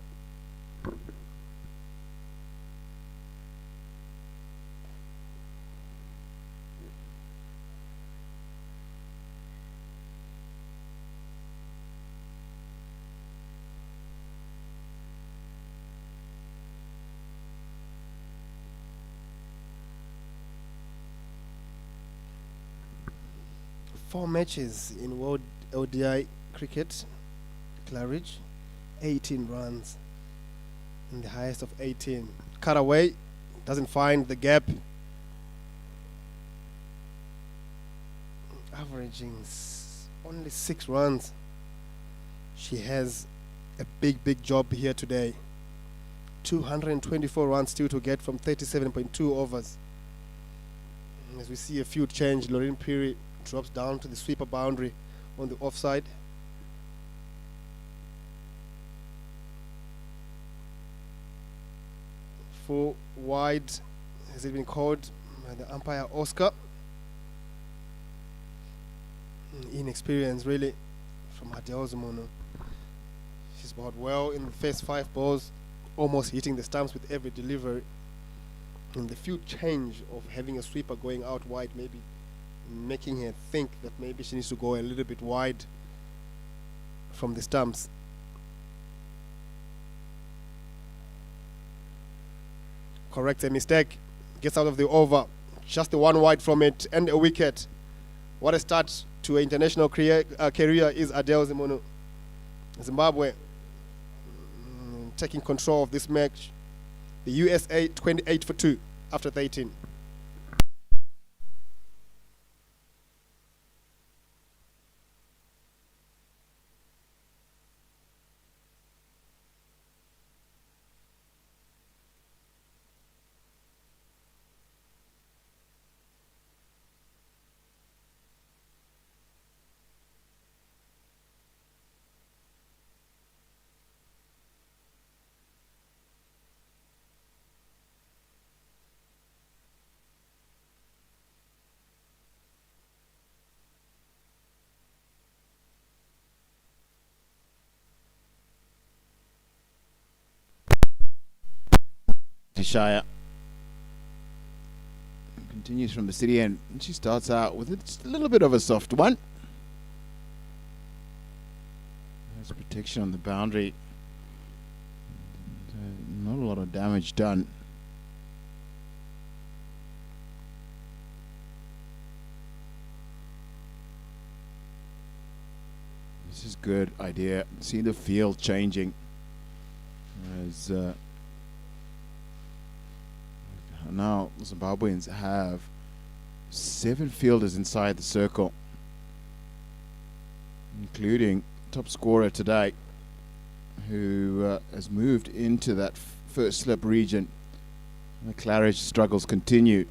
Four matches in World ODI cricket, Claridge, 18 runs, and the highest of 18. Cut away, doesn't find the gap. Averaging only 6 runs. She has a big job here today. 224 runs still to get from 37.2 overs. As we see a few change, Lorraine Peary drops down to the sweeper boundary on the offside. For wide, has it been called by the umpire Oscar? Inexperience really from Adele Zimono. She's bowled well in the first 5 balls, almost hitting the stumps with every delivery. And the few change of having a sweeper going out wide, maybe making her think that maybe she needs to go a little bit wide from the stumps. Corrects a mistake, gets out of the over, just the 1 wide from it and a wicket. What a start to an international career is Adele Zimono. Zimbabwe taking control of this match. The USA 28 for 2 after 13. Shire continues from the city end, and she starts out with just a little bit of a soft one. There's protection on the boundary. Not a lot of damage done. This is good idea. See the field changing as now Zimbabweans have 7 fielders inside the circle, including top scorer today, who has moved into that first slip region. The Claridge struggles continue.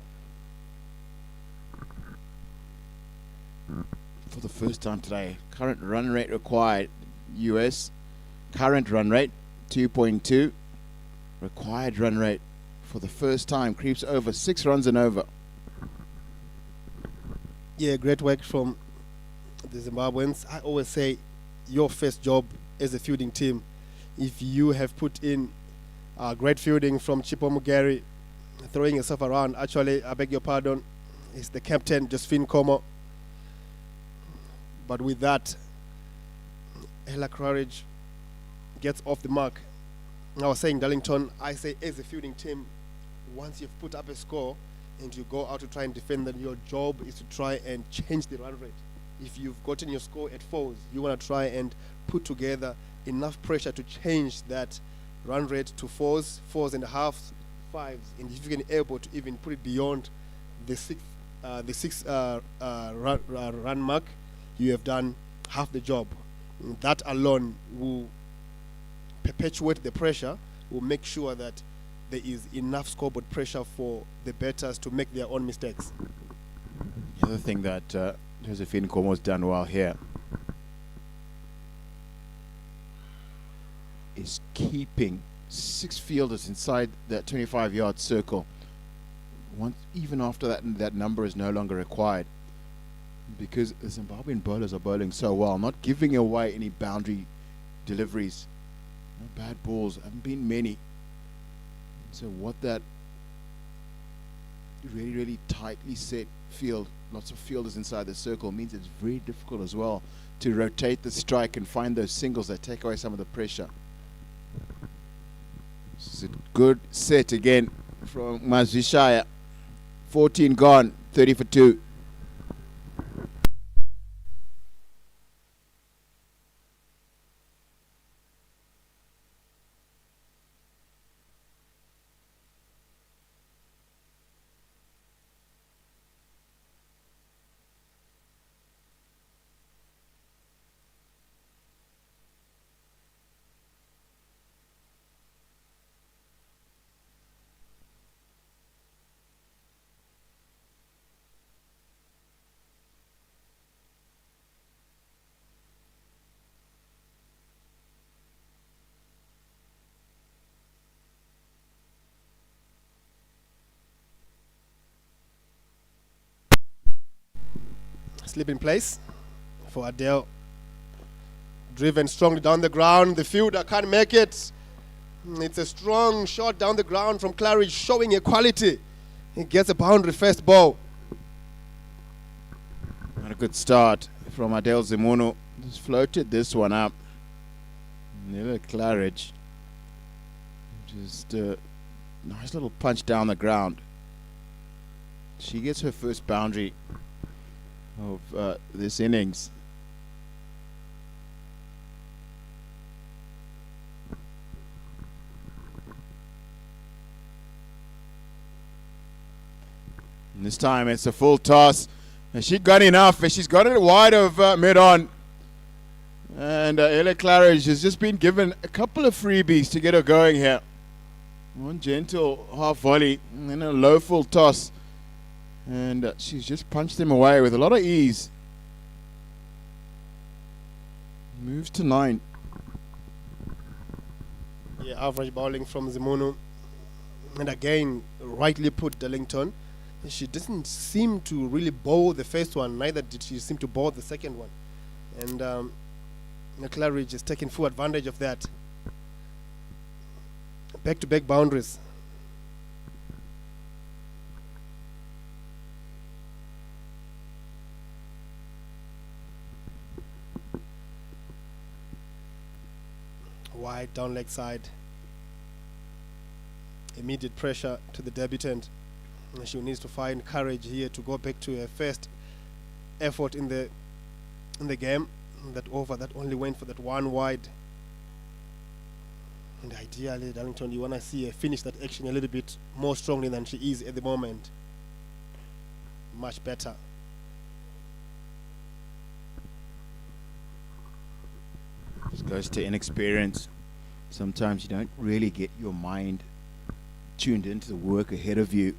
For the first time today, current run rate required, US current run rate 2.2, required run rate for the first time creeps over 6 runs and over. Yeah, great work from the Zimbabweans. I always say your first job as a fielding team, if you have put in great fielding from Chipo Mugari, throwing yourself around, actually, I beg your pardon, it's the captain, Josephine Como. But with that, Ella Claridge gets off the mark. I was saying, Darlington, I say as a fielding team, once you've put up a score and you go out to try and defend, then your job is to try and change the run rate. If you've gotten your score at 4s, you want to try and put together enough pressure to change that run rate to 4s, 4.5s, 5s, and if you can able to even put it beyond the 6 run mark, you have done half the job. That alone will perpetuate the pressure, will make sure that there is enough scoreboard pressure for the batters to make their own mistakes. The other thing that Josephine Como's done well here is keeping 6 fielders inside that 25-yard circle. even after that number is no longer required, because the Zimbabwean bowlers are bowling so well, not giving away any boundary deliveries. No bad balls, haven't been many. So what that really, really tightly set field, lots of fielders inside the circle, means it's very difficult as well to rotate the strike and find those singles that take away some of the pressure. This is a good set again from Mazvishaya. 14 gone, 30 for 2. Slip in place for Adele. Driven strongly down the ground. The fielder can't make it. It's a strong shot down the ground from Claridge, showing a quality. He gets a boundary first ball. Not a good start from Adele Zimono. Just floated this one up. Never Claridge. Just a nice little punch down the ground. She gets her first boundary of this innings. And this time it's a full toss, and she got enough, and she's got it wide of mid-on. And Ella Claridge has just been given a couple of freebies to get her going here. One gentle half volley and then a low full toss. And she's just punched him away with a lot of ease. Moves to 9. Yeah, average bowling from Zimono. And again, rightly put Darlington. She doesn't seem to really bowl the first one, neither did she seem to bowl the second one. And Claridge is taking full advantage of that. Back-to-back boundaries. Wide down leg side. Immediate pressure to the debutant. And she needs to find courage here to go back to her first effort in the game. That over that only went for that one wide. And ideally, Darlington, you want to see her finish that action a little bit more strongly than she is at the moment. Much better. This goes to inexperience. Sometimes you don't really get your mind tuned into the work ahead of you.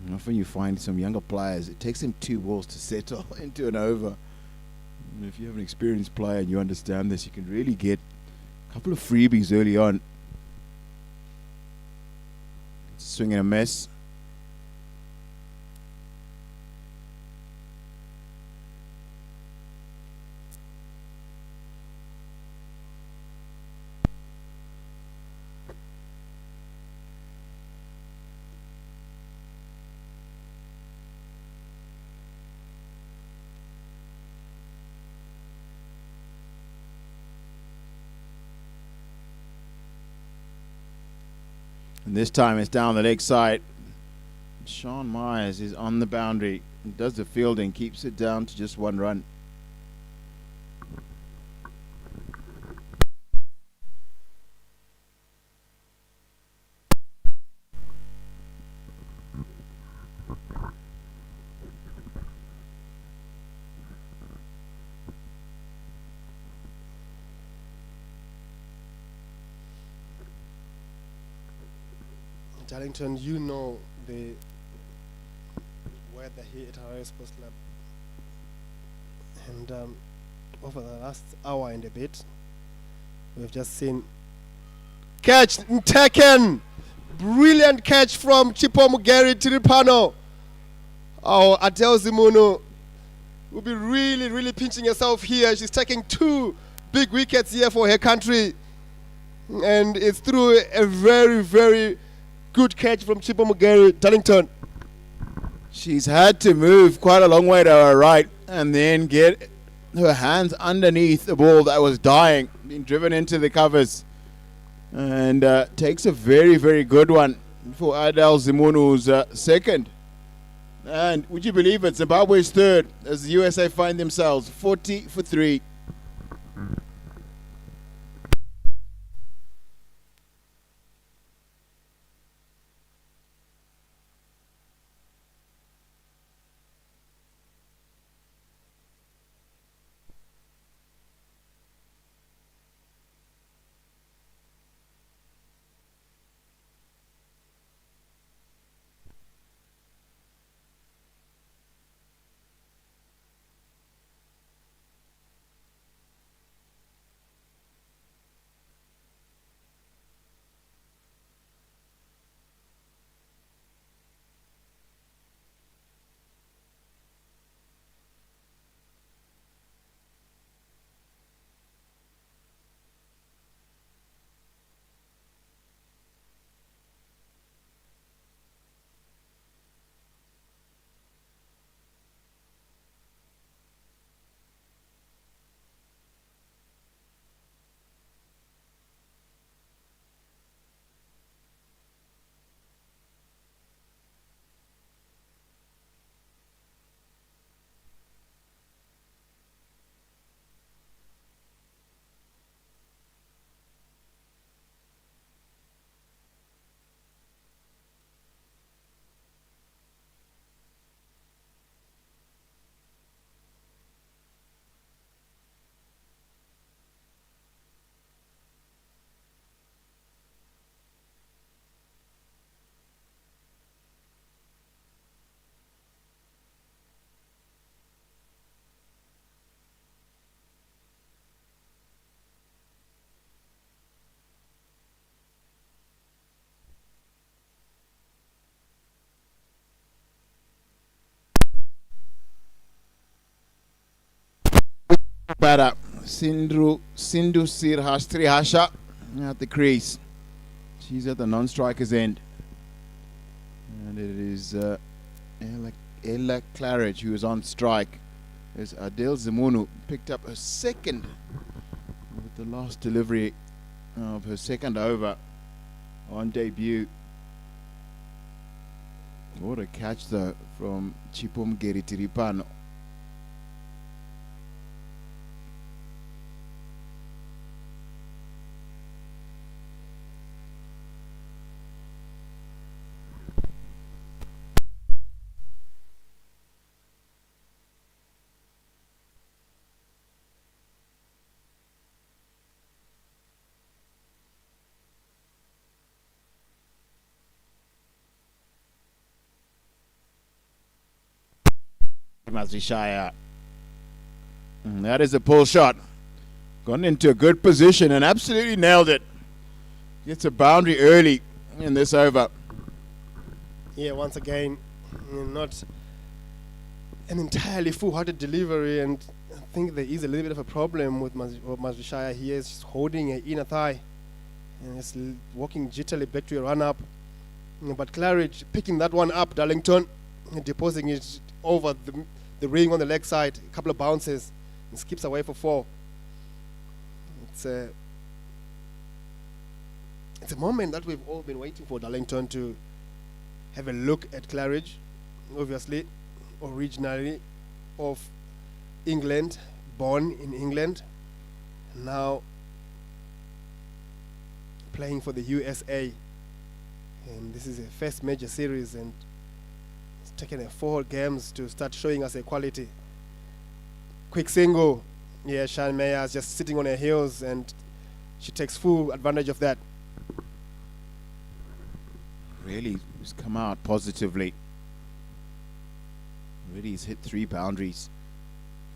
And often you find some younger players, it takes them 2 balls to settle into an over. And if you have an experienced player and you understand this, you can really get a couple of freebies early on. Swing and a miss. And this time it's down the leg side. Sean Myers is on the boundary and does the fielding, keeps it down to just 1 run. Darlington, you know the weather here at Harare Sports Club. And over the last hour and a bit, we've just seen catch taken, brilliant catch from Chipomugeri Tiripano. Oh, Adele Zimuno will be really, really pinching herself here. She's taking 2 big wickets here for her country. And it's through a very, very good catch from Chipomugeri Darlington. She's had to move quite a long way to her right and then get her hands underneath the ball that was dying, being driven into the covers. And takes a very, very good one for Adele Zimunu's second. And would you believe it, Zimbabwe's third as the USA find themselves 40 for 3. Batter Sindhu Sirhasha at the crease. She's at the non-striker's end. And it is Ella Claridge who is on strike. As Adele Zimunu picked up her second with the last delivery of her second over on debut. What a catch though from Chipomugeri Tiripano. Mazrishaya. That is a pull shot. Gone into a good position and absolutely nailed it. Gets a boundary early in this over. Yeah, once again, not an entirely full-hearted delivery, and I think there is a little bit of a problem with Mazrishaya here. He's holding her inner thigh and he's walking jittily back to a run-up. But Claridge picking that one up, Darlington, and depositing it over the ring on the leg side, a couple of bounces, and skips away for 4. It's a moment that we've all been waiting for Darlington to have a look at Claridge, obviously, originally of England, born in England, now playing for the USA. And this is a first major series, and taken 4 games to start showing us a quality. Quick single. Yeah, Shan Meyer is just sitting on her heels, and she takes full advantage of that. Really has come out positively. Really has hit 3 boundaries.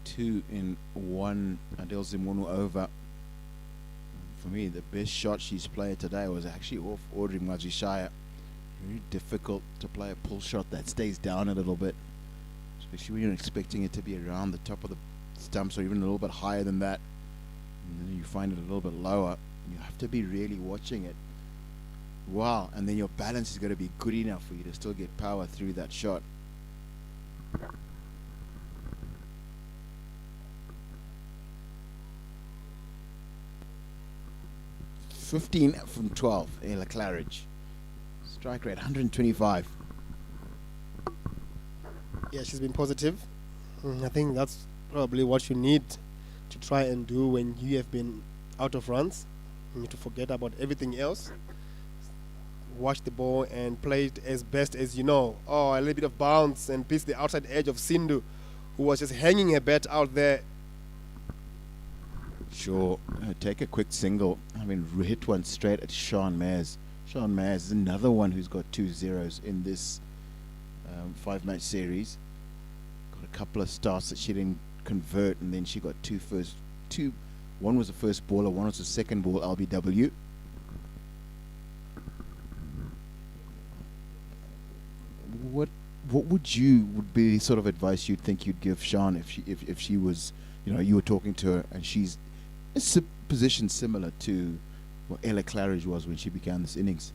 2 in 1 Adele Zimunu over. For me, the best shot she's played today was actually off Audrey Mazrishaya. Very difficult to play a pull shot that stays down a little bit, especially when you're expecting it to be around the top of the stumps or even a little bit higher than that. And then you find it a little bit lower. You have to be really watching it. Wow, and then your balance is going to be good enough for you to still get power through that shot. 15 from 12, Ella Claridge. Strike rate 125. Yeah, she's been positive. I think that's probably what you need to try and do when you have been out of runs. You need to forget about everything else. Watch the ball and play it as best as you know. Oh, a little bit of bounce and piece the outside edge of Sindhu, who was just hanging her bat out there. Sure, take a quick single. I mean, hit one straight at Sean Mayers. Sean Mayers is another one who's got 2 zeros in this 5-match series. Got a couple of starts that she didn't convert, and then she got two. One was the first ball, one was the second ball, LBW. What would be sort of advice you'd think you'd give Sean if she was, you were talking to her and she's in a position similar to what Ella Claridge was when she began this innings?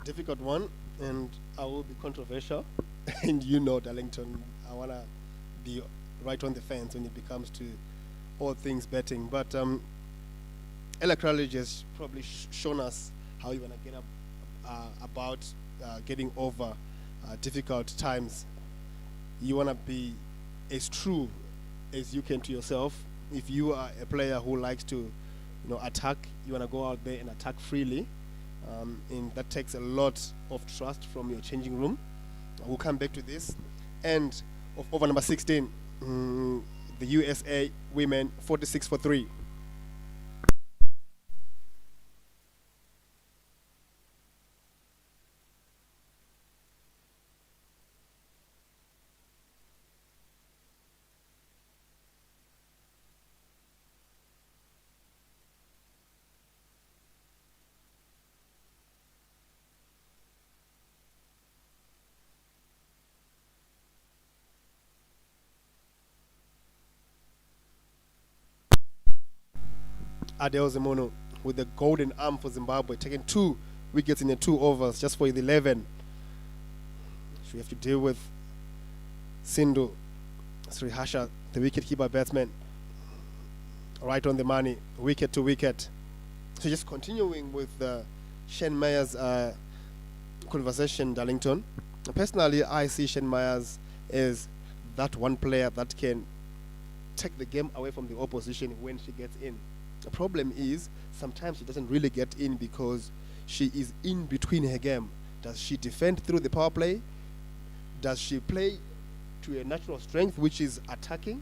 Difficult one, and I will be controversial. And Darlington, I want to be right on the fence when it comes to all things betting. But Ella Claridge has probably shown us how you want to get about getting over difficult times. You want to be as true as you can to yourself. If you are a player who likes to attack, you want to go out there and attack freely, and that takes a lot of trust from your changing room. We'll come back to this. And of over number 16, the USA women 46 for 3. Adele Zemono with the golden arm for Zimbabwe, taking 2 wickets in the 2 overs just for the 11. So we have to deal with Sindhu Srihasha, the wicket-keeper batsman, right on the money, wicket to wicket. So just continuing with Shane Meyer's conversation, Darlington. Personally, I see Shane Meyers as that one player that can take the game away from the opposition when she gets in. The problem is sometimes she doesn't really get in because she is in between her game. Does she defend through the power play? Does she play to a natural strength, which is attacking?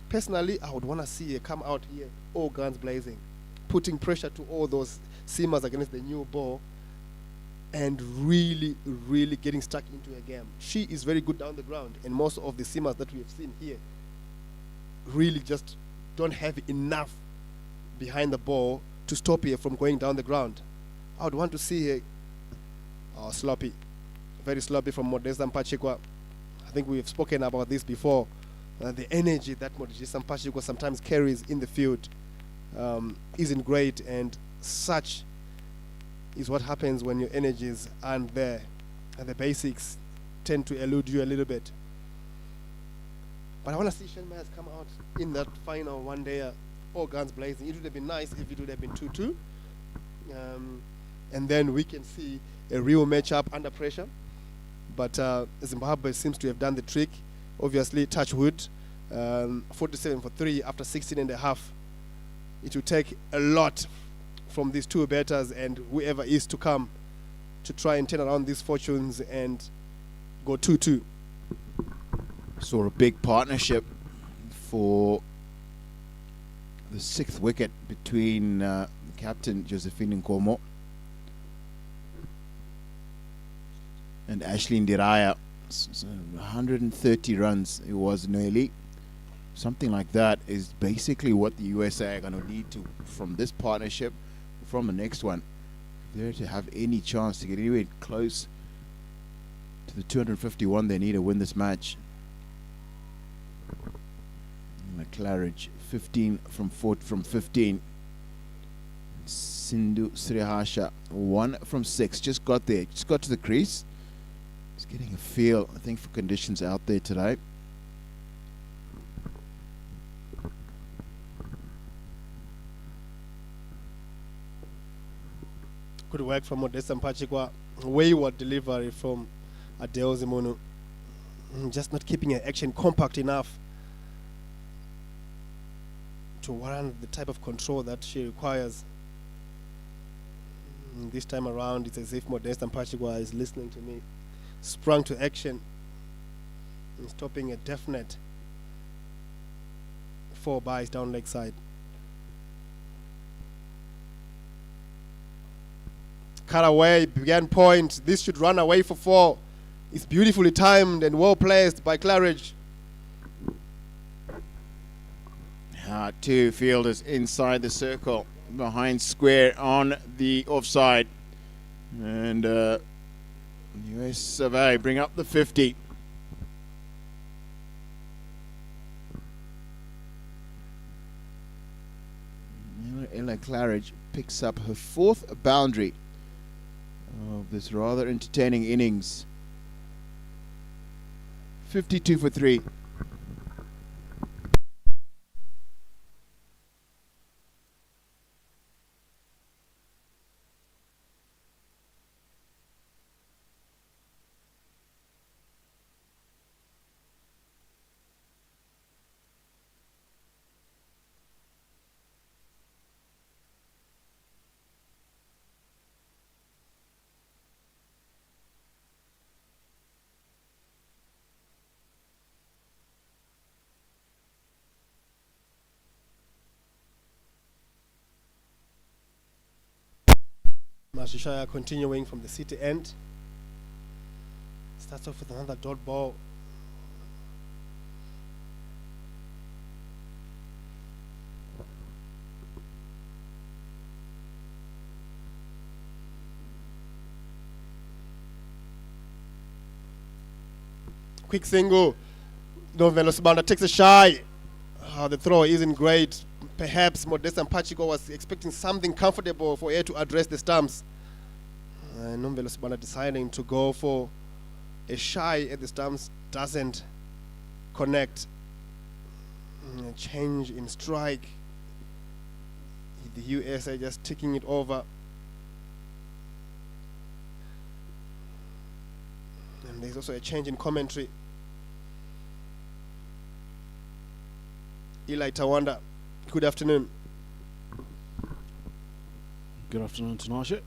Personally, I would want to see her come out here, all guns blazing, putting pressure to all those seamers against the new ball and really, really getting stuck into her game. She is very good down the ground, and most of the seamers that we have seen here really just don't have enough behind the ball to stop her from going down the ground. I would want to see her sloppy, very sloppy from Modesta Mpachikwa. I think we've spoken about this before. The energy that Modesta Mpachikwa sometimes carries in the field isn't great, and such is what happens when your energies aren't there, and the basics tend to elude you a little bit. But I want to see Shane Meyers come out in that final one day, all guns blazing. It would have been nice if it would have been 2-2. And then we can see a real matchup under pressure. But Zimbabwe seems to have done the trick. Obviously, touch wood, 47 for 3 after 16 and a half. It will take a lot from these two batters and whoever is to come to try and turn around these fortunes and go 2-2. Saw a big partnership for the 6th wicket between captain Josephine Nkomo and Ashley Ndiraya. So 130 runs it was nearly. Something like that is basically what the USA are going to need to from this partnership, from the next one. they're to have any chance to get anywhere close to the 251 they need to win this match. Claridge 15 from 15. Sindhu Srihasha 1 from 6. Just got there, just got to the crease. Just getting a feel, I think, for conditions out there today. Good work from Modesta Mpachikwa. Wayward delivery from Adeo Zimunu. Just not keeping her action compact enough to warrant the type of control that she requires. This time around, it's as if Modesta Mpachikwa is listening to me. Sprung to action, stopping a definite 4 buys down leg side. Cut away, began point. This should run away for 4. It's beautifully timed and well placed by Claridge. 2 fielders inside the circle, behind square on the offside. And US Survey bring up the 50. Ella Claridge picks up her 4th boundary of this rather entertaining innings. 52 for 3. Mashishaya continuing from the city end. Starts off with another dot ball. Quick single. Novelo Sibanda takes a shy. The throw isn't great. Perhaps Modesta Mpachikwa was expecting something comfortable for her to address the stumps. Novelo Sibanda deciding to go for a shy at the stumps doesn't connect. A change in strike. The USA just taking it over. And there's also a change in commentary. Eli Tawanda, good afternoon. Good afternoon, Tinashe.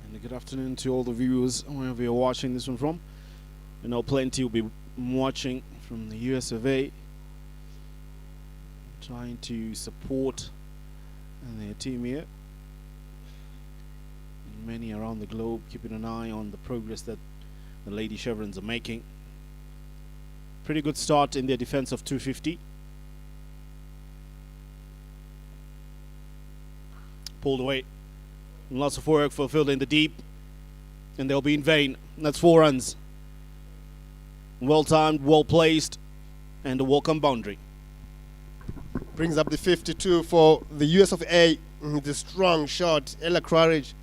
And good afternoon to all the viewers wherever you're watching this one from. I know plenty will be watching from the US of A, trying to support their team here. And many around the globe keeping an eye on the progress that the Lady Chevrons are making. Pretty good start in their defense of 250. Pulled away. Lots of work for fielder in the deep. And they'll be in vain. That's 4 runs. Well timed, well placed, and a welcome boundary. Brings up the 52 for the US of A. The strong shot. Ella Claridge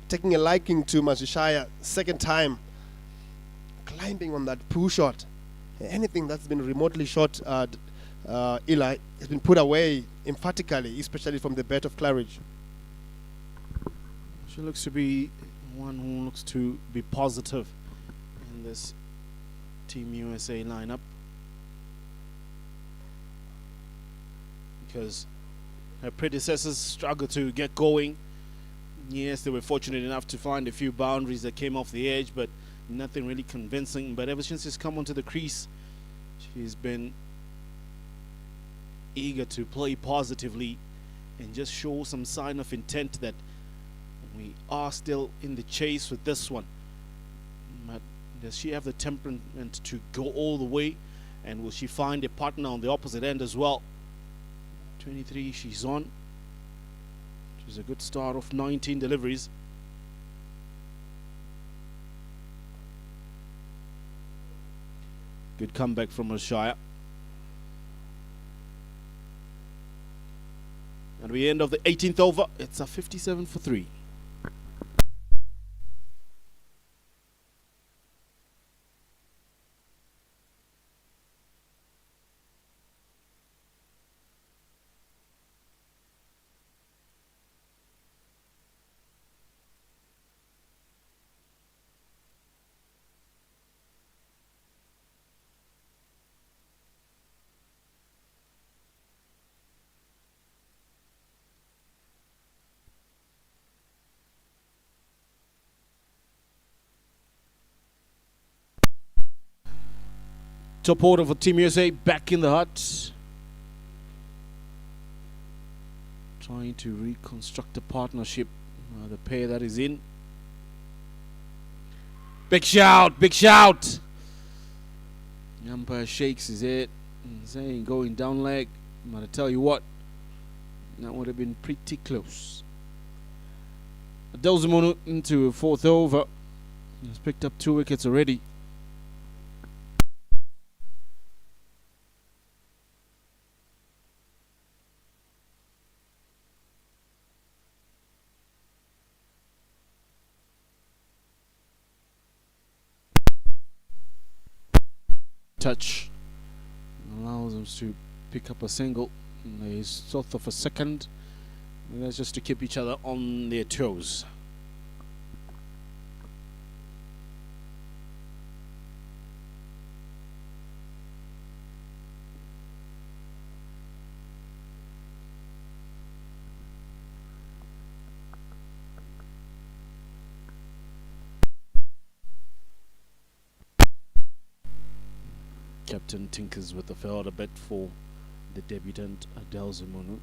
taking a liking to Mashishaya. Second time. Climbing on that pull shot. Anything that's been remotely shot at Eli has been put away emphatically, especially from the bat of Claridge. She looks to be one who looks to be positive in this Team USA lineup, because her predecessors struggled to get going. Yes, they were fortunate enough to find a few boundaries that came off the edge, but nothing really convincing. But ever since she's come onto the crease, she's been eager to play positively and just show some sign of intent that we are still in the chase with this one. But does she have the temperament to go all the way? And will she find a partner on the opposite end as well? 23 she's on. Which is a good start of 19 deliveries. Good comeback from Rashaya. And we end of the 18th over. It's a 57 for 3. Top order for Team USA back in the hut. Trying to reconstruct a partnership. The pair that is in. Big shout, big shout. The umpire shakes his head and saying going down leg. I'm going to tell you what, that would have been pretty close. Adelzimono into a 4th over. He's picked up 2 wickets already. Touch allows them to pick up a single. And a sort of a second. And that's just to keep each other on their toes. Captain tinkers with the field a bit for the debutant Adelzimono.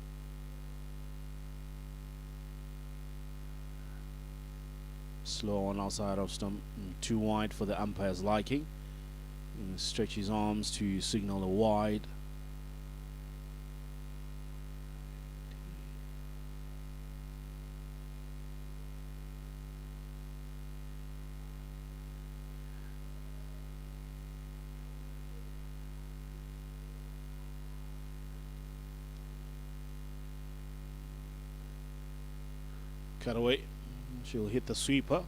Slow on outside of stump, too wide for the umpire's liking. Stretch his arms to signal a wide. Cut away. She'll hit the sweeper.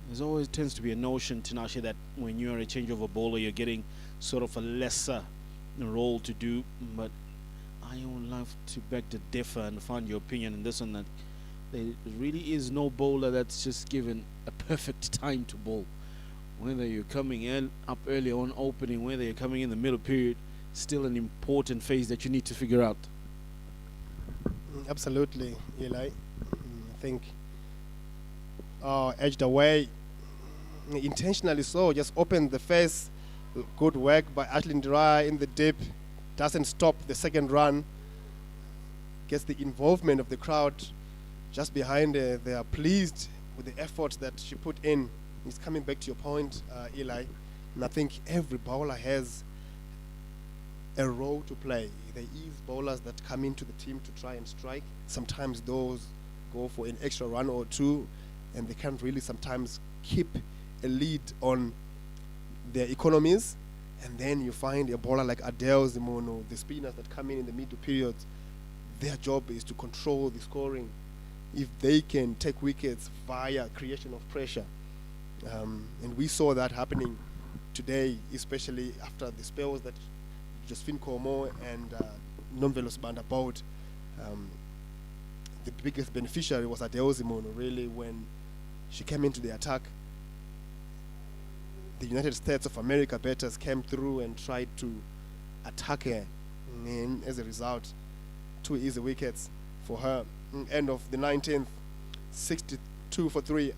There's always tends to be a notion, Tinashe, that when you're a changeover bowler, you're getting sort of a lesser role to do. But I would love to beg to differ and find your opinion in this one, that there really is no bowler that's just given a perfect time to bowl. Whether you're coming in up early on opening, whether you're coming in the middle period, still an important phase that you need to figure out. Absolutely, Eli. I think edged away intentionally, so just opened the face. Good work by Ashley Dry in the dip. Doesn't stop the second run. Gets the involvement of the crowd just behind her. They are pleased with the effort that she put in. It's coming back to your point, Eli. And I think every bowler has a role to play. There is bowlers that come into the team to try and strike. Sometimes those go for an extra run or two, and they can't really sometimes keep a lead on their economies. And then you find a bowler like Adelzimono, the spinners that come in the middle periods. Their job is to control the scoring. If they can take wickets via creation of pressure, and we saw that happening today, especially after the spells that Josephine Komo and Nomvelos Banda bowled. The biggest beneficiary was Adelzimono, really, when she came into the attack. The United States of America batters came through and tried to attack her. And as a result, 2 easy wickets for her. End of the 19th, 62 for 3.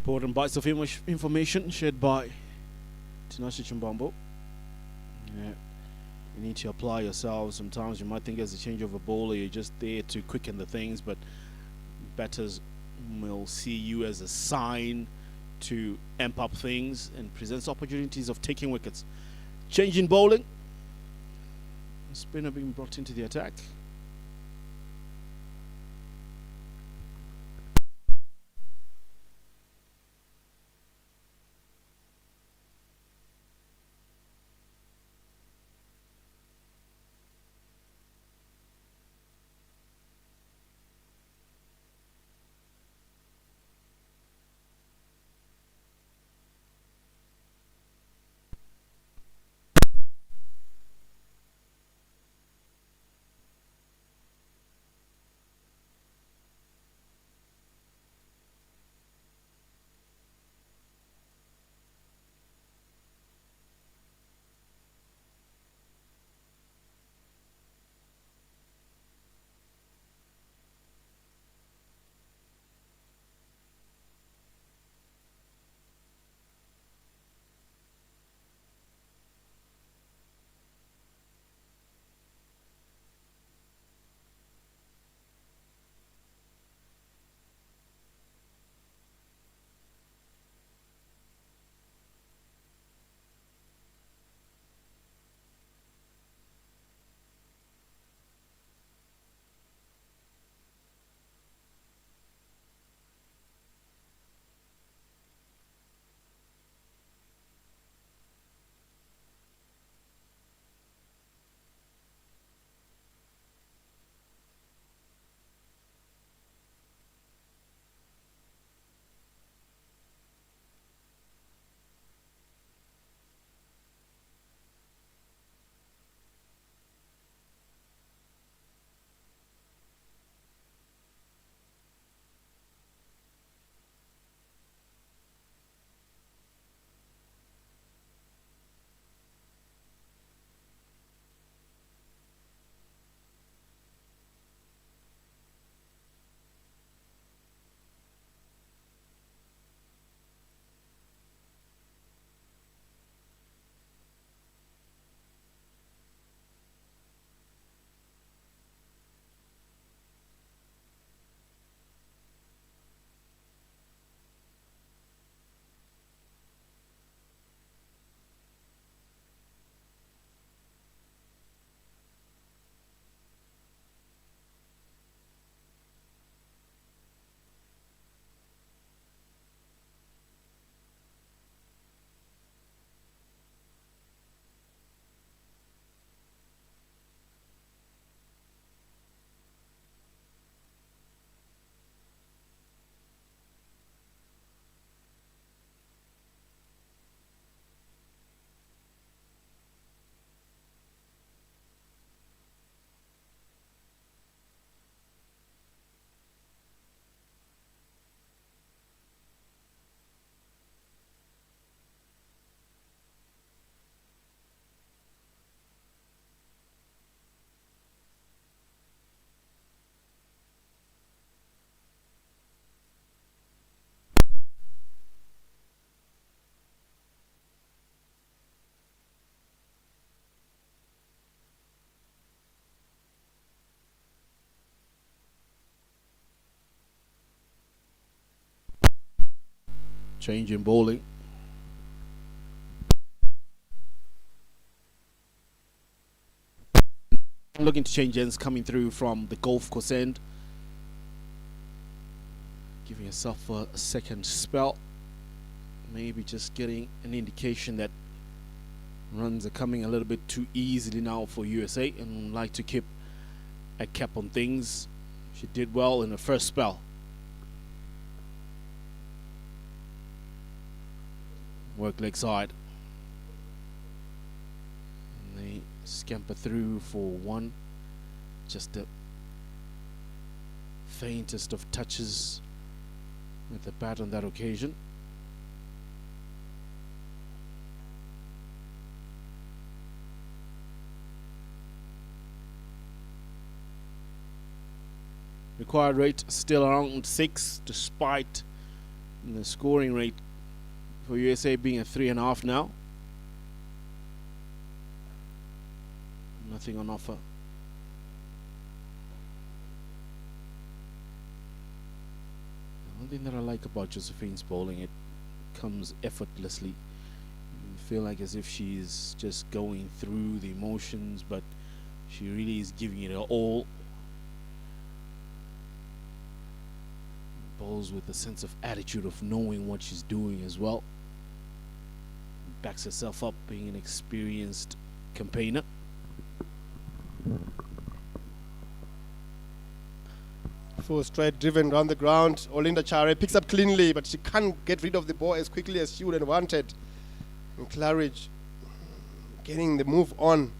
Important bites of information shared by Tinashe Chimbambo. Yeah. You need to apply yourself. Sometimes you might think as a change of a bowler, you're just there to quicken the things, but batters will see you as a sign to amp up things and presents opportunities of taking wickets. Change in bowling. Spinner being brought into the attack. Change in bowling. Looking to change ends coming through from the Gulf Coast end. Giving yourself a second spell. Maybe just getting an indication that runs are coming a little bit too easily now for USA and like to keep a cap on things. She did well in the first spell. Work leg side. And they scamper through for one. Just the faintest of touches with the bat on that occasion. Required rate still around 6 despite And the scoring rate for USA being at 3.5 now. Nothing on offer. One thing that I like about Josephine's bowling, it comes effortlessly. You feel like as if she's just going through the emotions, but she really is giving it her all. Bowls with a sense of attitude of knowing what she's doing as well. Backs herself up, being an experienced campaigner. Full straight driven around the ground. Olinda Chare picks up cleanly, but she can't get rid of the ball as quickly as she would have wanted. And Claridge getting the move on.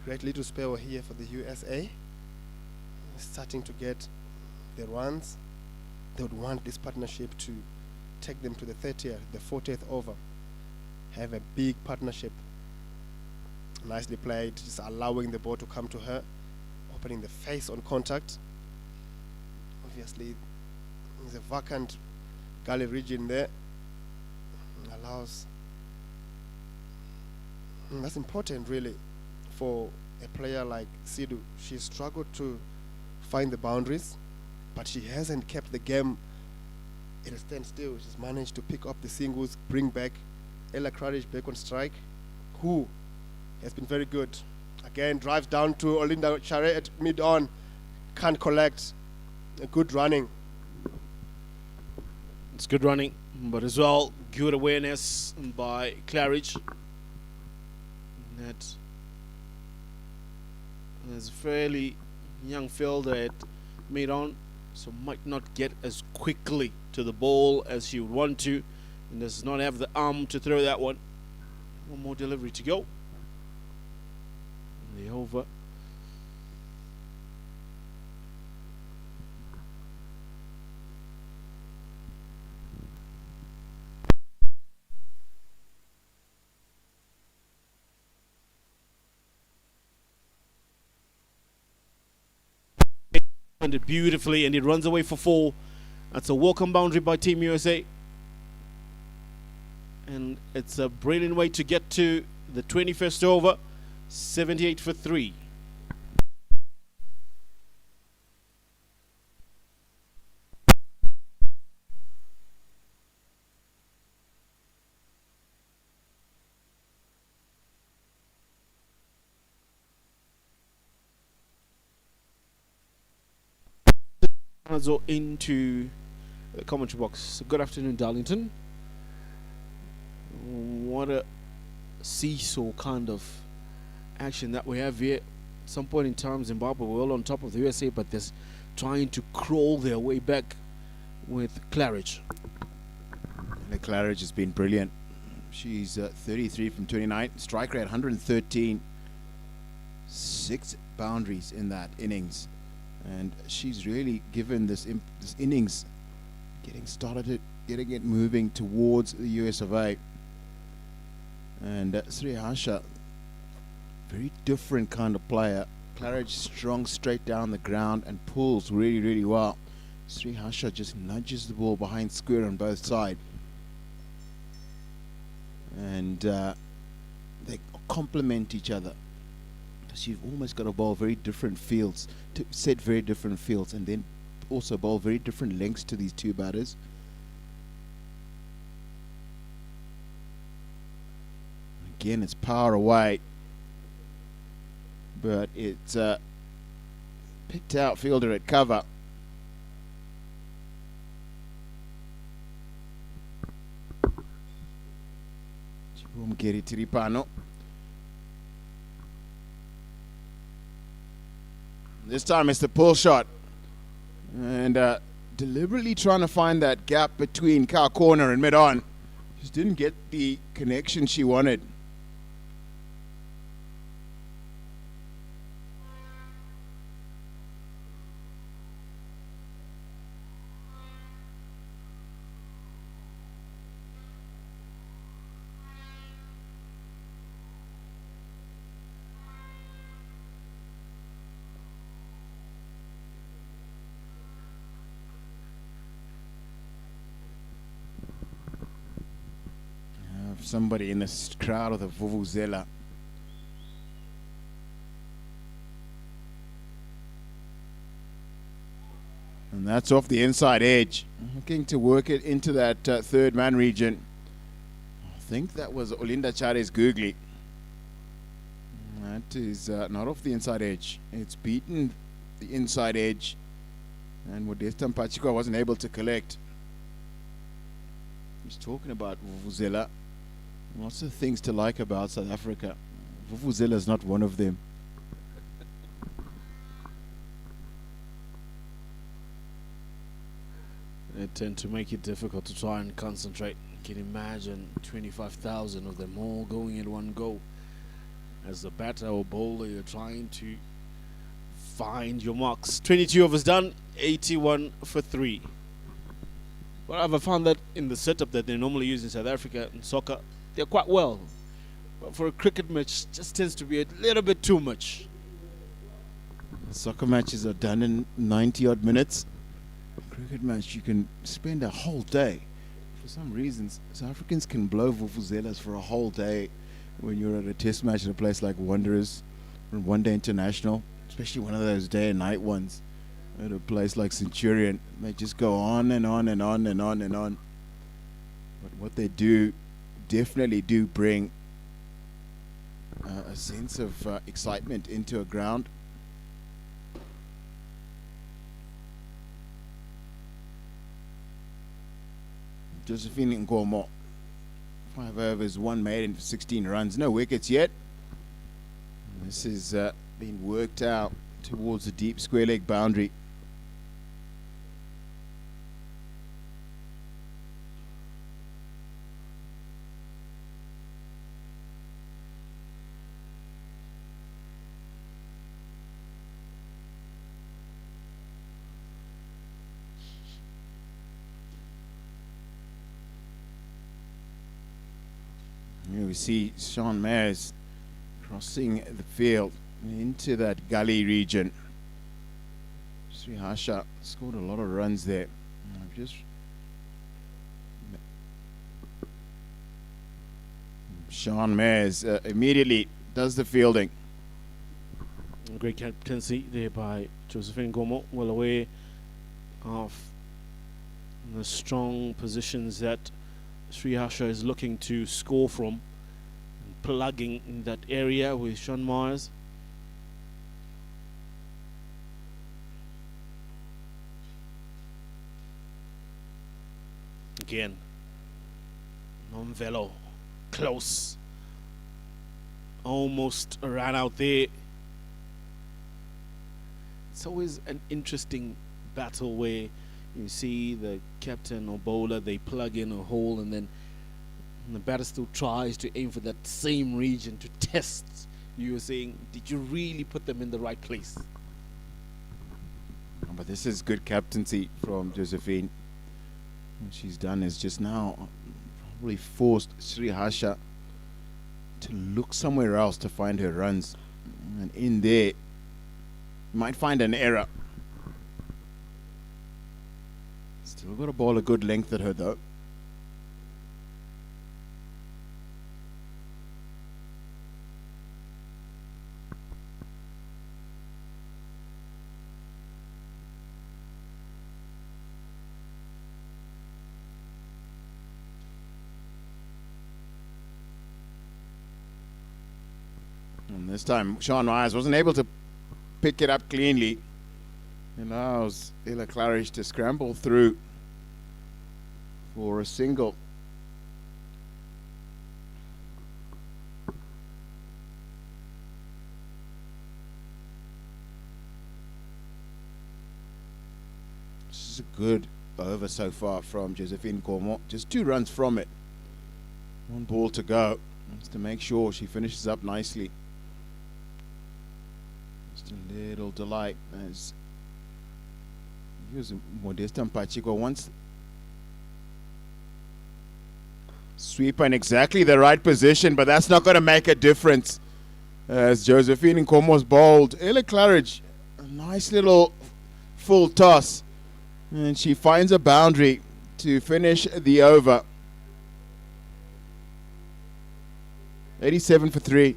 Great little spell here for the USA. Starting to get the runs. They would want this partnership to take them to the 30th, the 40th over. Have a big partnership. Nicely played, just allowing the ball to come to her. Opening the face on contact. Obviously, there's a vacant gully region there. Allows. That's important, really, for a player like Sidhu. She struggled to find the boundaries, but she hasn't kept the game at a standstill. She's managed to pick up the singles, bring back Ella Claridge back on strike, who has been very good. Again, drives down to Olinda Chare at mid-on. Can't collect. A good running. It's good running, but as well, good awareness by Claridge. That is a fairly young fielder at mid-on, so might not get as quickly to the ball as she would want to, and does not have the arm to throw that one. One more delivery to go. The over. It beautifully, and it runs away for 4. That's a welcome boundary by Team USA, and it's a brilliant way to get to the 21st over. 78 for 3. Into the commentary box. Good afternoon, Darlington. What a seesaw kind of action that we have here. At some point in time, Zimbabwe were all on top of the USA, but they're trying to crawl their way back with Claridge. And Claridge has been brilliant. She's 33 from 29, strike rate 113, 6 boundaries in that innings. And she's really given this innings getting started, getting it moving towards the US of A. And Sri Harsha, very different kind of player. Claridge strong straight down the ground and pulls really, really well. Sri Harsha just nudges the ball behind square on both sides. And they complement each other. So you've almost got to bowl very different fields, to set very different fields, and then also bowl very different lengths to these two batters. Again, it's power away, but it's picked out fielder at cover. Chibumgeri Tiripano. This time it's the pull shot, and deliberately trying to find that gap between car corner and mid-on. Just didn't get the connection she wanted. somebody in the crowd of the Vuvuzela. And that's off the inside edge. Looking to work it into that third man region. I think that was Olinda Chare's googly. That is not off the inside edge. It's beaten the inside edge. And Modesta Mpachikwa wasn't able to collect. He's talking about Vuvuzela. Lots of things to like about South Africa. Vuvuzela is not one of them. They tend to make it difficult to try and concentrate. You can imagine 25,000 of them all going in one go. As a batter or bowler, you're trying to find your marks. 22 overs done, 81 for 3. Well, I've found that in the setup that they normally use in South Africa in soccer, they're quite well. But for a cricket match, it just tends to be a little bit too much. Soccer matches are done in 90 odd minutes. Cricket match, you can spend a whole day. For some reasons, South Africans can blow vuvuzelas for a whole day when you're at a test match at a place like Wanderers or One Day International, especially one of those day and night ones at a place like Centurion. They just go on and on and on and on and on. But what they do definitely do bring a sense of excitement into a ground. Josephine Nkomo, 5 overs, 1 maiden for 16 runs, no wickets yet. This is being worked out towards the deep square leg boundary. Here we see Sean Mayers crossing the field into that gully region. Sri Harsha scored a lot of runs there. Sean Mayers immediately does the fielding. Great captaincy there by Josephine Nkomo, well aware of the strong positions that Sri Harsha is looking to score from, and plugging in that area with Sean Myers. Again, Nomvelo, close, almost ran out there. It's always an interesting battle where you see the captain or bowler, they plug in a hole, and then the batter still tries to aim for that same region to test. You were saying, did you really put them in the right place? But this is good captaincy from Josephine. What she's done is just now probably forced Sri Harsha to look somewhere else to find her runs. And in there, you might find an error. Still got a ball a good length at her though. And this time Sean Myers wasn't able to pick it up cleanly. Allows Ella Claridge to scramble through for a single. This is a good over so far from Josephine Nkomo. Just 2 runs from it. 1 ball to go. Just to make sure she finishes up nicely. Just a little delight as Modesta Mpachikwa wants sweeper in exactly the right position, but that's not going to make a difference as Josephine Nkomo's bowled. Ella Claridge, a nice little full toss, and she finds a boundary to finish the over. 87 for 3.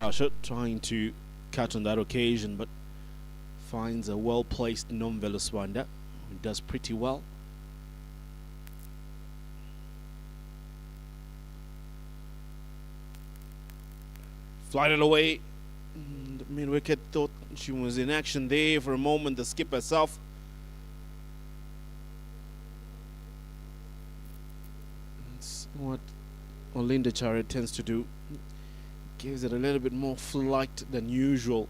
Usher trying to catch on that occasion, but finds a well-placed Nomveluswanda, who does pretty well. Flight it away. Mid-wicket thought she was in action there for a moment. The skip herself. That's what Olinda Chare tends to do. Gives it a little bit more flight than usual.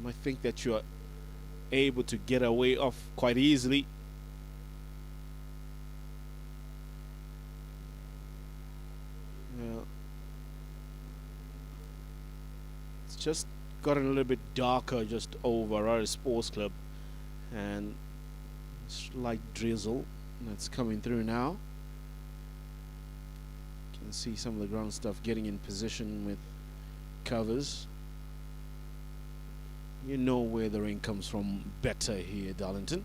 I think that you are able to get away off quite easily. It's just gotten a little bit darker just over Harare Sports Club, and slight drizzle that's coming through now. Can see some of the ground stuff getting in position with covers. You know where the rain comes from better here, Darlington.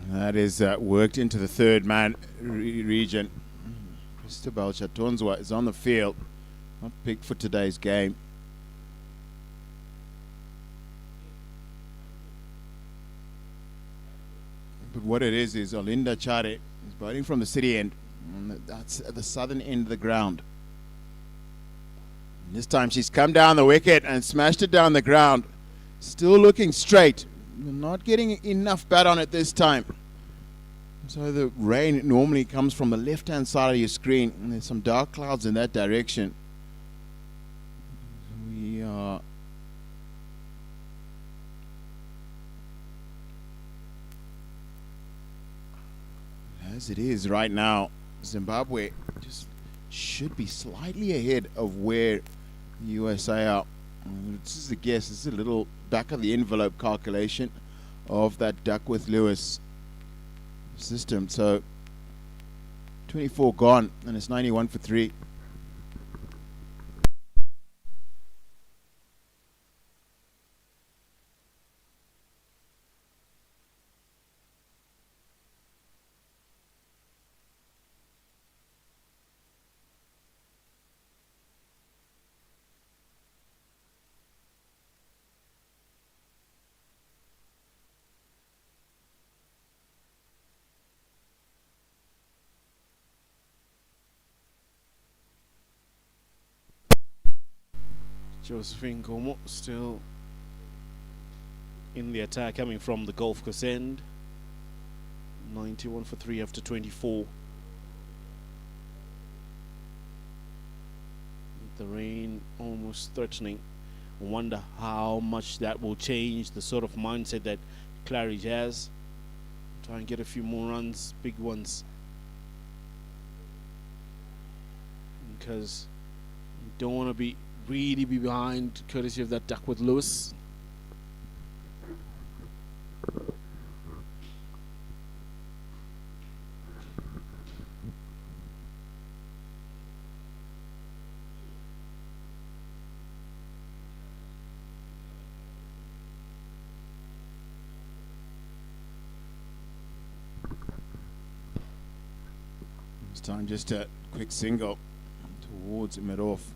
That is worked into the third man region. Cristobal Chatonzwa is on the field. Not picked for today's game. But what it is Olinda Chare is batting from the city end. And that's at the southern end of the ground. And this time she's come down the wicket and smashed it down the ground. Still looking straight. Not getting enough bat on it this time. So the rain normally comes from the left-hand side of your screen, and there's some dark clouds in that direction. We are as it is right now. Zimbabwe just should be slightly ahead of where the USA are. This is a guess. This is a little back of the envelope calculation of that Duckworth-Lewis system. So 24 gone, and it's 91 for 3. Josephine Gomo still in the attack, coming from the Gulf Coast end. 91 for 3 after 24. The rain almost threatening. I wonder how much that will change the sort of mindset that Claridge has. Try and get a few more runs, big ones. Because you don't want to really be behind, courtesy of that Duckworth-Lewis. This time just a quick single towards mid-off.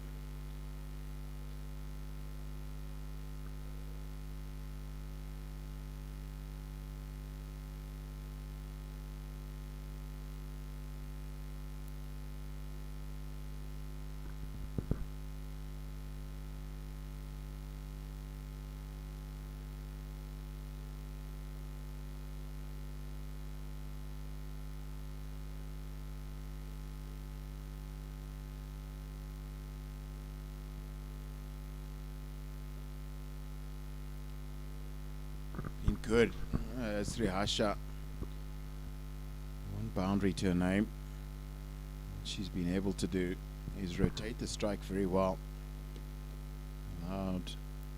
good. Srihasha. One boundary to her name. What she's been able to do is rotate the strike very well. Allowed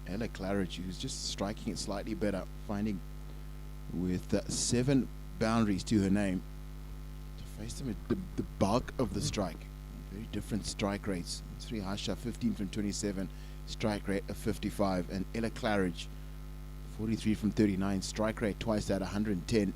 Ella Claridge, who's just striking it slightly better, finding with 7 boundaries to her name to face them at the bulk of the strike. Very different strike rates. Srihasha 15 from 27, strike rate of 55, and Ella Claridge 43 from 39, strike rate twice that, 110.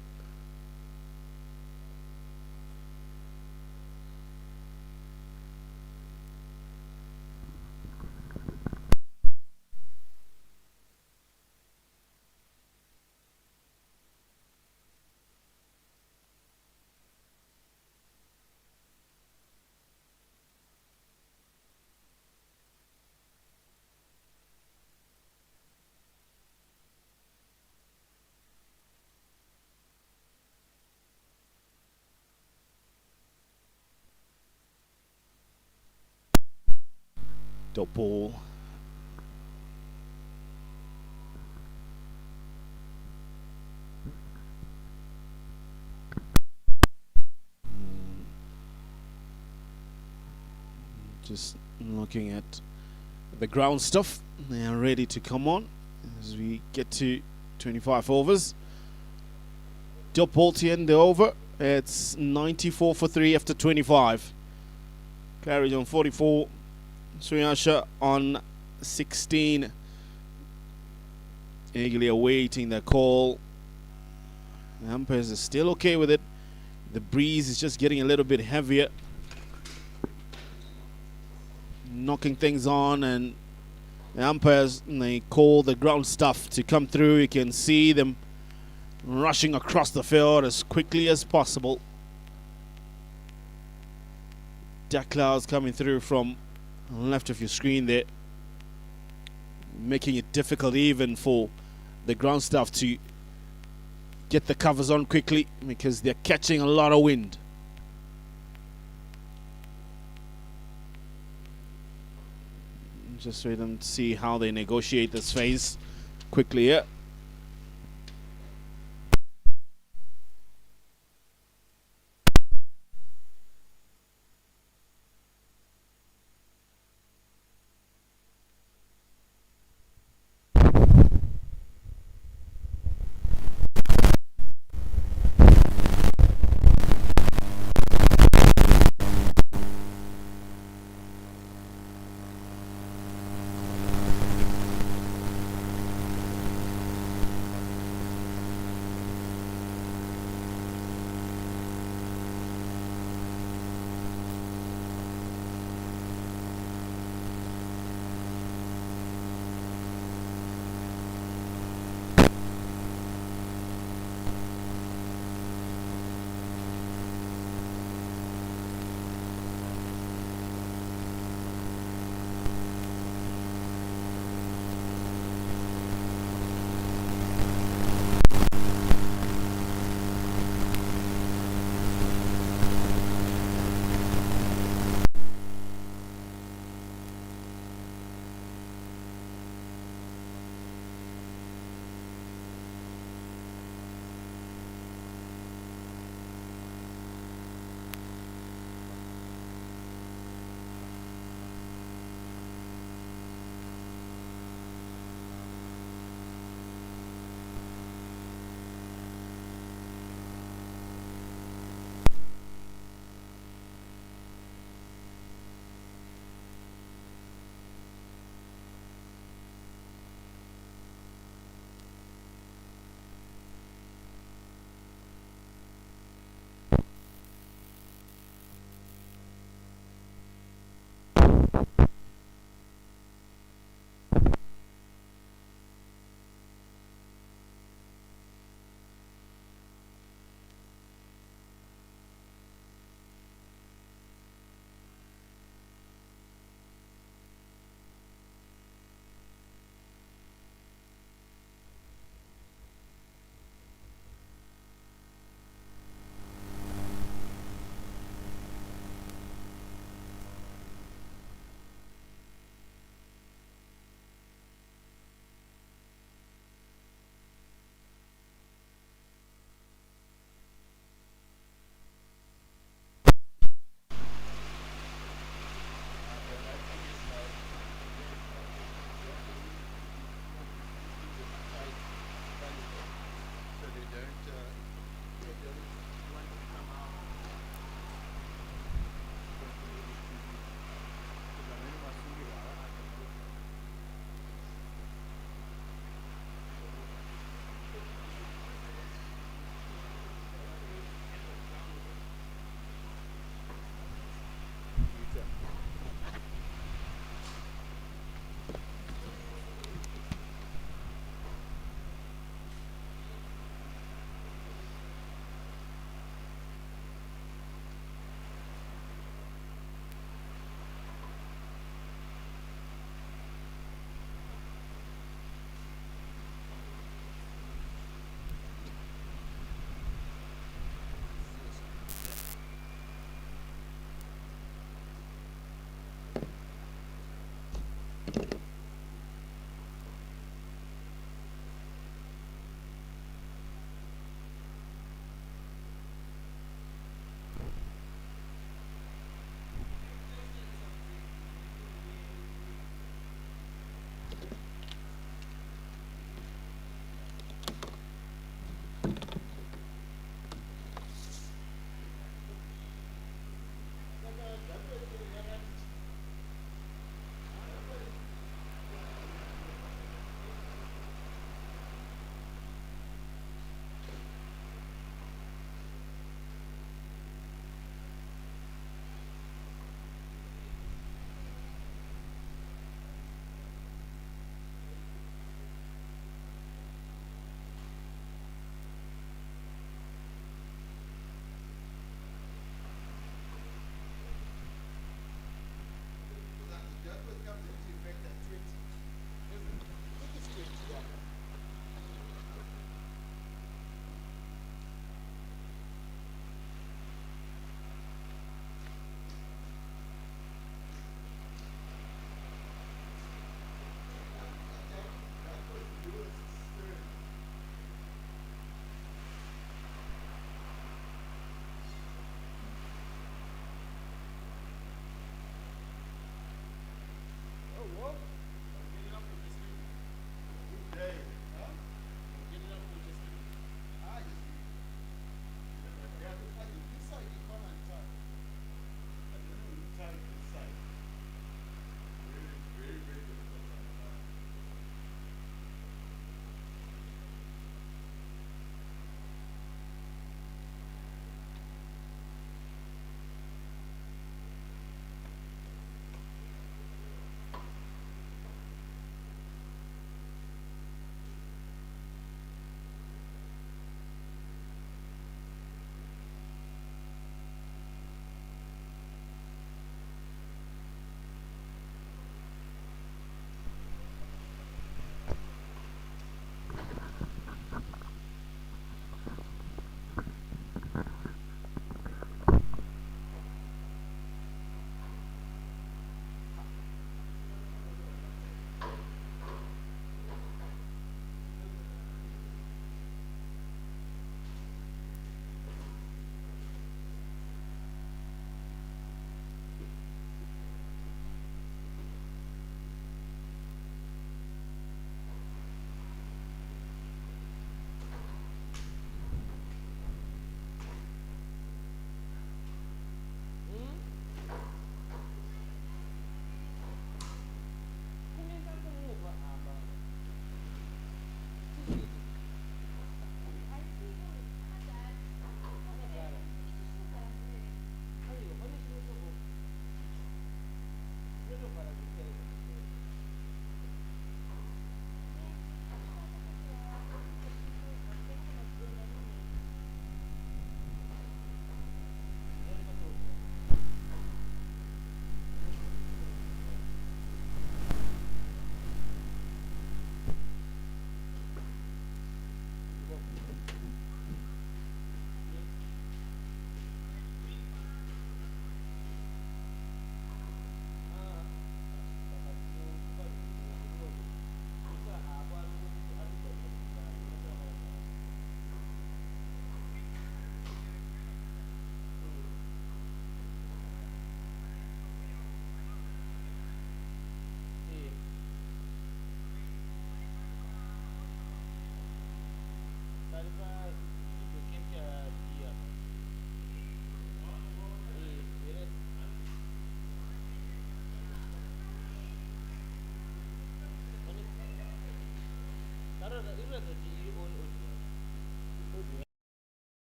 Dot ball. Just looking at the ground stuff. They are ready to come on as we get to 25 overs. Dot ball to end the over. It's 94 for 3 after 25. Claridge on 44. Srihasha on 16. Eagerly awaiting the call. The umpires are still okay with it. The breeze is just getting a little bit heavier, knocking things on, and the umpires, they call the ground stuff to come through. You can see them rushing across the field as quickly as possible. Dark clouds coming through from left of your screen there, making it difficult even for the ground staff to get the covers on quickly because they're catching a lot of wind. Just wait them to see how they negotiate this phase quickly here.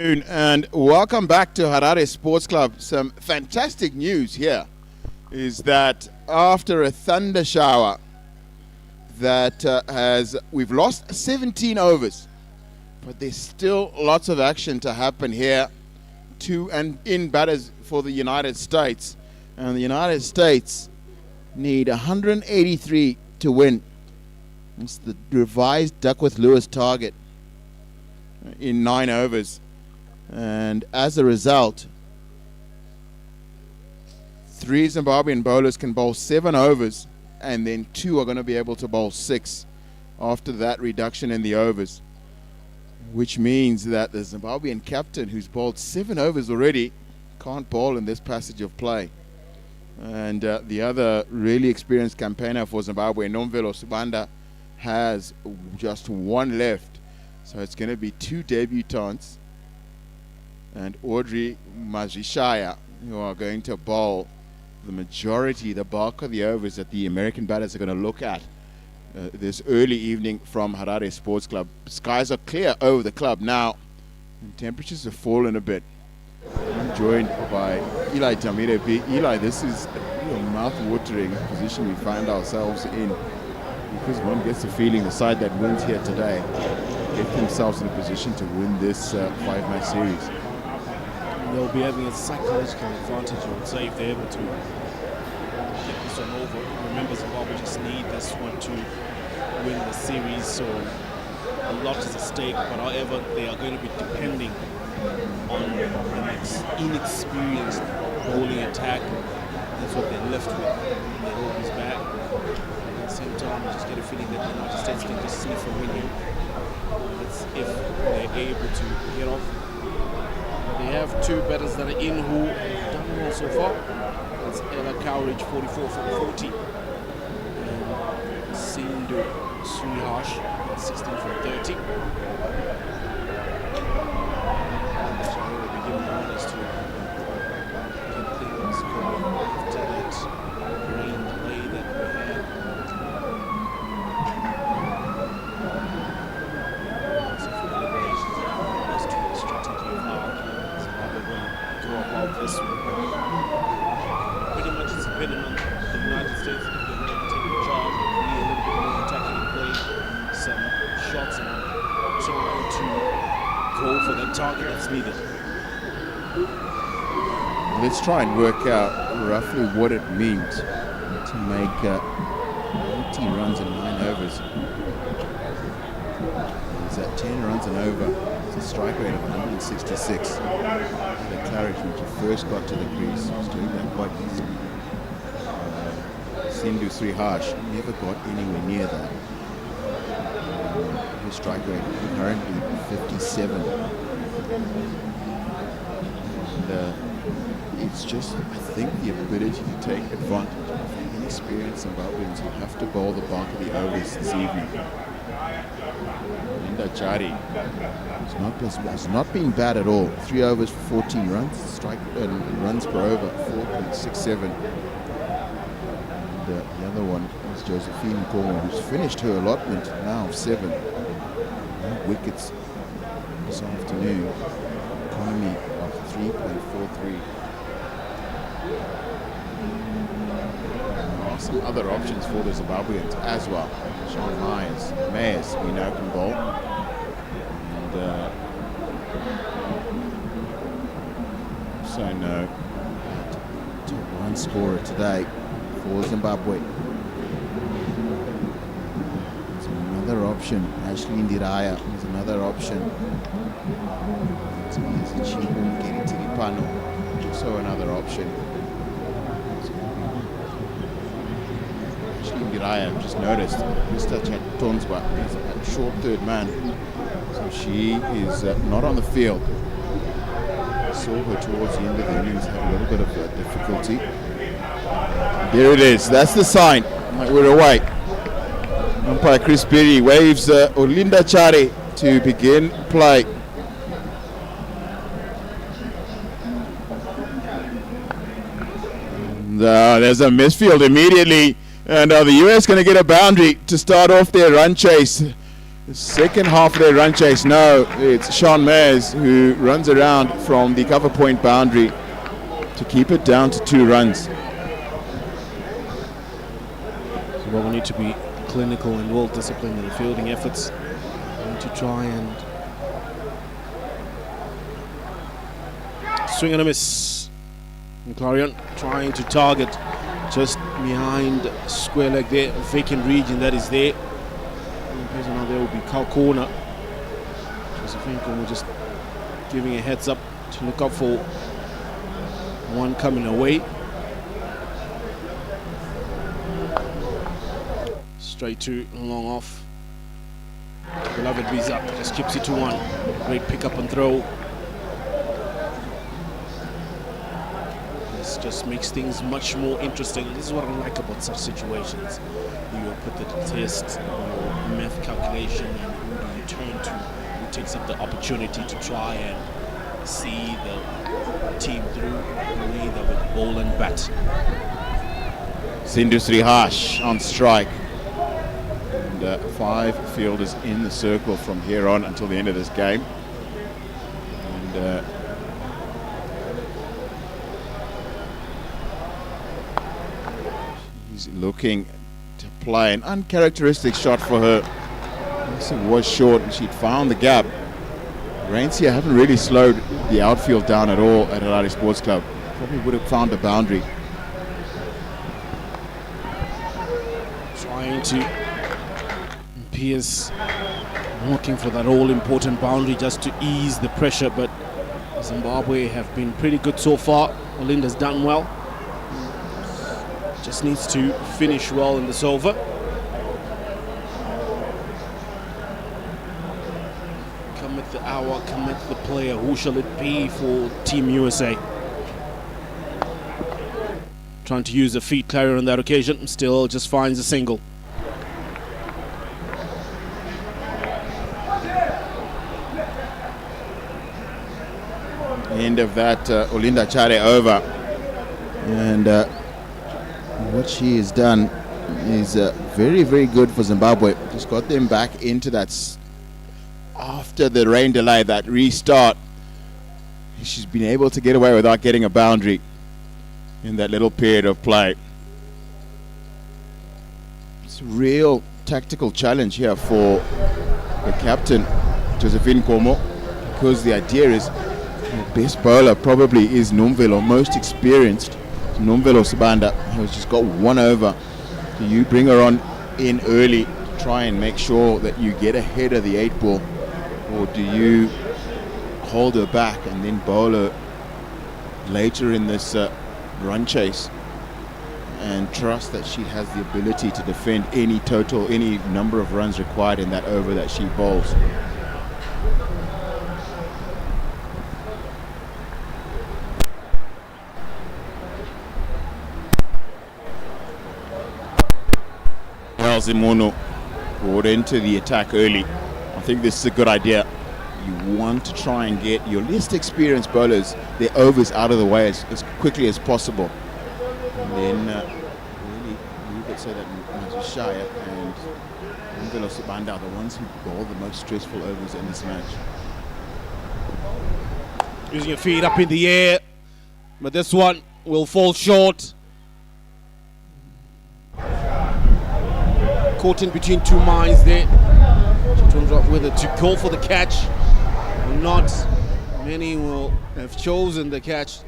And welcome back to Harare Sports Club. Some fantastic news here is that after a thunder shower that we've lost 17 overs, but there's still lots of action to happen here. To and in batters for the United States, and the United States need 183 to win. It's the revised Duckworth-Lewis target in 9 overs. And as a result, 3 Zimbabwean bowlers can bowl 7 overs, and then 2 are going to be able to bowl 6 after that reduction in the overs, which means that the Zimbabwean captain, who's bowled 7 overs already, can't bowl in this passage of play. And the other really experienced campaigner for Zimbabwe, Nomvelo Subanda, has just 1 left. So it's going to be 2 debutants and Audrey Mazishaya, who are going to bowl the majority, the bulk of the overs that the American batters are going to look at this early evening from Harare Sports Club. Skies are clear over the club now, and temperatures have fallen a bit. I'm joined by Eli Tamirepi. Eli, this is a mouth-watering position we find ourselves in, because one gets the feeling the side that wins here today get themselves in a position to win this 5-match series. They'll be having a psychological advantage, I would say, if they're able to get this one over. Remember, Zimbabwe just need this one to win the series, so a lot is at stake. But however, they are going to be depending on an inexperienced bowling attack. That's what they're left with. They hold this back. At the same time, I just get a feeling that the United States can just sneak a win here. That's if they're able to get off. They have 2 batters that are in who have done well so far. That's Ella Cowridge, 44 from 40. And Sindhu Srihash, 16 from 30. So I will be giving orders to get things going after that rain delay that we had. So for deliberations, as to the strategy of how go about this one. Pretty much it's dependent on the United States if they're going to take the charge and be a little bit more attacking and play some shots and trying to go for that target that's needed. Let's try and work out roughly what it means to make 18 runs in 9 overs. It's at 10 runs and over. It's a strike rate of 166. The Claridge, when she first got to the crease, was doing that quite easily. Sindhu Srihash never got anywhere near that. His strike rate currently 57. And it's just, I think, the ability to take advantage of the inexperienced Zimbabweans who have to bowl the bulk of the overs this evening. Linda Jari has not been bad at all. 3 overs for 14 runs, strike and runs per over 4.67. And the other one is Josephine Nkomo, who's finished her allotment now of 7. No wickets this afternoon. Economy of 3.43. There are some other options for the Zimbabweans as well. Sean Mayers, we know can bowl. And so no top 1 scorer today for Zimbabwe. There's another option. Ashley Ndiraya is another option. Getting Tiripano, also another option. I've just noticed Mr. Tonswa is a short 3rd man, so she is not on the field. I saw her towards the end of the innings have a little bit of difficulty. There it is, that's the sign. We're away. Umpire Chris Berry waves Olinda Chari to begin play. There's a misfield immediately. And the US going to get a boundary to start off their run chase. The second half of their run chase. No, it's Sean Mayers who runs around from the cover point boundary to keep it down to 2 runs. So we need to be clinical and well disciplined in the fielding efforts. We need to try and swing and a miss. And Clarion trying to target just behind square leg there, vacant region that is there. And now there will be cow corner. Josephine Komo just giving a heads up to look out for one coming away. Straight to long off. Beloved Visa just keeps it to 1. Great pick up and throw. This just makes things much more interesting. This is what I like about such situations. You put the test, your math calculation, and who do you turn to? Who takes up the opportunity to try and see the team through either with ball and bat. Sindusri Harsh on strike. And 5 fielders in the circle from here on until the end of this game. And he's looking to play an uncharacteristic shot for her. Yes, it was short and she'd found the gap. Raincia haven't really slowed the outfield down at all at Harare Sports Club. Probably would have found a boundary. Trying to Pierce looking for that all-important boundary just to ease the pressure, but Zimbabwe have been pretty good so far. Olinda's done well. Just needs to finish well in this over. Commit the hour, commit the player. Who shall it be for Team USA? Trying to use a feet carrier on that occasion, still just finds a single. End of that Olinda Chare over, and what she has done is very, very good for Zimbabwe. Just got them back into that after the rain delay, that restart. She's been able to get away without getting a boundary in that little period of play. It's a real tactical challenge here for the captain, Josephine Komo, because the idea is the best bowler probably is Nomvelo, most experienced. Nomvelo Sibanda, who's just got 1 over. Do you bring her on in early to try and make sure that you get ahead of the 8 ball, or do you hold her back and then bowl her later in this run chase and trust that she has the ability to defend any number of runs required in that over that she bowls? Zimono brought into the attack early. I think this is a good idea. You want to try and get your least experienced bowlers their overs out of the way as quickly as possible, and then really move it so that Shaya and Mvelo Sibanda are the ones who bowl the most stressful overs in this match. Using your feet up in the air, but this one will fall short. Caught in between 2 minds there. She turns out whether to go for the catch or not. Many will have chosen the catch.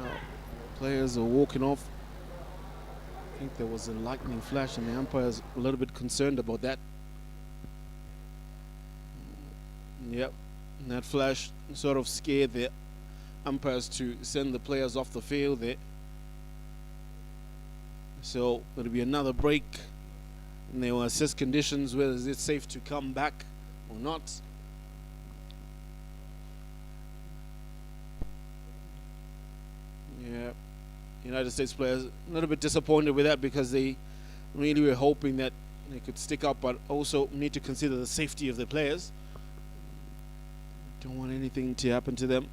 Now, players are walking off. I think there was a lightning flash and the umpire's a little bit concerned about that. Yep, and that flash sort of scared the umpires to send the players off the field there. So it'll be another break, and they will assess conditions, whether it's safe to come back or not. Yeah, United States players a little bit disappointed with that because they really were hoping that they could stick up, but also need to consider the safety of the players. Don't want anything to happen to them.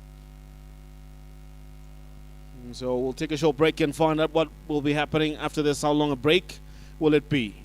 So we'll take a short break and find out what will be happening after this. How long a break will it be?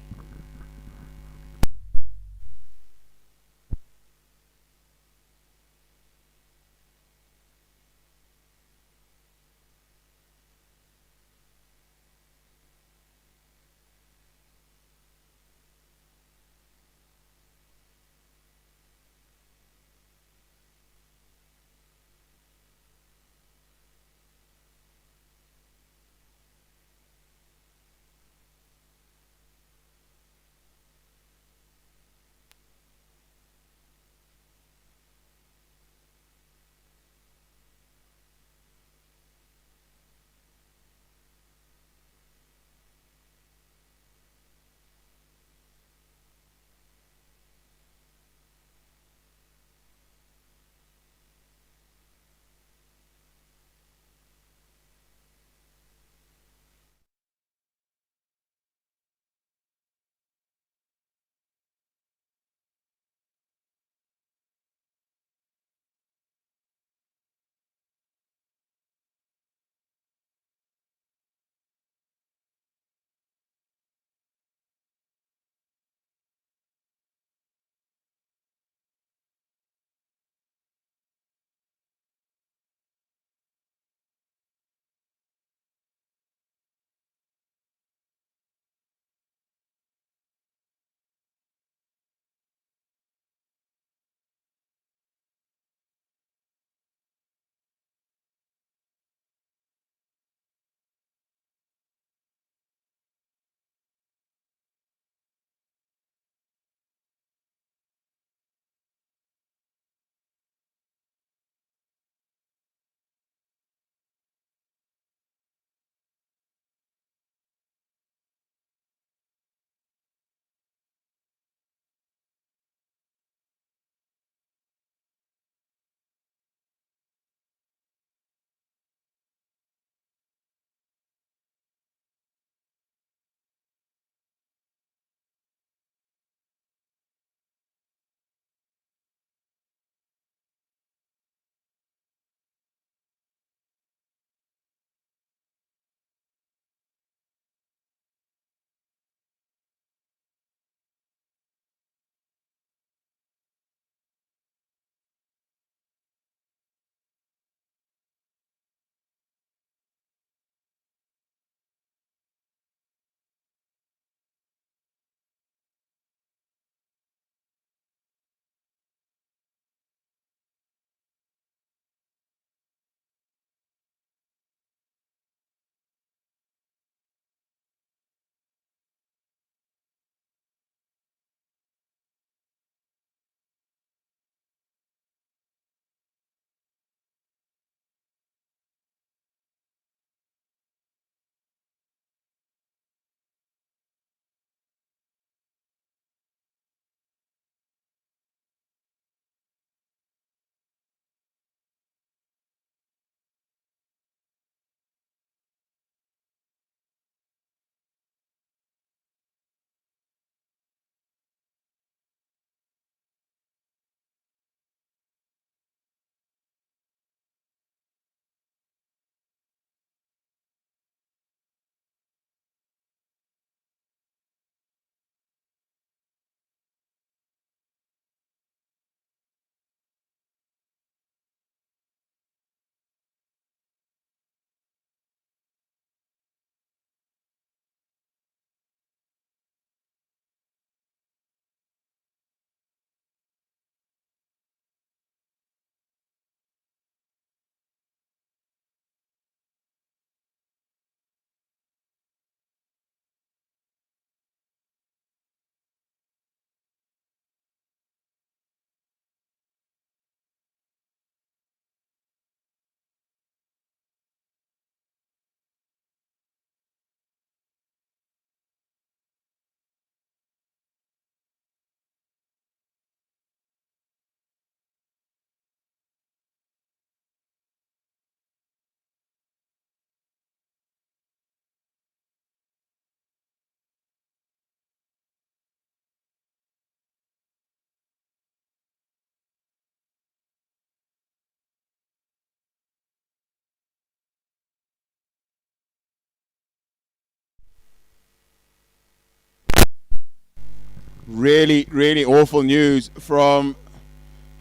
Really, really awful news from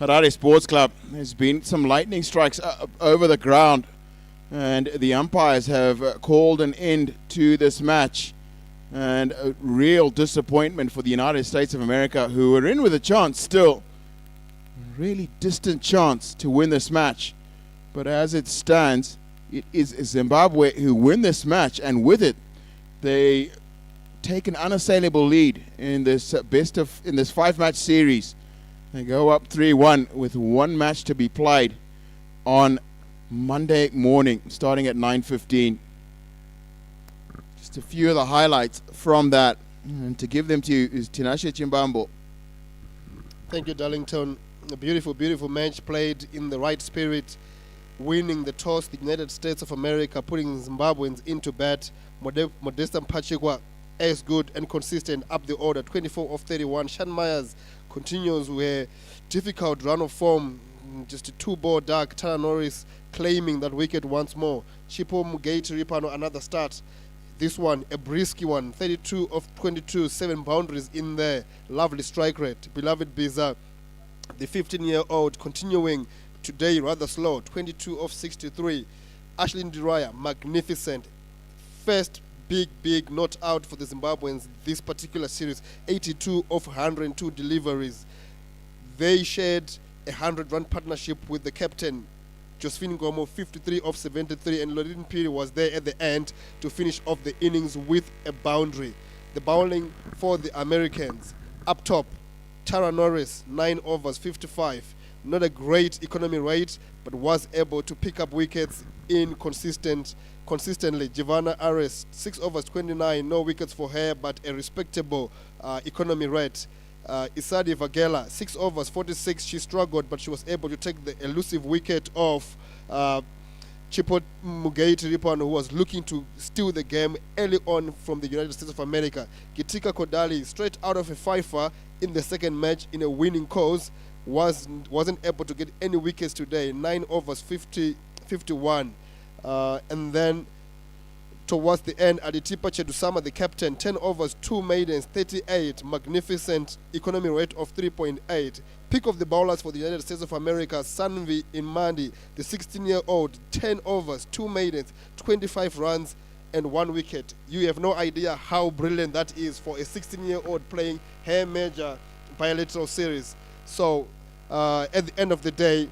Harare Sports Club. There's been some lightning strikes over the ground, and the umpires have called an end to this match. And a real disappointment for the United States of America, who are in with a chance still. A really distant chance to win this match. But as it stands, it is Zimbabwe who win this match, and with it, they take an unassailable lead in this in this 5-match series. They go up 3-1 with one match to be played on Monday morning, starting at 9:15. Just a few of the highlights from that, and to give them to you is Tinashe Chimbambo. Thank you, Darlington. A beautiful, beautiful match played in the right spirit, winning the toss, the United States of America, putting Zimbabweans into bat. Modesta Mpachikwa as good and consistent up the order, 24 of 31. Sean Myers continues with a difficult run of form, just a 2-ball dark. Tara Norris claiming that wicket once more. Chipo Mugaiti Ripano, another start. This one, a brisky one, 32 of 22, 7 boundaries in there. Lovely strike rate. Beloved Biza, the 15-year-old, continuing today rather slow, 22 of 63. Ashlyn Diraya, magnificent. First big not out for the Zimbabweans this particular series, 82 of 102 deliveries. They shared a 100-run partnership with the captain, Josephine Gomo, 53 of 73, and Lorraine Piri was there at the end to finish off the innings with a boundary. The bowling for the Americans, up top, Tara Norris, 9 overs, 55. Not a great economy rate, but was able to pick up wickets consistently. Giovanna Ares, 6 overs, 29, no wickets for her, but a respectable economy rate. Isadi Vagela, 6 overs, 46. She struggled, but she was able to take the elusive wicket of Chipo Mugaiti Ripano, who was looking to steal the game early on from the United States of America. Gitika Kodali, straight out of a fifer in the second match in a winning cause, wasn't able to get any wickets today. 9 overs, 51. And then towards the end, Aditipa Chedusama, the captain, 10 overs, 2 maidens, 38. Magnificent economy rate of 3.8. Pick of the bowlers for the United States of America, Sanvi Imandi, the 16-year-old, 10 overs, 2 maidens, 25 runs, and 1 wicket. You have no idea how brilliant that is for a 16-year-old playing her major bilateral series. So at the end of the day,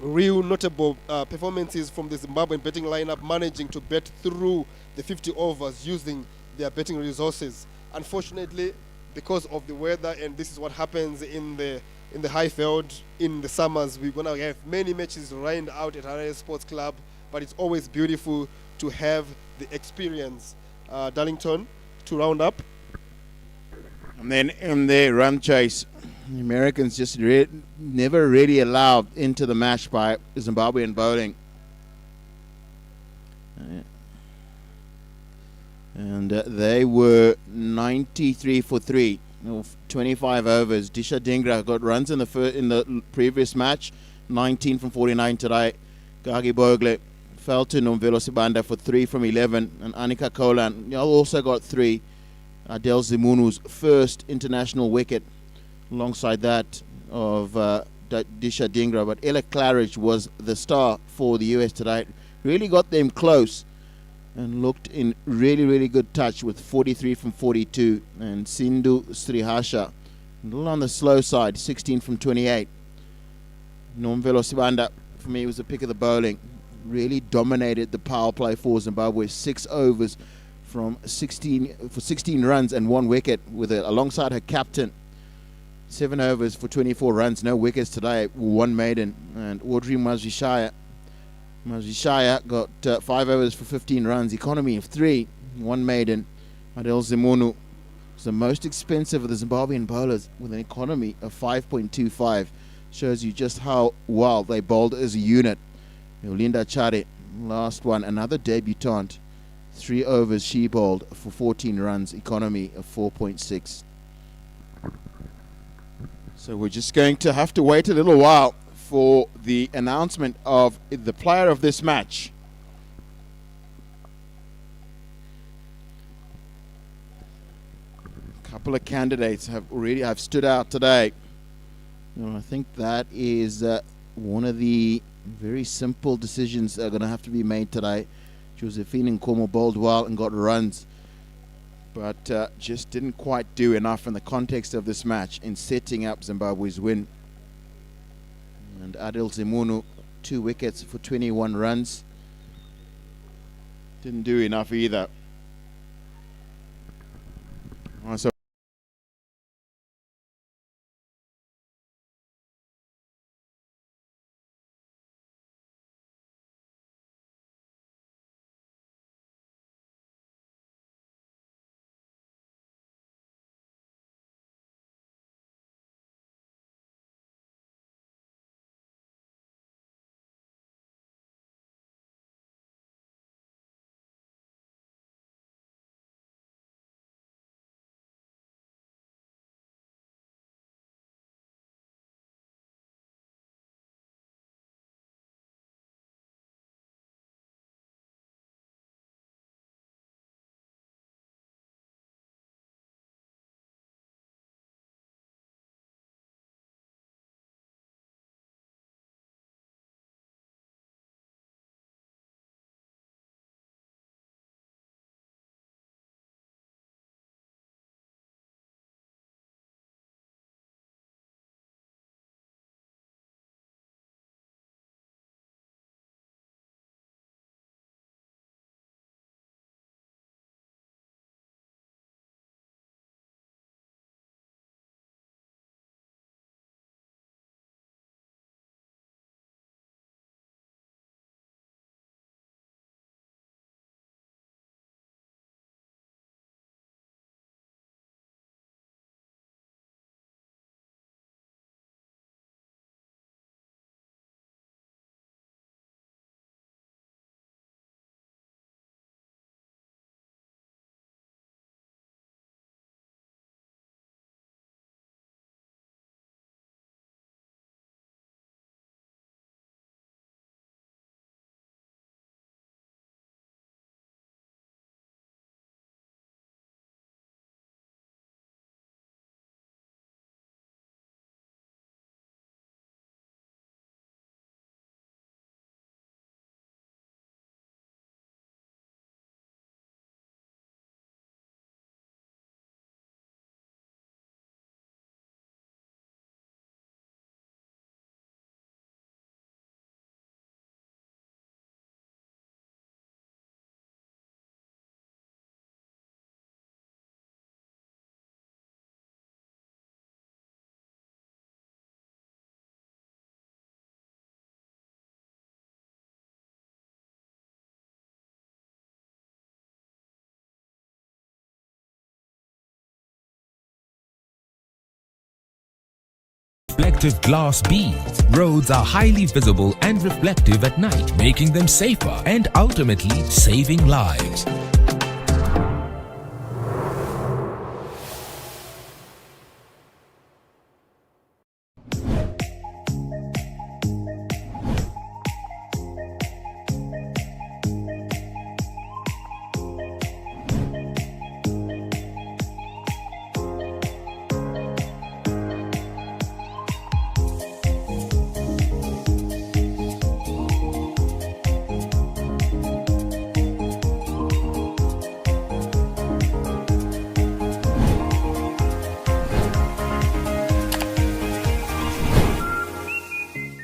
real notable performances from the Zimbabwean betting lineup, managing to bet through the 50 overs using their betting resources. Unfortunately, because of the weather, and this is what happens in the Highfield in the summers, we're gonna have many matches rained out at Harare Sports Club, but it's always beautiful to have the experience. Darlington, to round up. And then in the run chase, the Americans just never really allowed into the match by Zimbabwean bowling. And they were 93 for 3, 25 overs. Disha Dingra got runs in the previous match, 19 from 49 today. Gagi Bogle fell to Nomvelo Sibanda for 3 from 11, and Anika Kolan also got 3. Adele Zimunu's first international wicket, alongside that of Disha Dingra. But Ella Claridge was the star for the US today. Really got them close and looked in really, really good touch with 43 from 42. And Sindhu Srihasha, a little on the slow side, 16 from 28. Nomvelo Sibanda, for me, was the pick of the bowling. Really dominated the power play for Zimbabwe. 6 overs from 16 runs and 1 wicket with alongside her captain. 7 overs for 24 runs, no wickets today, 1 maiden. And Audrey Mazishaya got 5 overs for 15 runs, economy of 3, 1 maiden. Adel Zimunu was the most expensive of the Zimbabwean bowlers with an economy of 5.25. Shows you just how well they bowled as a unit. Yolinda Chare, last one, another debutante. 3 overs she bowled for 14 runs, economy of 4.6. So we're just going to have to wait a little while for the announcement of the player of this match. couple of candidates have stood out today. I think that is one of the very simple decisions that are going to have to be made today. Josephine Nkomo bowled well and got runs, but just didn't quite do enough in the context of this match in setting up Zimbabwe's win. And Adil Zimunu, 2 wickets for 21 runs. Didn't do enough either. So reflective glass beads. Roads are highly visible and reflective at night, making them safer and ultimately saving lives.